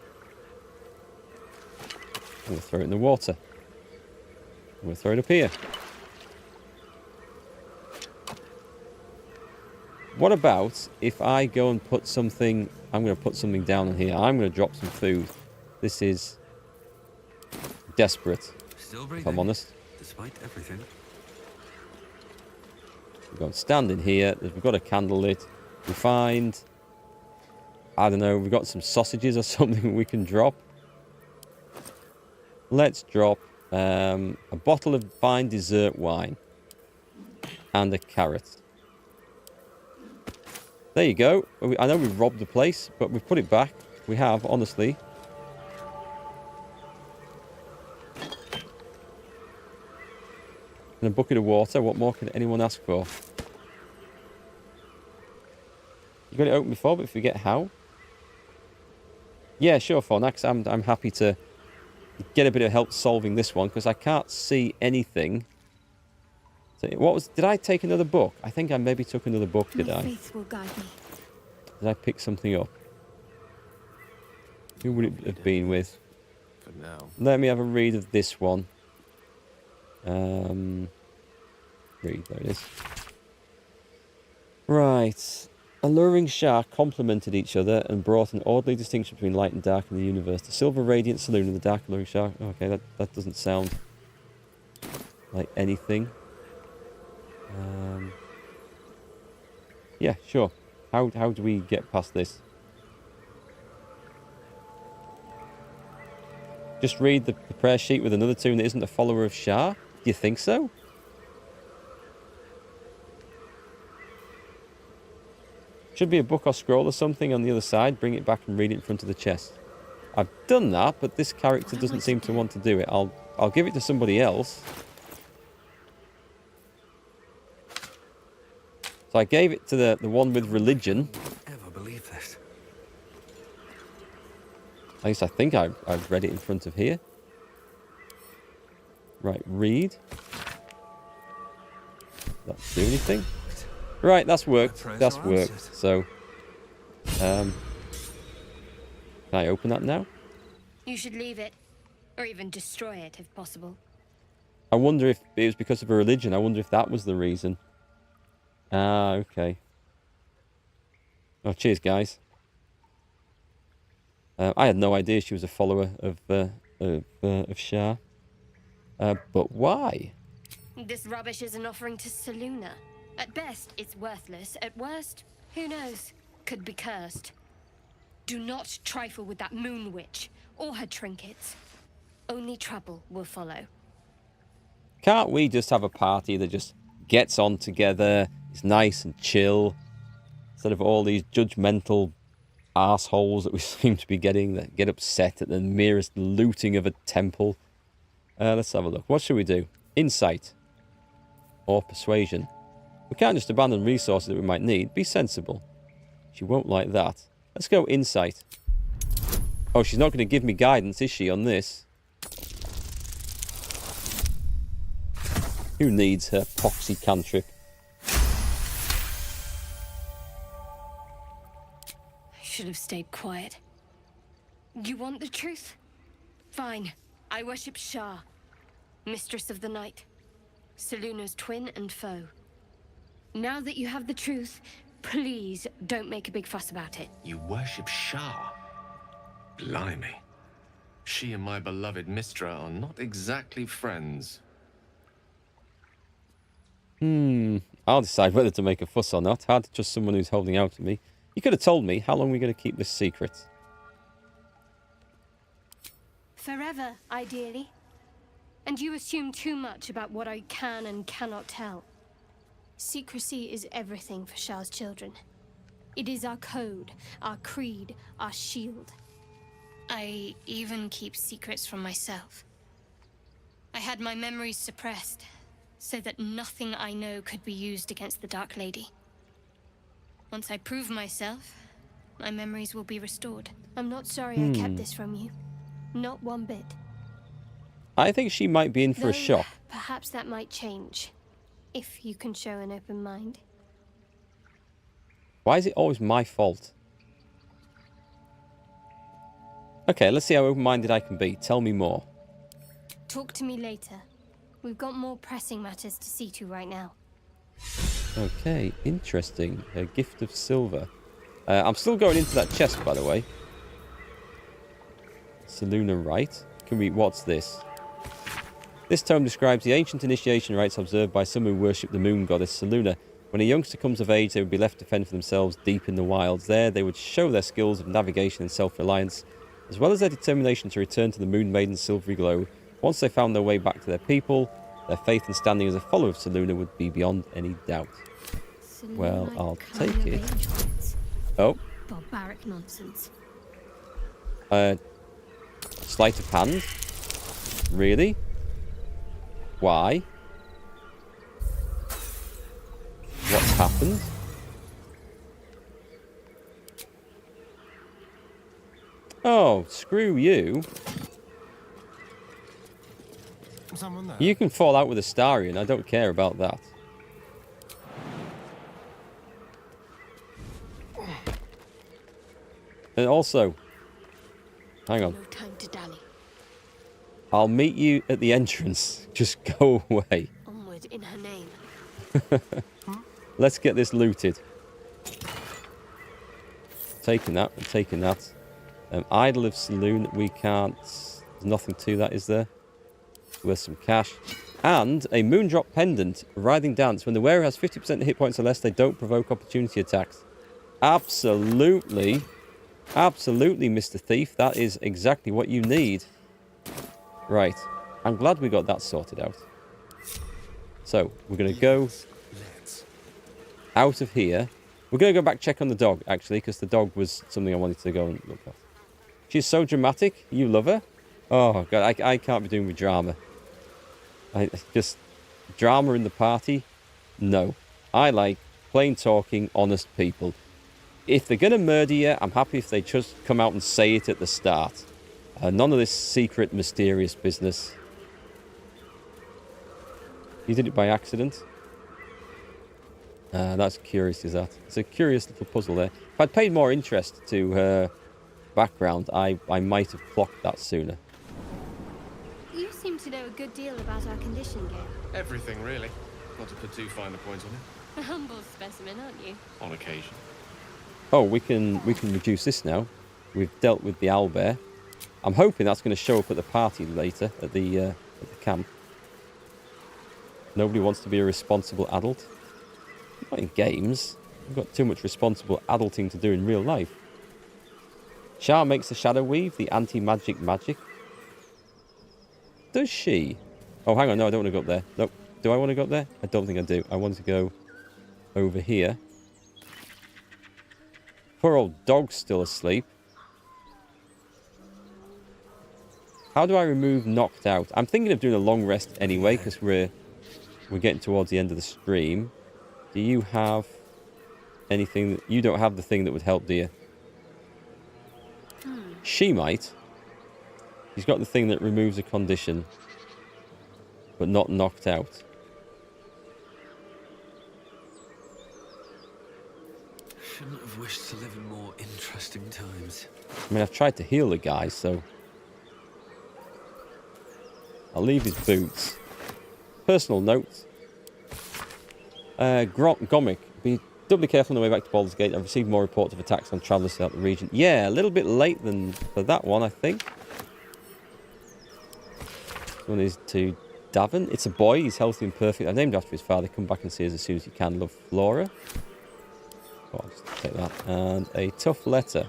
I'm going to throw it in the water. I'm going to throw it up here. What about if I go and put something... I'm going to put something down in here. I'm going to drop some food. This is desperate, if I'm honest. Despite everything. We've got to stand in here. We've got a candle lit. We find... I don't know. We've got some sausages or something we can drop. Let's drop a bottle of fine dessert wine. And a carrot. There you go. I know we've robbed the place, but we've put it back. We have, honestly. And a bucket of water. What more could anyone ask for? You got it open before, but forget how? Yeah, sure, Fornax. I'm happy to get a bit of help solving this one, because I can't see anything. So did I take another book? I think I maybe took another book, did I? Faith will guide me. Did I pick something up? Who would it have been with? For now. Let me have a read of this one. Read, there it is. Right. Alluring Shah complemented each other and brought an orderly distinction between light and dark in the universe. The silver radiant saloon and the dark alluring Shah. Okay, that doesn't sound like anything. Yeah, sure. How do we get past this? Just read the prayer sheet with another tune that isn't a follower of Shah? Do you think so? Should be a book or scroll or something on the other side. Bring it back and read it in front of the chest. I've done that, but this character doesn't seem to want to do it. I'll give it to somebody else. So I gave it to the one with religion. Ever believe this? At least I think I've read it in front of here. Right, read. That do anything? Right, that's worked. That's worked. So, can I open that now? You should leave it, or even destroy it if possible. I wonder if it was because of her religion. I wonder if that was the reason. Ah, okay. Oh, cheers, guys. I had no idea she was a follower of Shah. But why? This rubbish is an offering to Selûne. At best, it's worthless. At worst, who knows? Could be cursed. Do not trifle with that moon witch or her trinkets. Only trouble will follow. Can't we just have a party that just gets on together, is nice and chill, instead of all these judgmental assholes that we seem to be getting that get upset at the merest looting of a temple? Let's have a look. What should we do? Insight or persuasion? We can't just abandon resources that we might need. Be sensible. She won't like that. Let's go insight. Oh, she's not going to give me guidance, is she, on this? Who needs her poxy cantrip? I should have stayed quiet. You want the truth? Fine. I worship Shah, Mistress of the Night, Selûne's twin and foe. Now that you have the truth, please don't make a big fuss about it. You worship Shah? Blimey. She and my beloved Mistra are not exactly friends. I'll decide whether to make a fuss or not. Hard to trust someone who's holding out to me. You could have told me. How long are we going to keep this secret? Forever, ideally. And you assume too much about what I can and cannot tell. Secrecy is everything for Shah's children. It is our code, our creed, our shield. I even keep secrets from myself. I had my memories suppressed, so that nothing I know could be used against the Dark Lady. Once I prove myself, my memories will be restored. I'm not sorry I kept this from you. Not one bit. I think she might be in for a shock. Perhaps that might change, if you can show an open mind. Why is it always my fault? Okay, let's see how open-minded I can be. Tell me more. Talk to me later. We've got more pressing matters to see to right now. Okay, interesting. A gift of silver. I'm still going into that chest, by the way. Selûne Rite. Can we... What's this? This tome describes the ancient initiation rites observed by some who worship the moon goddess Selûne. When a youngster comes of age, they would be left to fend for themselves deep in the wilds. There, they would show their skills of navigation and self-reliance, as well as their determination to return to the Moon Maiden's silvery glow. Once they found their way back to their people, their faith and standing as a follower of Selûne would be beyond any doubt. Well, I'll take it. Oh. Barbaric nonsense. Sleight of hand? Really? Why? happened? Oh, screw you. Someone there? You can fall out with a Starian. I don't care about that. And also, hang on. No time to dally. I'll meet you at the entrance. Just go away. Onward in her name. Let's get this looted. Taking that, and taking that. Idol of Saloon, we can't... There's nothing to that, is there? Worth some cash. And a Moondrop Pendant, Writhing Dance. When the wearer has 50% hit points or less, they don't provoke opportunity attacks. Absolutely. Absolutely, Mr. Thief. That is exactly what you need. Right. I'm glad we got that sorted out. So, we're going to go out of here. We're going to go back check on the dog, actually, because the dog was something I wanted to go and look at. She's so dramatic. You love her? Oh, God, I can't be doing with drama. Just drama in the party? No. I like plain talking, honest people. If they're going to murder you, I'm happy if they just come out and say it at the start. None of this secret, mysterious business. You did it by accident? That's curious, is that? It's a curious little puzzle there. If I'd paid more interest to her background, I might have clocked that sooner. You seem to know a good deal about our condition, Gale. Everything, really. Not to put too fine a point on it. A humble specimen, aren't you? On occasion. Oh, we can reduce this now. We've dealt with the owlbear. I'm hoping that's going to show up at the party later, at the camp. Nobody wants to be a responsible adult. Not in games. We've got too much responsible adulting to do in real life. Shah makes the shadow weave, the anti-magic magic. Does she? Oh, hang on. No, I don't want to go up there. Nope. Do I want to go up there? I don't think I do. I want to go over here. Poor old dog's still asleep. How do I remove knocked out? I'm thinking of doing a long rest anyway, because we're getting towards the end of the stream. Do you have anything? You don't have the thing that would help, do you? She might. She's got the thing that removes a condition, but not knocked out. Shouldn't have wished to live in more interesting times. I mean, I've tried to heal the guy, so... I'll leave his boots. Personal note. Gomic, be doubly careful on the way back to Baldurs Gate. I've received more reports of attacks on travellers throughout the region. Yeah, a little bit late for that one, I think. This one is to Davin. It's a boy. He's healthy and perfect. I've named after his father. Come back and see us as soon as you can. Love, Flora. Oh, I'll just take that. And a tough letter.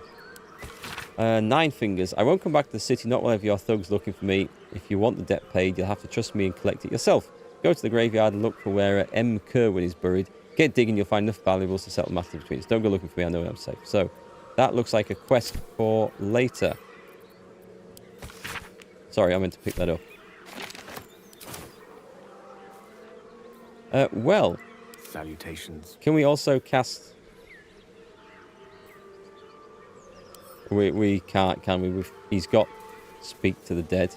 9 fingers. I won't come back to the city, not whenever your thugs looking for me. If you want the debt paid, you'll have to trust me and collect it yourself. Go to the graveyard and look for where M. Kerwin is buried. Get digging, you'll find enough valuables to settle matters between us. Don't go looking for me, I know I'm safe. So, that looks like a quest for later. Sorry, I meant to pick that up. Well. Salutations. Can we also cast... We can't, can we? He's got Speak to the Dead.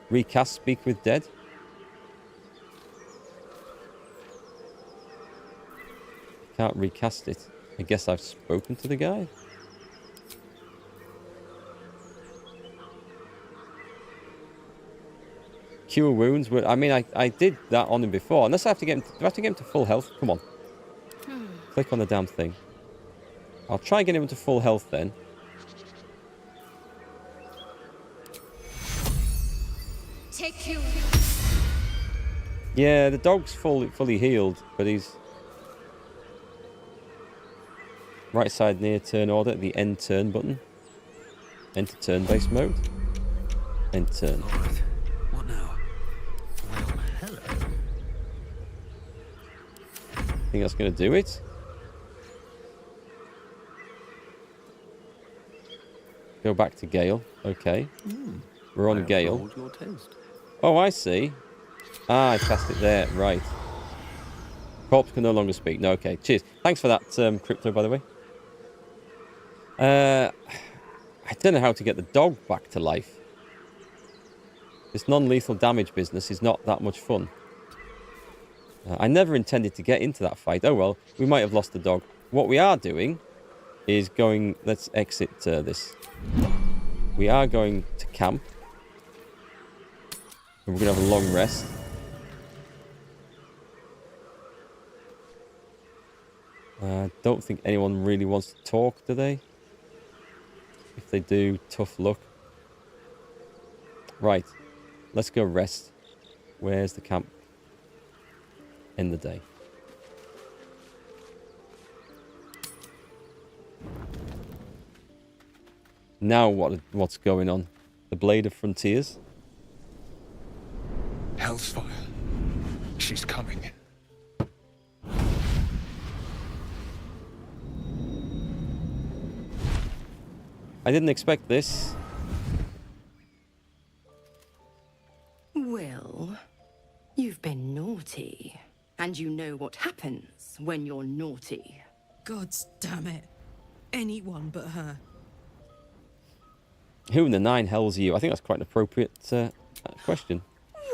Recast Speak with Dead. Can't recast it. I guess I've spoken to the guy. Cure wounds. I mean, I did that on him before. Unless I have to get him... Do I have to get him to full health? Come on. Click on the damn thing. I'll try and get him to full health then. Take you. Yeah, the dog's fully healed, but he's... Right side near turn order, the end turn button. Enter turn-based mode. End turn. Alright, what now? Well, hello. I think that's going to do it. Go back to Gale. Okay. We're on Gale. Oh, I see. Ah, I cast it there. Right. Corpse can no longer speak. No, okay. Cheers. Thanks for that, Crypto, by the way. I don't know how to get the dog back to life. This non-lethal damage business is not that much fun. I never intended to get into that fight. Oh well, we might have lost the dog. What we are doing is going... Let's exit this. We are going to camp. And we're going to have a long rest. I don't think anyone really wants to talk, do they? If they do, tough luck. Right. Let's go rest. Where's the camp? End the day. Now what's going on? The Blade of Frontiers? Hellsfire. She's coming. I didn't expect this. Well, you've been naughty. And you know what happens when you're naughty. God damn it. Anyone but her. Who in the nine hells are you? I think that's quite an appropriate question.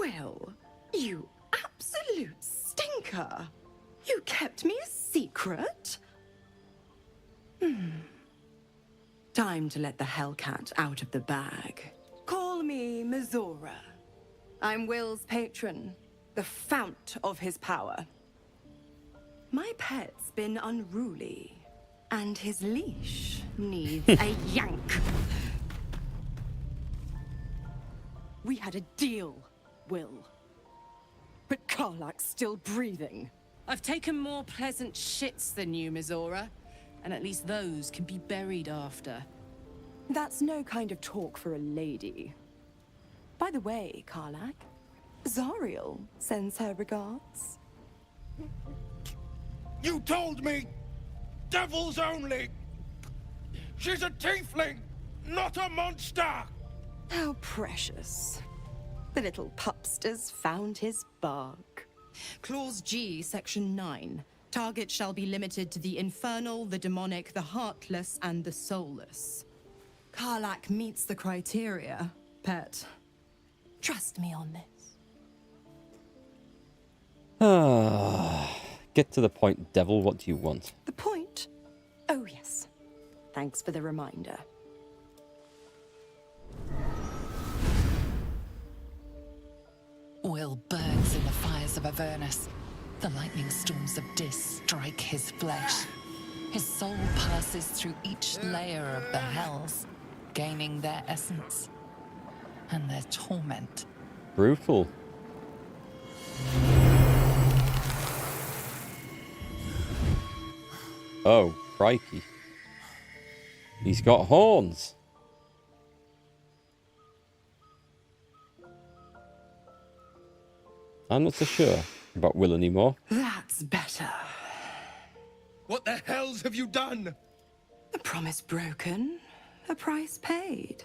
Well, you absolute stinker. You kept me a secret? Time to let the Hellcat out of the bag. Call me Mizora. I'm Will's patron, the fount of his power. My pet's been unruly, and his leash needs a yank. We had a deal, Will. But Karlach's still breathing. I've taken more pleasant shits than you, Mizora. And at least those can be buried after. That's no kind of talk for a lady. By the way, Karlach, Zariel sends her regards. You told me! Devils only! She's a tiefling, not a monster! How precious. The little pupster's found his bark. Clause G, Section 9. Target shall be limited to the infernal, the demonic, the heartless, and the soulless. Karlach meets the criteria, pet. Trust me on this. Get to the point, devil. What do you want? The point? Oh, yes. Thanks for the reminder. Will burns in the fires of Avernus. The lightning storms of Dis strike his flesh. His soul passes through each layer of the hells, gaining their essence and their torment. Brutal. Oh, crikey. He's got horns. I'm not so sure about Will anymore. That's better. What the hells have you done? A promise broken, a price paid.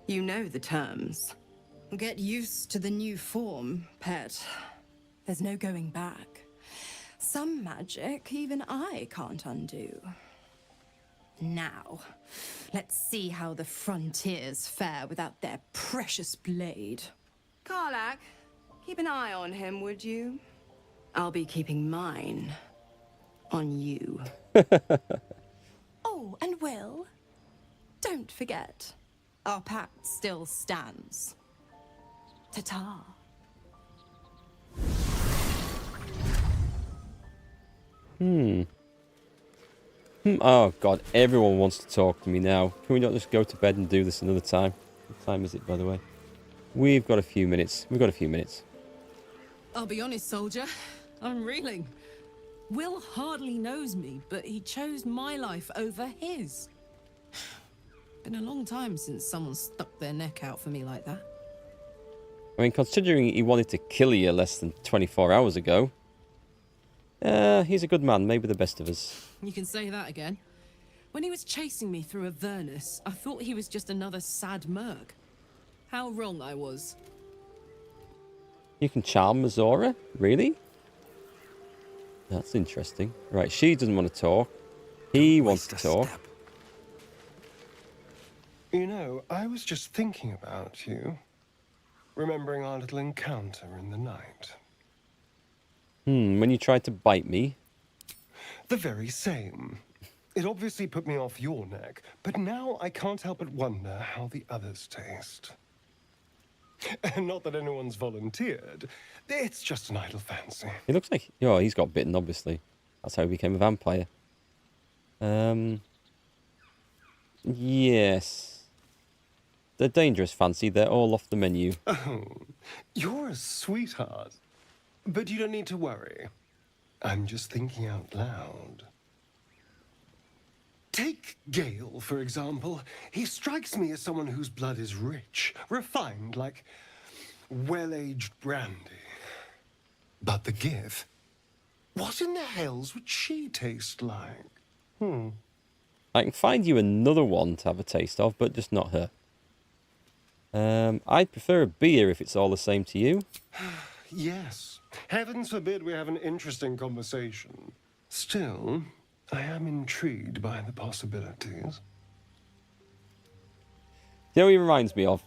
You know the terms. Get used to the new form, pet. There's no going back. Some magic even I can't undo. Now, let's see how the frontiers fare without their precious blade. Karlach, keep an eye on him, would you? I'll be keeping mine on you. Oh, and Will, don't forget, our pact still stands. Ta-ta. Oh, God. Everyone wants to talk to me now. Can we not just go to bed and do this another time? What time is it, by the way? We've got a few minutes. We've got a few minutes. I'll be honest, soldier. I'm reeling. Will hardly knows me, but he chose my life over his. Been a long time since someone stuck their neck out for me like that. I mean, considering he wanted to kill you less than 24 hours ago, he's a good man, maybe the best of us. You can say that again. When he was chasing me through Avernus, I thought he was just another sad merc. How wrong I was. You can charm Mizora? Really? That's interesting. Right, she doesn't want to talk. He wants to talk. You know, I was just thinking about you. Remembering our little encounter in the night. When you tried to bite me. The very same. It obviously put me off your neck, but now I can't help but wonder how the others taste. Not that anyone's volunteered. It's just an idle fancy. He looks like... Oh, he's got bitten, obviously. That's how he became a vampire. Yes. The dangerous fancy, they're all off the menu. Oh, you're a sweetheart. But you don't need to worry. I'm just thinking out loud. Take Gale, for example. He strikes me as someone whose blood is rich, refined, like well-aged brandy. But the Gith, what in the hells would she taste like? I can find you another one to have a taste of, but just not her. I'd prefer a beer if it's all the same to you. Yes. Heavens forbid we have an interesting conversation. Still, I am intrigued by the possibilities. You know what he reminds me of?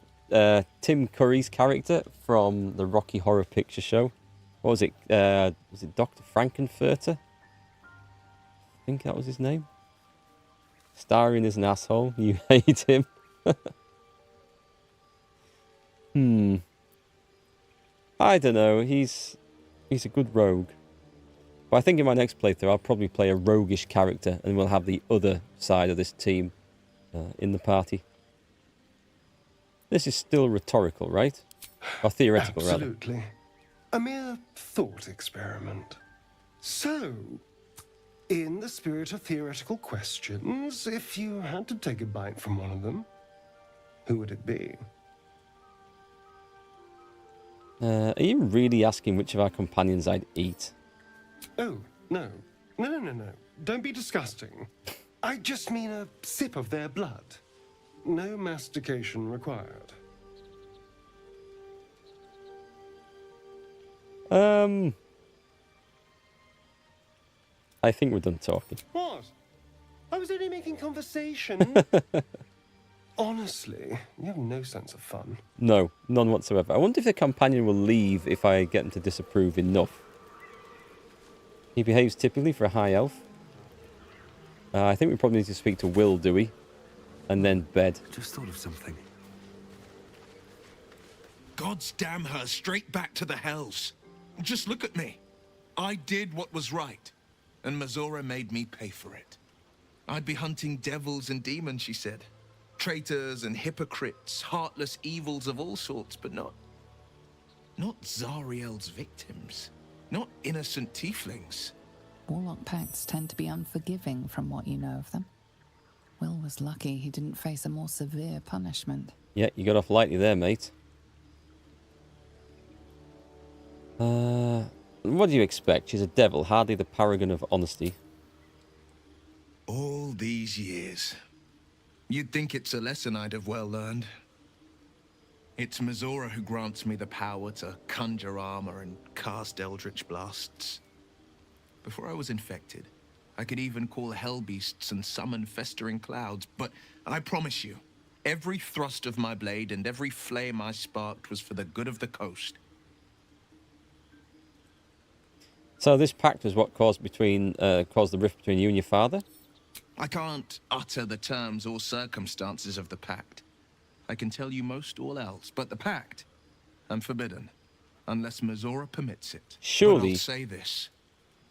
Tim Curry's character from the Rocky Horror Picture Show. What was it? Was it Dr. Frankenfurter? I think that was his name. Starring as an asshole. You hate him. I don't know. He's a good rogue. But I think in my next playthrough, I'll probably play a roguish character, and we'll have the other side of this team in the party. This is still rhetorical, right? Or theoretical, rather. Absolutely. A mere thought experiment. So, in the spirit of theoretical questions, if you had to take a bite from one of them, who would it be? Are you really asking which of our companions I'd eat? Oh, no. No. Don't be disgusting. I just mean a sip of their blood. No mastication required. I think we're done talking. What? I was only making conversation. Honestly, you have no sense of fun. No, none whatsoever. I wonder if the companion will leave if I get him to disapprove enough. He behaves typically for a high elf. I think we probably need to speak to Will, do we? And then bed. Just thought of something. God's damn her straight back to the hells. Just look at me. I did what was right, and Mazora made me pay for it. I'd be hunting devils and demons, she said. Traitors and hypocrites, heartless evils of all sorts, but not Zariel's victims. Not innocent tieflings. Warlock pacts tend to be unforgiving from what you know of them. Will was lucky he didn't face a more severe punishment. Yeah, you got off lightly there, mate. What do you expect? She's a devil, hardly the paragon of honesty. All these years. You'd think it's a lesson I'd have well learned. It's Mazora who grants me the power to conjure armor and cast eldritch blasts. Before I was infected, I could even call hell beasts and summon festering clouds, but I promise you, every thrust of my blade and every flame I sparked was for the good of the coast. So this pact was what caused the rift between you and your father? I can't utter the terms or circumstances of the pact. I can tell you most all else, but the pact, I'm forbidden, unless Mazora permits it. Surely. But I'll say this.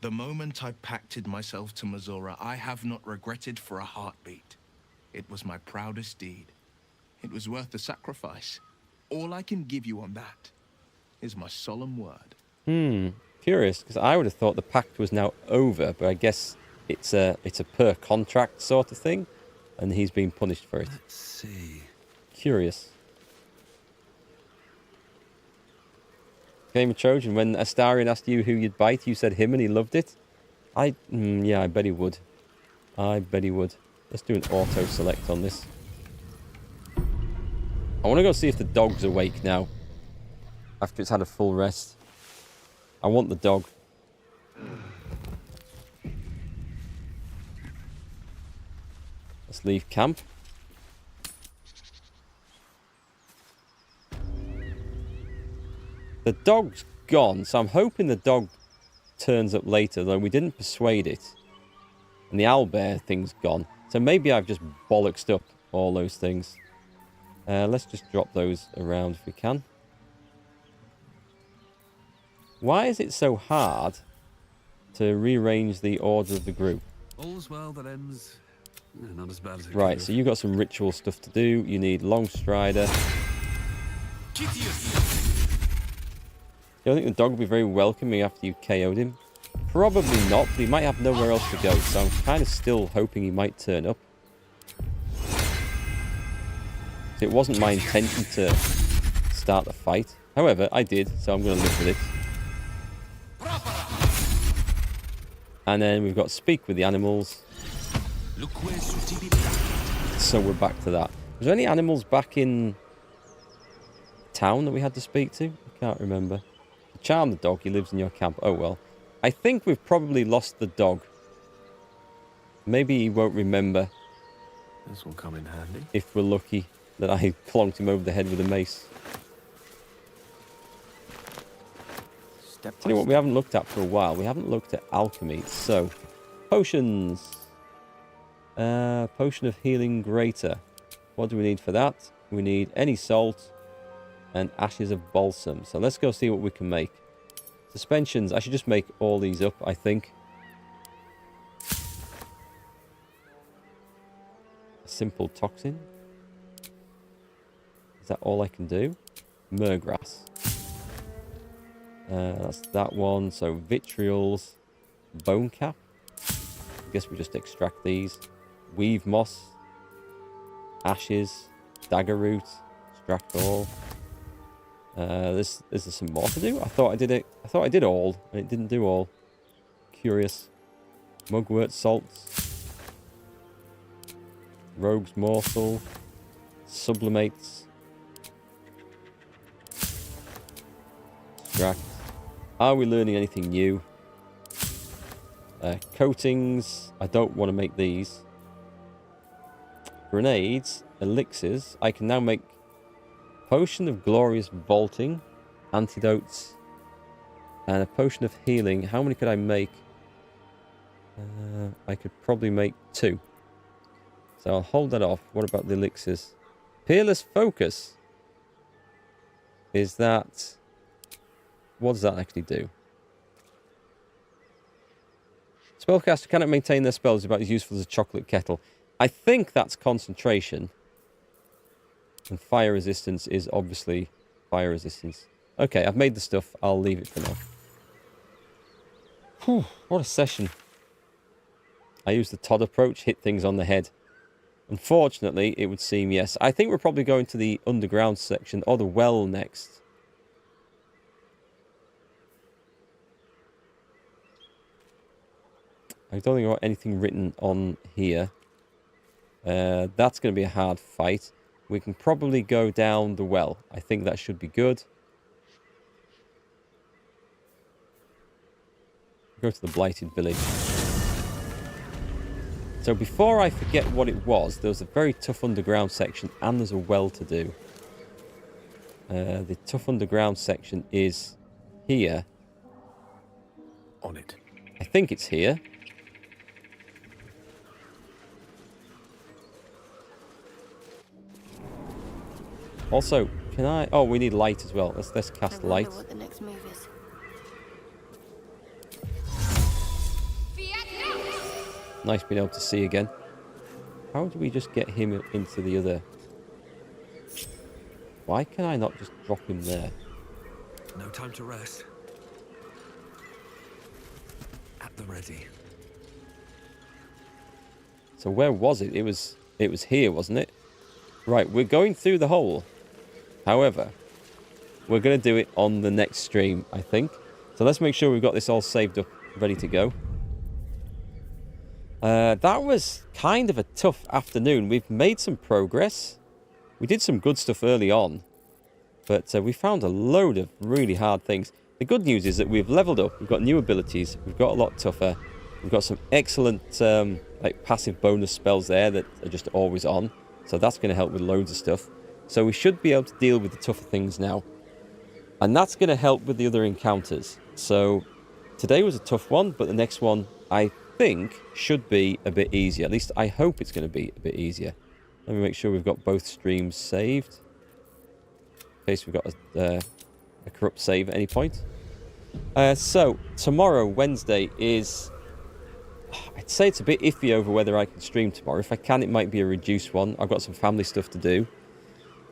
The moment I pacted myself to Mazora, I have not regretted for a heartbeat. It was my proudest deed. It was worth the sacrifice. All I can give you on that is my solemn word. Curious, because I would have thought the pact was now over, but I guess it's a per contract sort of thing, and he's being punished for it. Let's see. Curious. Game of Trojan, when Astarion asked you who you'd bite, you said him and he loved it? Yeah, I bet he would. I bet he would. Let's do an auto select on this. I want to go see if the dog's awake now. After it's had a full rest. I want the dog. Let's leave camp. The dog's gone, so I'm hoping the dog turns up later, though we didn't persuade it. And the owlbear thing's gone. So maybe I've just bollocksed up all those things. Let's just drop those around if we can. Why is it so hard to rearrange the order of the group? All's well that ends not as bad as it Right, could so have. you've got some ritual stuff to do. You need Long Strider. Do you think the dog will be very welcoming after you KO'd him? Probably not, but he might have nowhere else to go, so I'm kind of still hoping he might turn up. So it wasn't my intention to start the fight. However, I did, so I'm going to live with it. And then we've got Speak with the Animals. So we're back to that. Was there any animals back in town that we had to speak to? I can't remember. Charm the dog, he lives in your camp. Oh well. I think we've probably lost the dog. Maybe he won't remember. This will come in handy. If we're lucky that I plonked him over the head with a mace. Tell you what we haven't looked at for a while. We haven't looked at alchemy. So, potions. Potion of healing greater. What do we need for that? We need any salt and ashes of balsam. So let's go see what we can make. Suspensions. I should just make all these up, I think. A simple toxin. Is that all I can do? Myrgrass. That's that one. So vitriols. Bone cap. I guess we just extract these. Weave moss. Ashes. Dagger root. Extract all. Is there some more to do? I thought I did it. I thought I did all, and it didn't do all. Curious. Mugwort salts. Rogue's morsel. Sublimates. Extract. Are we learning anything new? Coatings. I don't want to make these. Grenades. Elixirs. I can now make Potion of Glorious Vaulting, Antidotes, and a Potion of Healing. How many could I make? I could probably make 2. So I'll hold that off. What about the elixirs? Peerless Focus. Is that... What does that actually do? Spellcaster cannot maintain their spells about as useful as a chocolate kettle. I think that's concentration. And fire resistance is obviously fire resistance. Okay, I've made the stuff. I'll leave it for now. Whew, what a session. I used the Todd approach, hit things on the head. Unfortunately, it would seem yes. I think we're probably going to the underground section or the well next. I don't think I've got anything written on here. That's going to be a hard fight. We can probably go down the well. I think that should be good. Go to the Blighted Village. So before I forget what it was, there was a very tough underground section and there's a well to do. The tough underground section is here. On it. I think it's here. Also, can I... Oh, we need light as well. Let's cast light. What the next move is. Nice being able to see again. How do we just get him into the other... Why can I not just drop him there? No time to rest. At the ready. So where was it? It was here, wasn't it? Right, we're going through the hole. However, we're going to do it on the next stream, I think. So let's make sure we've got this all saved up, ready to go. That was kind of a tough afternoon. We've made some progress. We did some good stuff early on. But we found a load of really hard things. The good news is that we've leveled up. We've got new abilities. We've got a lot tougher. We've got some excellent like passive bonus spells there that are just always on. So that's going to help with loads of stuff. So we should be able to deal with the tougher things now. And that's going to help with the other encounters. So today was a tough one, but the next one I think should be a bit easier. At least I hope it's going to be a bit easier. Let me make sure we've got both streams saved. In case we've got a corrupt save at any point. So tomorrow, Wednesday, is... I'd say it's a bit iffy over whether I can stream tomorrow. If I can, it might be a reduced one. I've got some family stuff to do.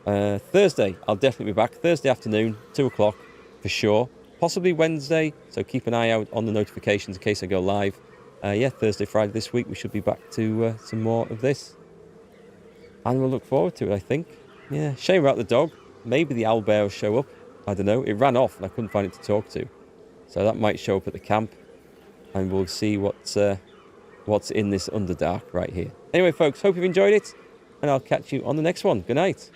Thursday, I'll definitely be back. Thursday afternoon, 2 o'clock, for sure. Possibly Wednesday, so keep an eye out on the notifications in case I go live. Yeah, Thursday, Friday this week, we should be back to some more of this. And we'll look forward to it, I think. Yeah, shame about the dog. Maybe the owlbear will show up. I don't know. It ran off and I couldn't find it to talk to. So that might show up at the camp. And we'll see what's in this Underdark right here. Anyway, folks, hope you've enjoyed it. And I'll catch you on the next one. Good night.